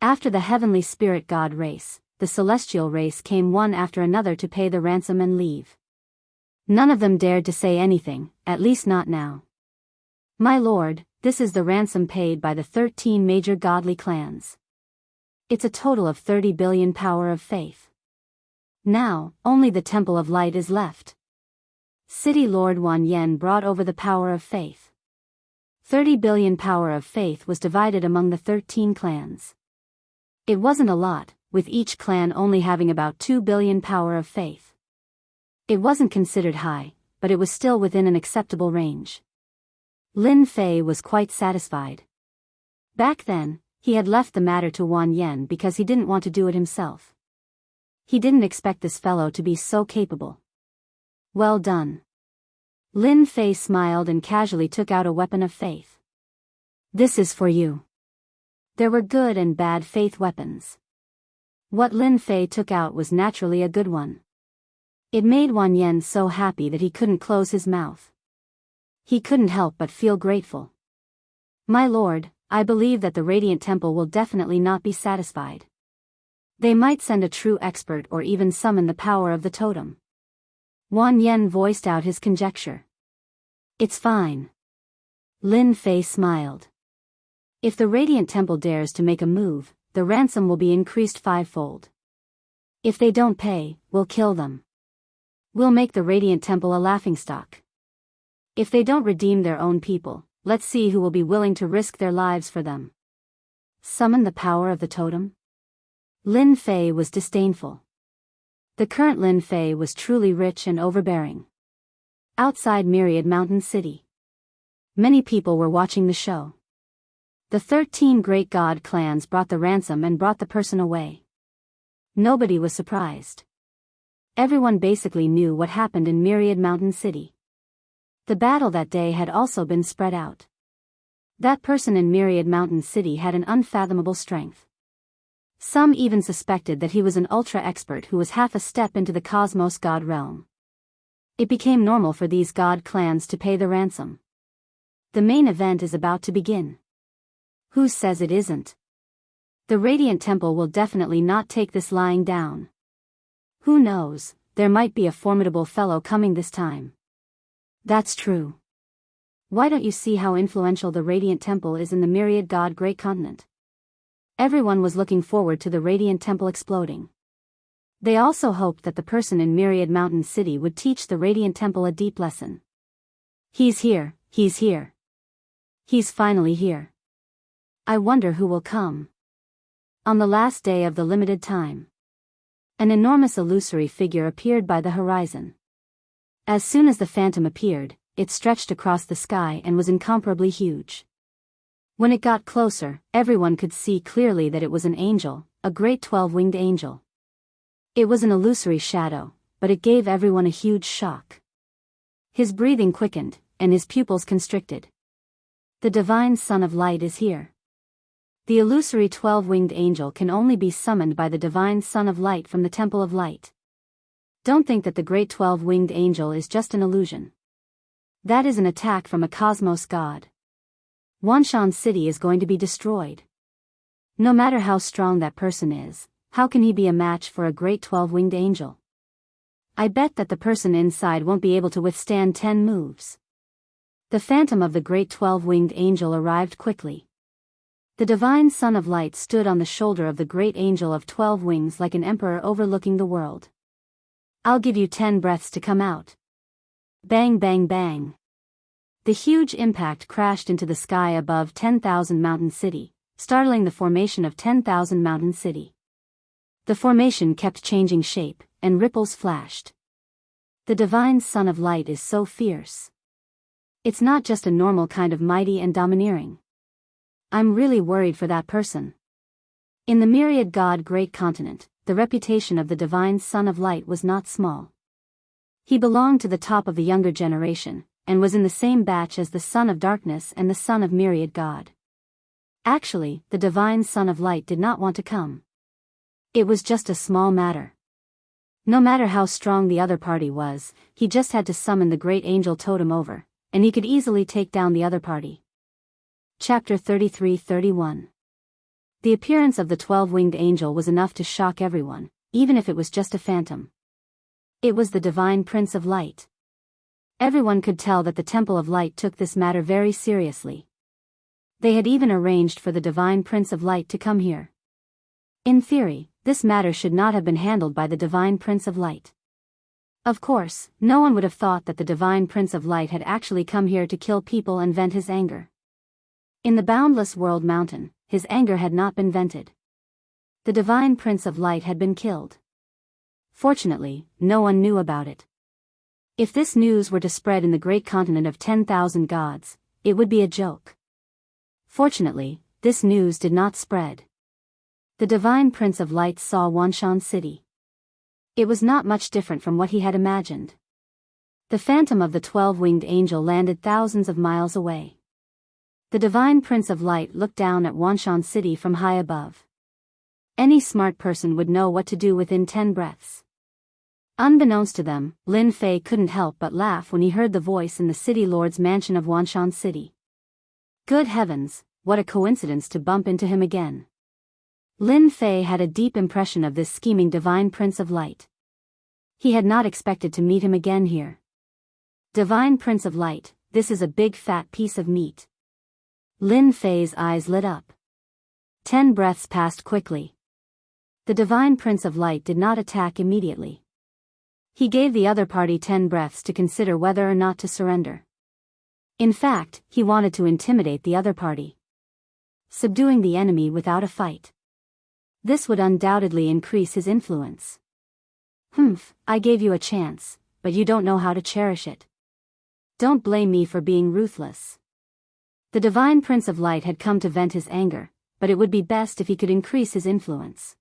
After the heavenly spirit god race, the celestial race came one after another to pay the ransom and leave. None of them dared to say anything, at least not now. My lord, this is the ransom paid by the 13 major godly clans. It's a total of 30 billion power of faith. Now, only the Temple of Light is left. City Lord Wan Yen brought over the power of faith. 30 billion power of faith was divided among the 13 clans. It wasn't a lot, with each clan only having about 2 billion power of faith. It wasn't considered high, but it was still within an acceptable range. Lin Fei was quite satisfied. Back then, he had left the matter to Wan Yen because he didn't want to do it himself. He didn't expect this fellow to be so capable. Well done. Lin Fei smiled and casually took out a weapon of faith. This is for you. There were good and bad faith weapons. What Lin Fei took out was naturally a good one. It made Wan Yen so happy that he couldn't close his mouth. He couldn't help but feel grateful. My lord, I believe that the Radiant Temple will definitely not be satisfied. They might send a true expert or even summon the power of the totem. Wan Yen voiced out his conjecture. It's fine. Lin Fei smiled. If the Radiant Temple dares to make a move, the ransom will be increased 5-fold. If they don't pay, we'll kill them. We'll make the Radiant Temple a laughingstock. If they don't redeem their own people, let's see who will be willing to risk their lives for them. Summon the power of the totem? Lin Fei was disdainful. The current Lin Fei was truly rich and overbearing. Outside Myriad Mountain City, many people were watching the show. The 13 great god clans brought the ransom and brought the person away. Nobody was surprised. Everyone basically knew what happened in Myriad Mountain City. The battle that day had also been spread out. That person in Myriad Mountain City had an unfathomable strength. Some even suspected that he was an ultra-expert who was half a step into the cosmos god realm. It became normal for these god clans to pay the ransom. The main event is about to begin. Who says it isn't? The Radiant Temple will definitely not take this lying down. Who knows, there might be a formidable fellow coming this time. That's true. Why don't you see how influential the Radiant Temple is in the Myriad God Great Continent? Everyone was looking forward to the Radiant Temple exploding. They also hoped that the person in Myriad Mountain City would teach the Radiant Temple a deep lesson. He's here, he's here. He's finally here. I wonder who will come. On the last day of the limited time, an enormous illusory figure appeared by the horizon. As soon as the phantom appeared, it stretched across the sky and was incomparably huge. When it got closer, everyone could see clearly that it was an angel, a great 12-winged angel. It was an illusory shadow, but it gave everyone a huge shock. His breathing quickened, and his pupils constricted. The divine Son of Light is here. The illusory 12-winged angel can only be summoned by the divine Son of Light from the Temple of Light. Don't think that the great 12-winged angel is just an illusion. That is an attack from a cosmos god. Wanshan City is going to be destroyed. No matter how strong that person is, how can he be a match for a great 12-winged angel? I bet that the person inside won't be able to withstand 10 moves. The phantom of the great 12-winged angel arrived quickly. The divine Son of Light stood on the shoulder of the great angel of 12 wings like an emperor overlooking the world. I'll give you 10 breaths to come out. Bang bang bang. The huge impact crashed into the sky above 10,000 Mountain City, startling the formation of 10,000 Mountain City. The formation kept changing shape, and ripples flashed. The divine Son of Light is so fierce. It's not just a normal kind of mighty and domineering. I'm really worried for that person. In the Myriad God Great Continent, the reputation of the divine Son of Light was not small. He belonged to the top of the younger generation, and was in the same batch as the Son of Darkness and the Son of Myriad God. Actually, the divine Son of Light did not want to come. It was just a small matter. No matter how strong the other party was, he just had to summon the great angel totem over, and he could easily take down the other party. Chapter 33-31. The appearance of the 12-winged angel was enough to shock everyone, even if it was just a phantom. It was the divine Prince of Light. Everyone could tell that the Temple of Light took this matter very seriously. They had even arranged for the divine Prince of Light to come here. In theory, this matter should not have been handled by the divine Prince of Light. Of course, no one would have thought that the divine Prince of Light had actually come here to kill people and vent his anger. In the Boundless World Mountain, his anger had not been vented. The divine Prince of Light had been killed. Fortunately, no one knew about it. If this news were to spread in the great continent of 10,000 gods, it would be a joke. Fortunately, this news did not spread. The divine Prince of Light saw Wanshan City. It was not much different from what he had imagined. The phantom of the 12-winged angel landed thousands of miles away. The divine Prince of Light looked down at Wanshan City from high above. Any smart person would know what to do within 10 breaths. Unbeknownst to them, Lin Fei couldn't help but laugh when he heard the voice in the city lord's mansion of Wanshan City. Good heavens, what a coincidence to bump into him again. Lin Fei had a deep impression of this scheming divine Prince of Light. He had not expected to meet him again here. Divine Prince of Light, this is a big fat piece of meat. Lin Fei's eyes lit up. 10 breaths passed quickly. The divine Prince of Light did not attack immediately. He gave the other party 10 breaths to consider whether or not to surrender. In fact, he wanted to intimidate the other party. Subduing the enemy without a fight. This would undoubtedly increase his influence. I gave you a chance, but you don't know how to cherish it. Don't blame me for being ruthless. The divine Prince of Light had come to vent his anger, but it would be best if he could increase his influence.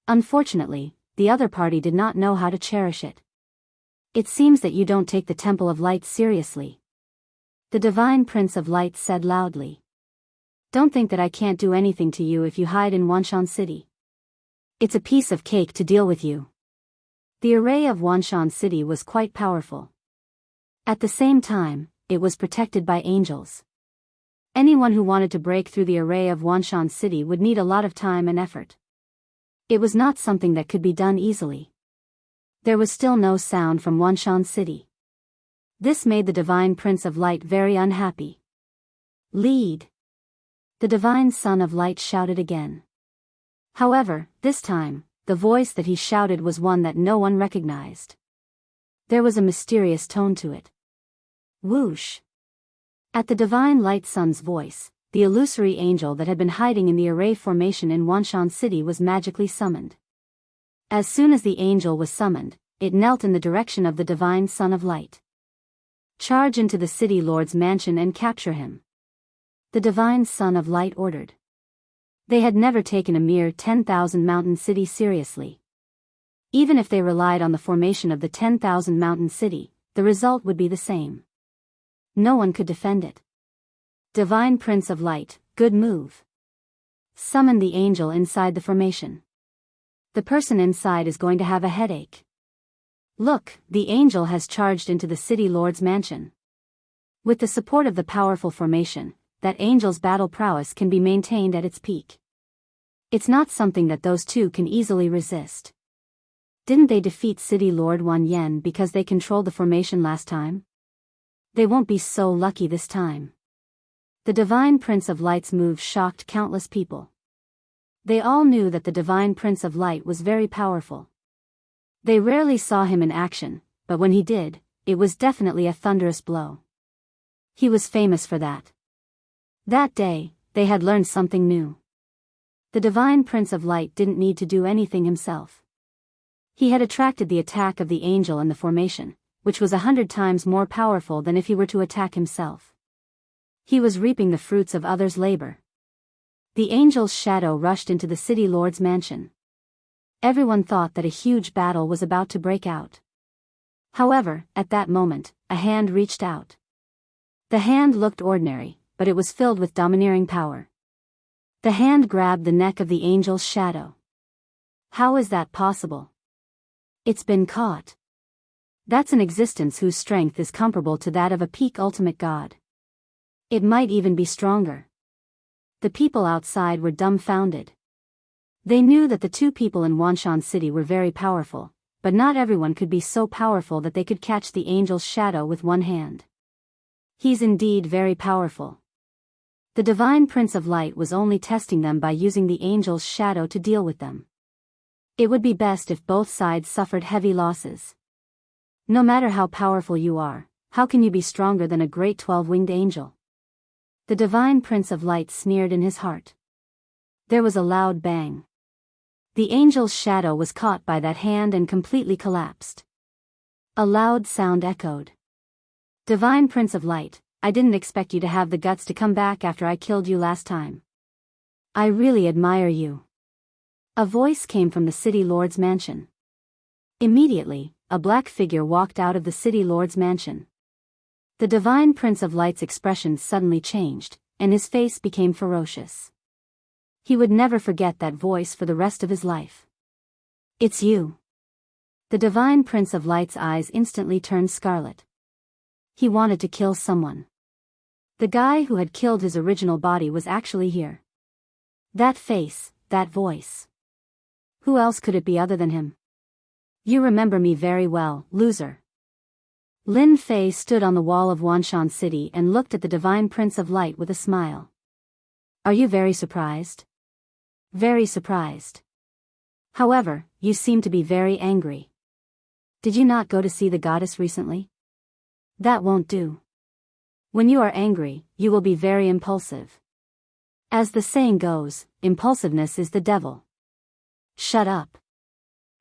Unfortunately, the other party did not know how to cherish it. It seems that you don't take the Temple of Light seriously. The divine Prince of Light said loudly. Don't think that I can't do anything to you if you hide in Wanshan City. It's a piece of cake to deal with you. The array of Wanshan City was quite powerful. At the same time, it was protected by angels. Anyone who wanted to break through the array of Wanshan City would need a lot of time and effort. It was not something that could be done easily. There was still no sound from Wanshan City. This made the divine Prince of Light very unhappy. Lead! The divine Son of Light shouted again. However, this time, the voice that he shouted was one that no one recognized. There was a mysterious tone to it. Whoosh! At the divine Light Son's voice, the illusory angel that had been hiding in the array formation in Wanshan City was magically summoned. As soon as the angel was summoned, it knelt in the direction of the divine Son of Light. Charge into the city lord's mansion and capture him. The divine Son of Light ordered. They had never taken a mere 10,000 mountain city seriously. Even if they relied on the formation of the 10,000 mountain city, the result would be the same. No one could defend it. Divine Prince of Light, good move. Summon the angel inside the formation. The person inside is going to have a headache. Look, the angel has charged into the city lord's mansion. With the support of the powerful formation, that angel's battle prowess can be maintained at its peak. It's not something that those two can easily resist. Didn't they defeat City Lord Wan Yen because they controlled the formation last time? They won't be so lucky this time. The divine Prince of Light's move shocked countless people. They all knew that the divine Prince of Light was very powerful. They rarely saw him in action, but when he did, it was definitely a thunderous blow. He was famous for that. That day, they had learned something new. The divine Prince of Light didn't need to do anything himself. He had attracted the attack of the angel and the formation, which was 100 times more powerful than if he were to attack himself. He was reaping the fruits of others' labor. The angel's shadow rushed into the city lord's mansion. Everyone thought that a huge battle was about to break out. However, at that moment, a hand reached out. The hand looked ordinary, but it was filled with domineering power. The hand grabbed the neck of the angel's shadow. How is that possible? It's been caught. That's an existence whose strength is comparable to that of a peak ultimate god. It might even be stronger. The people outside were dumbfounded. They knew that the two people in Wanshan City were very powerful, but not everyone could be so powerful that they could catch the angel's shadow with one hand. He's indeed very powerful. The Divine Prince of Light was only testing them by using the angel's shadow to deal with them. It would be best if both sides suffered heavy losses. No matter how powerful you are, how can you be stronger than a great 12-winged angel? The Divine Prince of Light sneered in his heart. There was a loud bang. The angel's shadow was caught by that hand and completely collapsed. A loud sound echoed. Divine Prince of Light, I didn't expect you to have the guts to come back after I killed you last time. I really admire you. A voice came from the city lord's mansion. Immediately, a black figure walked out of the city lord's mansion. The Divine Prince of Light's expression suddenly changed, and his face became ferocious. He would never forget that voice for the rest of his life. It's you. The Divine Prince of Light's eyes instantly turned scarlet. He wanted to kill someone. The guy who had killed his original body was actually here. That face, that voice. Who else could it be other than him? You remember me very well, loser. Lin Fei stood on the wall of Wanshan City and looked at the Divine Prince of Light with a smile. Are you very surprised? Very surprised. However, you seem to be very angry. Did you not go to see the goddess recently? That won't do. When you are angry, you will be very impulsive. As the saying goes, impulsiveness is the devil. Shut up.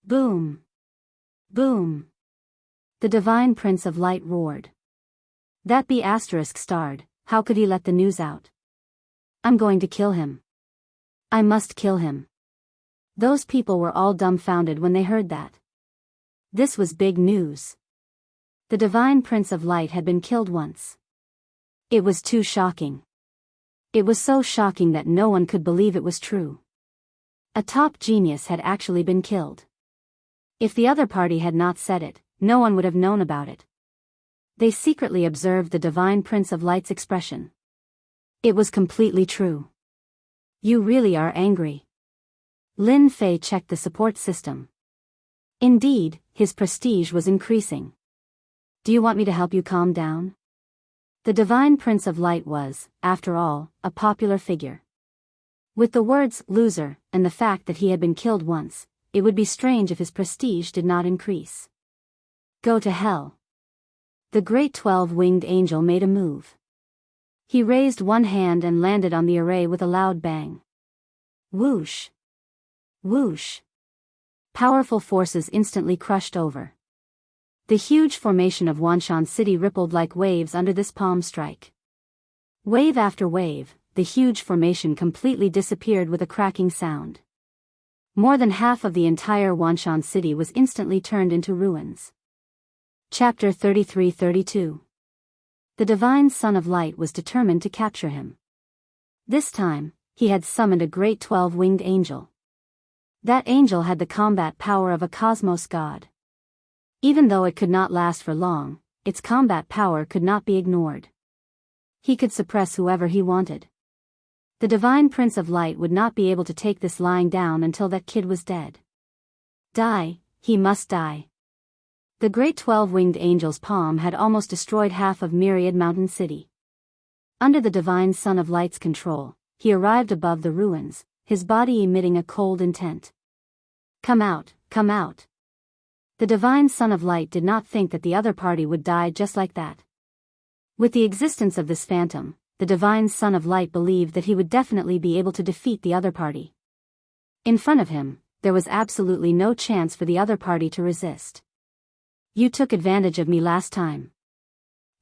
Boom. Boom. The Divine Prince of Light roared. That be asterisk starred, how could he let the news out? I'm going to kill him. I must kill him. Those people were all dumbfounded when they heard that. This was big news. The Divine Prince of Light had been killed once. It was too shocking. It was so shocking that no one could believe it was true. A top genius had actually been killed. If the other party had not said it, no one would have known about it. They secretly observed the Divine Prince of Light's expression. It was completely true. You really are angry. Lin Fei checked the support system. Indeed, his prestige was increasing. Do you want me to help you calm down? The Divine Prince of Light was, after all, a popular figure. With the words loser and the fact that he had been killed once, it would be strange if his prestige did not increase. Go to hell. The great 12-winged angel made a move. He raised one hand and landed on the array with a loud bang. Whoosh! Whoosh! Powerful forces instantly crushed over. The huge formation of Wanshan City rippled like waves under this palm strike. Wave after wave, the huge formation completely disappeared with a cracking sound. More than half of the entire Wanshan City was instantly turned into ruins. Chapter 33-32. The Divine Son of Light was determined to capture him. This time, he had summoned a great 12-winged angel. That angel had the combat power of a cosmos god. Even though it could not last for long, its combat power could not be ignored. He could suppress whoever he wanted. The Divine Prince of Light would not be able to take this lying down until that kid was dead. Die, he must die. The great 12-winged angel's palm had almost destroyed half of Myriad Mountain City. Under the Divine Son of Light's control, he arrived above the ruins, his body emitting a cold intent. Come out, come out. The Divine Son of Light did not think that the other party would die just like that. With the existence of this phantom, the Divine Son of Light believed that he would definitely be able to defeat the other party. In front of him, there was absolutely no chance for the other party to resist. You took advantage of me last time.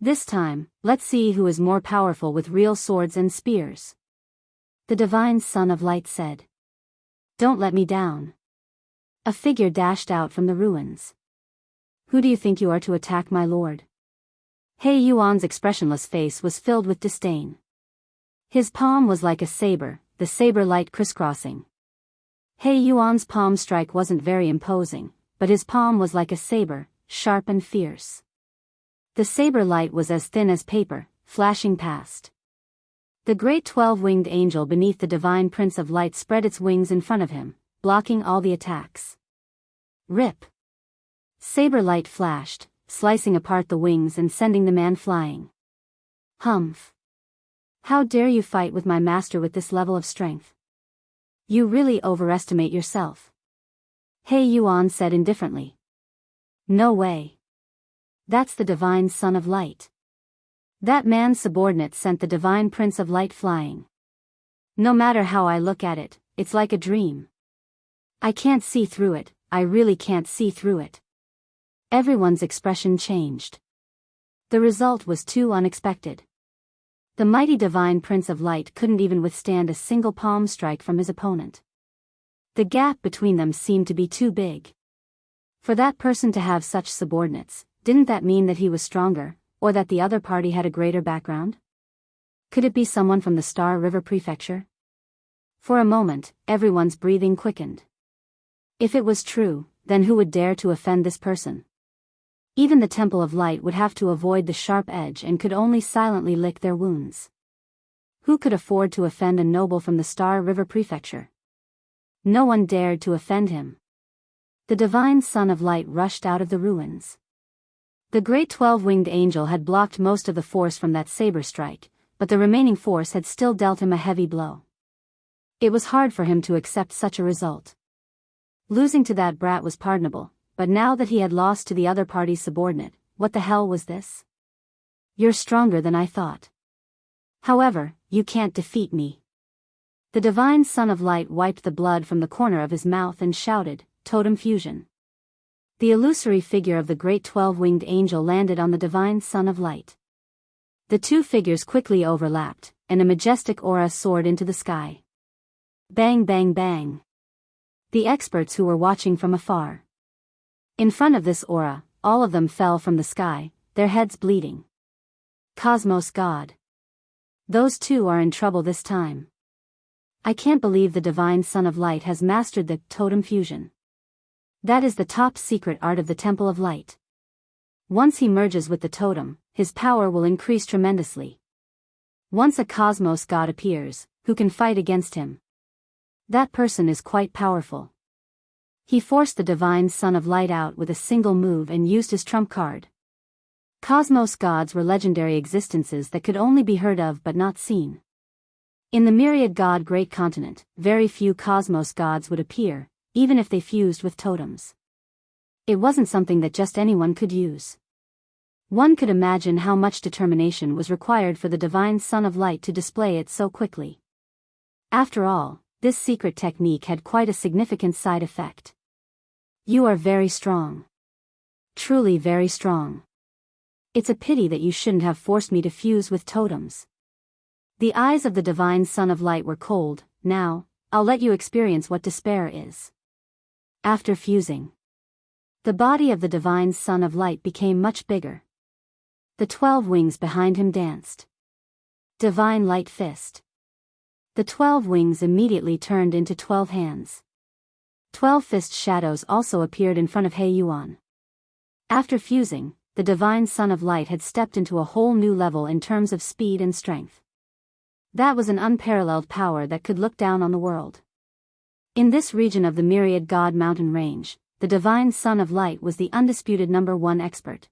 This time, let's see who is more powerful with real swords and spears. The Divine Son of Light said. Don't let me down. A figure dashed out from the ruins. Who do you think you are to attack my lord? He Yuan's expressionless face was filled with disdain. His palm was like a saber, the saber light crisscrossing. He Yuan's palm strike wasn't very imposing, but his palm was like a saber, sharp and fierce. The saber light was as thin as paper, flashing past. The great 12-winged angel beneath the divine Prince of Light spread its wings in front of him, blocking all the attacks. Rip! Saber light flashed, slicing apart the wings and sending the man flying. Humph! How dare you fight with my master with this level of strength? You really overestimate yourself. He Yuan said indifferently. No way. That's the divine Son of Light. That man's subordinate sent the divine Prince of Light flying. No matter how I look at it, it's like a dream. I can't see through it, I really can't see through it. Everyone's expression changed. The result was too unexpected. The mighty divine Prince of Light couldn't even withstand a single palm strike from his opponent. The gap between them seemed to be too big. For that person to have such subordinates, didn't that mean that he was stronger, or that the other party had a greater background? Could it be someone from the Star River Prefecture? For a moment, everyone's breathing quickened. If it was true, then who would dare to offend this person? Even the Temple of Light would have to avoid the sharp edge and could only silently lick their wounds. Who could afford to offend a noble from the Star River Prefecture? No one dared to offend him. The divine Son of Light rushed out of the ruins. The great 12-winged angel had blocked most of the force from that saber strike, but the remaining force had still dealt him a heavy blow. It was hard for him to accept such a result. Losing to that brat was pardonable, but now that he had lost to the other party's subordinate, what the hell was this? You're stronger than I thought. However, you can't defeat me. The divine Son of Light wiped the blood from the corner of his mouth and shouted, Totem Fusion. The illusory figure of the great 12-winged angel landed on the divine Son of Light. The two figures quickly overlapped, and a majestic aura soared into the sky. Bang bang bang. The experts who were watching from afar. In front of this aura, all of them fell from the sky, their heads bleeding. Cosmos God. Those two are in trouble this time. I can't believe the divine Son of Light has mastered the Totem Fusion. That is the top secret art of the Temple of Light. Once he merges with the totem, his power will increase tremendously. Once a Cosmos God appears, who can fight against him? That person is quite powerful. He forced the divine Son of Light out with a single move and used his trump card. Cosmos gods were legendary existences that could only be heard of but not seen. In the myriad god great continent, very few Cosmos gods would appear, even if they fused with totems. It wasn't something that just anyone could use. One could imagine how much determination was required for the divine Son of Light to display it so quickly. After all, this secret technique had quite a significant side effect. You are very strong. Truly very strong. It's a pity that you shouldn't have forced me to fuse with totems. The eyes of the divine Son of Light were cold. Now, I'll let you experience what despair is. After fusing, the body of the divine Son of Light became much bigger. The 12 wings behind him danced. Divine Light Fist. The 12 wings immediately turned into 12 hands. 12 fist shadows also appeared in front of He Yuan. After fusing, the divine Son of Light had stepped into a whole new level in terms of speed and strength. That was an unparalleled power that could look down on the world. In this region of the myriad god mountain range, the divine Son of Light was the undisputed #1 expert.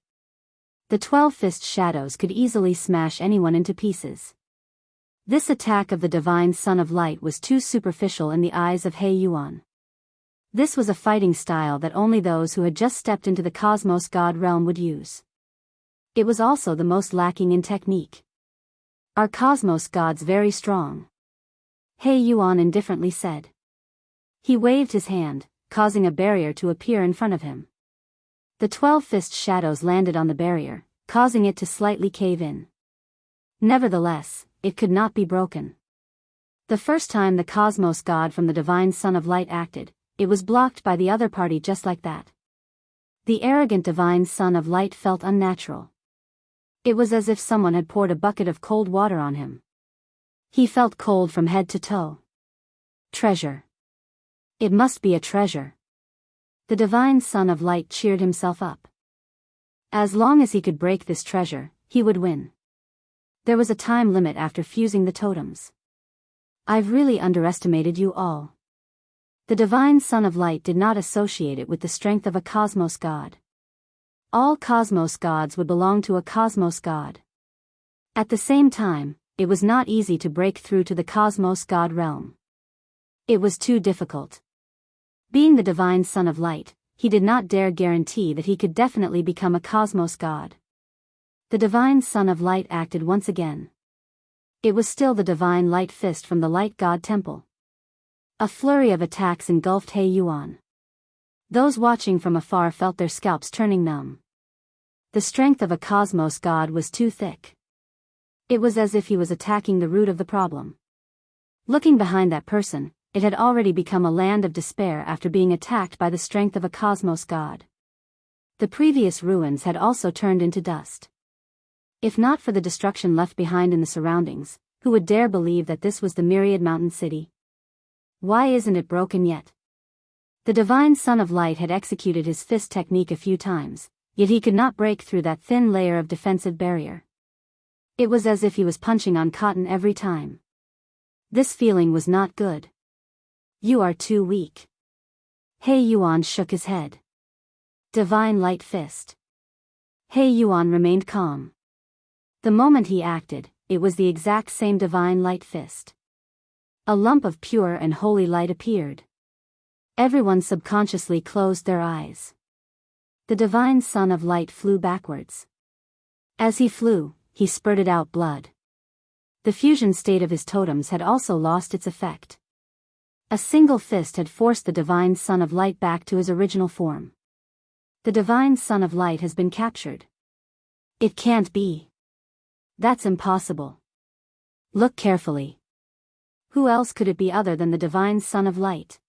The 12 fist shadows could easily smash anyone into pieces. This attack of the divine Son of Light was too superficial in the eyes of He Yuan. This was a fighting style that only those who had just stepped into the Cosmos God realm would use. It was also the most lacking in technique. Are Cosmos gods very strong? He Yuan indifferently said. He waved his hand, causing a barrier to appear in front of him. The 12 fist shadows landed on the barrier, causing it to slightly cave in. Nevertheless, it could not be broken. The first time the Cosmos God from the divine Son of Light acted, it was blocked by the other party just like that. The arrogant divine Son of Light felt unnatural. It was as if someone had poured a bucket of cold water on him. He felt cold from head to toe. Treasure. It must be a treasure. The divine son of light cheered himself up. As long as he could break this treasure, he would win. There was a time limit after fusing the totems. I've really underestimated you all. The divine son of light did not associate it with the strength of a cosmos god. All cosmos gods would belong to a cosmos god. At the same time, it was not easy to break through to the cosmos god realm. It was too difficult. Being the divine son of light, he did not dare guarantee that he could definitely become a cosmos god. The divine son of light acted once again. It was still the divine light fist from the light god temple. A flurry of attacks engulfed He Yuan. Those watching from afar felt their scalps turning numb. The strength of a cosmos god was too thick. It was as if he was attacking the root of the problem. Looking behind that person, it had already become a land of despair after being attacked by the strength of a cosmos god. The previous ruins had also turned into dust. If not for the destruction left behind in the surroundings, who would dare believe that this was the Myriad Mountain City? Why isn't it broken yet? The divine son of light had executed his fist technique a few times, yet he could not break through that thin layer of defensive barrier. It was as if he was punching on cotton every time. This feeling was not good. You are too weak. He Yuan shook his head. Divine light fist. He Yuan remained calm. The moment he acted, it was the exact same divine light fist. A lump of pure and holy light appeared. Everyone subconsciously closed their eyes. The divine son of light flew backwards. As he flew, he spurted out blood. The fusion state of his totems had also lost its effect. A single fist had forced the divine son of light back to his original form. The divine son of light has been captured. It can't be. That's impossible. Look carefully. Who else could it be other than the divine son of light?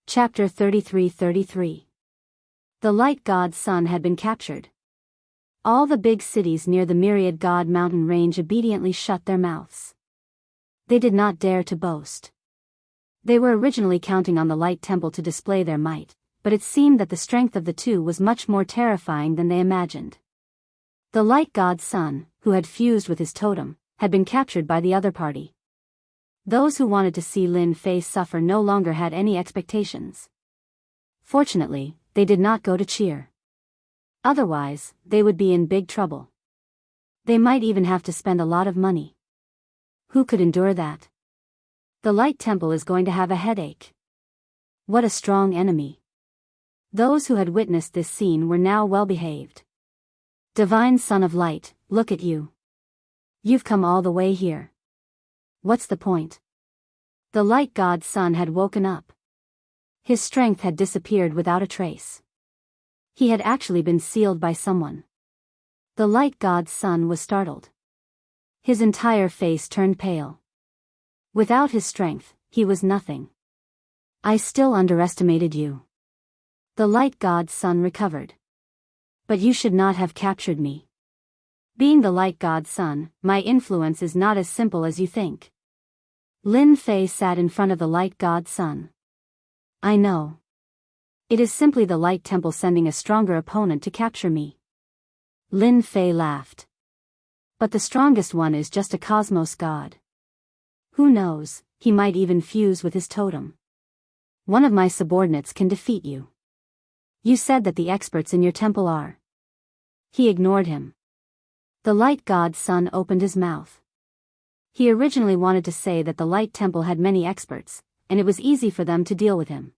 Chapter 33:33. The light god's son had been captured. All the big cities near the Myriad God mountain range obediently shut their mouths. They did not dare to boast. They were originally counting on the light temple to display their might, but it seemed that the strength of the two was much more terrifying than they imagined. The light god's son, who had fused with his totem, had been captured by the other party. Those who wanted to see Lin Fei suffer no longer had any expectations. Fortunately, they did not go to cheer. Otherwise, they would be in big trouble. They might even have to spend a lot of money. Who could endure that? The light temple is going to have a headache. What a strong enemy. Those who had witnessed this scene were now well behaved. Divine son of light, look at you. You've come all the way here. What's the point? The light god's son had woken up. His strength had disappeared without a trace. He had actually been sealed by someone. The light god's son was startled. His entire face turned pale. Without his strength, he was nothing. I still underestimated you. The light god's son recovered. But you should not have captured me. Being the light god's son, my influence is not as simple as you think. Lin Fei sat in front of the light god's son. I know. It is simply the light temple sending a stronger opponent to capture me. Lin Fei laughed. But the strongest one is just a cosmos god. Who knows, he might even fuse with his totem. One of my subordinates can defeat you. You said that the experts in your temple are. He ignored him. The light god's son opened his mouth. He originally wanted to say that the light temple had many experts, and it was easy for them to deal with him.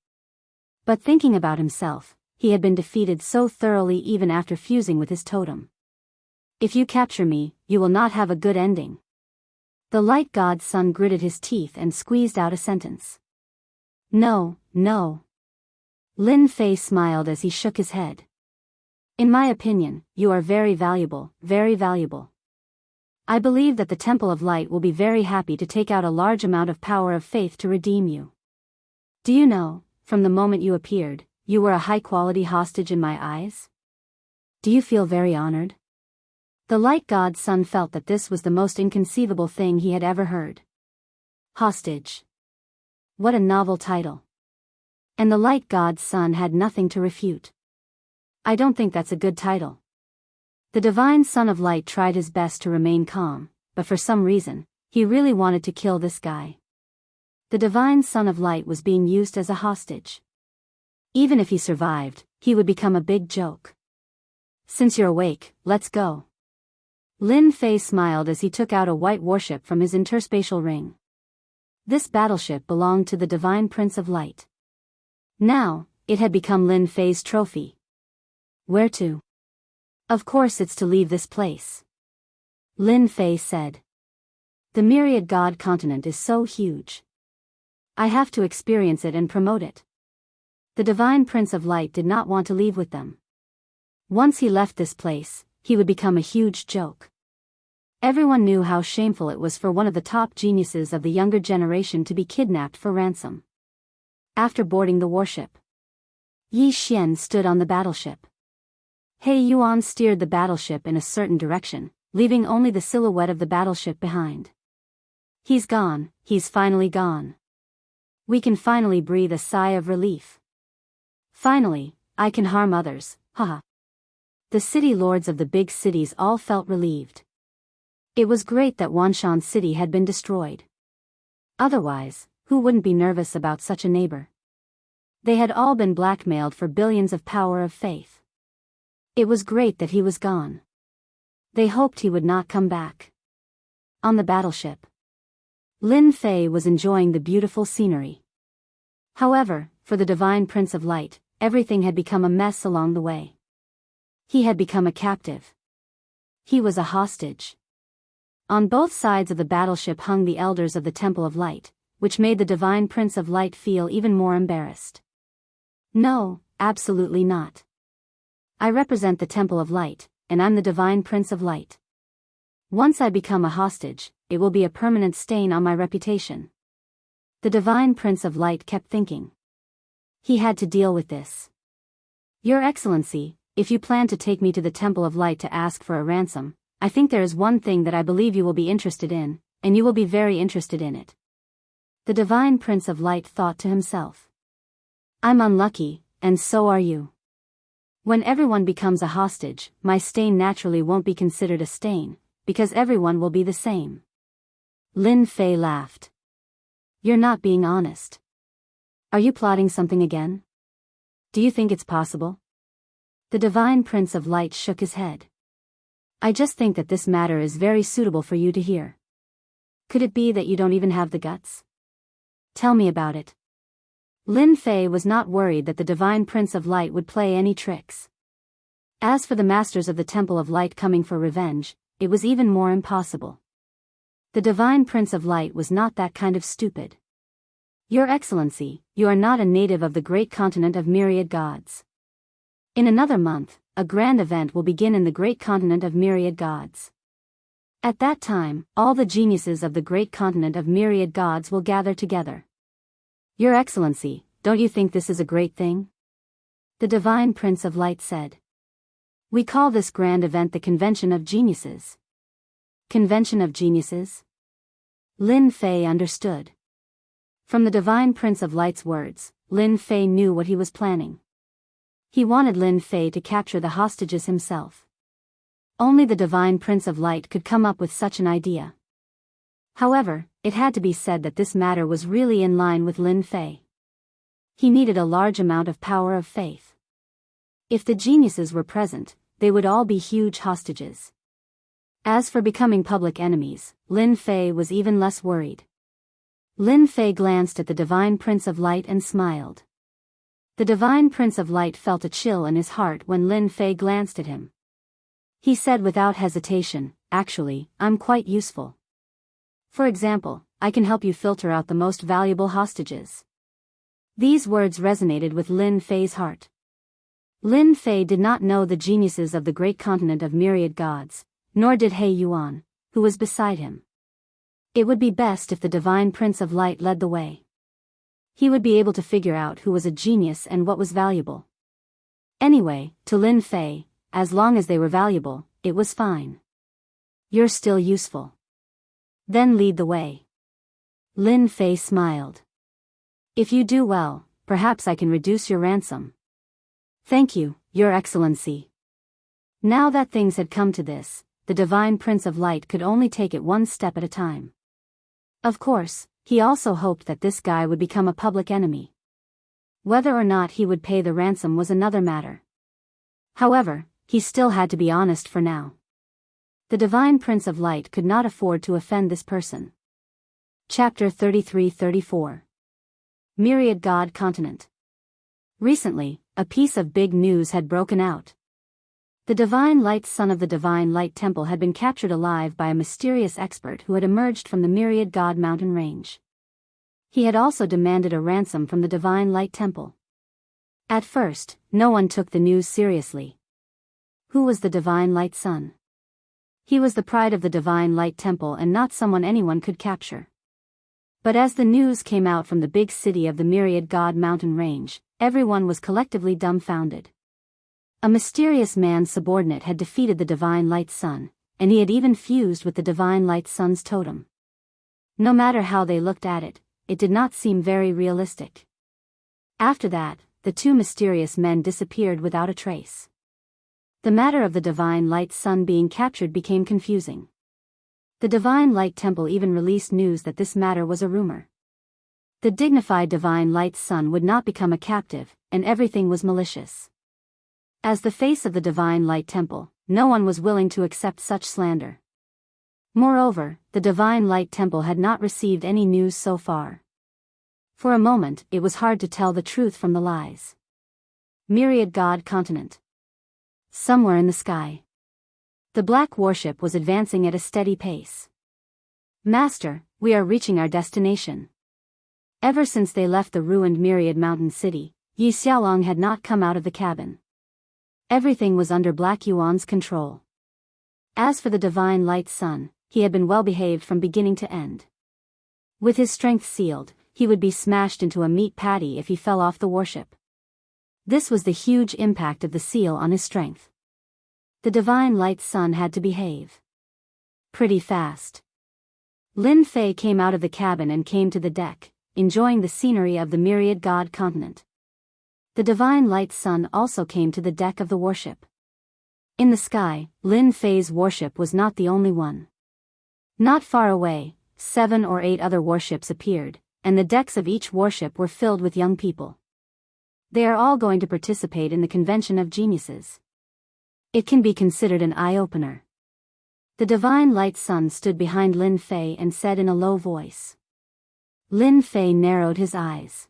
But thinking about himself, he had been defeated so thoroughly even after fusing with his totem. If you capture me, you will not have a good ending. The light god's son gritted his teeth and squeezed out a sentence. No, no. Lin Fei smiled as he shook his head. In my opinion, you are very valuable, very valuable. I believe that the Temple of Light will be very happy to take out a large amount of power of faith to redeem you. Do you know, from the moment you appeared, you were a high-quality hostage in my eyes? Do you feel very honored? The light god's son felt that this was the most inconceivable thing he had ever heard. Hostage. What a novel title. And the light god's son had nothing to refute. I don't think that's a good title. The divine son of light tried his best to remain calm, but for some reason, he really wanted to kill this guy. The divine son of light was being used as a hostage. Even if he survived, he would become a big joke. Since you're awake, let's go. Lin Fei smiled as he took out a white warship from his interspatial ring. This battleship belonged to the divine prince of light. Now, it had become Lin Fei's trophy. Where to? Of course it's to leave this place. Lin Fei said. The myriad god continent is so huge. I have to experience it and promote it. The divine prince of light did not want to leave with them. Once he left this place, he would become a huge joke. Everyone knew how shameful it was for one of the top geniuses of the younger generation to be kidnapped for ransom. After boarding the warship, Yi Xian stood on the battleship. He Yuan steered the battleship in a certain direction, leaving only the silhouette of the battleship behind. He's gone, he's finally gone. We can finally breathe a sigh of relief. Finally, I can harm others, haha. The city lords of the big cities all felt relieved. It was great that Wanshan City had been destroyed. Otherwise, who wouldn't be nervous about such a neighbor? They had all been blackmailed for billions of power of faith. It was great that he was gone. They hoped he would not come back. On the battleship, Lin Fei was enjoying the beautiful scenery. However, for the divine prince of light, everything had become a mess along the way. He had become a captive. He was a hostage. On both sides of the battleship hung the elders of the Temple of Light, which made the divine prince of light feel even more embarrassed. No, absolutely not. I represent the Temple of Light, and I'm the divine prince of light. Once I become a hostage, it will be a permanent stain on my reputation. The divine prince of light kept thinking. He had to deal with this. Your Excellency, if you plan to take me to the Temple of Light to ask for a ransom, I think there is one thing that I believe you will be interested in, and you will be very interested in it. The divine prince of light thought to himself. I'm unlucky, and so are you. When everyone becomes a hostage, my stain naturally won't be considered a stain, because everyone will be the same. Lin Fei laughed. You're not being honest. Are you plotting something again? Do you think it's possible? The divine prince of light shook his head. I just think that this matter is very suitable for you to hear. Could it be that you don't even have the guts? Tell me about it. Lin Fei was not worried that the divine prince of light would play any tricks. As for the masters of the Temple of Light coming for revenge, it was even more impossible. The divine prince of light was not that kind of stupid. Your Excellency, you are not a native of the great continent of myriad gods. In another month, a grand event will begin in the great continent of myriad gods. At that time, all the geniuses of the great continent of myriad gods will gather together. Your Excellency, don't you think this is a great thing? The divine prince of light said. We call this grand event the Convention of Geniuses. Convention of Geniuses? Lin Fei understood. From the divine prince of light's words, Lin Fei knew what he was planning. He wanted Lin Fei to capture the hostages himself. Only the divine prince of light could come up with such an idea. However, it had to be said that this matter was really in line with Lin Fei. He needed a large amount of power of faith. If the geniuses were present, they would all be huge hostages. As for becoming public enemies, Lin Fei was even less worried. Lin Fei glanced at the divine prince of light and smiled. The divine prince of light felt a chill in his heart when Lin Fei glanced at him. He said without hesitation, actually, I'm quite useful. For example, I can help you filter out the most valuable hostages. These words resonated with Lin Fei's heart. Lin Fei did not know the geniuses of the great continent of myriad gods, nor did He Yuan, who was beside him. It would be best if the divine prince of light led the way. He would be able to figure out who was a genius and what was valuable. Anyway, to Lin Fei, as long as they were valuable, it was fine. You're still useful. Then lead the way. Lin Fei smiled. If you do well, perhaps I can reduce your ransom. Thank you, Your Excellency. Now that things had come to this, the Divine Prince of Light could only take it one step at a time. Of course, he also hoped that this guy would become a public enemy. Whether or not he would pay the ransom was another matter. However, he still had to be honest for now. The Divine Prince of Light could not afford to offend this person. Chapter 33-34. Myriad God Continent. Recently, a piece of big news had broken out. The Divine Light Son of the Divine Light Temple had been captured alive by a mysterious expert who had emerged from the Myriad God mountain range. He had also demanded a ransom from the Divine Light Temple. At first, no one took the news seriously. Who was the Divine Light Son? He was the pride of the Divine Light Temple and not someone anyone could capture. But as the news came out from the big city of the Myriad God mountain range, everyone was collectively dumbfounded. A mysterious man subordinate had defeated the Divine Light Son, and he had even fused with the Divine Light Son's totem. No matter how they looked at it, it did not seem very realistic. After that, the two mysterious men disappeared without a trace. The matter of the Divine Light Son being captured became confusing. The Divine Light Temple even released news that this matter was a rumor. The dignified Divine Light Son would not become a captive, and everything was malicious. As the face of the Divine Light Temple, no one was willing to accept such slander. Moreover, the Divine Light Temple had not received any news so far. For a moment, it was hard to tell the truth from the lies. Myriad God Continent. Somewhere in the sky, the black warship was advancing at a steady pace. Master, we are reaching our destination. Ever since they left the ruined Myriad Mountain City, Yi Xiaolong had not come out of the cabin. Everything was under Black Yuan's control. As for the Divine Light Son, he had been well behaved from beginning to end. With his strength sealed, he would be smashed into a meat patty if he fell off the warship. This was the huge impact of the seal on his strength. The Divine Light Son had to behave pretty fast. Lin Fei came out of the cabin and came to the deck, enjoying the scenery of the Myriad God Continent. The Divine Light Son also came to the deck of the warship. In the sky, Lin Fei's warship was not the only one. Not far away, 7 or 8 other warships appeared, and the decks of each warship were filled with young people. They are all going to participate in the Convention of Geniuses. It can be considered an eye-opener. The Divine Light Son stood behind Lin Fei and said in a low voice. Lin Fei narrowed his eyes.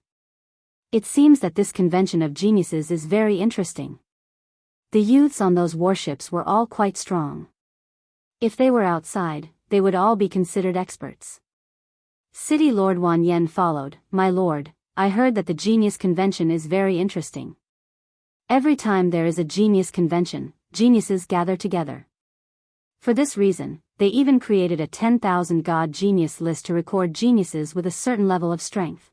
It seems that this Convention of Geniuses is very interesting. The youths on those warships were all quite strong. If they were outside, they would all be considered experts. City Lord Wan Yen followed. My lord, I heard that the Genius Convention is very interesting. Every time there is a Genius Convention, geniuses gather together. For this reason, they even created a 10,000 God Genius list to record geniuses with a certain level of strength.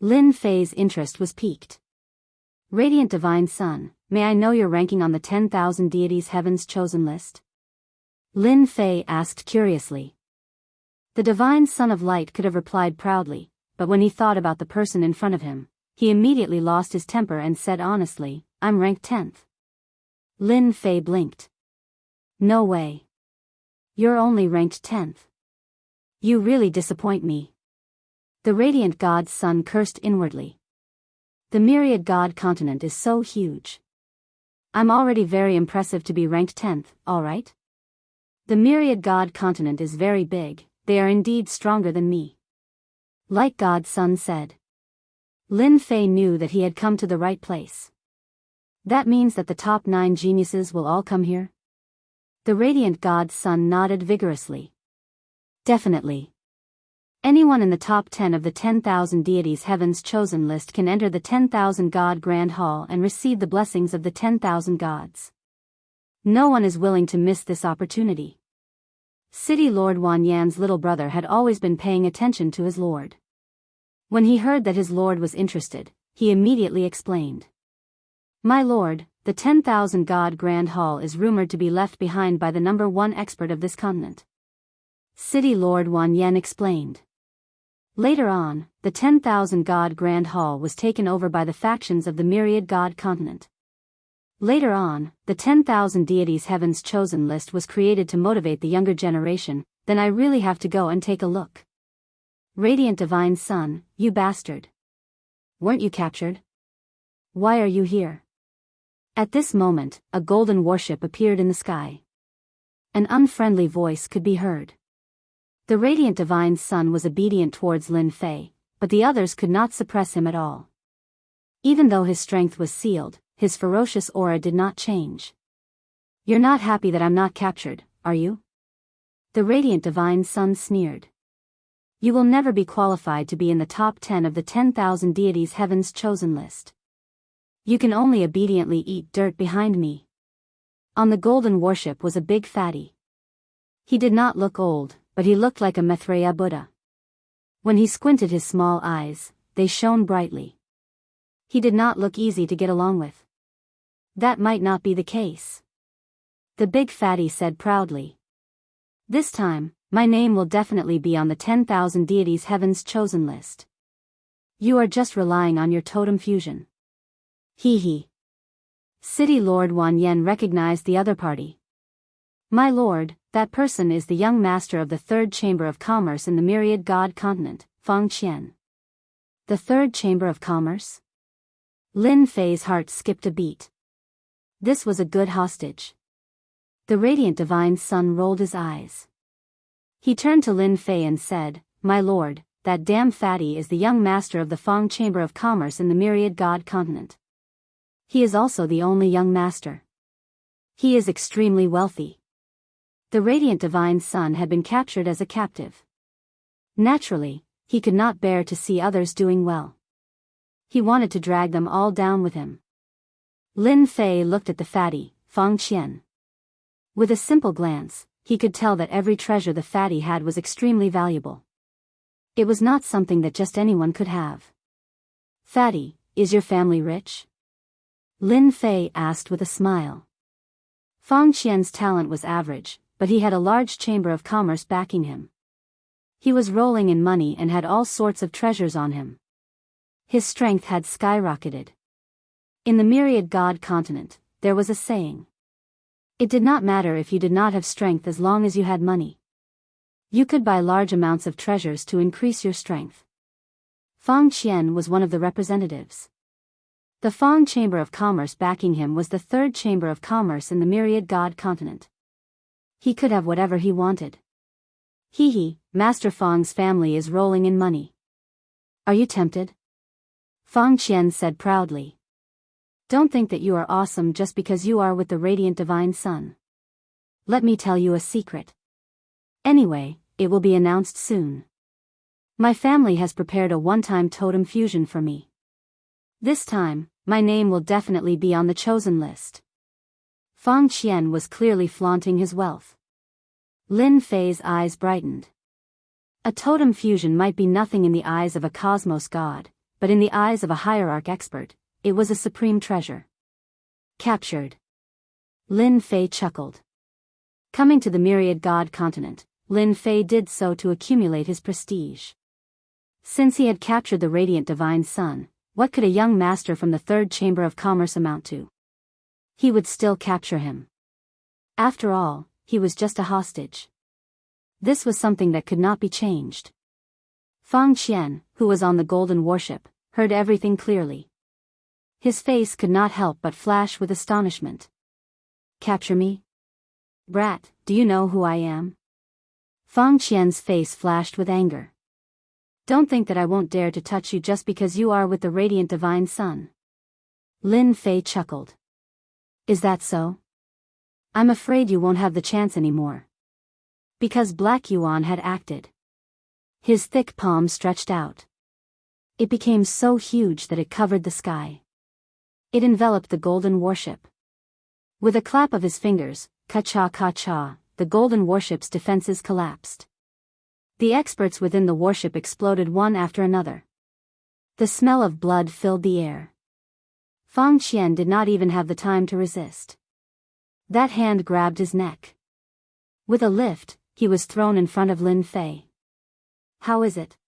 Lin Fei's interest was piqued. Radiant Divine Son, may I know your ranking on the 10,000 deities heaven's chosen list? Lin Fei asked curiously. The Divine Son of Light could have replied proudly, but when he thought about the person in front of him, he immediately lost his temper and said honestly, I'm ranked 10th. Lin Fei blinked. No way. You're only ranked 10th. You really disappoint me. The Radiant God's Son cursed inwardly. The Myriad God Continent is so huge. I'm already very impressive to be ranked 10th, alright? The Myriad God Continent is very big, they are indeed stronger than me. Light God's Son said. Lin Fei knew that he had come to the right place. That means that the top 9 geniuses will all come here? The Radiant God's Son nodded vigorously. Definitely. Anyone in the top 10 of the 10,000 deities heaven's chosen list can enter the 10,000 God Grand Hall and receive the blessings of the 10,000 gods. No one is willing to miss this opportunity. City Lord Wan Yan's little brother had always been paying attention to his lord. When he heard that his lord was interested, he immediately explained. My lord, the 10,000 God Grand Hall is rumored to be left behind by the number 1 expert of this continent. City Lord Wan Yan explained. Later on, the 10,000 god Grand Hall was taken over by the factions of the myriad god continent. Later on, the 10,000 deities heaven's chosen list was created to motivate the younger generation. Then I really have to go and take a look. Radiant divine sun, you bastard. Weren't you captured? Why are you here? At this moment, a golden warship appeared in the sky. An unfriendly voice could be heard. The radiant divine sun was obedient towards Lin Fei, but the others could not suppress him at all. Even though his strength was sealed, his ferocious aura did not change. You're not happy that I'm not captured, are you? The radiant divine sun sneered. You will never be qualified to be in the top 10 of the 10,000 deities heaven's chosen list. You can only obediently eat dirt behind me. On the golden warship was a big fatty. He did not look old, but he looked like a Maitreya Buddha. When he squinted his small eyes, they shone brightly. He did not look easy to get along with. That might not be the case. The big fatty said proudly. This time, my name will definitely be on the 10,000 deities heaven's chosen list. You are just relying on your totem fusion. Hee hee. City Lord Wan Yen recognized the other party. My lord, that person is the young master of the third chamber of commerce in the myriad god continent, Feng Qian. The third chamber of commerce? Lin Fei's heart skipped a beat. This was a good hostage. The radiant divine sun rolled his eyes. He turned to Lin Fei and said, My lord, that damn fatty is the young master of the Feng chamber of commerce in the myriad god continent. He is also the only young master. He is extremely wealthy. The radiant divine sun had been captured as a captive. Naturally, he could not bear to see others doing well. He wanted to drag them all down with him. Lin Fei looked at the fatty, Feng Qian. With a simple glance, he could tell that every treasure the fatty had was extremely valuable. It was not something that just anyone could have. Fatty, is your family rich? Lin Fei asked with a smile. Feng Qian's talent was average, but he had a large chamber of commerce backing him. He was rolling in money and had all sorts of treasures on him. His strength had skyrocketed. In the myriad god continent, there was a saying. It did not matter if you did not have strength as long as you had money. You could buy large amounts of treasures to increase your strength. Feng Qian was one of the representatives. The Feng Chamber of Commerce backing him was the third chamber of commerce in the myriad god continent. He could have whatever he wanted. Hee hee, Master Feng's family is rolling in money. Are you tempted? Feng Qian said proudly. Don't think that you are awesome just because you are with the radiant divine sun. Let me tell you a secret. Anyway, it will be announced soon. My family has prepared a one-time totem fusion for me. This time, my name will definitely be on the chosen list. Feng Qian was clearly flaunting his wealth. Lin Fei's eyes brightened. A totem fusion might be nothing in the eyes of a cosmos god, but in the eyes of a hierarch expert, it was a supreme treasure. Captured. Lin Fei chuckled. Coming to the myriad god continent, Lin Fei did so to accumulate his prestige. Since he had captured the radiant divine sun, what could a young master from the third chamber of commerce amount to? He would still capture him. After all, he was just a hostage. This was something that could not be changed. Feng Qian, who was on the golden warship, heard everything clearly. His face could not help but flash with astonishment. Capture me? Brat, do you know who I am? Feng Qian's face flashed with anger. Don't think that I won't dare to touch you just because you are with the radiant divine sun. Lin Fei chuckled. Is that so? I'm afraid you won't have the chance anymore. Because Black Yuan had acted. His thick palm stretched out. It became so huge that it covered the sky. It enveloped the golden warship. With a clap of his fingers, ka-cha, the golden warship's defenses collapsed. The experts within the warship exploded one after another. The smell of blood filled the air. Feng Qian did not even have the time to resist. That hand grabbed his neck. With a lift, he was thrown in front of Lin Fei. How is it?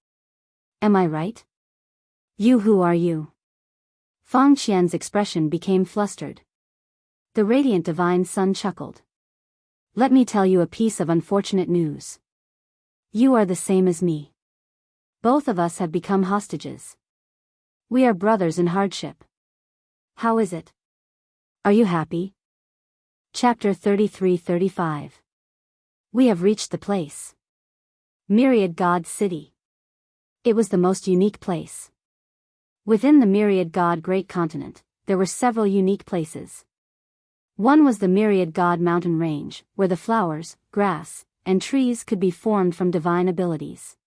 Am I right? You, who are you? Fang Qian's expression became flustered. The radiant divine sun chuckled. Let me tell you a piece of unfortunate news. You are the same as me. Both of us have become hostages. We are brothers in hardship. How is it? Are you happy? Chapter 33-35. We have reached the place. Myriad God City. It was the most unique place. Within the Myriad God Great Continent, there were several unique places. One was the Myriad God Mountain Range, where the flowers, grass, and trees could be formed from divine abilities.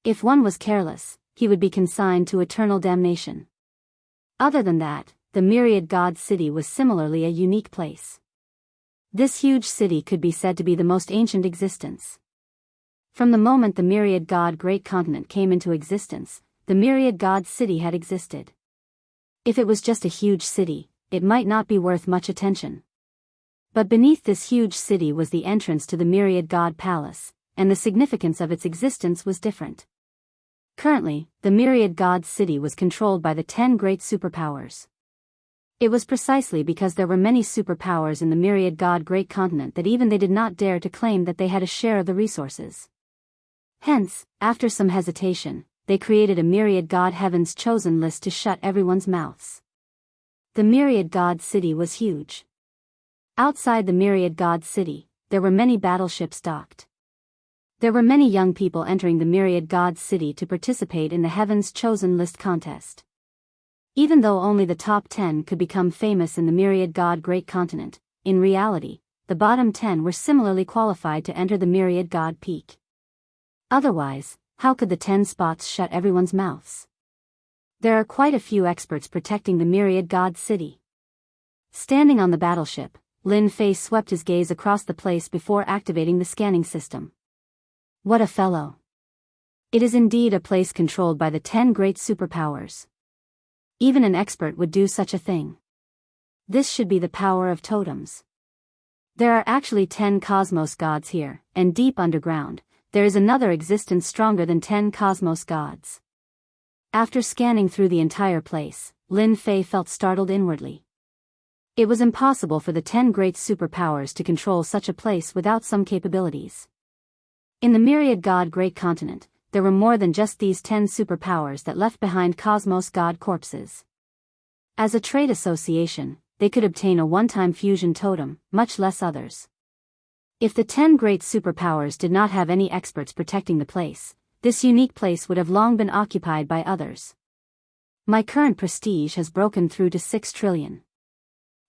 If one was careless, he would be consigned to eternal damnation. Other than that, the Myriad God City was similarly a unique place. This huge city could be said to be the most ancient existence. From the moment the Myriad God Great Continent came into existence, the Myriad God City had existed. If it was just a huge city, it might not be worth much attention. But beneath this huge city was the entrance to the Myriad God Palace, and the significance of its existence was different. Currently, the Myriad God City was controlled by the 10 great superpowers. It was precisely because there were many superpowers in the Myriad God Great Continent that even they did not dare to claim that they had a share of the resources. Hence, after some hesitation, they created a Myriad God Heaven's Chosen list to shut everyone's mouths. The Myriad God City was huge. Outside the Myriad God City, there were many battleships docked. There were many young people entering the Myriad God City to participate in the Heaven's Chosen list contest. Even though only the top 10 could become famous in the Myriad God Great Continent, in reality, the bottom 10 were similarly qualified to enter the Myriad God Peak. Otherwise, how could the 10 spots shut everyone's mouths? There are quite a few experts protecting the Myriad God City. Standing on the battleship, Lin Fei swept his gaze across the place before activating the scanning system. What a fellow. It is indeed a place controlled by the 10 great superpowers. Even an expert would do such a thing. This should be the power of totems. There are actually 10 cosmos gods here, and deep underground, there is another existence stronger than 10 cosmos gods. After scanning through the entire place, Lin Fei felt startled inwardly. It was impossible for the 10 great superpowers to control such a place without some capabilities. In the Myriad God Great Continent, there were more than just these 10 superpowers that left behind cosmos god corpses. As a trade association, they could obtain a one-time fusion totem, much less others. If the 10 great superpowers did not have any experts protecting the place, this unique place would have long been occupied by others. My current prestige has broken through to 6 trillion.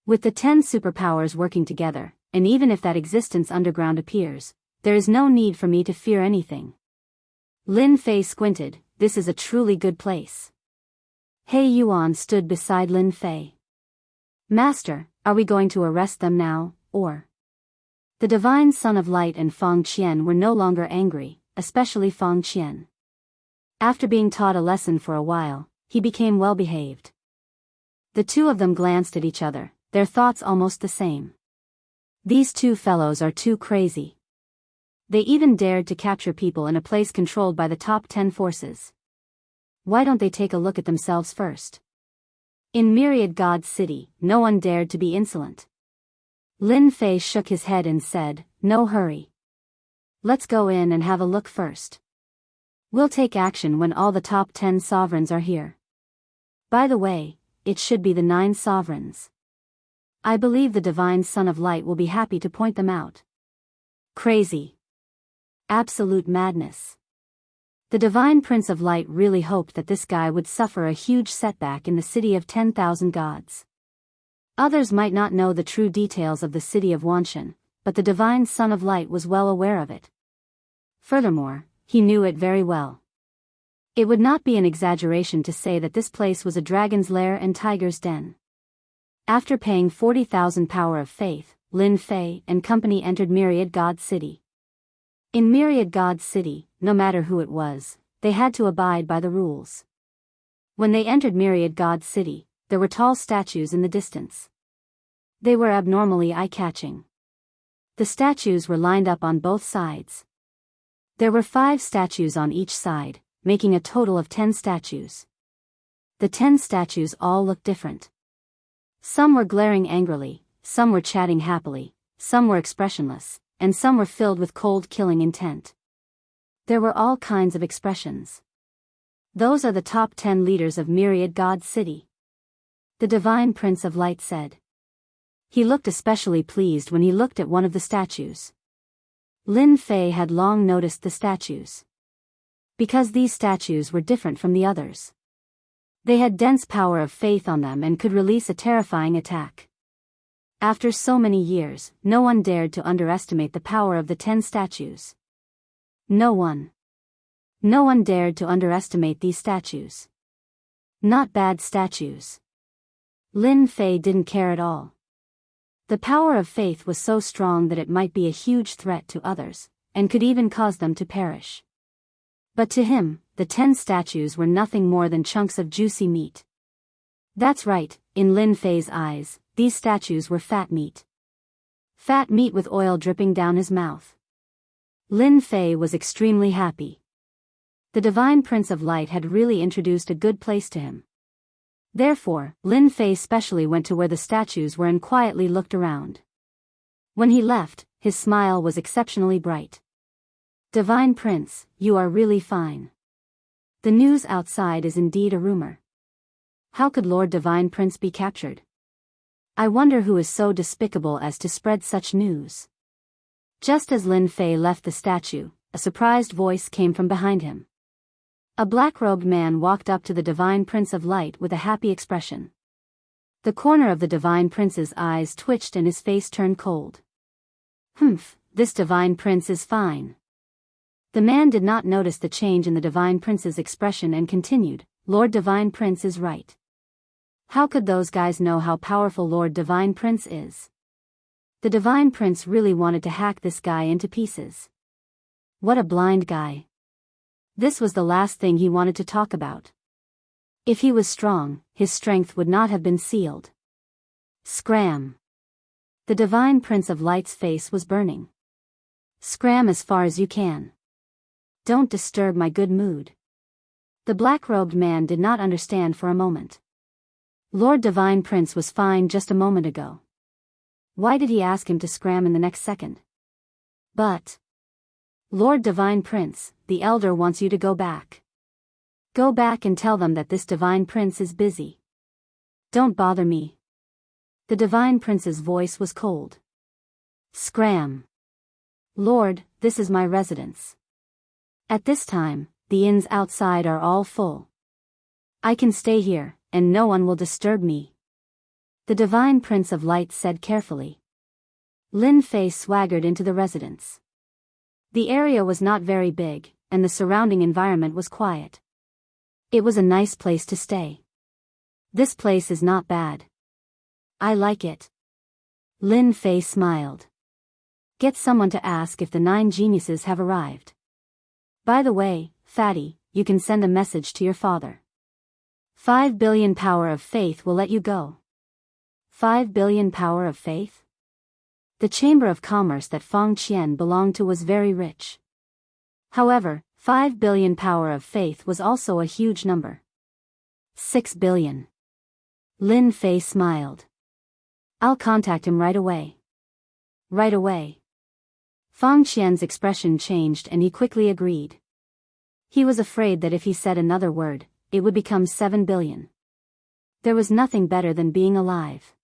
With the 10 superpowers working together, and even if that existence underground appears, there is no need for me to fear anything. Lin Fei squinted. This is a truly good place. He Yuan stood beside Lin Fei. Master, are we going to arrest them now, or? The divine Son of Light and Fang Qian were no longer angry, especially Fang Qian. After being taught a lesson for a while, he became well-behaved. The two of them glanced at each other, their thoughts almost the same. These two fellows are too crazy. They even dared to capture people in a place controlled by the top 10 forces. Why don't they take a look at themselves first? In Myriad God City, no one dared to be insolent. Lin Fei shook his head and said, "No hurry. Let's go in and have a look first. We'll take action when all the top 10 sovereigns are here. By the way, it should be the 9 sovereigns. I believe the divine Son of Light will be happy to point them out." Crazy. Absolute madness. The divine Prince of Light really hoped that this guy would suffer a huge setback in the city of 10,000 gods. Others might not know the true details of the city of Wanshan, but the divine Son of Light was well aware of it. Furthermore, he knew it very well. It would not be an exaggeration to say that this place was a dragon's lair and tiger's den. After paying 40,000 power of faith, Lin Fei and company entered Myriad God City. In Myriad God City, no matter who it was, they had to abide by the rules. When they entered Myriad God City, there were tall statues in the distance. They were abnormally eye-catching. The statues were lined up on both sides. There were 5 statues on each side, making a total of 10 statues. The 10 statues all looked different. Some were glaring angrily, some were chatting happily, some were expressionless, and some were filled with cold killing intent. There were all kinds of expressions. Those are the top 10 leaders of Myriad God's city. The Divine Prince of Light said. He looked especially pleased when he looked at one of the statues. Lin Fei had long noticed the statues. Because these statues were different from the others. They had dense power of faith on them and could release a terrifying attack. After so many years, no one dared to underestimate the power of the 10 statues. No one. No one dared to underestimate these statues. Not bad statues. Lin Fei didn't care at all. The power of faith was so strong that it might be a huge threat to others, and could even cause them to perish. But to him, the 10 statues were nothing more than chunks of juicy meat. That's right, in Lin Fei's eyes, these statues were fat meat. Fat meat with oil dripping down his mouth. Lin Fei was extremely happy. The Divine Prince of Light had really introduced a good place to him. Therefore, Lin Fei specially went to where the statues were and quietly looked around. When he left, his smile was exceptionally bright. Divine Prince, you are really fine. The news outside is indeed a rumor. How could Lord Divine Prince be captured? I wonder who is so despicable as to spread such news. Just as Lin Fei left the statue, a surprised voice came from behind him. A black-robed man walked up to the Divine Prince of Light with a happy expression. The corner of the Divine Prince's eyes twitched and his face turned cold. Humph, this Divine Prince is fine. The man did not notice the change in the Divine Prince's expression and continued, Lord Divine Prince is right. How could those guys know how powerful Lord Divine Prince is? The Divine Prince really wanted to hack this guy into pieces. What a blind guy. This was the last thing he wanted to talk about. If he was strong, his strength would not have been sealed. Scram. The Divine Prince of Light's face was burning. Scram as far as you can. Don't disturb my good mood. The black-robed man did not understand for a moment. Lord Divine Prince was fine just a moment ago. Why did he ask him to scram in the next second? But... Lord Divine Prince, the Elder wants you to go back. Go back and tell them that this Divine Prince is busy. Don't bother me. The Divine Prince's voice was cold. Scram. Lord, this is my residence. At this time, the inns outside are all full. I can stay here, and no one will disturb me. The Divine Prince of Light said carefully. Lin Fei swaggered into the residence. The area was not very big, and the surrounding environment was quiet. It was a nice place to stay. This place is not bad. I like it. Lin Fei smiled. Get someone to ask if the 9 geniuses have arrived. By the way, Fatty, you can send a message to your father. 5 billion power of faith will let you go. 5 billion power of faith? The Chamber of Commerce that Feng Qian belonged to was very rich. However, 5 billion power of faith was also a huge number. 6 billion. Lin Fei smiled. I'll contact him right away. Right away. Feng Qian's expression changed and he quickly agreed. He was afraid that if he said another word, it would become 7 billion. There was nothing better than being alive.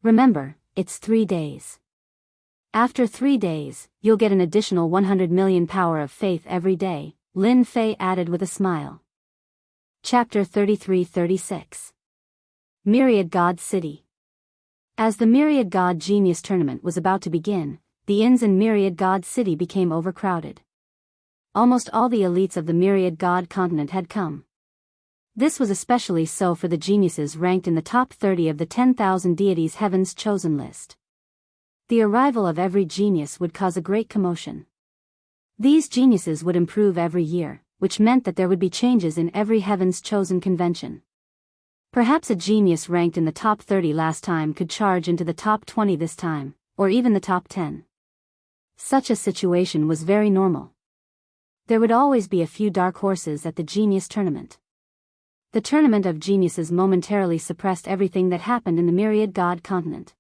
Remember, it's 3 days. After 3 days, you'll get an additional 100 million power of faith every day, Lin Fei added with a smile. Chapter 33-36. Myriad God City. As the Myriad God Genius Tournament was about to begin, the inns in Myriad God City became overcrowded. Almost all the elites of the Myriad God continent had come. This was especially so for the geniuses ranked in the top 30 of the 10,000 deities Heaven's chosen list. The arrival of every genius would cause a great commotion. These geniuses would improve every year, which meant that there would be changes in every Heaven's chosen convention. Perhaps a genius ranked in the top 30 last time could charge into the top 20 this time, or even the top 10. Such a situation was very normal. There would always be a few dark horses at the genius tournament. The tournament of geniuses momentarily suppressed everything that happened in the myriad god continent.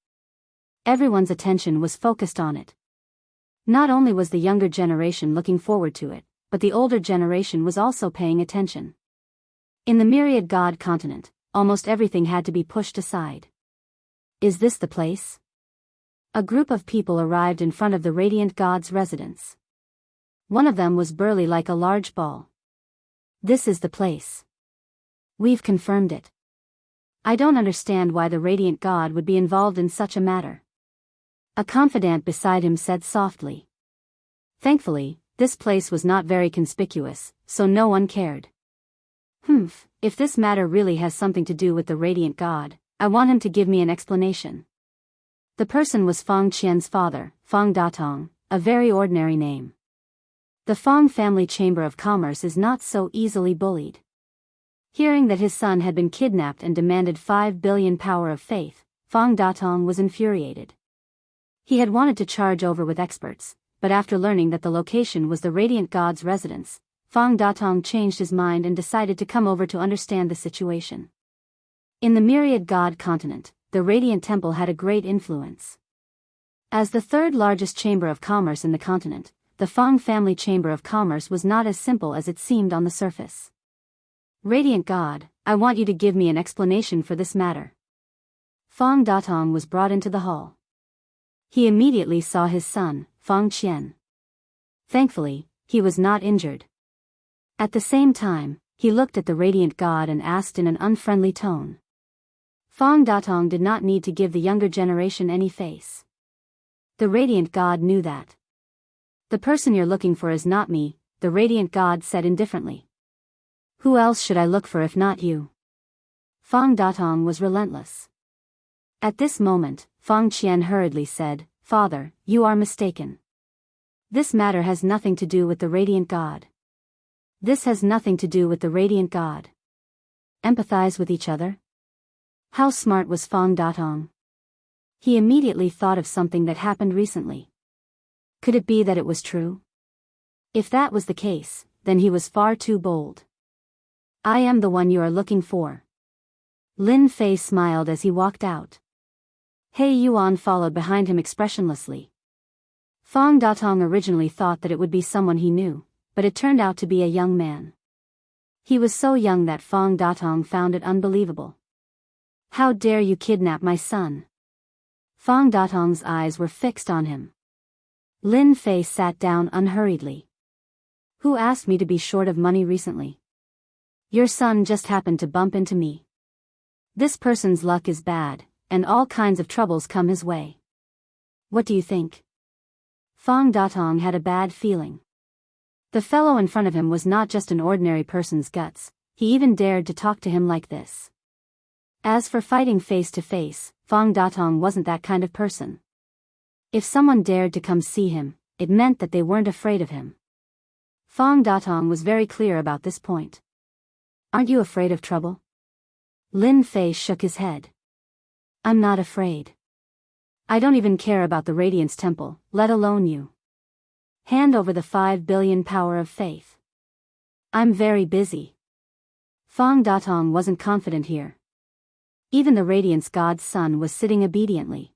Everyone's attention was focused on it. Not only was the younger generation looking forward to it, but the older generation was also paying attention. In the myriad god continent, almost everything had to be pushed aside. Is this the place? A group of people arrived in front of the radiant god's residence. One of them was burly like a large ball. This is the place. We've confirmed it. I don't understand why the radiant god would be involved in such a matter. A confidant beside him said softly. Thankfully, this place was not very conspicuous, so no one cared. If this matter really has something to do with the radiant god, I want him to give me an explanation. The person was Fang Qian's father, Fang Datong, a very ordinary name. The Fang family chamber of commerce is not so easily bullied. Hearing that his son had been kidnapped and demanded 5 billion power of faith, Fang Datong was infuriated. He had wanted to charge over with experts, but after learning that the location was the radiant god's residence, Fang Datong changed his mind and decided to come over to understand the situation. In the myriad god continent, the radiant temple had a great influence. As the third largest chamber of commerce in the continent, the Fang family chamber of commerce was not as simple as it seemed on the surface. Radiant god, I want you to give me an explanation for this matter. Fang Datong was brought into the hall. He immediately saw his son, Fang Qian. Thankfully, he was not injured. At the same time, he looked at the radiant god and asked in an unfriendly tone. Fang Datong did not need to give the younger generation any face. The radiant god knew that. The person you're looking for is not me, the radiant god said indifferently. Who else should I look for if not you? Fang Datong was relentless. At this moment, Fang Qian hurriedly said, Father, you are mistaken. This matter has nothing to do with the radiant god. This has nothing to do with the radiant god. Empathize with each other? How smart was Fang Datong? He immediately thought of something that happened recently. Could it be that it was true? If that was the case, then he was far too bold. I am the one you are looking for. Lin Fei smiled as he walked out. He Yuan followed behind him expressionlessly. Fang Datong originally thought that it would be someone he knew, but it turned out to be a young man. He was so young that Fang Datong found it unbelievable. How dare you kidnap my son? Fang Datong's eyes were fixed on him. Lin Fei sat down unhurriedly. Who asked me to be short of money recently? Your son just happened to bump into me. This person's luck is bad, and all kinds of troubles come his way. What do you think? Fang Datong had a bad feeling. The fellow in front of him was not just an ordinary person's guts, he even dared to talk to him like this. As for fighting face to face, Fang Datong wasn't that kind of person. If someone dared to come see him, it meant that they weren't afraid of him. Fang Datong was very clear about this point. Aren't you afraid of trouble? Lin Fei shook his head. I'm not afraid. I don't even care about the Radiance Temple, let alone you. Hand over the 5 billion power of faith. I'm very busy. Fang Datong wasn't confident here. Even the Radiance God's son was sitting obediently.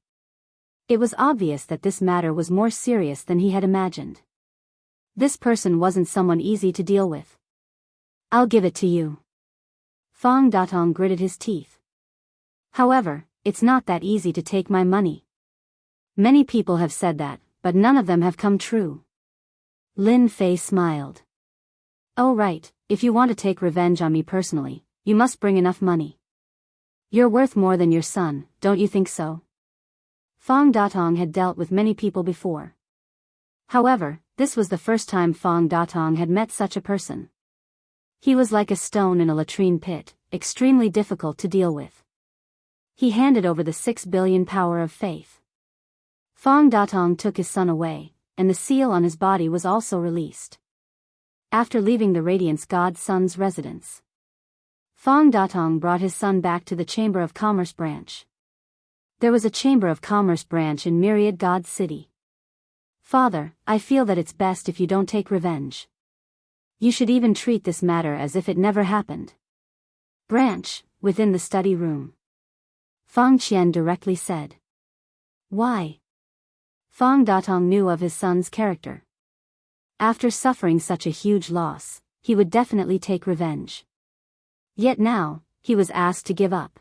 It was obvious that this matter was more serious than he had imagined. This person wasn't someone easy to deal with. I'll give it to you. Fang Datong gritted his teeth. However, it's not that easy to take my money. Many people have said that, but none of them have come true. Lin Fei smiled. Oh right, if you want to take revenge on me personally, you must bring enough money. You're worth more than your son, don't you think so? Fang Datong had dealt with many people before. However, this was the first time Fang Datong had met such a person. He was like a stone in a latrine pit, extremely difficult to deal with. He handed over the 6 billion power of faith. Fang Datong took his son away, and the seal on his body was also released. After leaving the Radiance God's son's residence, Fang Datong brought his son back to the Chamber of Commerce branch. There was a Chamber of Commerce branch in Myriad God's city. Father, I feel that it's best if you don't take revenge. You should even treat this matter as if it never happened. Branch, within the study room. Fang Qian directly said. Why? Fang Datong knew of his son's character. After suffering such a huge loss, he would definitely take revenge. Yet now, he was asked to give up.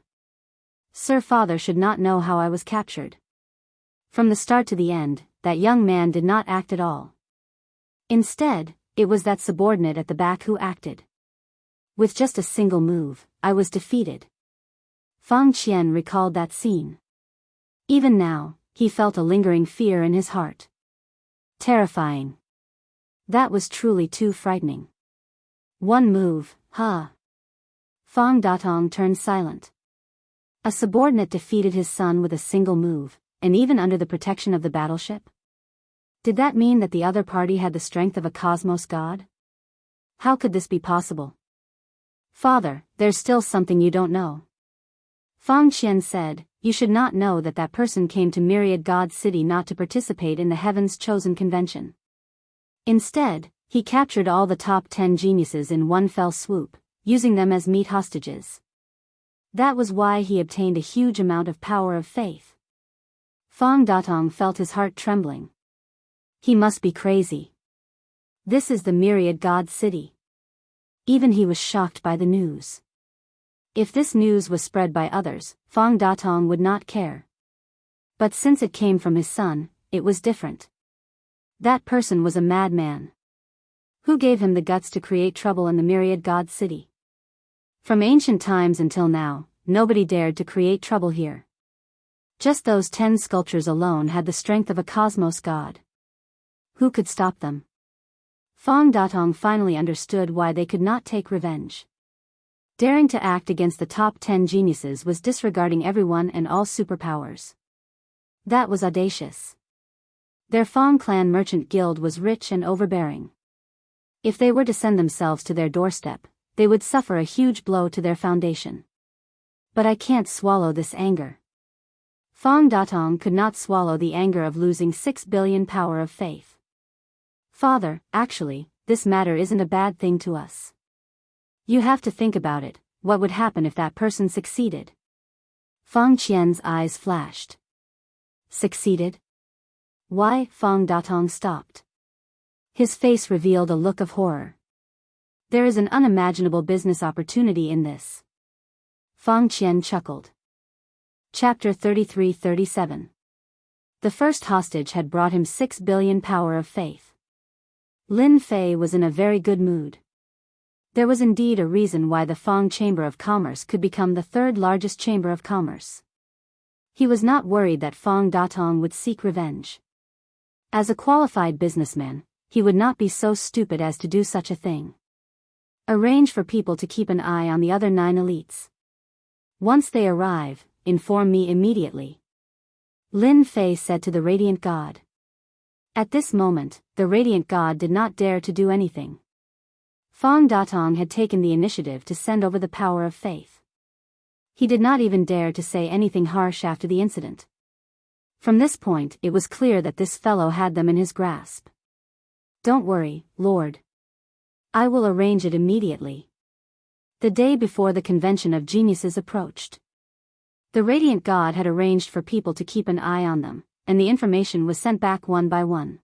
Sir, father should not know how I was captured. From the start to the end, that young man did not act at all. Instead, it was that subordinate at the back who acted. With just a single move, I was defeated. Fang Qian recalled that scene. Even now, he felt a lingering fear in his heart. Terrifying. That was truly too frightening. One move, huh? Fang Datong turned silent. A subordinate defeated his son with a single move, and even under the protection of the battleship? Did that mean that the other party had the strength of a cosmos god? How could this be possible? Father, there's still something you don't know. Fang Qian said, you should not know that that person came to Myriad God City not to participate in the Heaven's Chosen Convention. Instead, he captured all the top 10 geniuses in one fell swoop, using them as meat hostages. That was why he obtained a huge amount of power of faith. Fang Datong felt his heart trembling. He must be crazy. This is the Myriad God City. Even he was shocked by the news. If this news was spread by others, Fang Datong would not care. But since it came from his son, it was different. That person was a madman. Who gave him the guts to create trouble in the Myriad God City? From ancient times until now, nobody dared to create trouble here. Just those 10 sculptures alone had the strength of a cosmos god. Who could stop them? Fang Datong finally understood why they could not take revenge. Daring to act against the top 10 geniuses was disregarding everyone and all superpowers. That was audacious. Their Fang Clan Merchant Guild was rich and overbearing. If they were to send themselves to their doorstep, they would suffer a huge blow to their foundation. But I can't swallow this anger. Fang Datong could not swallow the anger of losing 6 billion power of faith. Father, actually, this matter isn't a bad thing to us. You have to think about it, what would happen if that person succeeded? Fang Qian's eyes flashed. Succeeded? Why? Fang Datong stopped. His face revealed a look of horror. There is an unimaginable business opportunity in this. Fang Qian chuckled. Chapter 33-37. The first hostage had brought him 6 billion power of faith. Lin Fei was in a very good mood. There was indeed a reason why the Fang Chamber of Commerce could become the third largest chamber of commerce. He was not worried that Fang Datong would seek revenge. As a qualified businessman, he would not be so stupid as to do such a thing. Arrange for people to keep an eye on the other 9 elites. Once they arrive, inform me immediately. Lin Fei said to the Radiant God. At this moment, the Radiant God did not dare to do anything. Fang Datong had taken the initiative to send over the power of faith. He did not even dare to say anything harsh after the incident. From this point, it was clear that this fellow had them in his grasp. Don't worry, Lord. I will arrange it immediately. The day before the convention of geniuses approached. The Radiant God had arranged for people to keep an eye on them, and the information was sent back one by one.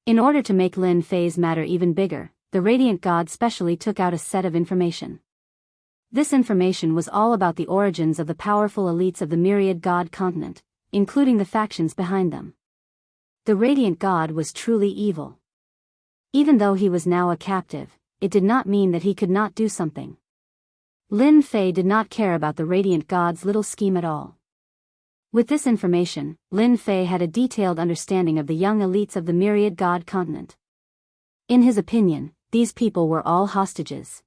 In order to make Lin Fei's matter even bigger, the Radiant God specially took out a set of information. This information was all about the origins of the powerful elites of the Myriad God continent, including the factions behind them. The Radiant God was truly evil. Even though he was now a captive, it did not mean that he could not do something. Lin Fei did not care about the Radiant God's little scheme at all. With this information, Lin Fei had a detailed understanding of the young elites of the Myriad God continent. In his opinion, these people were all hostages.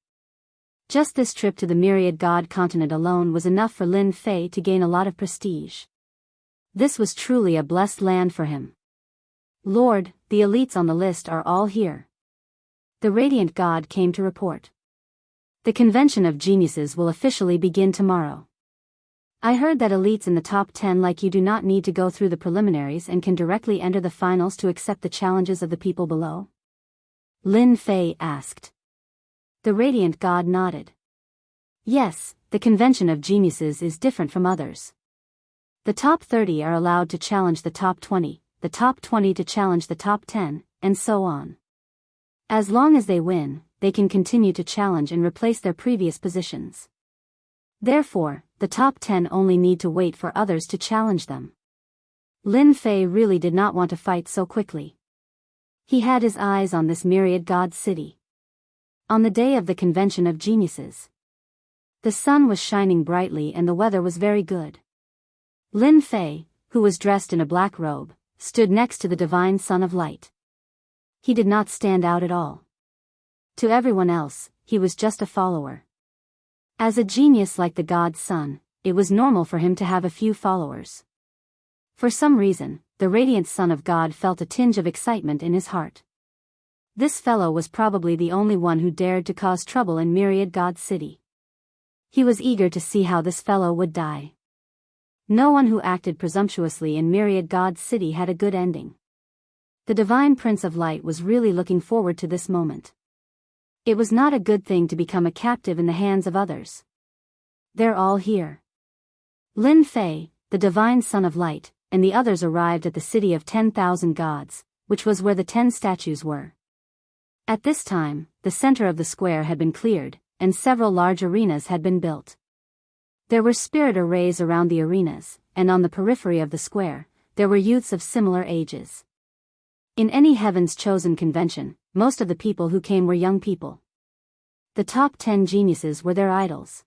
Just this trip to the Myriad God continent alone was enough for Lin Fei to gain a lot of prestige. This was truly a blessed land for him. Lord, the elites on the list are all here. The Radiant God came to report. The convention of geniuses will officially begin tomorrow. I heard that elites in the top 10 like you do not need to go through the preliminaries and can directly enter the finals to accept the challenges of the people below? Lin Fei asked. The radiant god nodded. Yes, the convention of geniuses is different from others. The top 30 are allowed to challenge the top 20, the top 20 to challenge the top 10, and so on. As long as they win, they can continue to challenge and replace their previous positions. Therefore, the top 10 only need to wait for others to challenge them. Lin Fei really did not want to fight so quickly. He had his eyes on this myriad god city. On the day of the convention of geniuses, the sun was shining brightly and the weather was very good. Lin Fei, who was dressed in a black robe, stood next to the divine Son of Light. He did not stand out at all. To everyone else, he was just a follower. As a genius like the god's son, it was normal for him to have a few followers. For some reason, the radiant son of God felt a tinge of excitement in his heart. This fellow was probably the only one who dared to cause trouble in Myriad God City. He was eager to see how this fellow would die. No one who acted presumptuously in Myriad God City had a good ending. The Divine Prince of Light was really looking forward to this moment. It was not a good thing to become a captive in the hands of others. They're all here. Lin Fei, the Divine Son of Light, and the others arrived at the city of 10,000 gods, which was where the 10 statues were. At this time, the center of the square had been cleared, and several large arenas had been built. There were spirit arrays around the arenas, and on the periphery of the square, there were youths of similar ages. In any Heaven's Chosen convention, most of the people who came were young people. The top 10 geniuses were their idols.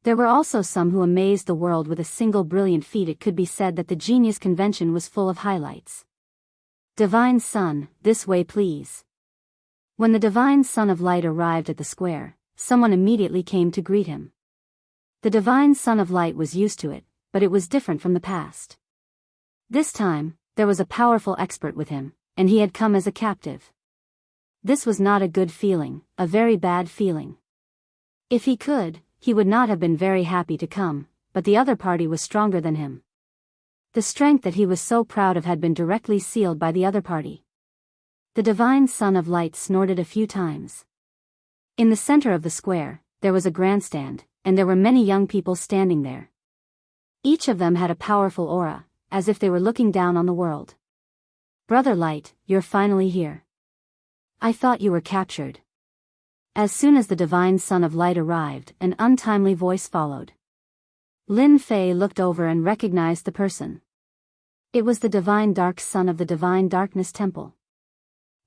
There were also some who amazed the world with a single brilliant feat. It could be said that the genius convention was full of highlights. Divine Son, this way please. When the Divine Son of Light arrived at the square, someone immediately came to greet him. The Divine Son of Light was used to it, but it was different from the past. This time, there was a powerful expert with him, and he had come as a captive. This was not a good feeling, a very bad feeling. If he could, he would not have been very happy to come, but the other party was stronger than him. The strength that he was so proud of had been directly sealed by the other party. The Divine Son of Light snorted a few times. In the center of the square, there was a grandstand, and there were many young people standing there. Each of them had a powerful aura, as if they were looking down on the world. Brother Light, you're finally here. I thought you were captured. As soon as the Divine Son of Light arrived, an untimely voice followed. Lin Fei looked over and recognized the person. It was the Divine Dark Son of the Divine Darkness Temple.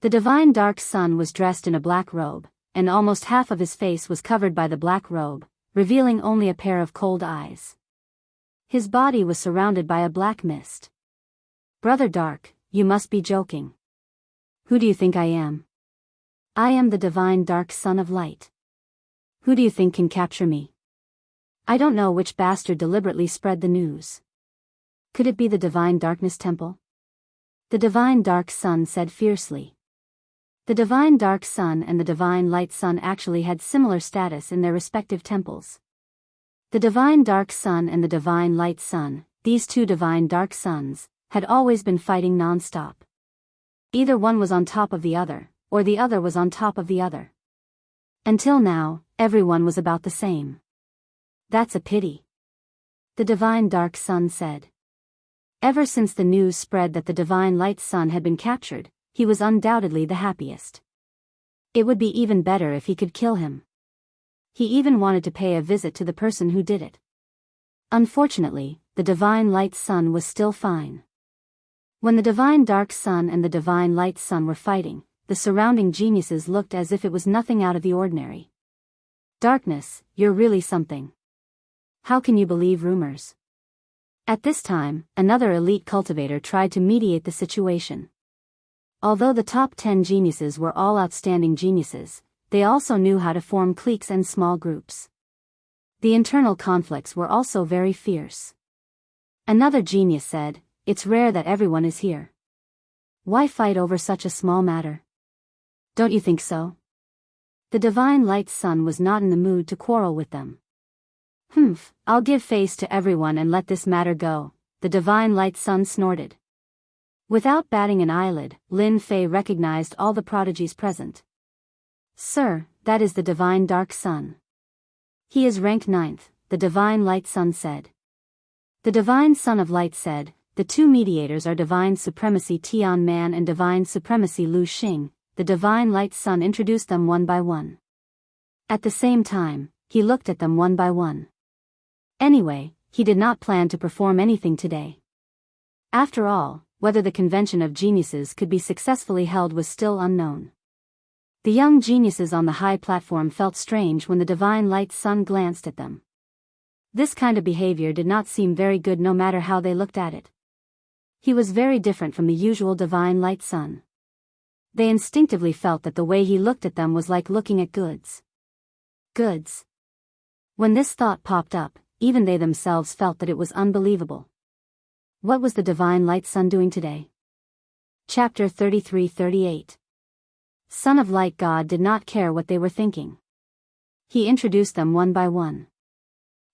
The Divine Dark Son was dressed in a black robe, and almost half of his face was covered by the black robe, revealing only a pair of cold eyes. His body was surrounded by a black mist. Brother Dark, you must be joking. Who do you think I am? I am the Divine Dark Son of Light. Who do you think can capture me? I don't know which bastard deliberately spread the news. Could it be the Divine Darkness Temple? The Divine Dark Son said fiercely. The Divine Dark Son and the Divine Light Son actually had similar status in their respective temples. The Divine Dark Son and the Divine Light Son, these two Divine Dark Sons, had always been fighting non-stop. Either one was on top of the other, or the other was on top of the other. Until now, everyone was about the same. That's a pity. The Divine Dark Son said. Ever since the news spread that the Divine Light Son had been captured, he was undoubtedly the happiest. It would be even better if he could kill him. He even wanted to pay a visit to the person who did it. Unfortunately, the Divine Light Son was still fine. When the Divine Dark Son and the Divine Light Son were fighting, the surrounding geniuses looked as if it was nothing out of the ordinary. Darkness, you're really something. How can you believe rumors? At this time, another elite cultivator tried to mediate the situation. Although the top 10 geniuses were all outstanding geniuses, they also knew how to form cliques and small groups. The internal conflicts were also very fierce. Another genius said, "It's rare that everyone is here. Why fight over such a small matter? Don't you think so?" The Divine Light Son was not in the mood to quarrel with them. I'll give face to everyone and let this matter go," the Divine Light Son snorted. Without batting an eyelid, Lin Fei recognized all the prodigies present. "Sir, that is the divine dark sun. He is rank 9th, the divine light sun said. The divine son of light said, the two mediators are divine supremacy Tian Man and divine supremacy Lu Xing. The divine light sun introduced them one by one. At the same time, he looked at them one by one. Anyway, he did not plan to perform anything today. After all, whether the convention of geniuses could be successfully held was still unknown. The young geniuses on the high platform felt strange when the divine light sun glanced at them. This kind of behavior did not seem very good no matter how they looked at it. He was very different from the usual divine light sun. They instinctively felt that the way he looked at them was like looking at goods. Goods. When this thought popped up, even they themselves felt that it was unbelievable. What was the divine light sun doing today? Chapter 33-38. Son of Light God did not care what they were thinking. He introduced them one by one.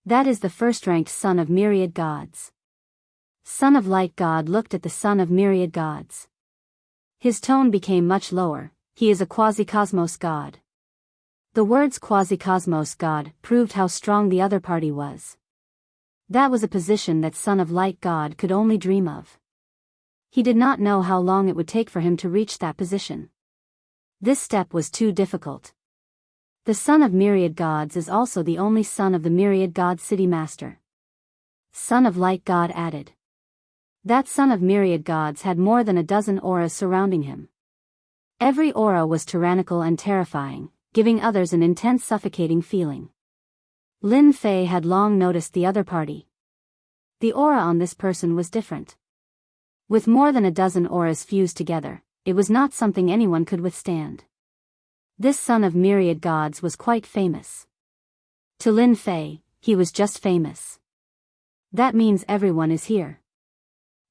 That is the first-ranked son of myriad gods. Son of Light God looked at the son of myriad gods. His tone became much lower. He is a quasi-cosmos god. The words quasi-cosmos god proved how strong the other party was. That was a position that Son of Light God could only dream of. He did not know how long it would take for him to reach that position. This step was too difficult. The son of myriad gods is also the only son of the myriad god city master. Son of Light God added. That son of myriad gods had more than a dozen auras surrounding him. Every aura was tyrannical and terrifying, giving others an intense suffocating feeling. Lin Fei had long noticed the other party. The aura on this person was different. With more than a dozen auras fused together, it was not something anyone could withstand. This son of myriad gods was quite famous. To Lin Fei, he was just famous. That means everyone is here.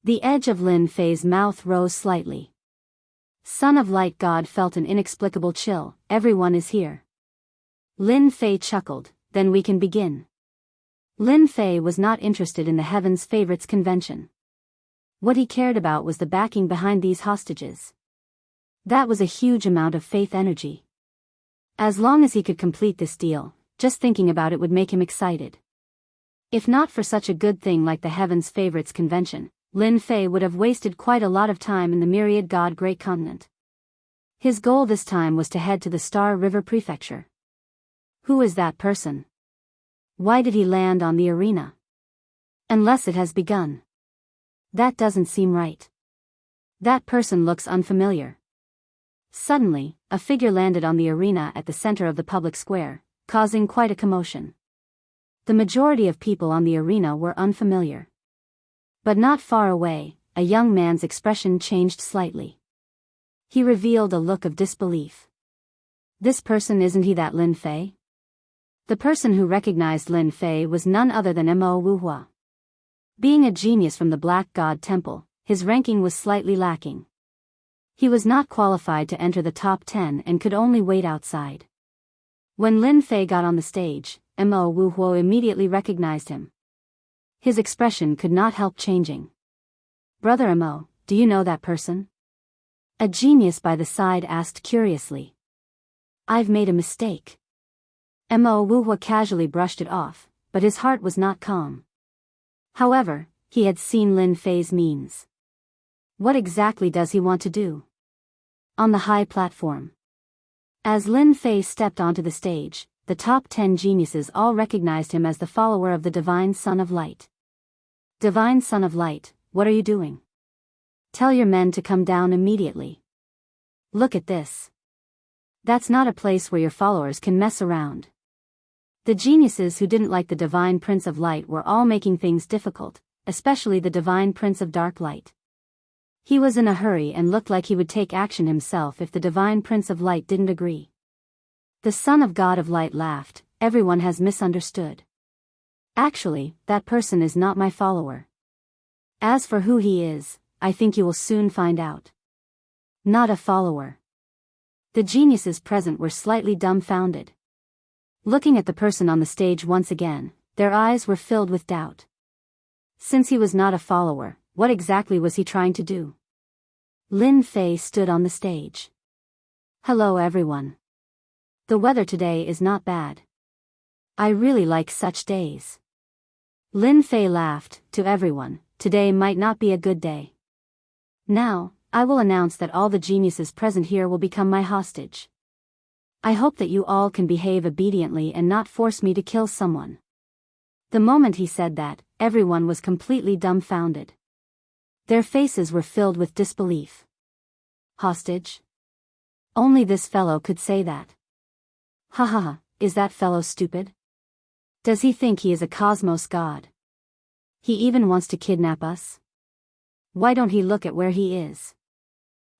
The edge of Lin Fei's mouth rose slightly. Son of Light God felt an inexplicable chill. Everyone is here. Lin Fei chuckled. Then we can begin. Lin Fei was not interested in the Heaven's Favorites convention. What he cared about was the backing behind these hostages. That was a huge amount of faith energy. As long as he could complete this deal, just thinking about it would make him excited. If not for such a good thing like the Heaven's Favorites convention, Lin Fei would have wasted quite a lot of time in the Myriad God Great Continent. His goal this time was to head to the Star River Prefecture. Who is that person? Why did he land on the arena? Unless it has begun. That doesn't seem right. That person looks unfamiliar. Suddenly, a figure landed on the arena at the center of the public square, causing quite a commotion. The majority of people on the arena were unfamiliar. But not far away, a young man's expression changed slightly. He revealed a look of disbelief. This person, isn't he that Lin Fei? The person who recognized Lin Fei was none other than Mo Wuhua. Being a genius from the Black God Temple, his ranking was slightly lacking. He was not qualified to enter the top 10 and could only wait outside. When Lin Fei got on the stage, Mo Wuhua immediately recognized him. His expression could not help changing. Brother Mo, do you know that person? A genius by the side asked curiously. I've made a mistake. Mo Wuhua casually brushed it off, but his heart was not calm. However, he had seen Lin Fei's means. What exactly does he want to do? On the high platform. As Lin Fei stepped onto the stage, the top 10 geniuses all recognized him as the follower of the Divine Son of Light. Divine Son of Light, what are you doing? Tell your men to come down immediately. Look at this. That's not a place where your followers can mess around. The geniuses who didn't like the Divine Prince of Light were all making things difficult, especially the Divine Prince of Dark Light. He was in a hurry and looked like he would take action himself if the Divine Prince of Light didn't agree. The Son of God of Light laughed. Everyone has misunderstood. Actually, that person is not my follower. As for who he is, I think you will soon find out. Not a follower. The geniuses present were slightly dumbfounded. Looking at the person on the stage once again, their eyes were filled with doubt. Since he was not a follower, what exactly was he trying to do? Lin Fei stood on the stage. Hello everyone. The weather today is not bad. I really like such days. Lin Fei laughed. To everyone, today might not be a good day. Now, I will announce that all the geniuses present here will become my hostage. I hope that you all can behave obediently and not force me to kill someone. The moment he said that, everyone was completely dumbfounded. Their faces were filled with disbelief. Hostage? Only this fellow could say that. Ha ha ha, is that fellow stupid? Does he think he is a cosmos god? He even wants to kidnap us? Why don't he look at where he is?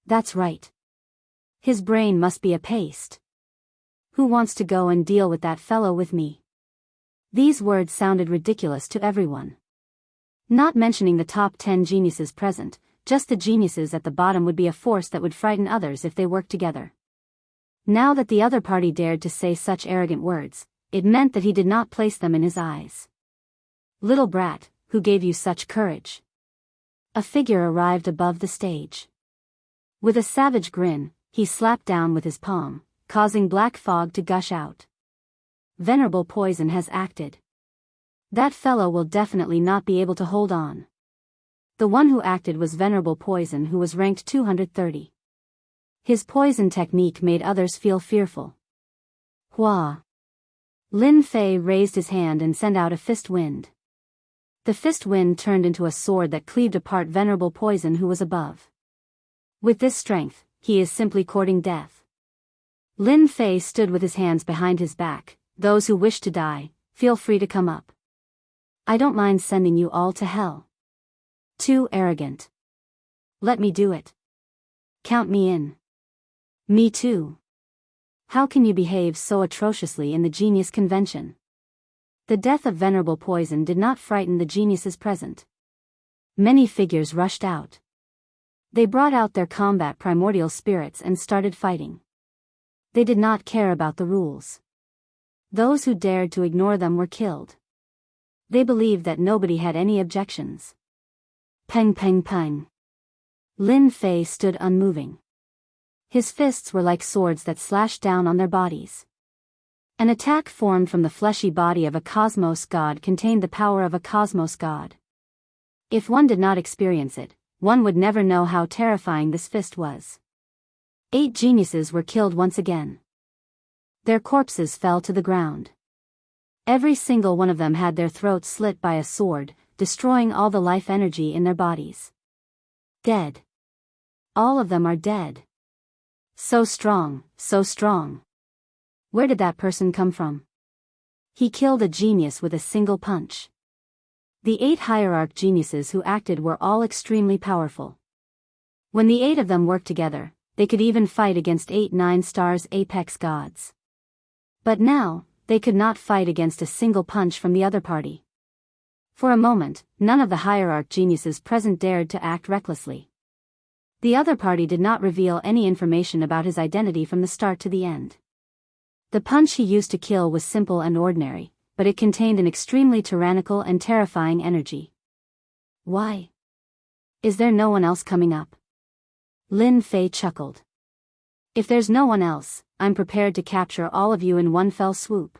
That's right. His brain must be a paste. Who wants to go and deal with that fellow with me? These words sounded ridiculous to everyone. Not mentioning the top 10 geniuses present, just the geniuses at the bottom would be a force that would frighten others if they worked together. Now that the other party dared to say such arrogant words, it meant that he did not place them in his eyes. Little brat, who gave you such courage? A figure arrived above the stage. With a savage grin, he slapped down with his palm, causing black fog to gush out. Venerable Poison has acted. That fellow will definitely not be able to hold on. The one who acted was Venerable Poison, who was ranked 230. His poison technique made others feel fearful. Hua! Lin Fei raised his hand and sent out a fist wind. The fist wind turned into a sword that cleaved apart Venerable Poison, who was above. With this strength, he is simply courting death. Lin Fei stood with his hands behind his back. Those who wish to die, feel free to come up. I don't mind sending you all to hell. Too arrogant. Let me do it. Count me in. Me too. How can you behave so atrociously in the genius convention? The death of Venerable Poison did not frighten the geniuses present. Many figures rushed out. They brought out their combat primordial spirits and started fighting. They did not care about the rules. Those who dared to ignore them were killed. They believed that nobody had any objections. Peng peng peng. Lin Fei stood unmoving. His fists were like swords that slashed down on their bodies. An attack formed from the fleshy body of a cosmos god contained the power of a cosmos god. If one did not experience it, one would never know how terrifying this fist was. 8 geniuses were killed once again. Their corpses fell to the ground. Every single one of them had their throats slit by a sword, destroying all the life energy in their bodies. Dead. All of them are dead. So strong, so strong. Where did that person come from? He killed a genius with a single punch. The 8 hierarch geniuses who acted were all extremely powerful. When the 8 of them worked together, they could even fight against 8 9-stars apex gods. But now, they could not fight against a single punch from the other party. For a moment, none of the hierarch geniuses present dared to act recklessly. The other party did not reveal any information about his identity from the start to the end. The punch he used to kill was simple and ordinary, but it contained an extremely tyrannical and terrifying energy. Why? Is there no one else coming up? Lin Fei chuckled. If there's no one else, I'm prepared to capture all of you in one fell swoop.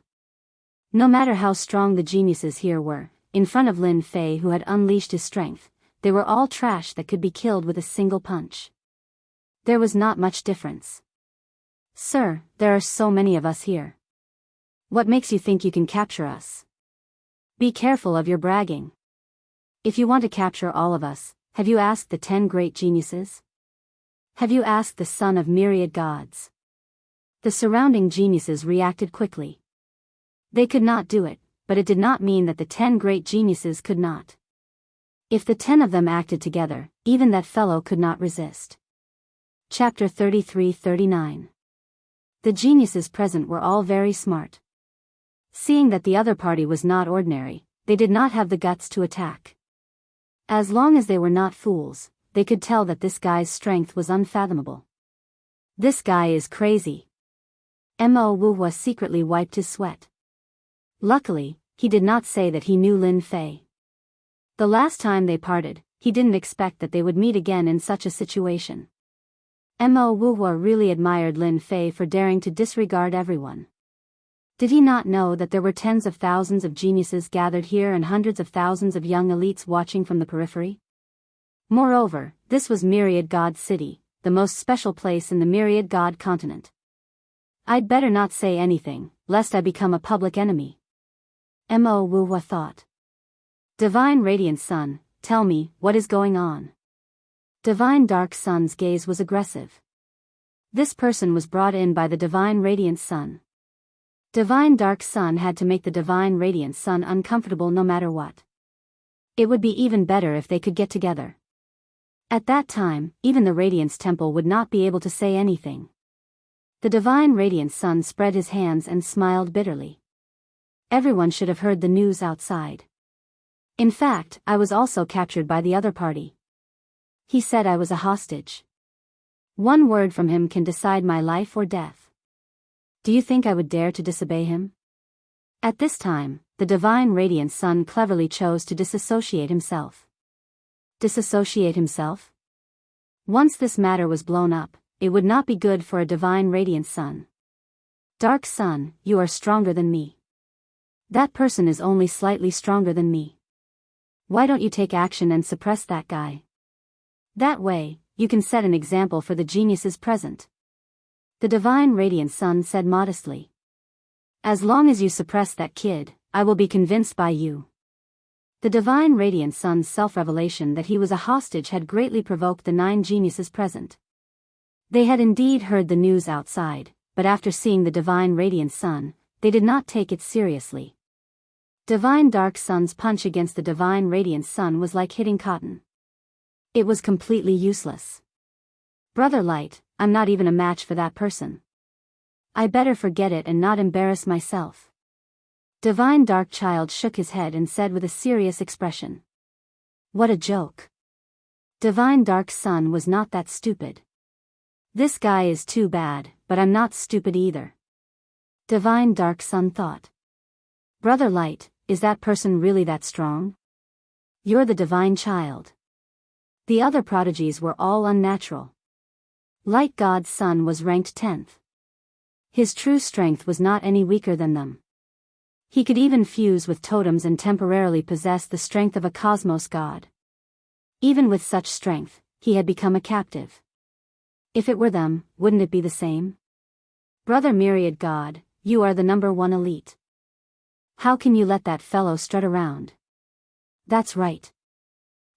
No matter how strong the geniuses here were, in front of Lin Fei, who had unleashed his strength, they were all trash that could be killed with a single punch. There was not much difference. Sir, there are so many of us here. What makes you think you can capture us? Be careful of your bragging. If you want to capture all of us, have you asked the 10 great geniuses? Have you asked the son of myriad gods? The surrounding geniuses reacted quickly. They could not do it, but it did not mean that the 10 great geniuses could not. If the 10 of them acted together, even that fellow could not resist. Chapter 33-39. The geniuses present were all very smart. Seeing that the other party was not ordinary, they did not have the guts to attack. As long as they were not fools, they could tell that this guy's strength was unfathomable. This guy is crazy. Mo Wuhua secretly wiped his sweat. Luckily, he did not say that he knew Lin Fei. The last time they parted, he didn't expect that they would meet again in such a situation. Mo Wuhua really admired Lin Fei for daring to disregard everyone. Did he not know that there were tens of thousands of geniuses gathered here and hundreds of thousands of young elites watching from the periphery? Moreover, this was Myriad God City, the most special place in the Myriad God continent. I'd better not say anything, lest I become a public enemy. Mo Wuhua thought. Divine Radiant Sun, tell me, what is going on? Divine Dark Sun's gaze was aggressive. This person was brought in by the Divine Radiant Sun. Divine Dark Sun had to make the Divine Radiant Sun uncomfortable no matter what. It would be even better if they could get together. At that time, even the Radiance Temple would not be able to say anything. The Divine Radiant Sun spread his hands and smiled bitterly. Everyone should have heard the news outside. In fact, I was also captured by the other party. He said I was a hostage. One word from him can decide my life or death. Do you think I would dare to disobey him? At this time, the Divine Radiant Sun cleverly chose to disassociate himself. Disassociate himself? Once this matter was blown up, it would not be good for a Divine Radiant Sun. Dark Sun, you are stronger than me. That person is only slightly stronger than me. Why don't you take action and suppress that guy? That way, you can set an example for the geniuses present. The Divine Radiant Sun said modestly. As long as you suppress that kid, I will be convinced by you. The Divine Radiant Sun's self-revelation that he was a hostage had greatly provoked the 9 geniuses present. They had indeed heard the news outside, but after seeing the Divine Radiant Sun, they did not take it seriously. Divine Dark Sun's punch against the Divine Radiant Sun was like hitting cotton. It was completely useless. Brother Light, I'm not even a match for that person. I better forget it and not embarrass myself. Divine Dark Child shook his head and said with a serious expression. What a joke. Divine Dark Sun was not that stupid. This guy is too bad, but I'm not stupid either. Divine Dark Sun thought. Brother Light, is that person really that strong? You're the Divine Child. The other prodigies were all unnatural. Light God's Son was ranked 10th. His true strength was not any weaker than them. He could even fuse with totems and temporarily possess the strength of a cosmos god. Even with such strength, he had become a captive. If it were them, wouldn't it be the same? Brother Myriad God, you are the #1 elite. How can you let that fellow strut around? That's right.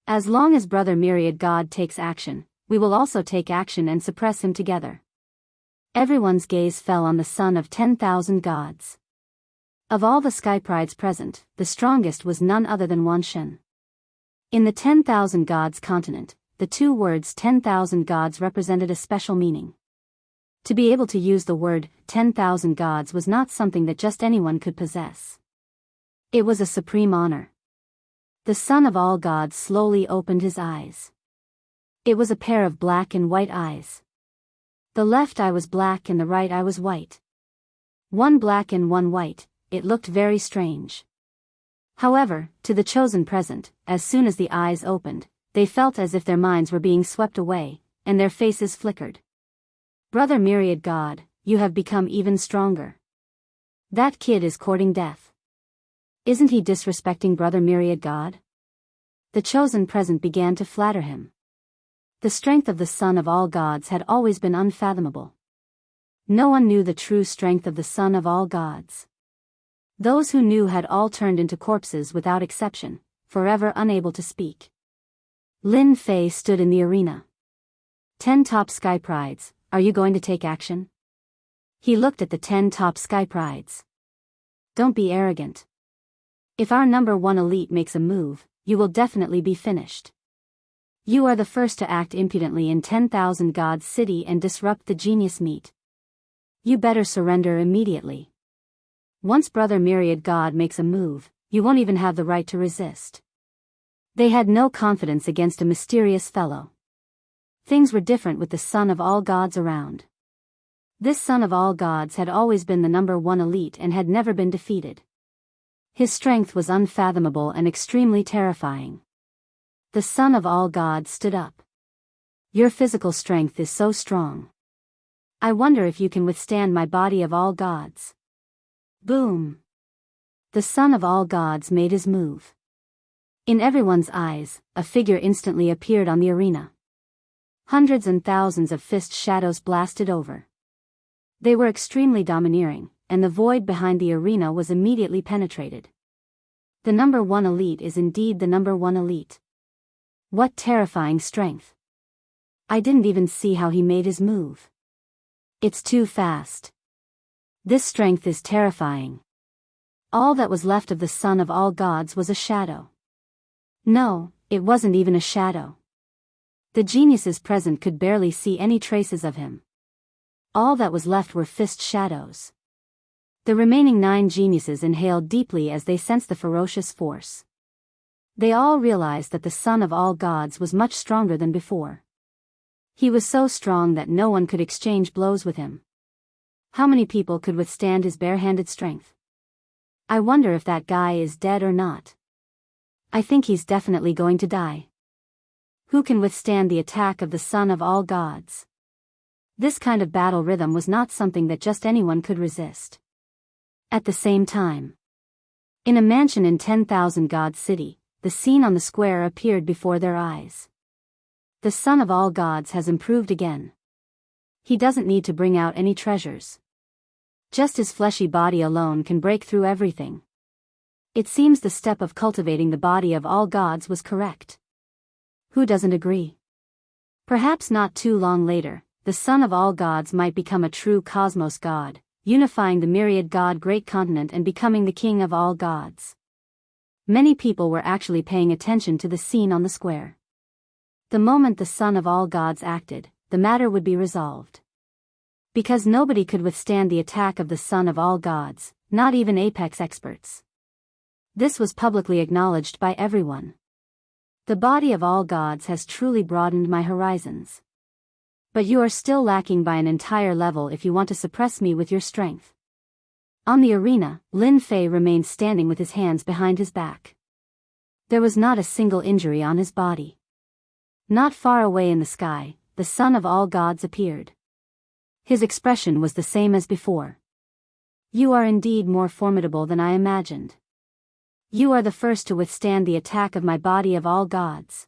As long as Brother Myriad God takes action, we will also take action and suppress him together. Everyone's gaze fell on the son of 10,000 gods. Of all the sky prides present, the strongest was none other than Wan Shen. In the 10,000 gods continent, the 2 words 10,000 gods represented a special meaning. To be able to use the word 10,000 gods was not something that just anyone could possess. It was a supreme honor. The son of all gods slowly opened his eyes. It was a pair of black and white eyes. The left eye was black and the right eye was white. One black and one white. It looked very strange. However, to the chosen present, as soon as the eyes opened, they felt as if their minds were being swept away, and their faces flickered. Brother Myriad God, you have become even stronger. That kid is courting death. Isn't he disrespecting Brother Myriad God? The chosen present began to flatter him. The strength of the Son of all gods had always been unfathomable. No one knew the true strength of the Son of all gods. Those who knew had all turned into corpses without exception, forever unable to speak. Lin Fei stood in the arena. 10 top sky prides, are you going to take action? He looked at the 10 top sky prides. Don't be arrogant. If our #1 elite makes a move, you will definitely be finished. You are the first to act impudently in 10,000 gods city and disrupt the genius meet. You better surrender immediately. Once Brother Myriad God makes a move, you won't even have the right to resist. They had no confidence against a mysterious fellow. Things were different with the son of all gods around. This son of all gods had always been the #1 elite and had never been defeated. His strength was unfathomable and extremely terrifying. The son of all gods stood up. Your physical strength is so strong. I wonder if you can withstand my body of all gods. Boom! The son of all gods made his move. In everyone's eyes, a figure instantly appeared on the arena. Hundreds and thousands of fist shadows blasted over. They were extremely domineering, and the void behind the arena was immediately penetrated. The number one elite is indeed the number one elite. What terrifying strength! I didn't even see how he made his move. It's too fast. This strength is terrifying. All that was left of the son of all gods was a shadow. No, it wasn't even a shadow. The geniuses present could barely see any traces of him. All that was left were fist shadows. The remaining 9 geniuses inhaled deeply as they sensed the ferocious force. They all realized that the son of all gods was much stronger than before. He was so strong that no one could exchange blows with him. How many people could withstand his barehanded strength? I wonder if that guy is dead or not. I think he's definitely going to die. Who can withstand the attack of the son of all gods? This kind of battle rhythm was not something that just anyone could resist. At the same time, in a mansion in 10,000 God City, the scene on the square appeared before their eyes. The son of all gods has improved again. He doesn't need to bring out any treasures. Just his fleshy body alone can break through everything. It seems the step of cultivating the body of all gods was correct. Who doesn't agree? Perhaps not too long later, the son of all gods might become a true cosmos god, unifying the myriad god great continent and becoming the king of all gods. Many people were actually paying attention to the scene on the square. The moment the son of all gods acted, the matter would be resolved. Because nobody could withstand the attack of the son of all gods, not even apex experts. This was publicly acknowledged by everyone. The body of all gods has truly broadened my horizons. But you are still lacking by an entire level if you want to suppress me with your strength. On the arena, Lin Fei remained standing with his hands behind his back. There was not a single injury on his body. Not far away in the sky, the son of all gods appeared. His expression was the same as before. You are indeed more formidable than I imagined. You are the first to withstand the attack of my body of all gods.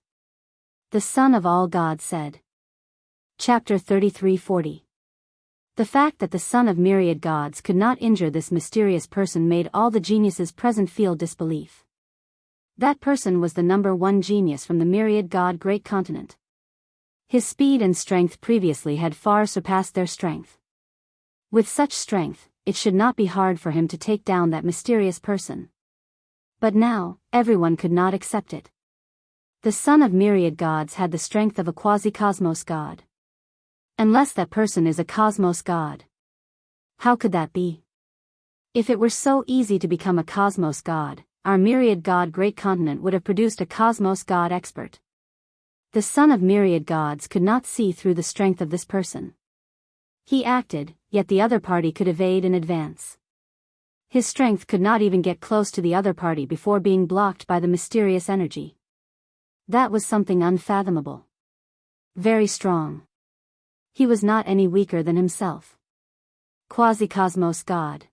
The son of all gods said. Chapter 33:40. The fact that the son of myriad gods could not injure this mysterious person made all the geniuses present feel disbelief. That person was the number one genius from the myriad god great continent. His speed and strength previously had far surpassed their strength. With such strength, it should not be hard for him to take down that mysterious person. But now, everyone could not accept it. The son of myriad gods had the strength of a quasi-cosmos god. Unless that person is a cosmos god. How could that be? If it were so easy to become a cosmos god, our myriad god great continent would have produced a cosmos god expert. The son of myriad gods could not see through the strength of this person. He acted, yet the other party could evade and advance. His strength could not even get close to the other party before being blocked by the mysterious energy. That was something unfathomable. Very strong. He was not any weaker than himself. Quasi-cosmos god.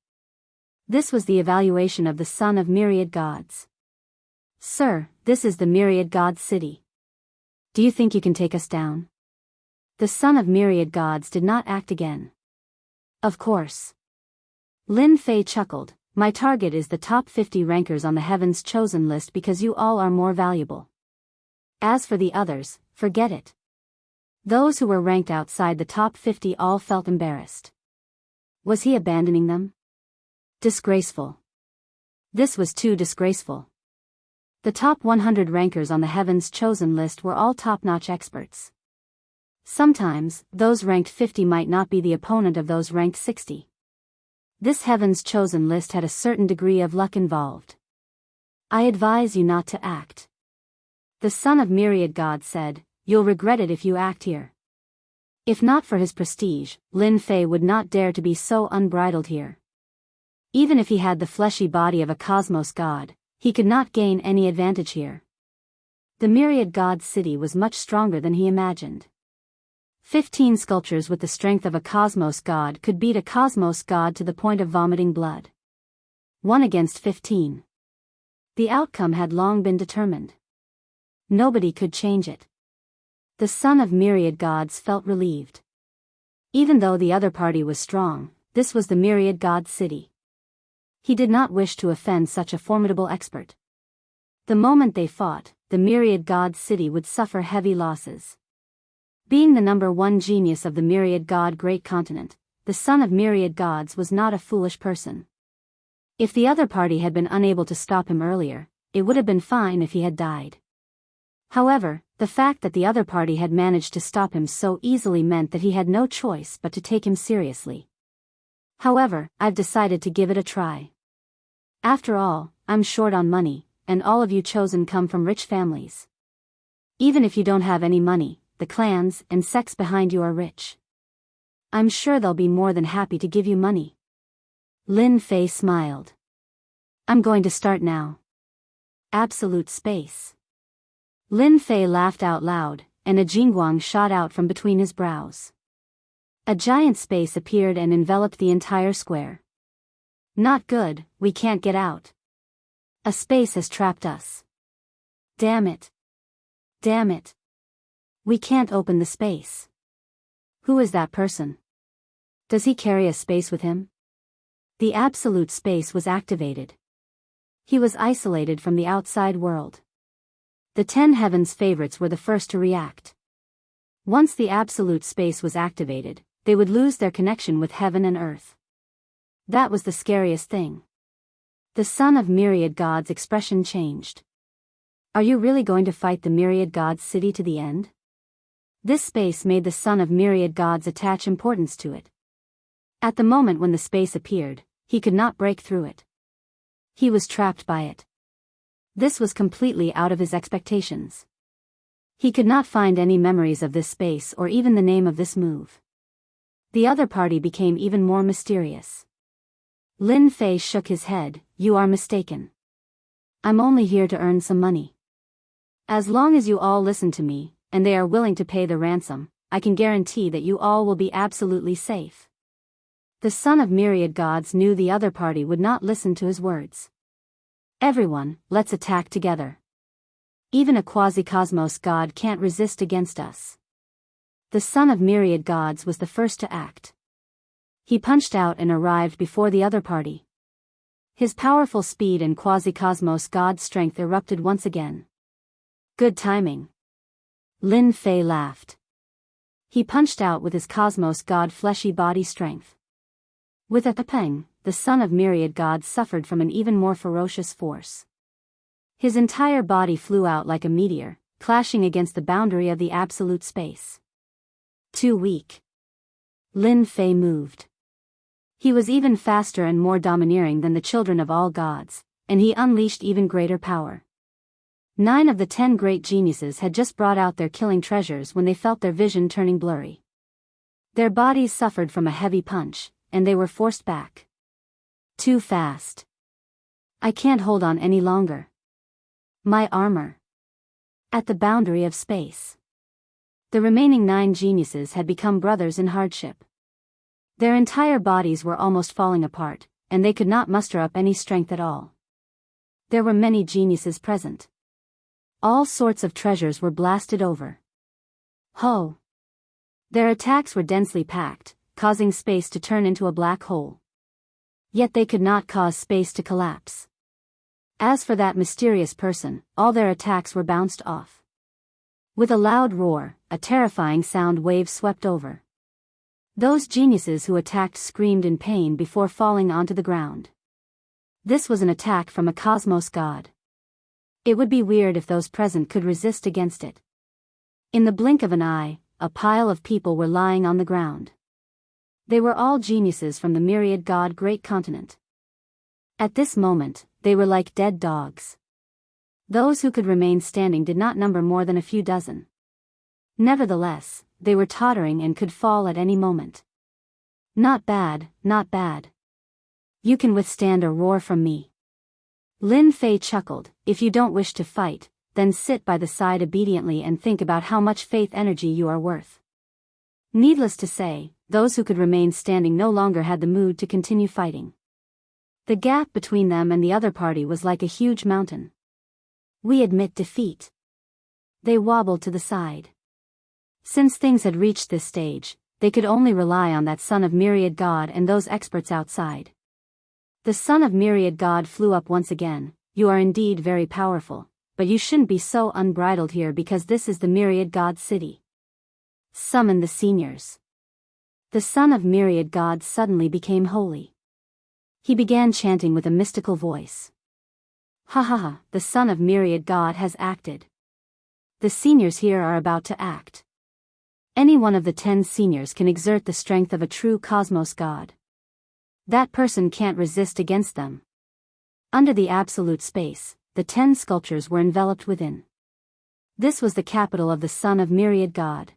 This was the evaluation of the son of myriad gods. Sir, this is the myriad god city. Do you think you can take us down? The son of myriad gods did not act again. Of course. Lin Fei chuckled. My target is the top 50 rankers on the Heaven's Chosen list because you all are more valuable. As for the others, forget it. Those who were ranked outside the top 50 all felt embarrassed. Was he abandoning them? Disgraceful. This was too disgraceful. The top 100 rankers on the Heaven's Chosen list were all top-notch experts. Sometimes, those ranked 50 might not be the opponent of those ranked 60. This Heaven's Chosen list had a certain degree of luck involved. I advise you not to act. The son of myriad gods said, you'll regret it if you act here. If not for his prestige, Lin Fei would not dare to be so unbridled here. Even if he had the fleshy body of a cosmos god, he could not gain any advantage here. The myriad god city was much stronger than he imagined. 15 sculptures with the strength of a cosmos god could beat a cosmos god to the point of vomiting blood. 1 against 15. The outcome had long been determined. Nobody could change it. The son of myriad gods felt relieved. Even though the other party was strong, this was the myriad god city. He did not wish to offend such a formidable expert. The moment they fought, the myriad god city would suffer heavy losses. Being the number one genius of the myriad god great continent, the son of myriad gods was not a foolish person. If the other party had been unable to stop him earlier, it would have been fine if he had died. However, the fact that the other party had managed to stop him so easily meant that he had no choice but to take him seriously. However, I've decided to give it a try. After all, I'm short on money, and all of you chosen come from rich families. Even if you don't have any money, the clans and sects behind you are rich. I'm sure they'll be more than happy to give you money. Lin Fei smiled. I'm going to start now. Absolute space. Lin Fei laughed out loud, and a jingguang shot out from between his brows. A giant space appeared and enveloped the entire square. Not good, we can't get out. A space has trapped us. Damn it. Damn it. We can't open the space. Who is that person? Does he carry a space with him? The absolute space was activated. He was isolated from the outside world. The 10 heavens favorites were the first to react. Once the absolute space was activated, they would lose their connection with heaven and earth. That was the scariest thing. The son of myriad gods' expression changed. Are you really going to fight the myriad gods' city to the end? This space made the son of myriad gods attach importance to it. At the moment when the space appeared, he could not break through it. He was trapped by it. This was completely out of his expectations. He could not find any memories of this space or even the name of this move. The other party became even more mysterious. Lin Fei shook his head. You are mistaken. I'm only here to earn some money. As long as you all listen to me, and they are willing to pay the ransom, I can guarantee that you all will be absolutely safe. The son of myriad gods knew the other party would not listen to his words. Everyone, let's attack together. Even a quasi-cosmos god can't resist against us. The son of myriad gods was the first to act. He punched out and arrived before the other party. His powerful speed and quasi-cosmos god strength erupted once again. Good timing. Lin Fei laughed. He punched out with his cosmos god fleshy body strength. With a pang, the son of myriad gods suffered from an even more ferocious force. His entire body flew out like a meteor, clashing against the boundary of the absolute space. Too weak. Lin Fei moved. He was even faster and more domineering than the children of all gods, and he unleashed even greater power. 9 of the 10 great geniuses had just brought out their killing treasures when they felt their vision turning blurry. Their bodies suffered from a heavy punch, and they were forced back. Too fast. I can't hold on any longer. My armor. At the boundary of space. The remaining 9 geniuses had become brothers in hardship. Their entire bodies were almost falling apart, and they could not muster up any strength at all. There were many geniuses present. All sorts of treasures were blasted over. Ho! Their attacks were densely packed, causing space to turn into a black hole. Yet they could not cause space to collapse. As for that mysterious person, all their attacks were bounced off. With a loud roar, a terrifying sound wave swept over. Those geniuses who attacked screamed in pain before falling onto the ground. This was an attack from a cosmos god. It would be weird if those present could resist against it. In the blink of an eye, a pile of people were lying on the ground. They were all geniuses from the myriad god great continent. At this moment, they were like dead dogs. Those who could remain standing did not number more than a few dozen. Nevertheless, they were tottering and could fall at any moment. Not bad, not bad. You can withstand a roar from me. Lin Fei chuckled. If you don't wish to fight, then sit by the side obediently and think about how much faith energy you are worth. Needless to say, those who could remain standing no longer had the mood to continue fighting. The gap between them and the other party was like a huge mountain. "We admit defeat." They wobbled to the side. Since things had reached this stage, they could only rely on that son of Myriad God and those experts outside. The son of Myriad God flew up once again. "You are indeed very powerful, but you shouldn't be so unbridled here because this is the Myriad God city. Summon the seniors." The son of Myriad God suddenly became holy. He began chanting with a mystical voice. "Ha ha ha, the son of Myriad God has acted. The seniors here are about to act. Any one of the 10 seniors can exert the strength of a true cosmos god. That person can't resist against them." Under the absolute space, the 10 sculptures were enveloped within. This was the capital of the son of Myriad God.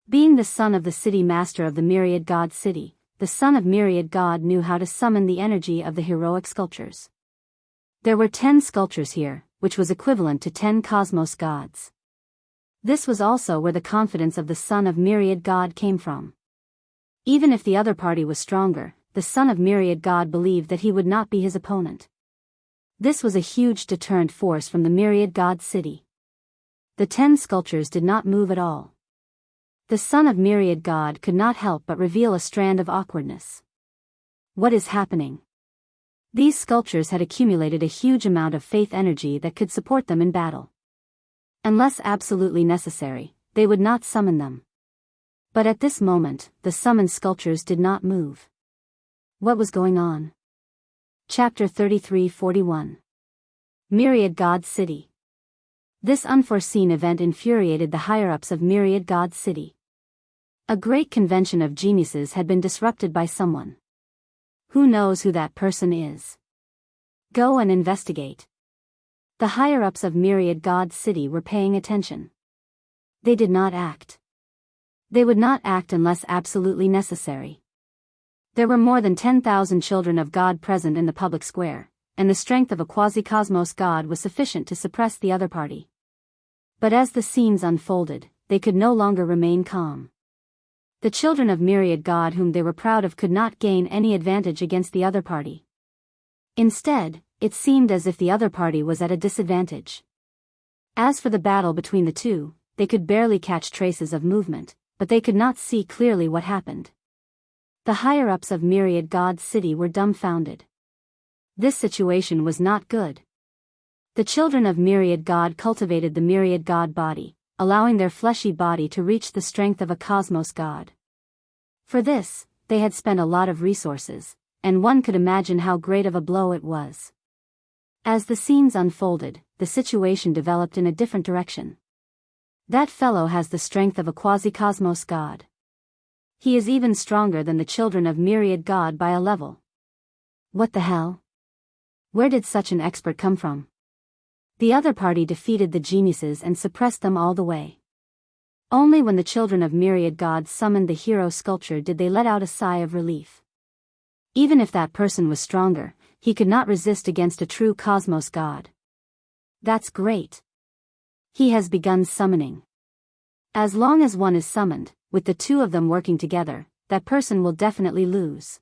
Being the son of the city master of the Myriad God city, the son of Myriad God knew how to summon the energy of the heroic sculptures. There were 10 sculptures here, which was equivalent to 10 cosmos gods. This was also where the confidence of the son of Myriad God came from. Even if the other party was stronger, the son of Myriad God believed that he would not be his opponent. This was a huge deterrent force from the Myriad God city. The 10 sculptures did not move at all. The son of Myriad God could not help but reveal a strand of awkwardness. What is happening? These sculptures had accumulated a huge amount of faith energy that could support them in battle. Unless absolutely necessary, they would not summon them. But at this moment, the summoned sculptures did not move. What was going on? Chapter 33-41. Myriad God City. This unforeseen event infuriated the higher-ups of Myriad God City. A great convention of geniuses had been disrupted by someone. Who knows who that person is? Go and investigate. The higher-ups of Myriad God City were paying attention. They did not act. They would not act unless absolutely necessary. There were more than 10,000 children of God present in the public square, and the strength of a quasi-cosmos god was sufficient to suppress the other party. But as the scenes unfolded, they could no longer remain calm. The children of Myriad God whom they were proud of could not gain any advantage against the other party. Instead, it seemed as if the other party was at a disadvantage. As for the battle between the two, they could barely catch traces of movement, but they could not see clearly what happened. The higher-ups of Myriad God City were dumbfounded. This situation was not good. The children of Myriad God cultivated the Myriad God body, allowing their fleshy body to reach the strength of a cosmos god. For this, they had spent a lot of resources, and one could imagine how great of a blow it was. As the scenes unfolded, the situation developed in a different direction. That fellow has the strength of a quasi-cosmos god. He is even stronger than the children of Myriad God by a level. What the hell? Where did such an expert come from? The other party defeated the geniuses and suppressed them all the way. Only when the children of Myriad God summoned the hero sculpture did they let out a sigh of relief. Even if that person was stronger, he could not resist against a true cosmos god. That's great. He has begun summoning. As long as one is summoned, with the two of them working together, that person will definitely lose.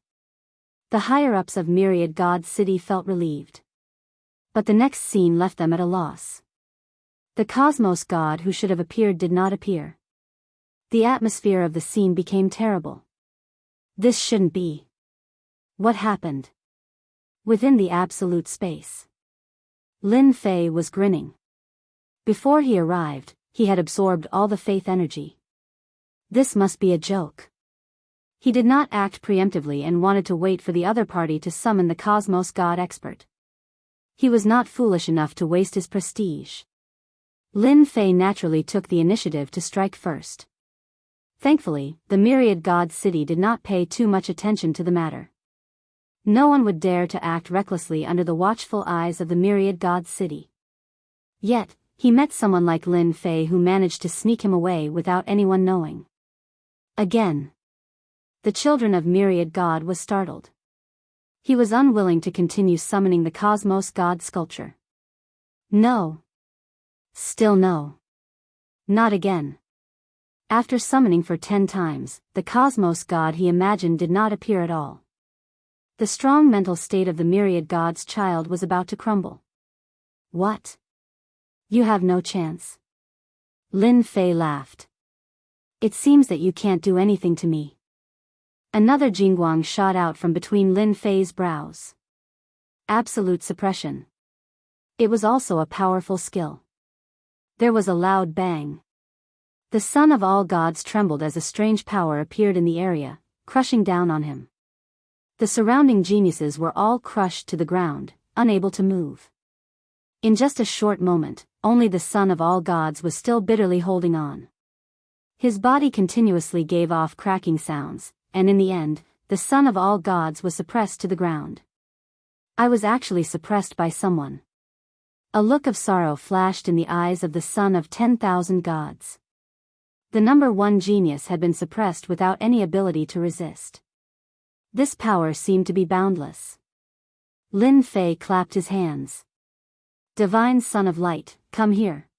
The higher-ups of Myriad God City felt relieved. But the next scene left them at a loss. The cosmos god who should have appeared did not appear. The atmosphere of the scene became terrible. This shouldn't be. What happened? Within the absolute space, Lin Fei was grinning. Before he arrived, he had absorbed all the faith energy. This must be a joke. He did not act preemptively and wanted to wait for the other party to summon the cosmos god expert. He was not foolish enough to waste his prestige. Lin Fei naturally took the initiative to strike first. Thankfully, the Myriad God City did not pay too much attention to the matter. No one would dare to act recklessly under the watchful eyes of the Myriad God City. Yet, he met someone like Lin Fei who managed to sneak him away without anyone knowing. Again. The children of Myriad God was startled. He was unwilling to continue summoning the cosmos god sculpture. No. Still no. Not again. After summoning for 10 times, the cosmos god he imagined did not appear at all. The strong mental state of the myriad god's child was about to crumble. What? You have no chance. Lin Fei laughed. It seems that you can't do anything to me. Another jingguang shot out from between Lin Fei's brows. Absolute suppression. It was also a powerful skill. There was a loud bang. The son of all gods trembled as a strange power appeared in the area, crushing down on him. The surrounding geniuses were all crushed to the ground, unable to move. In just a short moment, only the son of all gods was still bitterly holding on. His body continuously gave off cracking sounds, and in the end, the son of all gods was suppressed to the ground. I was actually suppressed by someone. A look of sorrow flashed in the eyes of the son of 10,000 gods. The number one genius had been suppressed without any ability to resist. This power seemed to be boundless. Lin Fei clapped his hands. Divine Son of Light, come here.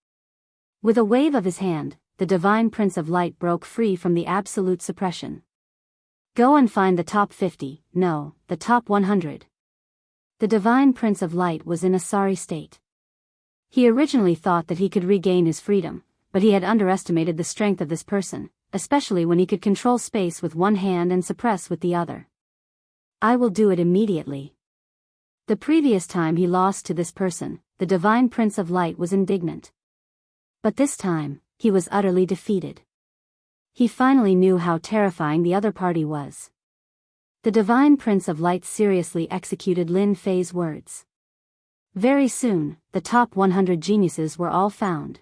With a wave of his hand, the Divine Prince of Light broke free from the absolute suppression. Go and find the top 50, no, the top 100. The Divine Prince of Light was in a sorry state. He originally thought that he could regain his freedom, but he had underestimated the strength of this person, especially when he could control space with one hand and suppress with the other. I will do it immediately. The previous time he lost to this person, the Divine Prince of Light was indignant. But this time, he was utterly defeated. He finally knew how terrifying the other party was. The Divine Prince of Light seriously executed Lin Fei's words. Very soon, the top 100 geniuses were all found.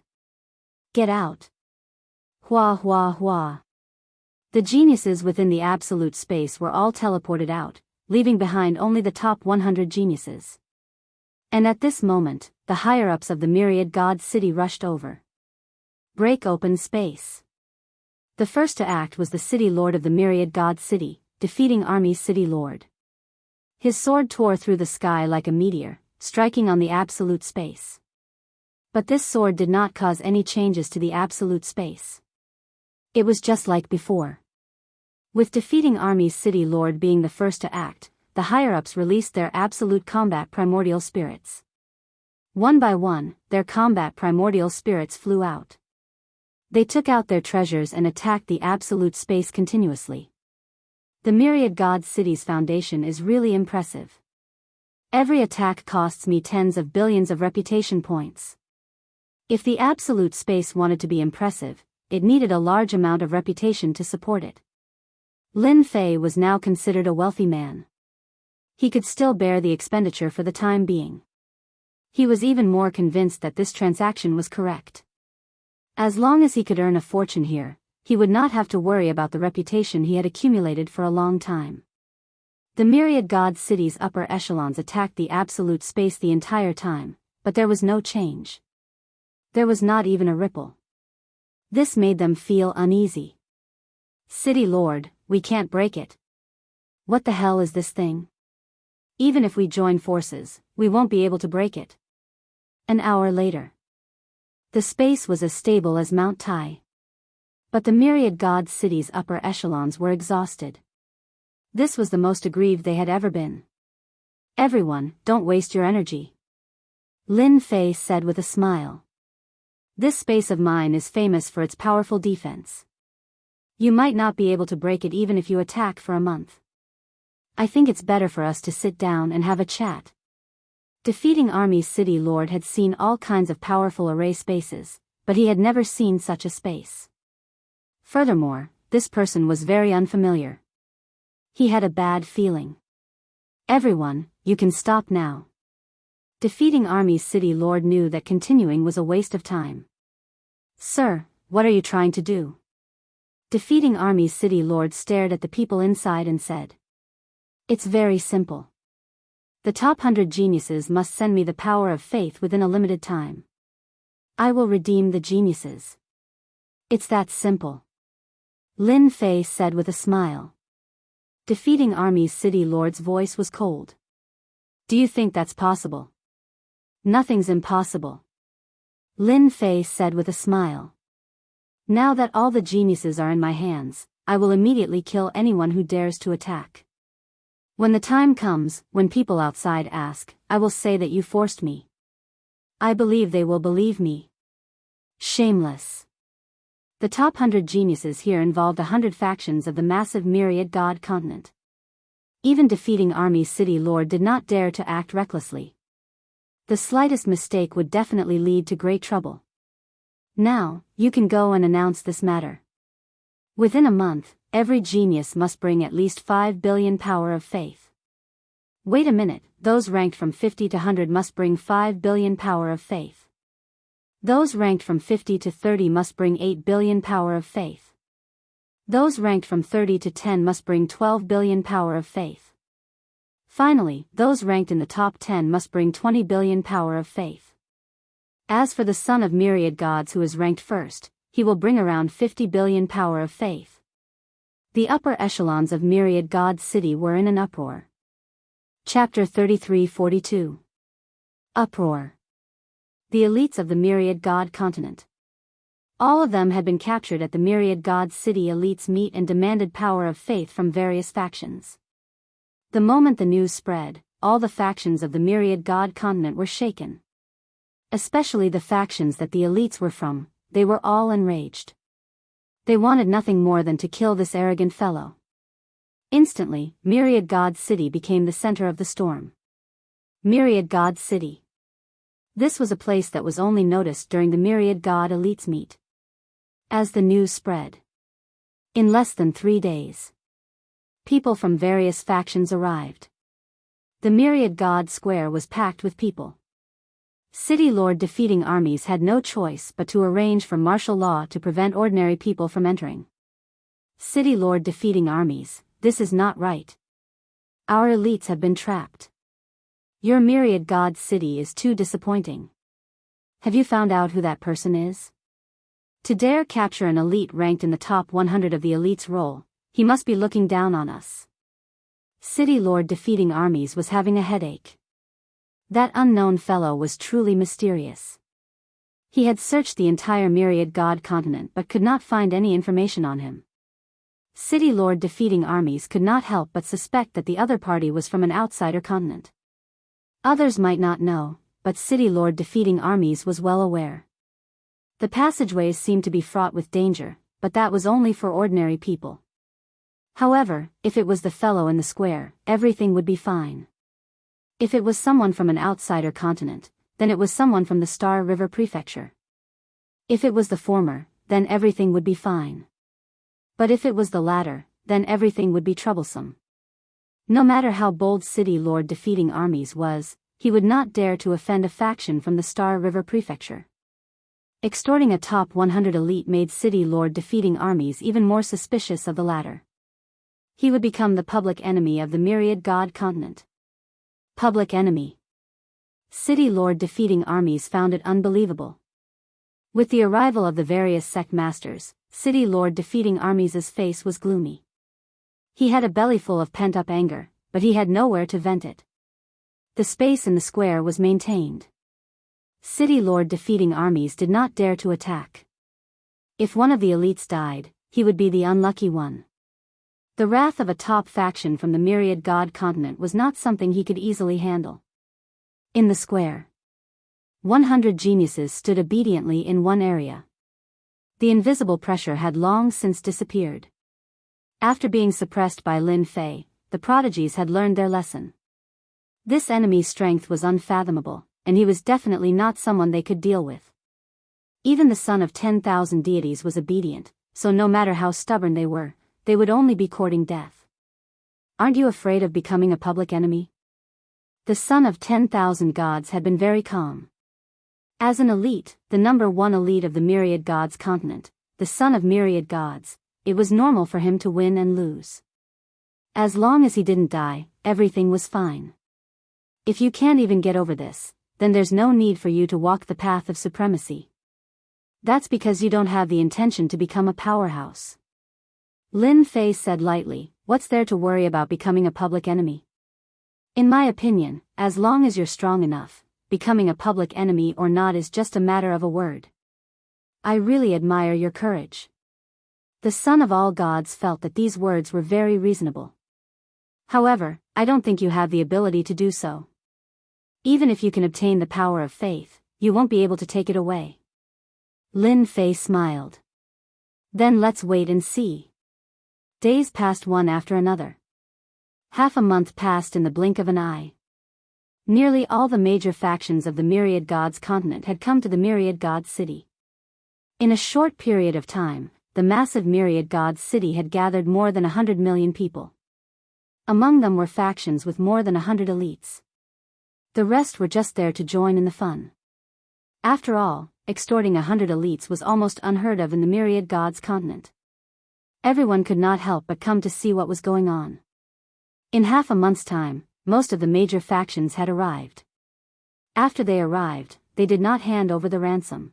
Get out. Hua hua hua. The geniuses within the absolute space were all teleported out, leaving behind only the top 100 geniuses. And at this moment, the higher-ups of the myriad god city rushed over. Break open space. The first to act was the city lord of the myriad god city, defeating Army's city lord. His sword tore through the sky like a meteor, striking on the absolute space. But this sword did not cause any changes to the absolute space. It was just like before. With defeating Army's city lord being the first to act, the higher-ups released their absolute combat primordial spirits. One by one, their combat primordial spirits flew out. They took out their treasures and attacked the absolute space continuously. The myriad god city's foundation is really impressive. Every attack costs me tens of billions of reputation points. If the absolute space wanted to be impressive, it needed a large amount of reputation to support it. Lin Fei was now considered a wealthy man. He could still bear the expenditure for the time being. He was even more convinced that this transaction was correct. As long as he could earn a fortune here, he would not have to worry about the reputation he had accumulated for a long time. The myriad god city's upper echelons attacked the absolute space the entire time, but there was no change. There was not even a ripple. This made them feel uneasy. City Lord, we can't break it. What the hell is this thing? Even if we join forces, we won't be able to break it. An hour later. The space was as stable as Mount Tai. But the myriad god city's upper echelons were exhausted. This was the most aggrieved they had ever been. Everyone, don't waste your energy. Lin Fei said with a smile. This space of mine is famous for its powerful defense. You might not be able to break it even if you attack for a month. I think it's better for us to sit down and have a chat. Defeating Army's city lord had seen all kinds of powerful array spaces, but he had never seen such a space. Furthermore, this person was very unfamiliar. He had a bad feeling. Everyone, you can stop now. Defeating Army's city lord knew that continuing was a waste of time. Sir, what are you trying to do? Defeating Army's city lord stared at the people inside and said. It's very simple. The top 100 geniuses must send me the power of faith within a limited time. I will redeem the geniuses. It's that simple. Lin Fei said with a smile. Defeating Army's city lord's voice was cold. Do you think that's possible? Nothing's impossible. Lin Fei said with a smile. Now that all the geniuses are in my hands, I will immediately kill anyone who dares to attack. When the time comes, when people outside ask, I will say that you forced me. I believe they will believe me. Shameless. The top 100 geniuses here involved 100 factions of the massive myriad god continent. Even defeating armies City Lord did not dare to act recklessly. The slightest mistake would definitely lead to great trouble. Now, you can go and announce this matter. Within a month, every genius must bring at least 5 billion power of faith. Wait a minute, those ranked from 50 to 100 must bring 5 billion power of faith. Those ranked from 50 to 30 must bring 8 billion power of faith. Those ranked from 30 to 10 must bring 12 billion power of faith. Finally, those ranked in the top 10 must bring 20 billion power of faith. As for the son of myriad gods who is ranked first, he will bring around 50 billion power of faith. The upper echelons of myriad god's city were in an uproar. Chapter 33-42. Uproar. The elites of the myriad god continent. All of them had been captured at the myriad god's city. Elites meet and demanded power of faith from various factions. The moment the news spread, all the factions of the myriad god continent were shaken. Especially the factions that the elites were from, they were all enraged. They wanted nothing more than to kill this arrogant fellow. Instantly, myriad god's city became the center of the storm. Myriad god's city. This was a place that was only noticed during the myriad god elites meet. As the news spread, in less than 3 days, people from various factions arrived. The myriad god square was packed with people. City Lord defeating armies had no choice but to arrange for martial law to prevent ordinary people from entering. City Lord defeating armies, this is not right. Our elites have been trapped. Your myriad god city is too disappointing. Have you found out who that person is? To dare capture an elite ranked in the top 100 of the elite's roll, he must be looking down on us. City Lord defeating armies was having a headache. That unknown fellow was truly mysterious. He had searched the entire myriad god continent but could not find any information on him. City Lord defeating armies could not help but suspect that the other party was from an outsider continent. Others might not know, but City Lord defeating armies was well aware. The passageways seemed to be fraught with danger, but that was only for ordinary people. However, if it was the fellow in the square, everything would be fine. If it was someone from an outsider continent, then it was someone from the Star River Prefecture. If it was the former, then everything would be fine. But if it was the latter, then everything would be troublesome. No matter how bold City Lord defeating armies was, he would not dare to offend a faction from the Star River Prefecture. Extorting a top 100 elite made City Lord defeating armies even more suspicious of the latter. He would become the public enemy of the myriad god continent. Public enemy. City Lord defeating armies found it unbelievable. With the arrival of the various sect masters, City Lord defeating armies' face was gloomy. He had a bellyful of pent-up anger, but he had nowhere to vent it. The space in the square was maintained. City Lord defeating armies did not dare to attack. If one of the elites died, he would be the unlucky one. The wrath of a top faction from the myriad god continent was not something he could easily handle. In the square, 100 geniuses stood obediently in one area. The invisible pressure had long since disappeared. After being suppressed by Lin Fei, the prodigies had learned their lesson. This enemy's strength was unfathomable, and he was definitely not someone they could deal with. Even the son of 10,000 deities was obedient, so no matter how stubborn they would only be courting death. Aren't you afraid of becoming a public enemy? The son of 10,000 gods had been very calm. As an elite, the number one elite of the myriad gods continent, the son of myriad gods, it was normal for him to win and lose. As long as he didn't die, everything was fine. If you can't even get over this, then there's no need for you to walk the path of supremacy. That's because you don't have the intention to become a powerhouse. Lin Fei said lightly, what's there to worry about becoming a public enemy? In my opinion, as long as you're strong enough, becoming a public enemy or not is just a matter of a word. I really admire your courage. The son of all gods felt that these words were very reasonable. However, I don't think you have the ability to do so. Even if you can obtain the power of faith, you won't be able to take it away. Lin Fei smiled. Then let's wait and see. Days passed one after another. Half a month passed in the blink of an eye. Nearly all the major factions of the Myriad Gods continent had come to the Myriad Gods city. In a short period of time, the massive Myriad Gods city had gathered more than 100 million people. Among them were factions with more than 100 elites. The rest were just there to join in the fun. After all, extorting 100 elites was almost unheard of in the Myriad Gods continent. Everyone could not help but come to see what was going on. In half a month's time, most of the major factions had arrived. After they arrived, they did not hand over the ransom.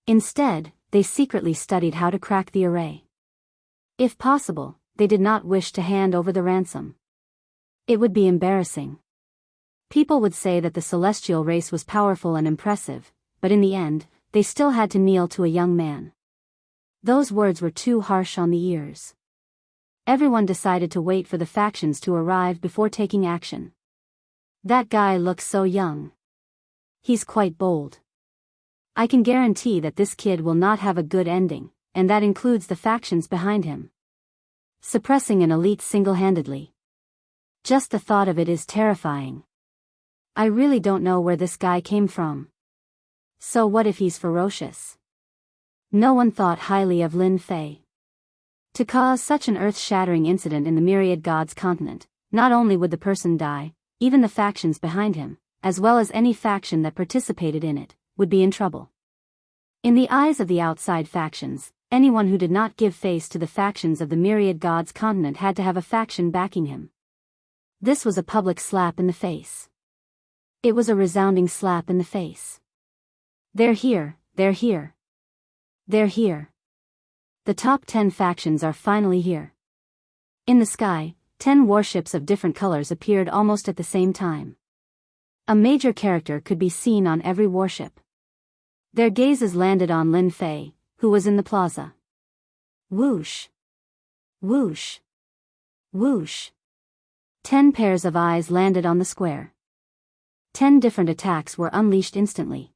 Instead, they secretly studied how to crack the array. If possible, they did not wish to hand over the ransom. It would be embarrassing. People would say that the celestial race was powerful and impressive, but in the end, they still had to kneel to a young man. Those words were too harsh on the ears. Everyone decided to wait for the factions to arrive before taking action. That guy looks so young. He's quite bold. I can guarantee that this kid will not have a good ending, and that includes the factions behind him. Suppressing an elite single-handedly. Just the thought of it is terrifying. I really don't know where this guy came from. So what if he's ferocious? No one thought highly of Lin Fei. To cause such an earth-shattering incident in the Myriad Gods continent, not only would the person die, even the factions behind him, as well as any faction that participated in it, would be in trouble. In the eyes of the outside factions, anyone who did not give face to the factions of the Myriad Gods continent had to have a faction backing him. This was a public slap in the face. It was a resounding slap in the face. They're here, they're here. They're here. The top 10 factions are finally here. In the sky, 10 warships of different colors appeared almost at the same time. A major character could be seen on every warship. Their gazes landed on Lin Fei, who was in the plaza. Whoosh! Whoosh! Whoosh! 10 pairs of eyes landed on the square. 10 different attacks were unleashed instantly.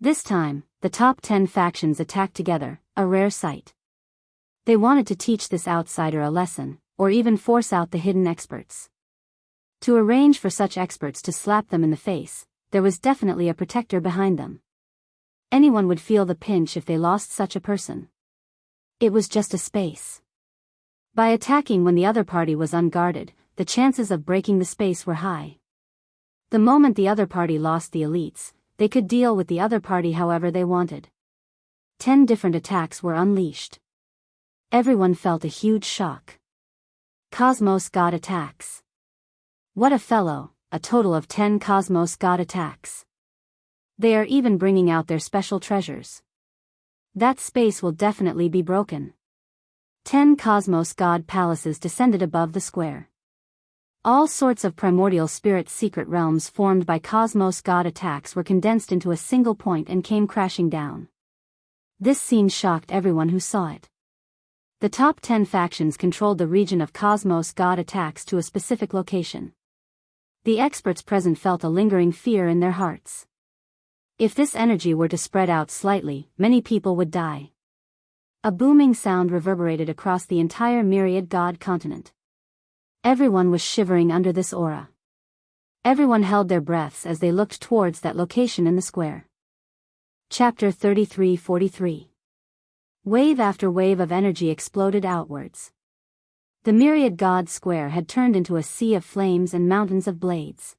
This time, the top 10 factions attacked together, a rare sight. They wanted to teach this outsider a lesson, or even force out the hidden experts. To arrange for such experts to slap them in the face, there was definitely a protector behind them. Anyone would feel the pinch if they lost such a person. It was just a space. By attacking when the other party was unguarded, the chances of breaking the space were high. The moment the other party lost the elites, they could deal with the other party however they wanted. 10 different attacks were unleashed. Everyone felt a huge shock. Cosmos God attacks. What a fellow, a total of 10 Cosmos God attacks. They are even bringing out their special treasures. That space will definitely be broken. 10 Cosmos God palaces descended above the square. All sorts of primordial spirit secret realms formed by Cosmos God attacks were condensed into a single point and came crashing down. This scene shocked everyone who saw it. The top 10 factions controlled the region of Cosmos God attacks to a specific location. The experts present felt a lingering fear in their hearts. If this energy were to spread out slightly, many people would die. A booming sound reverberated across the entire Myriad God continent. Everyone was shivering under this aura. Everyone held their breaths as they looked towards that location in the square. Chapter 33:43. Wave after wave of energy exploded outwards. The Myriad God Square had turned into a sea of flames and mountains of blades.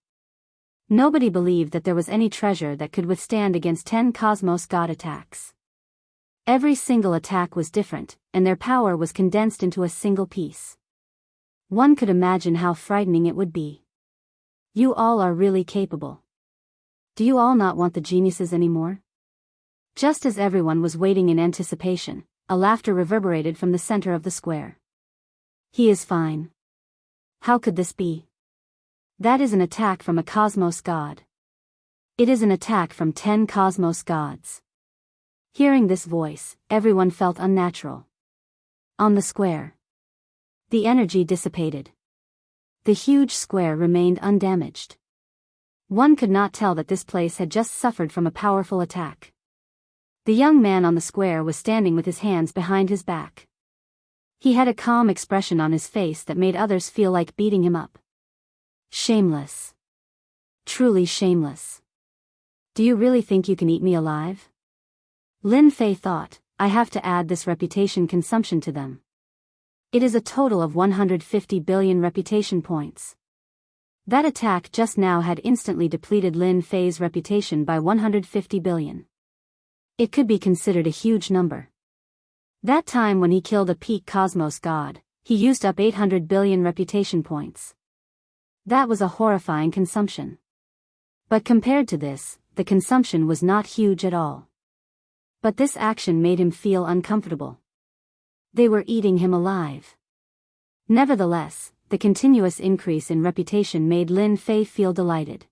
Nobody believed that there was any treasure that could withstand against 10 Cosmos God attacks. Every single attack was different, and their power was condensed into a single piece. One could imagine how frightening it would be. You all are really capable. Do you all not want the geniuses anymore? Just as everyone was waiting in anticipation, a laughter reverberated from the center of the square. He is fine. How could this be? That is an attack from a Cosmos God. It is an attack from 10 Cosmos Gods. Hearing this voice, everyone felt unnatural. On the square, the energy dissipated. The huge square remained undamaged. One could not tell that this place had just suffered from a powerful attack. The young man on the square was standing with his hands behind his back. He had a calm expression on his face that made others feel like beating him up. Shameless. Truly shameless. Do you really think you can eat me alive? Lin Fei thought, I have to add this reputation consumption to them. It is a total of 150 billion reputation points. That attack just now had instantly depleted Lin Fei's reputation by 150 billion. It could be considered a huge number. That time when he killed a peak cosmos god, he used up 800 billion reputation points. That was a horrifying consumption. But compared to this, the consumption was not huge at all. But this action made him feel uncomfortable. They were eating him alive. Nevertheless, the continuous increase in reputation made Lin Fei feel delighted.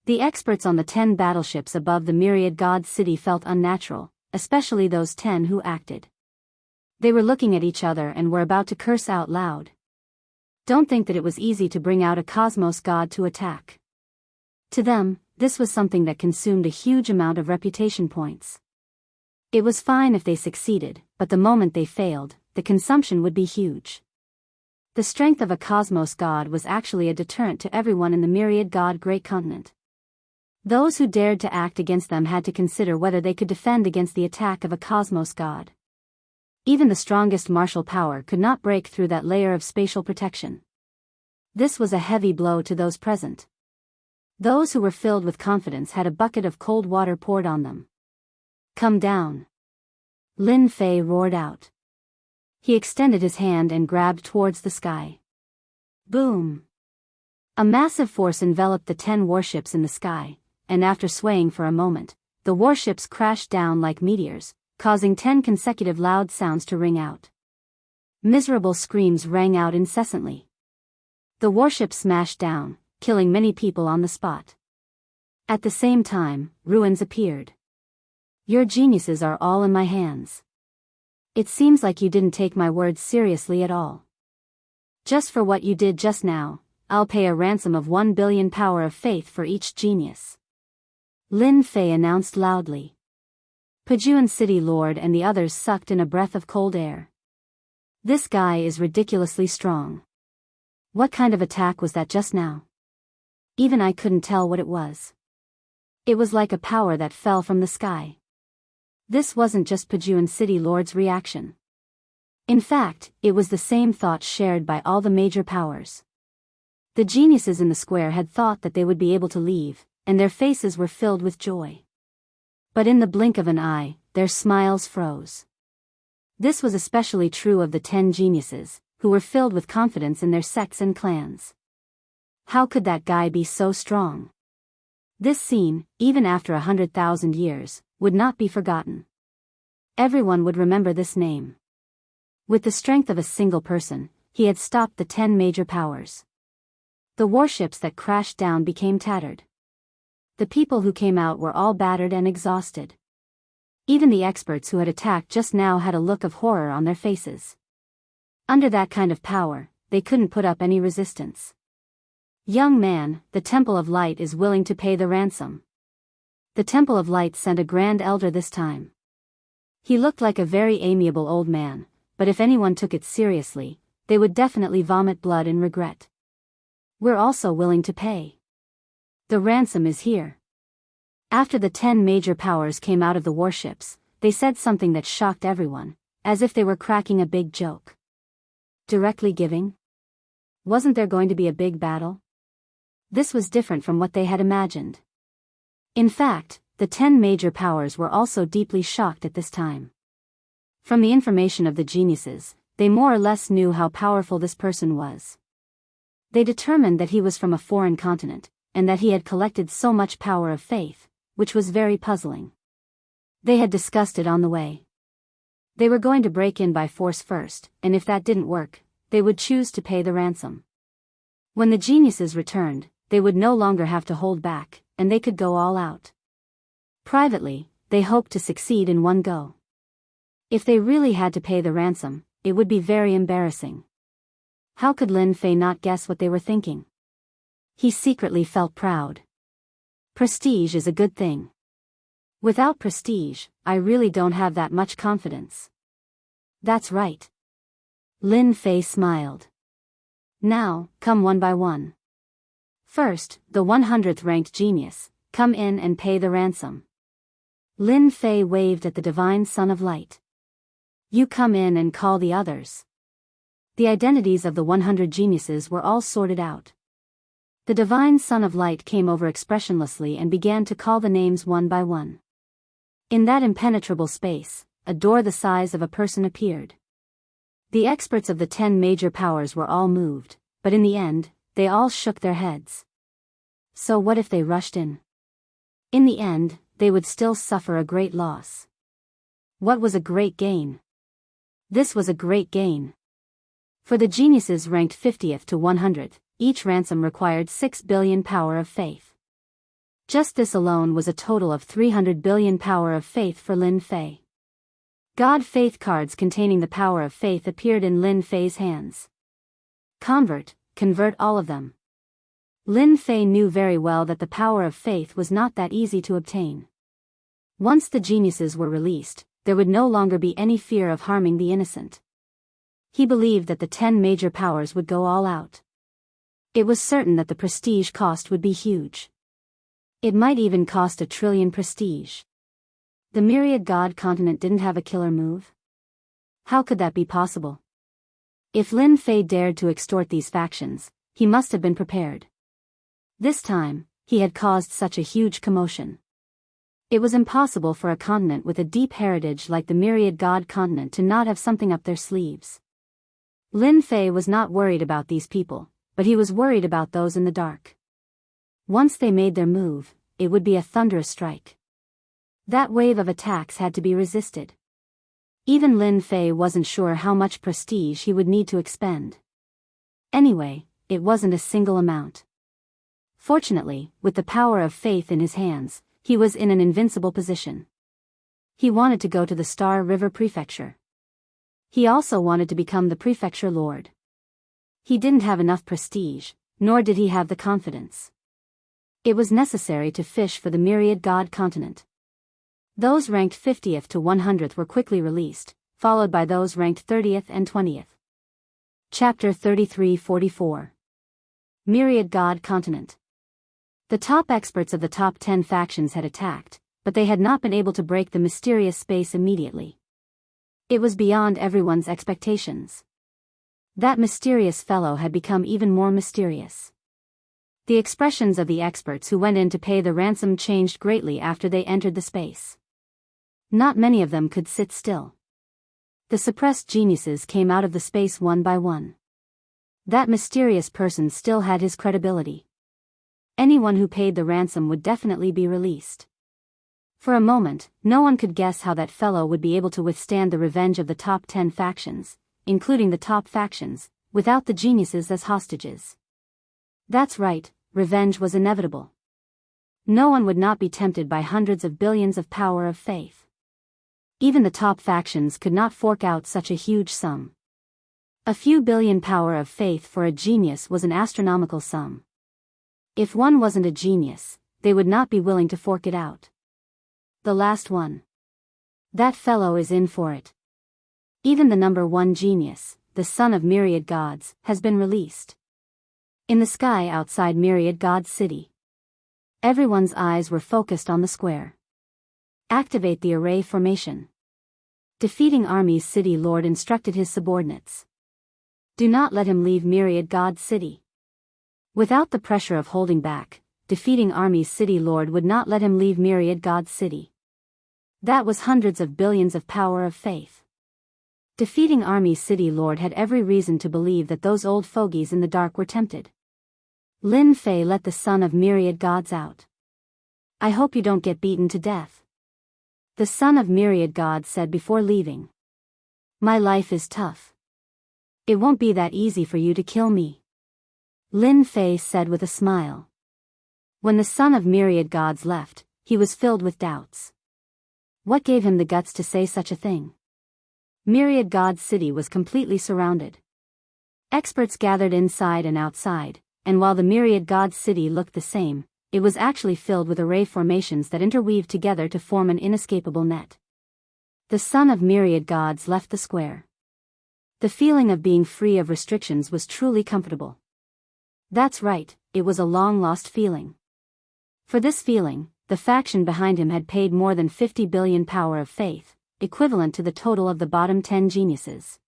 The experts on the 10 battleships above the myriad god city felt unnatural, especially those 10 who acted. They were looking at each other and were about to curse out loud. Don't think that it was easy to bring out a cosmos god to attack. To them, this was something that consumed a huge amount of reputation points. It was fine if they succeeded, but the moment they failed, the consumption would be huge. The strength of a cosmos god was actually a deterrent to everyone in the myriad god great continent. Those who dared to act against them had to consider whether they could defend against the attack of a cosmos god. Even the strongest martial power could not break through that layer of spatial protection. This was a heavy blow to those present. Those who were filled with confidence had a bucket of cold water poured on them. Come down. Lin Fei roared out. He extended his hand and grabbed towards the sky. Boom! A massive force enveloped the 10 warships in the sky, and after swaying for a moment, the warships crashed down like meteors, causing 10 consecutive loud sounds to ring out. Miserable screams rang out incessantly. The warship smashed down, killing many people on the spot. At the same time, ruins appeared. Your geniuses are all in my hands. It seems like you didn't take my words seriously at all. Just for what you did just now, I'll pay a ransom of 1 billion power of faith for each genius. Lin Fei announced loudly. Pajuan City Lord and the others sucked in a breath of cold air. This guy is ridiculously strong. What kind of attack was that just now? Even I couldn't tell what it was. It was like a power that fell from the sky. This wasn't just Pajuan City Lord's reaction. In fact, it was the same thought shared by all the major powers. The geniuses in the square had thought that they would be able to leave, and their faces were filled with joy. But in the blink of an eye, their smiles froze. This was especially true of the 10 geniuses, who were filled with confidence in their sects and clans. How could that guy be so strong? This scene, even after 100,000 years, would not be forgotten. Everyone would remember this name. With the strength of a single person, he had stopped the 10 major powers. The warships that crashed down became tattered. The people who came out were all battered and exhausted. Even the experts who had attacked just now had a look of horror on their faces. Under that kind of power, they couldn't put up any resistance. Young man, the Temple of Light is willing to pay the ransom. The Temple of Light sent a grand elder this time. He looked like a very amiable old man, but if anyone took it seriously, they would definitely vomit blood in regret. We're also willing to pay. The ransom is here. After the 10 major powers came out of the warships, they said something that shocked everyone, as if they were cracking a big joke. Directly giving? Wasn't there going to be a big battle? This was different from what they had imagined. In fact, the 10 major powers were also deeply shocked at this time. From the information of the geniuses, they more or less knew how powerful this person was. They determined that he was from a foreign continent, and that he had collected so much power of faith, which was very puzzling. They had discussed it on the way. They were going to break in by force first, and if that didn't work, they would choose to pay the ransom. When the geniuses returned, they would no longer have to hold back, and they could go all out. Privately, they hoped to succeed in one go. If they really had to pay the ransom, it would be very embarrassing. How could Lin Fei not guess what they were thinking? He secretly felt proud. Prestige is a good thing. Without prestige, I really don't have that much confidence. That's right. Lin Fei smiled. Now, come one by one. First, the 100th ranked genius, come in and pay the ransom. Lin Fei waved at the divine Son of Light. You come in and call the others. The identities of the 100 geniuses were all sorted out. The divine Son of Light came over expressionlessly and began to call the names one by one. In that impenetrable space, a door the size of a person appeared. The experts of the 10 major powers were all moved, but in the end, they all shook their heads. So what if they rushed in? In the end, they would still suffer a great loss. What was a great gain? This was a great gain. For the geniuses ranked 50th to 100th, each ransom required 6 billion power of faith. Just this alone was a total of 300 billion power of faith for Lin Fei. God faith cards containing the power of faith appeared in Lin Fei's hands. Convert all of them. Lin Fei knew very well that the power of faith was not that easy to obtain. Once the geniuses were released, there would no longer be any fear of harming the innocent. He believed that the 10 major powers would go all out. It was certain that the prestige cost would be huge. It might even cost 1 trillion prestige. The myriad god continent didn't have a killer move? How could that be possible? If Lin Fei dared to extort these factions, he must have been prepared. This time, he had caused such a huge commotion. It was impossible for a continent with a deep heritage like the myriad god continent to not have something up their sleeves. Lin Fei was not worried about these people, but he was worried about those in the dark. Once they made their move, it would be a thunderous strike. That wave of attacks had to be resisted. Even Lin Fei wasn't sure how much prestige he would need to expend. Anyway, it wasn't a single amount. Fortunately, with the power of faith in his hands, he was in an invincible position. He wanted to go to the Star River Prefecture. He also wanted to become the Prefecture Lord. He didn't have enough prestige, nor did he have the confidence. It was necessary to fish for the myriad god continent. Those ranked 50th to 100th were quickly released, followed by those ranked 30th and 20th. Chapter 33-44. Myriad God Continent. The top experts of the top 10 factions had attacked, but they had not been able to break the mysterious space immediately. It was beyond everyone's expectations. That mysterious fellow had become even more mysterious. The expressions of the experts who went in to pay the ransom changed greatly after they entered the space. Not many of them could sit still. The suppressed geniuses came out of the space one by one. That mysterious person still had his credibility. Anyone who paid the ransom would definitely be released. For a moment, no one could guess how that fellow would be able to withstand the revenge of the top 10 factions, including the top factions, without the geniuses as hostages. That's right, revenge was inevitable. No one would not be tempted by hundreds of billions of power of faith. Even the top factions could not fork out such a huge sum. A few billion power of faith for a genius was an astronomical sum. If one wasn't a genius, they would not be willing to fork it out. The last one. That fellow is in for it. Even the number 1 genius, the son of myriad gods, has been released. In the sky outside myriad god's city. Everyone's eyes were focused on the square. Activate the array formation. Defeating Army's city lord instructed his subordinates. Do not let him leave myriad god's city. Without the pressure of holding back, defeating Army's city lord would not let him leave myriad god's city. That was hundreds of billions of power of faith. Defeating Army's city lord had every reason to believe that those old fogies in the dark were tempted. Lin Fei let the son of myriad gods out. I hope you don't get beaten to death. The son of myriad gods said before leaving. My life is tough. It won't be that easy for you to kill me. Lin Fei said with a smile. When the son of myriad gods left, he was filled with doubts. What gave him the guts to say such a thing? Myriad God's city was completely surrounded. Experts gathered inside and outside, and while the Myriad God's city looked the same, it was actually filled with array formations that interweaved together to form an inescapable net. The son of Myriad Gods left the square. The feeling of being free of restrictions was truly comfortable. That's right, it was a long-lost feeling. For this feeling, the faction behind him had paid more than 50 billion power of faith, equivalent to the total of the bottom 10 geniuses.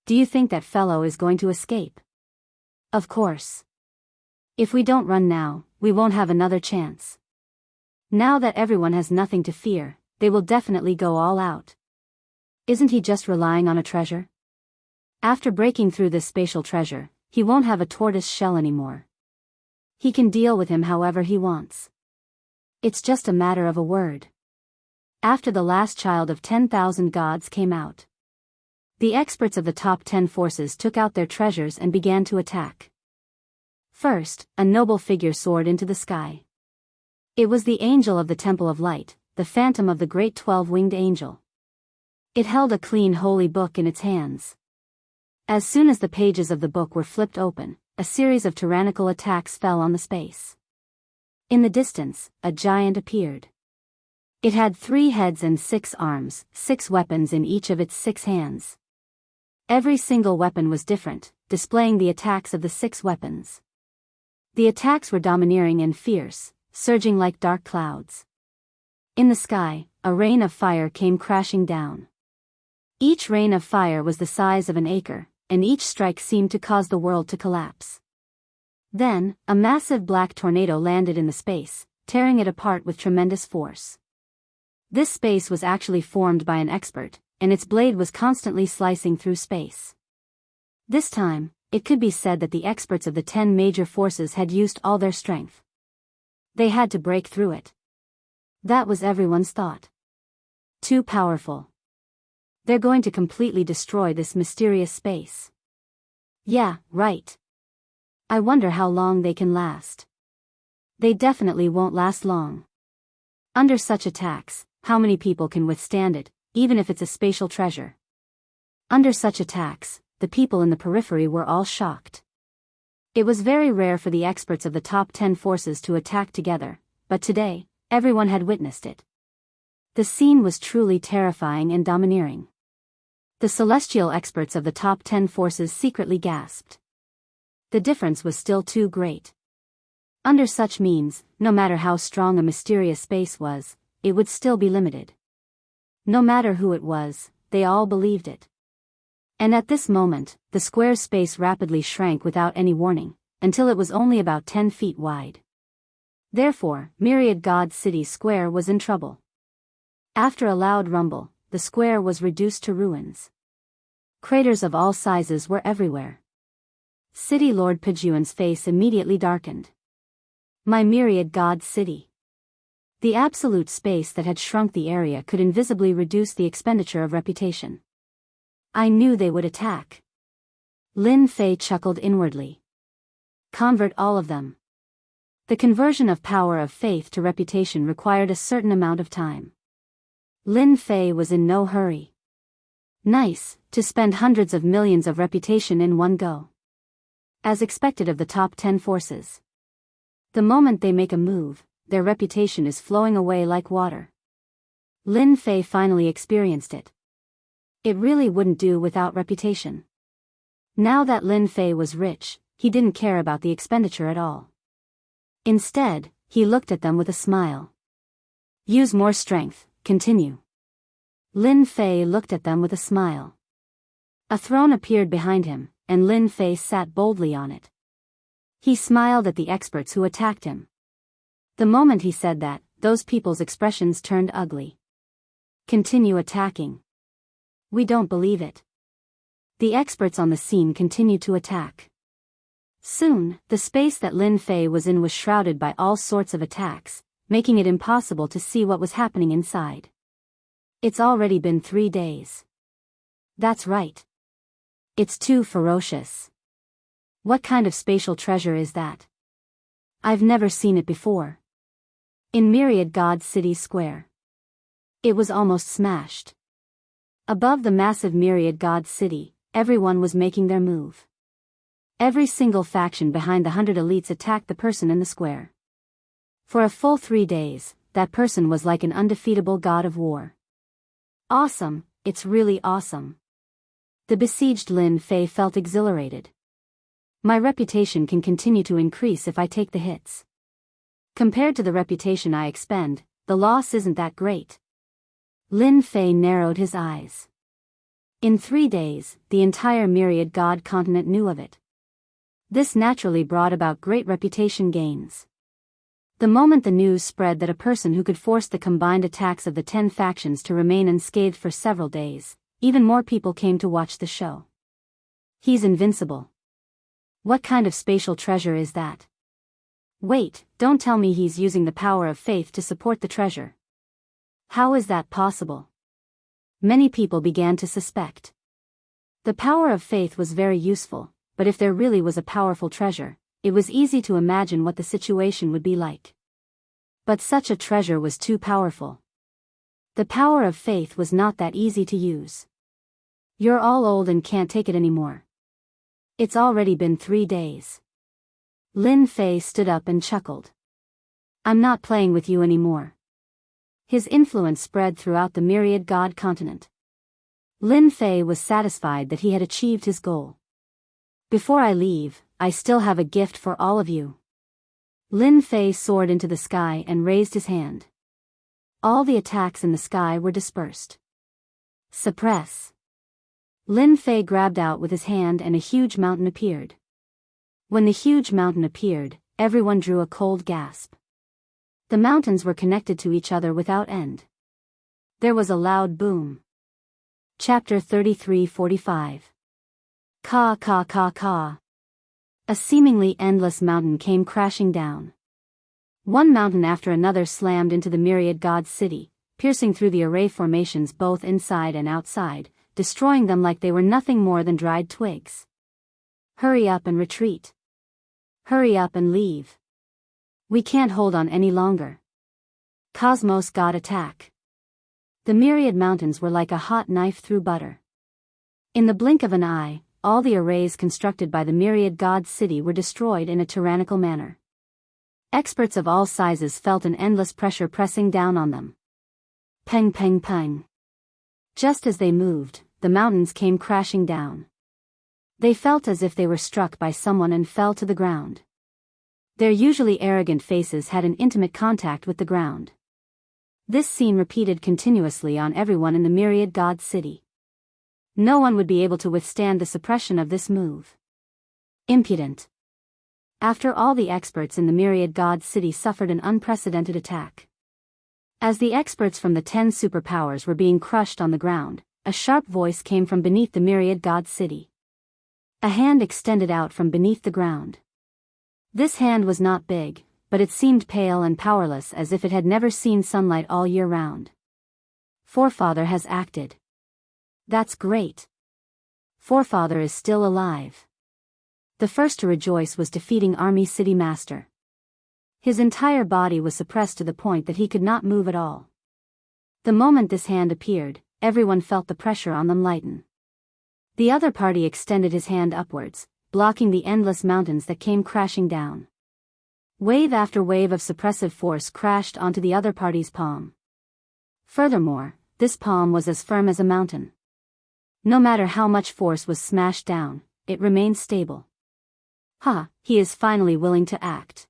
Do you think that fellow is going to escape? Of course. If we don't run now, we won't have another chance. Now that everyone has nothing to fear, they will definitely go all out. Isn't he just relying on a treasure? After breaking through this spatial treasure, he won't have a tortoise shell anymore. He can deal with him however he wants. It's just a matter of a word. After the last child of 10,000 gods came out, the experts of the top 10 forces took out their treasures and began to attack. First, a noble figure soared into the sky. It was the angel of the Temple of Light, the phantom of the great 12-winged angel. It held a clean holy book in its hands. As soon as the pages of the book were flipped open, a series of tyrannical attacks fell on the space. In the distance, a giant appeared. It had 3 heads and 6 arms, 6 weapons in each of its 6 hands. Every single weapon was different, displaying the attacks of the 6 weapons. The attacks were domineering and fierce, surging like dark clouds. In the sky, a rain of fire came crashing down. Each rain of fire was the size of an acre, and each strike seemed to cause the world to collapse. Then, a massive black tornado landed in the space, tearing it apart with tremendous force. This space was actually formed by an expert, and its blade was constantly slicing through space. This time, it could be said that the experts of the 10 major forces had used all their strength. They had to break through it. That was everyone's thought. Too powerful. They're going to completely destroy this mysterious space. Yeah, right. I wonder how long they can last. They definitely won't last long. Under such attacks, how many people can withstand it, even if it's a spatial treasure? Under such attacks, the people in the periphery were all shocked. It was very rare for the experts of the top 10 forces to attack together, but today, everyone had witnessed it. The scene was truly terrifying and domineering. The celestial experts of the top 10 forces secretly gasped. The difference was still too great. Under such means, no matter how strong a mysterious space was, it would still be limited. No matter who it was, they all believed it. And at this moment, the square's space rapidly shrank without any warning, until it was only about 10 feet wide. Therefore, Myriad God's city square was in trouble. After a loud rumble, the square was reduced to ruins. Craters of all sizes were everywhere. City Lord Pijuan's face immediately darkened. My Myriad God's city. The absolute space that had shrunk the area could invisibly reduce the expenditure of reputation. I knew they would attack. Lin Fei chuckled inwardly. Convert all of them. The conversion of power of faith to reputation required a certain amount of time. Lin Fei was in no hurry. Nice, to spend hundreds of millions of reputation in one go. As expected of the top 10 forces. The moment they make a move, their reputation is flowing away like water. Lin Fei finally experienced it. It really wouldn't do without reputation. Now that Lin Fei was rich, he didn't care about the expenditure at all. Instead, he looked at them with a smile. Use more strength, continue. Lin Fei looked at them with a smile. A throne appeared behind him, and Lin Fei sat boldly on it. He smiled at the experts who attacked him. The moment he said that, those people's expressions turned ugly. Continue attacking. We don't believe it. The experts on the scene continued to attack. Soon, the space that Lin Fei was in was shrouded by all sorts of attacks, making it impossible to see what was happening inside. It's already been 3 days. That's right. It's too ferocious. What kind of spatial treasure is that? I've never seen it before. In Myriad God's city square. It was almost smashed. Above the massive myriad god city, everyone was making their move. Every single faction behind the 100 elites attacked the person in the square. For a full 3 days, that person was like an undefeatable god of war. Awesome, it's really awesome. The besieged Lin Fei felt exhilarated. My reputation can continue to increase if I take the hits. Compared to the reputation I expend, the loss isn't that great. Lin Fei narrowed his eyes. In 3 days, the entire myriad god continent knew of it. This naturally brought about great reputation gains. The moment the news spread that a person who could force the combined attacks of the 10 factions to remain unscathed for several days, even more people came to watch the show. He's invincible. What kind of spatial treasure is that? Wait, don't tell me he's using the power of faith to support the treasure. How is that possible? Many people began to suspect. The power of faith was very useful, but if there really was a powerful treasure, it was easy to imagine what the situation would be like. But such a treasure was too powerful. The power of faith was not that easy to use. You're all old and can't take it anymore. It's already been 3 days. Lin Fei stood up and chuckled. I'm not playing with you anymore. His influence spread throughout the myriad god continent. Lin Fei was satisfied that he had achieved his goal. Before I leave, I still have a gift for all of you. Lin Fei soared into the sky and raised his hand. All the attacks in the sky were dispersed. Suppress. Lin Fei grabbed out with his hand and a huge mountain appeared. When the huge mountain appeared, everyone drew a cold gasp. The mountains were connected to each other without end. There was a loud boom. Chapter 33:45. Ka ka ka ka. A seemingly endless mountain came crashing down. One mountain after another slammed into the myriad god city, piercing through the array formations both inside and outside, destroying them like they were nothing more than dried twigs. Hurry up and retreat. Hurry up and leave. We can't hold on any longer. Cosmos god attack. The myriad mountains were like a hot knife through butter. In the blink of an eye, all the arrays constructed by the myriad god city were destroyed in a tyrannical manner. Experts of all sizes felt an endless pressure pressing down on them. Peng peng peng. Just as they moved, the mountains came crashing down. They felt as if they were struck by someone and fell to the ground. Their usually arrogant faces had an intimate contact with the ground. This scene repeated continuously on everyone in the myriad god city. No one would be able to withstand the suppression of this move. Impudent. After all, the experts in the myriad god city suffered an unprecedented attack. As the experts from the 10 superpowers were being crushed on the ground, a sharp voice came from beneath the myriad god city. A hand extended out from beneath the ground. This hand was not big, but it seemed pale and powerless, as if it had never seen sunlight all year round. Forefather has acted. That's great. Forefather is still alive. The first to rejoice was defeating Army City Master. His entire body was suppressed to the point that he could not move at all. The moment this hand appeared, everyone felt the pressure on them lighten. The other party extended his hand upwards, blocking the endless mountains that came crashing down. Wave after wave of suppressive force crashed onto the other party's palm. Furthermore, this palm was as firm as a mountain. No matter how much force was smashed down, it remained stable. He is finally willing to act.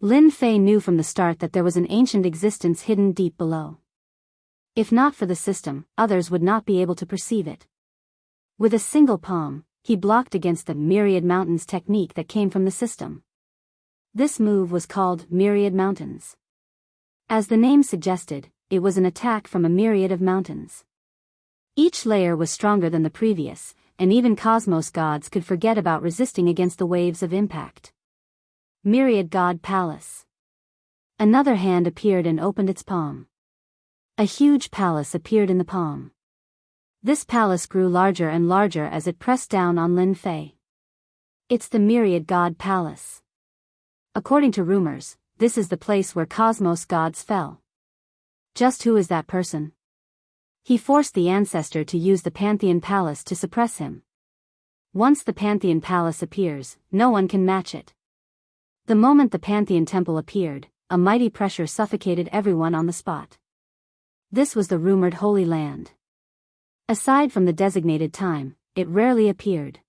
Lin Fei knew from the start that there was an ancient existence hidden deep below. If not for the system, others would not be able to perceive it. With a single palm, he blocked against the myriad mountains technique that came from the system. This move was called Myriad Mountains. As the name suggested, it was an attack from a myriad of mountains. Each layer was stronger than the previous, and even cosmos gods could forget about resisting against the waves of impact. Myriad God Palace. Another hand appeared and opened its palm. A huge palace appeared in the palm. This palace grew larger and larger as it pressed down on Lin Fei. It's the Myriad God Palace. According to rumors, this is the place where cosmos gods fell. Just who is that person? He forced the ancestor to use the Pantheon Palace to suppress him. Once the Pantheon Palace appears, no one can match it. The moment the Pantheon Temple appeared, a mighty pressure suffocated everyone on the spot. This was the rumored Holy Land. Aside from the designated time, it rarely appeared.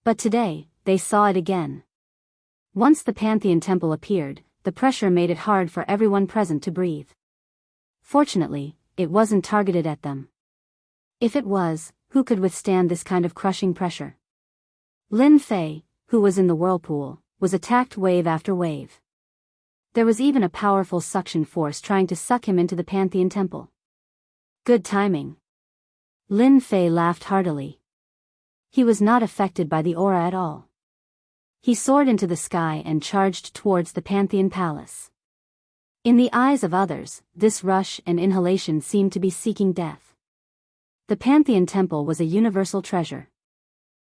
But today, they saw it again. Once the Pantheon Temple appeared, the pressure made it hard for everyone present to breathe. Fortunately, it wasn't targeted at them. If it was, who could withstand this kind of crushing pressure? Lin Fei, who was in the whirlpool, was attacked wave after wave. There was even a powerful suction force trying to suck him into the Pantheon Temple. Good timing. Lin Fei laughed heartily. He was not affected by the aura at all. He soared into the sky and charged towards the Pantheon Palace. In the eyes of others, this rush and inhalation seemed to be seeking death. The Pantheon Temple was a universal treasure.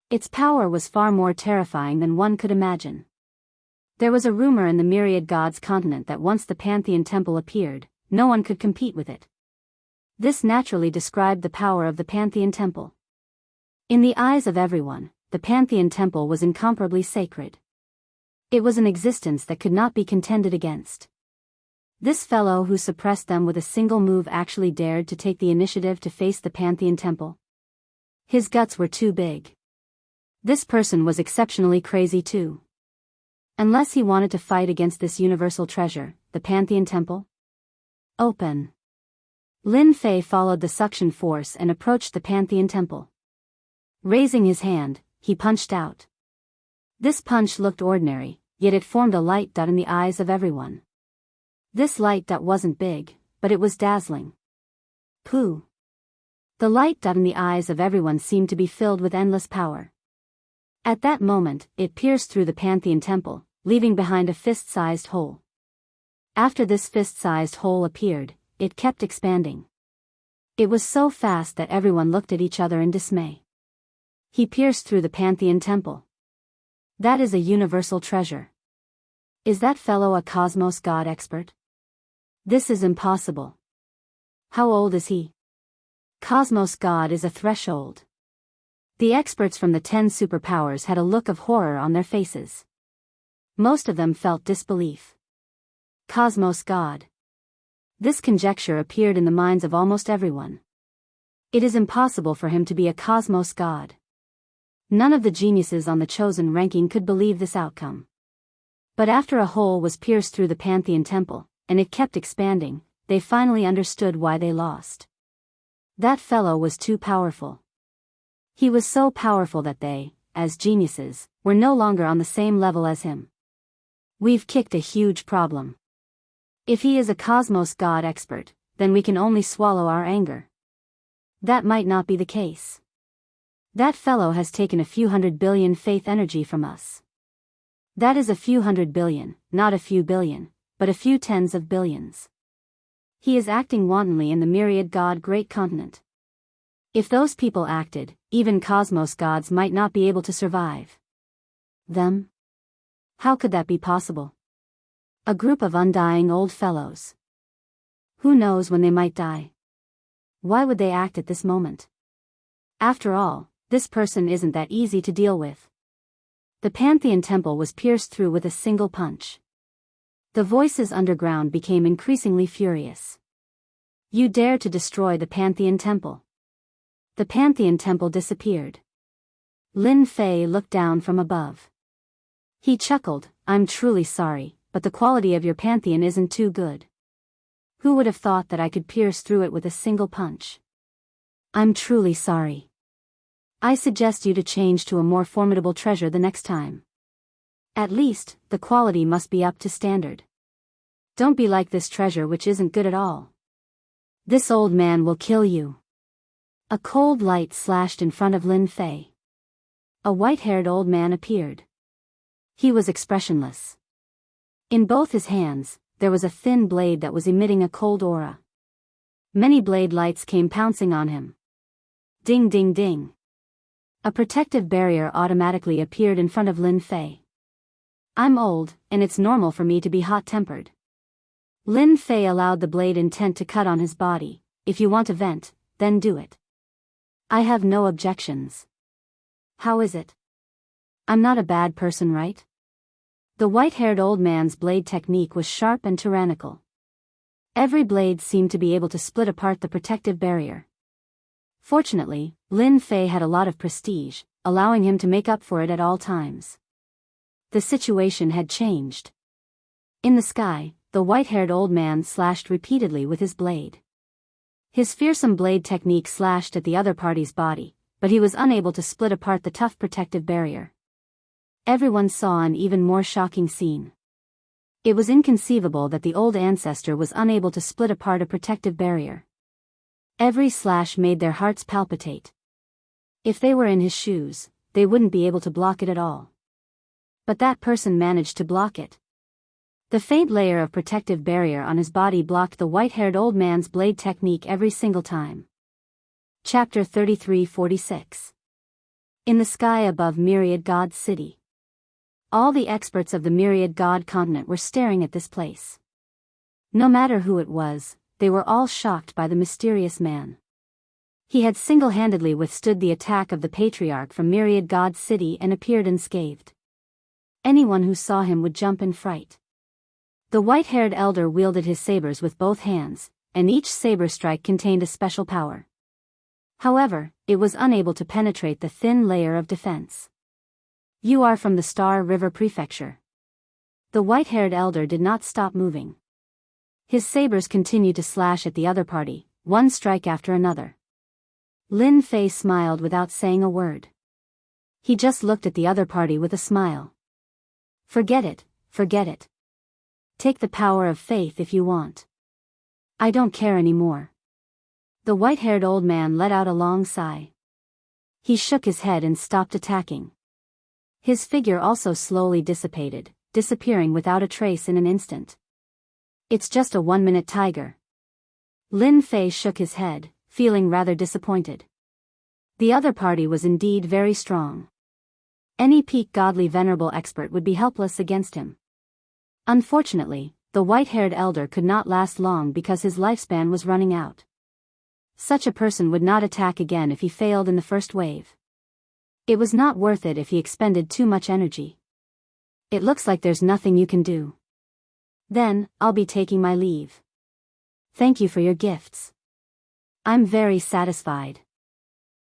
Its power was far more terrifying than one could imagine. There was a rumor in the myriad gods continent that once the Pantheon Temple appeared, no one could compete with it. This naturally described the power of the Pantheon Temple. In the eyes of everyone, the Pantheon Temple was incomparably sacred. It was an existence that could not be contended against. This fellow who suppressed them with a single move actually dared to take the initiative to face the Pantheon Temple. His guts were too big. This person was exceptionally crazy too. Unless he wanted to fight against this universal treasure, the Pantheon Temple. Open. Lin Fei followed the suction force and approached the Pantheon Temple. Raising his hand, he punched out. This punch looked ordinary, yet it formed a light dot in the eyes of everyone. This light dot wasn't big, but it was dazzling. Pooh. The light dot in the eyes of everyone seemed to be filled with endless power. At that moment, it pierced through the Pantheon Temple, leaving behind a fist-sized hole. After this fist-sized hole appeared, it kept expanding. It was so fast that everyone looked at each other in dismay. He pierced through the Pantheon Temple. That is a universal treasure. Is that fellow a cosmos god expert? This is impossible. How old is he? Cosmos god is a threshold. The experts from the 10 superpowers had a look of horror on their faces. Most of them felt disbelief. Cosmos god. This conjecture appeared in the minds of almost everyone. It is impossible for him to be a cosmos god. None of the geniuses on the chosen ranking could believe this outcome. But after a hole was pierced through the Pantheon Temple, and it kept expanding, they finally understood why they lost. That fellow was too powerful. He was so powerful that they, as geniuses, were no longer on the same level as him. We've kicked a huge problem. If he is a cosmos god expert, then we can only swallow our anger. That might not be the case. That fellow has taken a few hundred billion faith energy from us. That is a few hundred billion, not a few billion, but a few tens of billions. He is acting wantonly in the myriad god great continent. If those people acted, even cosmos gods might not be able to survive. Them? How could that be possible? A group of undying old fellows. Who knows when they might die? Why would they act at this moment? After all, this person isn't that easy to deal with. The Pantheon Temple was pierced through with a single punch. The voices underground became increasingly furious. You dare to destroy the Pantheon Temple. The Pantheon Temple disappeared. Lin Fei looked down from above. He chuckled, I'm truly sorry, but the quality of your Pantheon isn't too good. Who would have thought that I could pierce through it with a single punch? I'm truly sorry. I suggest you to change to a more formidable treasure the next time. At least, the quality must be up to standard. Don't be like this treasure which isn't good at all. This old man will kill you. A cold light slashed in front of Lin Fei. A white-haired old man appeared. He was expressionless. In both his hands, there was a thin blade that was emitting a cold aura. Many blade lights came pouncing on him. Ding ding ding. A protective barrier automatically appeared in front of Lin Fei. I'm old, and it's normal for me to be hot-tempered. Lin Fei allowed the blade intent to cut on his body. If you want to vent, then do it. I have no objections. How is it? I'm not a bad person, right? The white-haired old man's blade technique was sharp and tyrannical. Every blade seemed to be able to split apart the protective barrier. Fortunately, Lin Fei had a lot of prestige, allowing him to make up for it at all times. The situation had changed. In the sky, the white-haired old man slashed repeatedly with his blade. His fearsome blade technique slashed at the other party's body, but he was unable to split apart the tough protective barrier. Everyone saw an even more shocking scene. It was inconceivable that the old ancestor was unable to split apart a protective barrier. Every slash made their hearts palpitate. If they were in his shoes, they wouldn't be able to block it at all. But that person managed to block it. The faint layer of protective barrier on his body blocked the white-haired old man's blade technique every single time. Chapter 33-46. In the sky above Myriad God's city. All the experts of the Myriad God continent were staring at this place. No matter who it was, they were all shocked by the mysterious man. He had single-handedly withstood the attack of the patriarch from Myriad God's city and appeared unscathed. Anyone who saw him would jump in fright. The white-haired elder wielded his sabers with both hands, and each saber strike contained a special power. However, it was unable to penetrate the thin layer of defense. You are from the Star River Prefecture. The white-haired elder did not stop moving. His sabers continued to slash at the other party, one strike after another. Lin Fei smiled without saying a word. He just looked at the other party with a smile. Forget it, forget it. Take the power of faith if you want. I don't care anymore. The white-haired old man let out a long sigh. He shook his head and stopped attacking. His figure also slowly dissipated, disappearing without a trace in an instant. It's just a 1-minute tiger. Lin Fei shook his head, feeling rather disappointed. The other party was indeed very strong. Any peak godly venerable expert would be helpless against him. Unfortunately, the white-haired elder could not last long because his lifespan was running out. Such a person would not attack again if he failed in the first wave. It was not worth it if he expended too much energy. It looks like there's nothing you can do. Then, I'll be taking my leave. Thank you for your gifts. I'm very satisfied.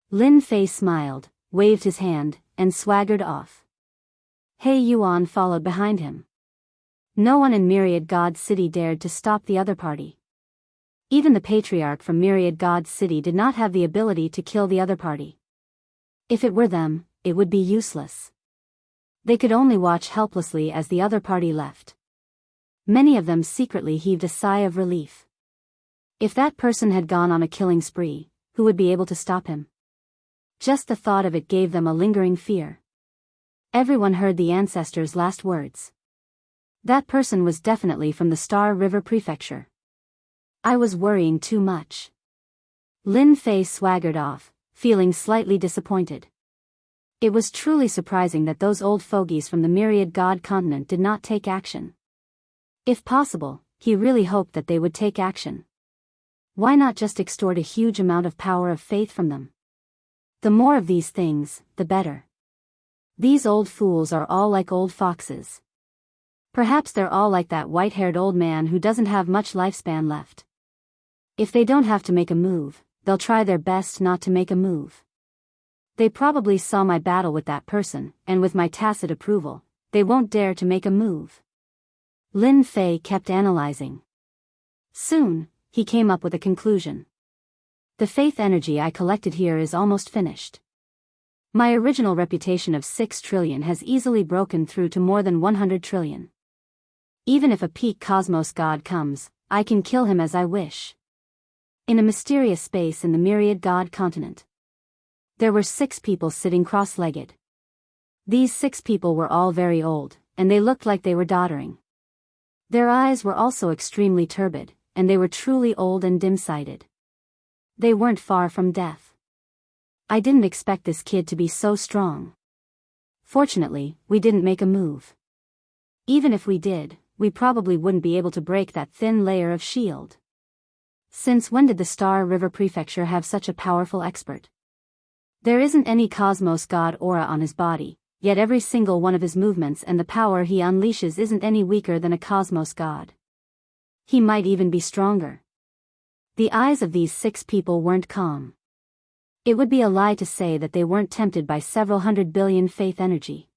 Lin Fei smiled, waved his hand, and swaggered off. He Yuan followed behind him. No one in Myriad God's city dared to stop the other party. Even the patriarch from Myriad God's city did not have the ability to kill the other party. If it were them, it would be useless. They could only watch helplessly as the other party left. Many of them secretly heaved a sigh of relief. If that person had gone on a killing spree, who would be able to stop him? Just the thought of it gave them a lingering fear. Everyone heard the ancestor's last words. That person was definitely from the Star River Prefecture. I was worrying too much. Lin Fei swaggered off, feeling slightly disappointed. It was truly surprising that those old fogies from the Myriad God continent did not take action. If possible, he really hoped that they would take action. Why not just extort a huge amount of power of faith from them? The more of these things, the better. These old fools are all like old foxes. Perhaps they're all like that white-haired old man who doesn't have much lifespan left. If they don't have to make a move, they'll try their best not to make a move. They probably saw my battle with that person, and with my tacit approval, they won't dare to make a move. Lin Fei kept analyzing. Soon, he came up with a conclusion. The faith energy I collected here is almost finished. My original reputation of 6 trillion has easily broken through to more than 100 trillion. Even if a peak cosmos god comes, I can kill him as I wish. In a mysterious space in the Myriad God continent, there were 6 people sitting cross-legged. These 6 people were all very old, and they looked like they were doddering. Their eyes were also extremely turbid, and they were truly old and dim-sighted. They weren't far from death. I didn't expect this kid to be so strong. Fortunately, we didn't make a move. Even if we did, we probably wouldn't be able to break that thin layer of shield. Since when did the Star River Prefecture have such a powerful expert? There isn't any Cosmos God aura on his body, yet every single one of his movements and the power he unleashes isn't any weaker than a Cosmos God. He might even be stronger. The eyes of these 6 people weren't calm. It would be a lie to say that they weren't tempted by several 100 billion faith energy.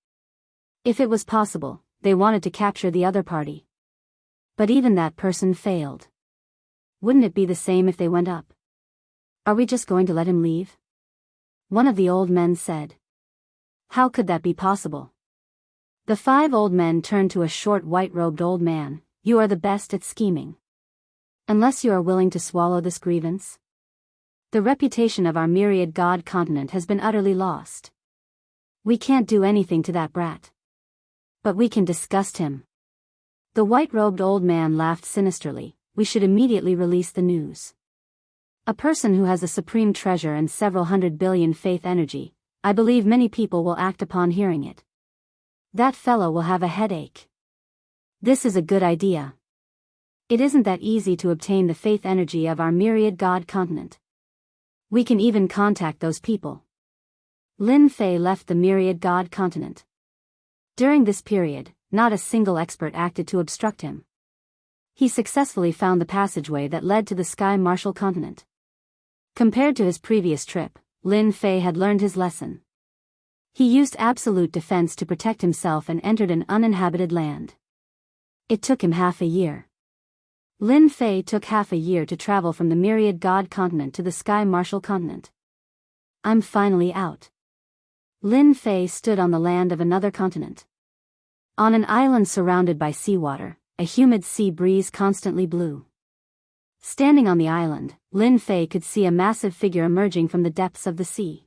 If it was possible, they wanted to capture the other party. But even that person failed. Wouldn't it be the same if they went up? Are we just going to let him leave? One of the old men said. How could that be possible? The 5 old men turned to a short white-robed old man. You are the best at scheming. Unless you are willing to swallow this grievance. The reputation of our myriad god continent has been utterly lost. We can't do anything to that brat. But we can disgust him. The white-robed old man laughed sinisterly. We should immediately release the news. A person who has the supreme treasure and several 100 billion faith energy, I believe many people will act upon hearing it. That fellow will have a headache. This is a good idea. It isn't that easy to obtain the faith energy of our myriad god continent. We can even contact those people. Lin Fei left the myriad god continent. During this period, not a single expert acted to obstruct him. He successfully found the passageway that led to the Sky Marshal continent. Compared to his previous trip, Lin Fei had learned his lesson. He used absolute defense to protect himself and entered an uninhabited land. It took him half a year. Lin Fei took half a year to travel from the myriad god continent to the Sky Marshal continent. I'm finally out. Lin Fei stood on the land of another continent. On an island surrounded by seawater, a humid sea breeze constantly blew. Standing on the island, Lin Fei could see a massive figure emerging from the depths of the sea.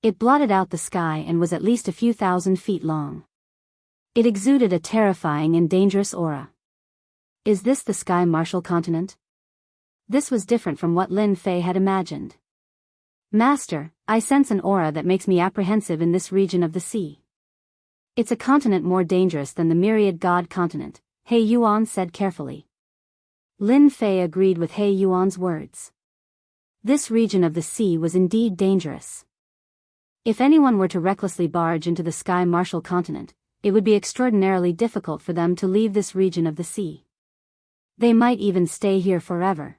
It blotted out the sky and was at least a few thousand feet long. It exuded a terrifying and dangerous aura. Is this the Sky Marshal continent? This was different from what Lin Fei had imagined. Master, I sense an aura that makes me apprehensive in this region of the sea. It's a continent more dangerous than the myriad god continent, He Yuan said carefully. Lin Fei agreed with He Yuan's words. This region of the sea was indeed dangerous. If anyone were to recklessly barge into the Sky Marshal continent, it would be extraordinarily difficult for them to leave this region of the sea. They might even stay here forever.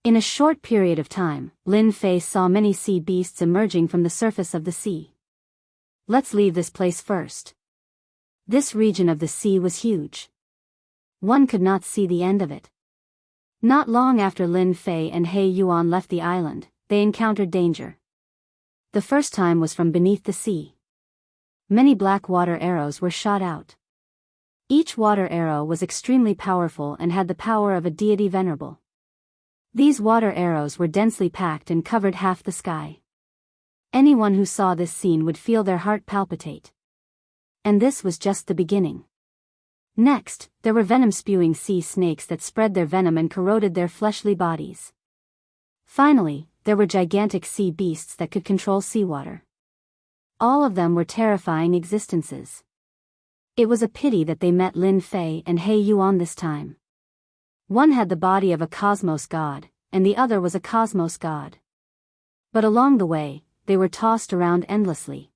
In a short period of time, Lin Fei saw many sea beasts emerging from the surface of the sea. Let's leave this place first. This region of the sea was huge. One could not see the end of it. Not long after Lin Fei and He Yuan left the island, they encountered danger. The first time was from beneath the sea. Many black water arrows were shot out. Each water arrow was extremely powerful and had the power of a deity venerable. These water arrows were densely packed and covered half the sky. Anyone who saw this scene would feel their heart palpitate. And this was just the beginning. Next, there were venom-spewing sea snakes that spread their venom and corroded their fleshly bodies. Finally, there were gigantic sea beasts that could control seawater. All of them were terrifying existences. It was a pity that they met Lin Fei and He Yuan this time. One had the body of a cosmos god, and the other was a cosmos god. But along the way, they were tossed around endlessly.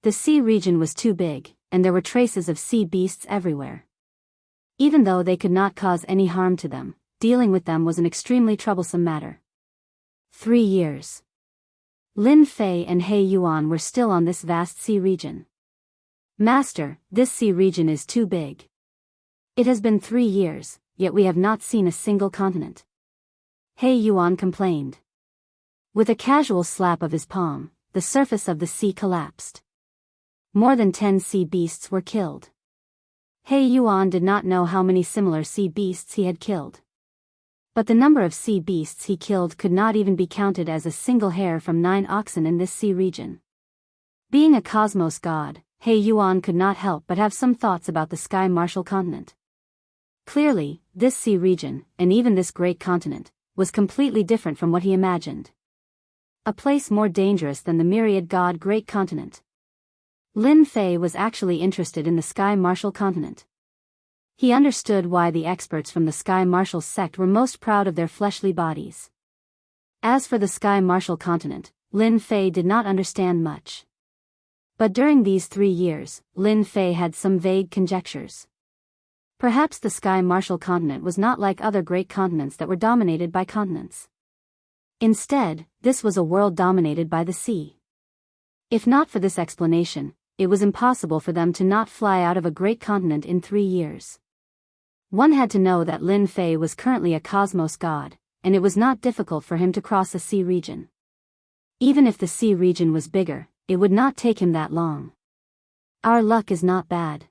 The sea region was too big, and there were traces of sea beasts everywhere. Even though they could not cause any harm to them, dealing with them was an extremely troublesome matter. 3 years. Lin Fei and He Yuan were still on this vast sea region. Master, this sea region is too big. It has been 3 years, yet we have not seen a single continent. He Yuan complained. With a casual slap of his palm, the surface of the sea collapsed. More than 10 sea beasts were killed. He Yuan did not know how many similar sea beasts he had killed. But the number of sea beasts he killed could not even be counted as a single hair from 9 oxen in this sea region. Being a cosmos god, He Yuan could not help but have some thoughts about the Sky Marshal continent. Clearly, this sea region, and even this great continent, was completely different from what he imagined. A place more dangerous than the myriad god great continent. Lin Fei was actually interested in the Sky Marshal continent. He understood why the experts from the Sky Marshal sect were most proud of their fleshly bodies. As for the Sky Marshal continent, Lin Fei did not understand much. But during these 3 years, Lin Fei had some vague conjectures. Perhaps the Sky Marshal continent was not like other great continents that were dominated by continents. Instead, this was a world dominated by the sea. If not for this explanation, it was impossible for them to not fly out of a great continent in 3 years. One had to know that Lin Fei was currently a cosmos god, and it was not difficult for him to cross a sea region. Even if the sea region was bigger, it would not take him that long. Our luck is not bad.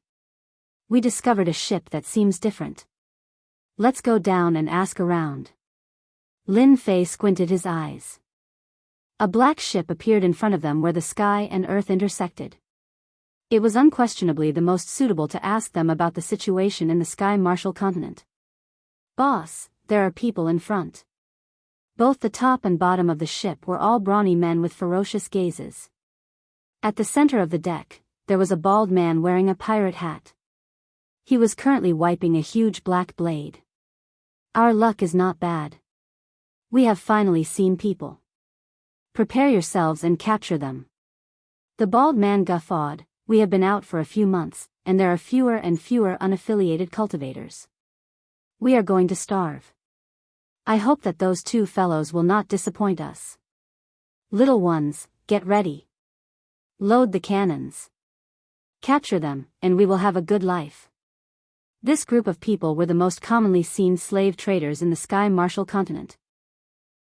We discovered a ship that seems different. Let's go down and ask around. Lin Fei squinted his eyes. A black ship appeared in front of them where the sky and earth intersected. It was unquestionably the most suitable to ask them about the situation in the Sky Marshal continent. Boss, there are people in front. Both the top and bottom of the ship were all brawny men with ferocious gazes. At the center of the deck, there was a bald man wearing a pirate hat. He was currently wiping a huge black blade. Our luck is not bad. We have finally seen people. Prepare yourselves and capture them. The bald man guffawed. We have been out for a few months, and there are fewer and fewer unaffiliated cultivators. We are going to starve. I hope that those 2 fellows will not disappoint us. Little ones, get ready. Load the cannons. Capture them, and we will have a good life. This group of people were the most commonly seen slave traders in the Sky Marshal continent.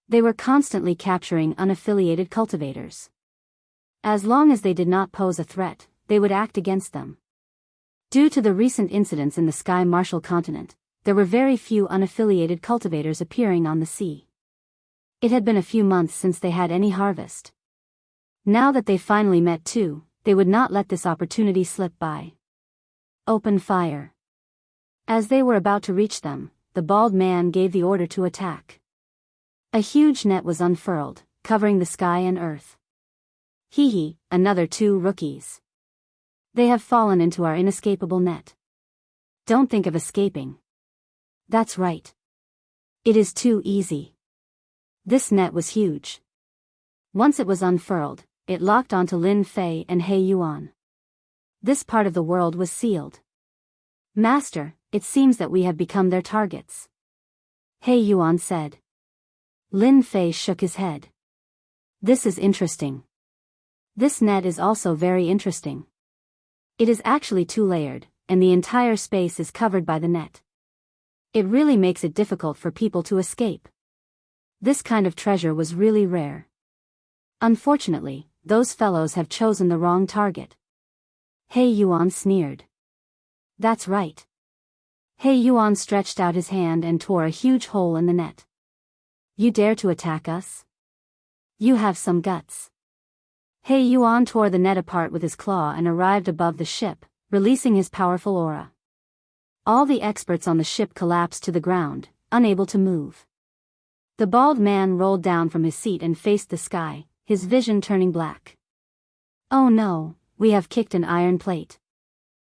They were constantly capturing unaffiliated cultivators. As long as they did not pose a threat, they would act against them. Due to the recent incidents in the Sky Marshal continent, there were very few unaffiliated cultivators appearing on the sea. It had been a few months since they had any harvest. Now that they finally met 2, they would not let this opportunity slip by. Open fire. As they were about to reach them, the bald man gave the order to attack. A huge net was unfurled, covering the sky and earth. Hee hee, another 2 rookies. They have fallen into our inescapable net. Don't think of escaping. That's right. It is too easy. This net was huge. Once it was unfurled, it locked onto Lin Fei and He Yuan. This part of the world was sealed. Master, it seems that we have become their targets. He Yuan said. Lin Fei shook his head. This is interesting. This net is also very interesting. It is actually 2-layered, and the entire space is covered by the net. It really makes it difficult for people to escape. This kind of treasure was really rare. Unfortunately, those fellows have chosen the wrong target. He Yuan sneered. That's right. He Yuan stretched out his hand and tore a huge hole in the net. You dare to attack us? You have some guts. He Yuan tore the net apart with his claw and arrived above the ship, releasing his powerful aura. All the experts on the ship collapsed to the ground, unable to move. The bald man rolled down from his seat and faced the sky, his vision turning black. Oh no, we have kicked an iron plate.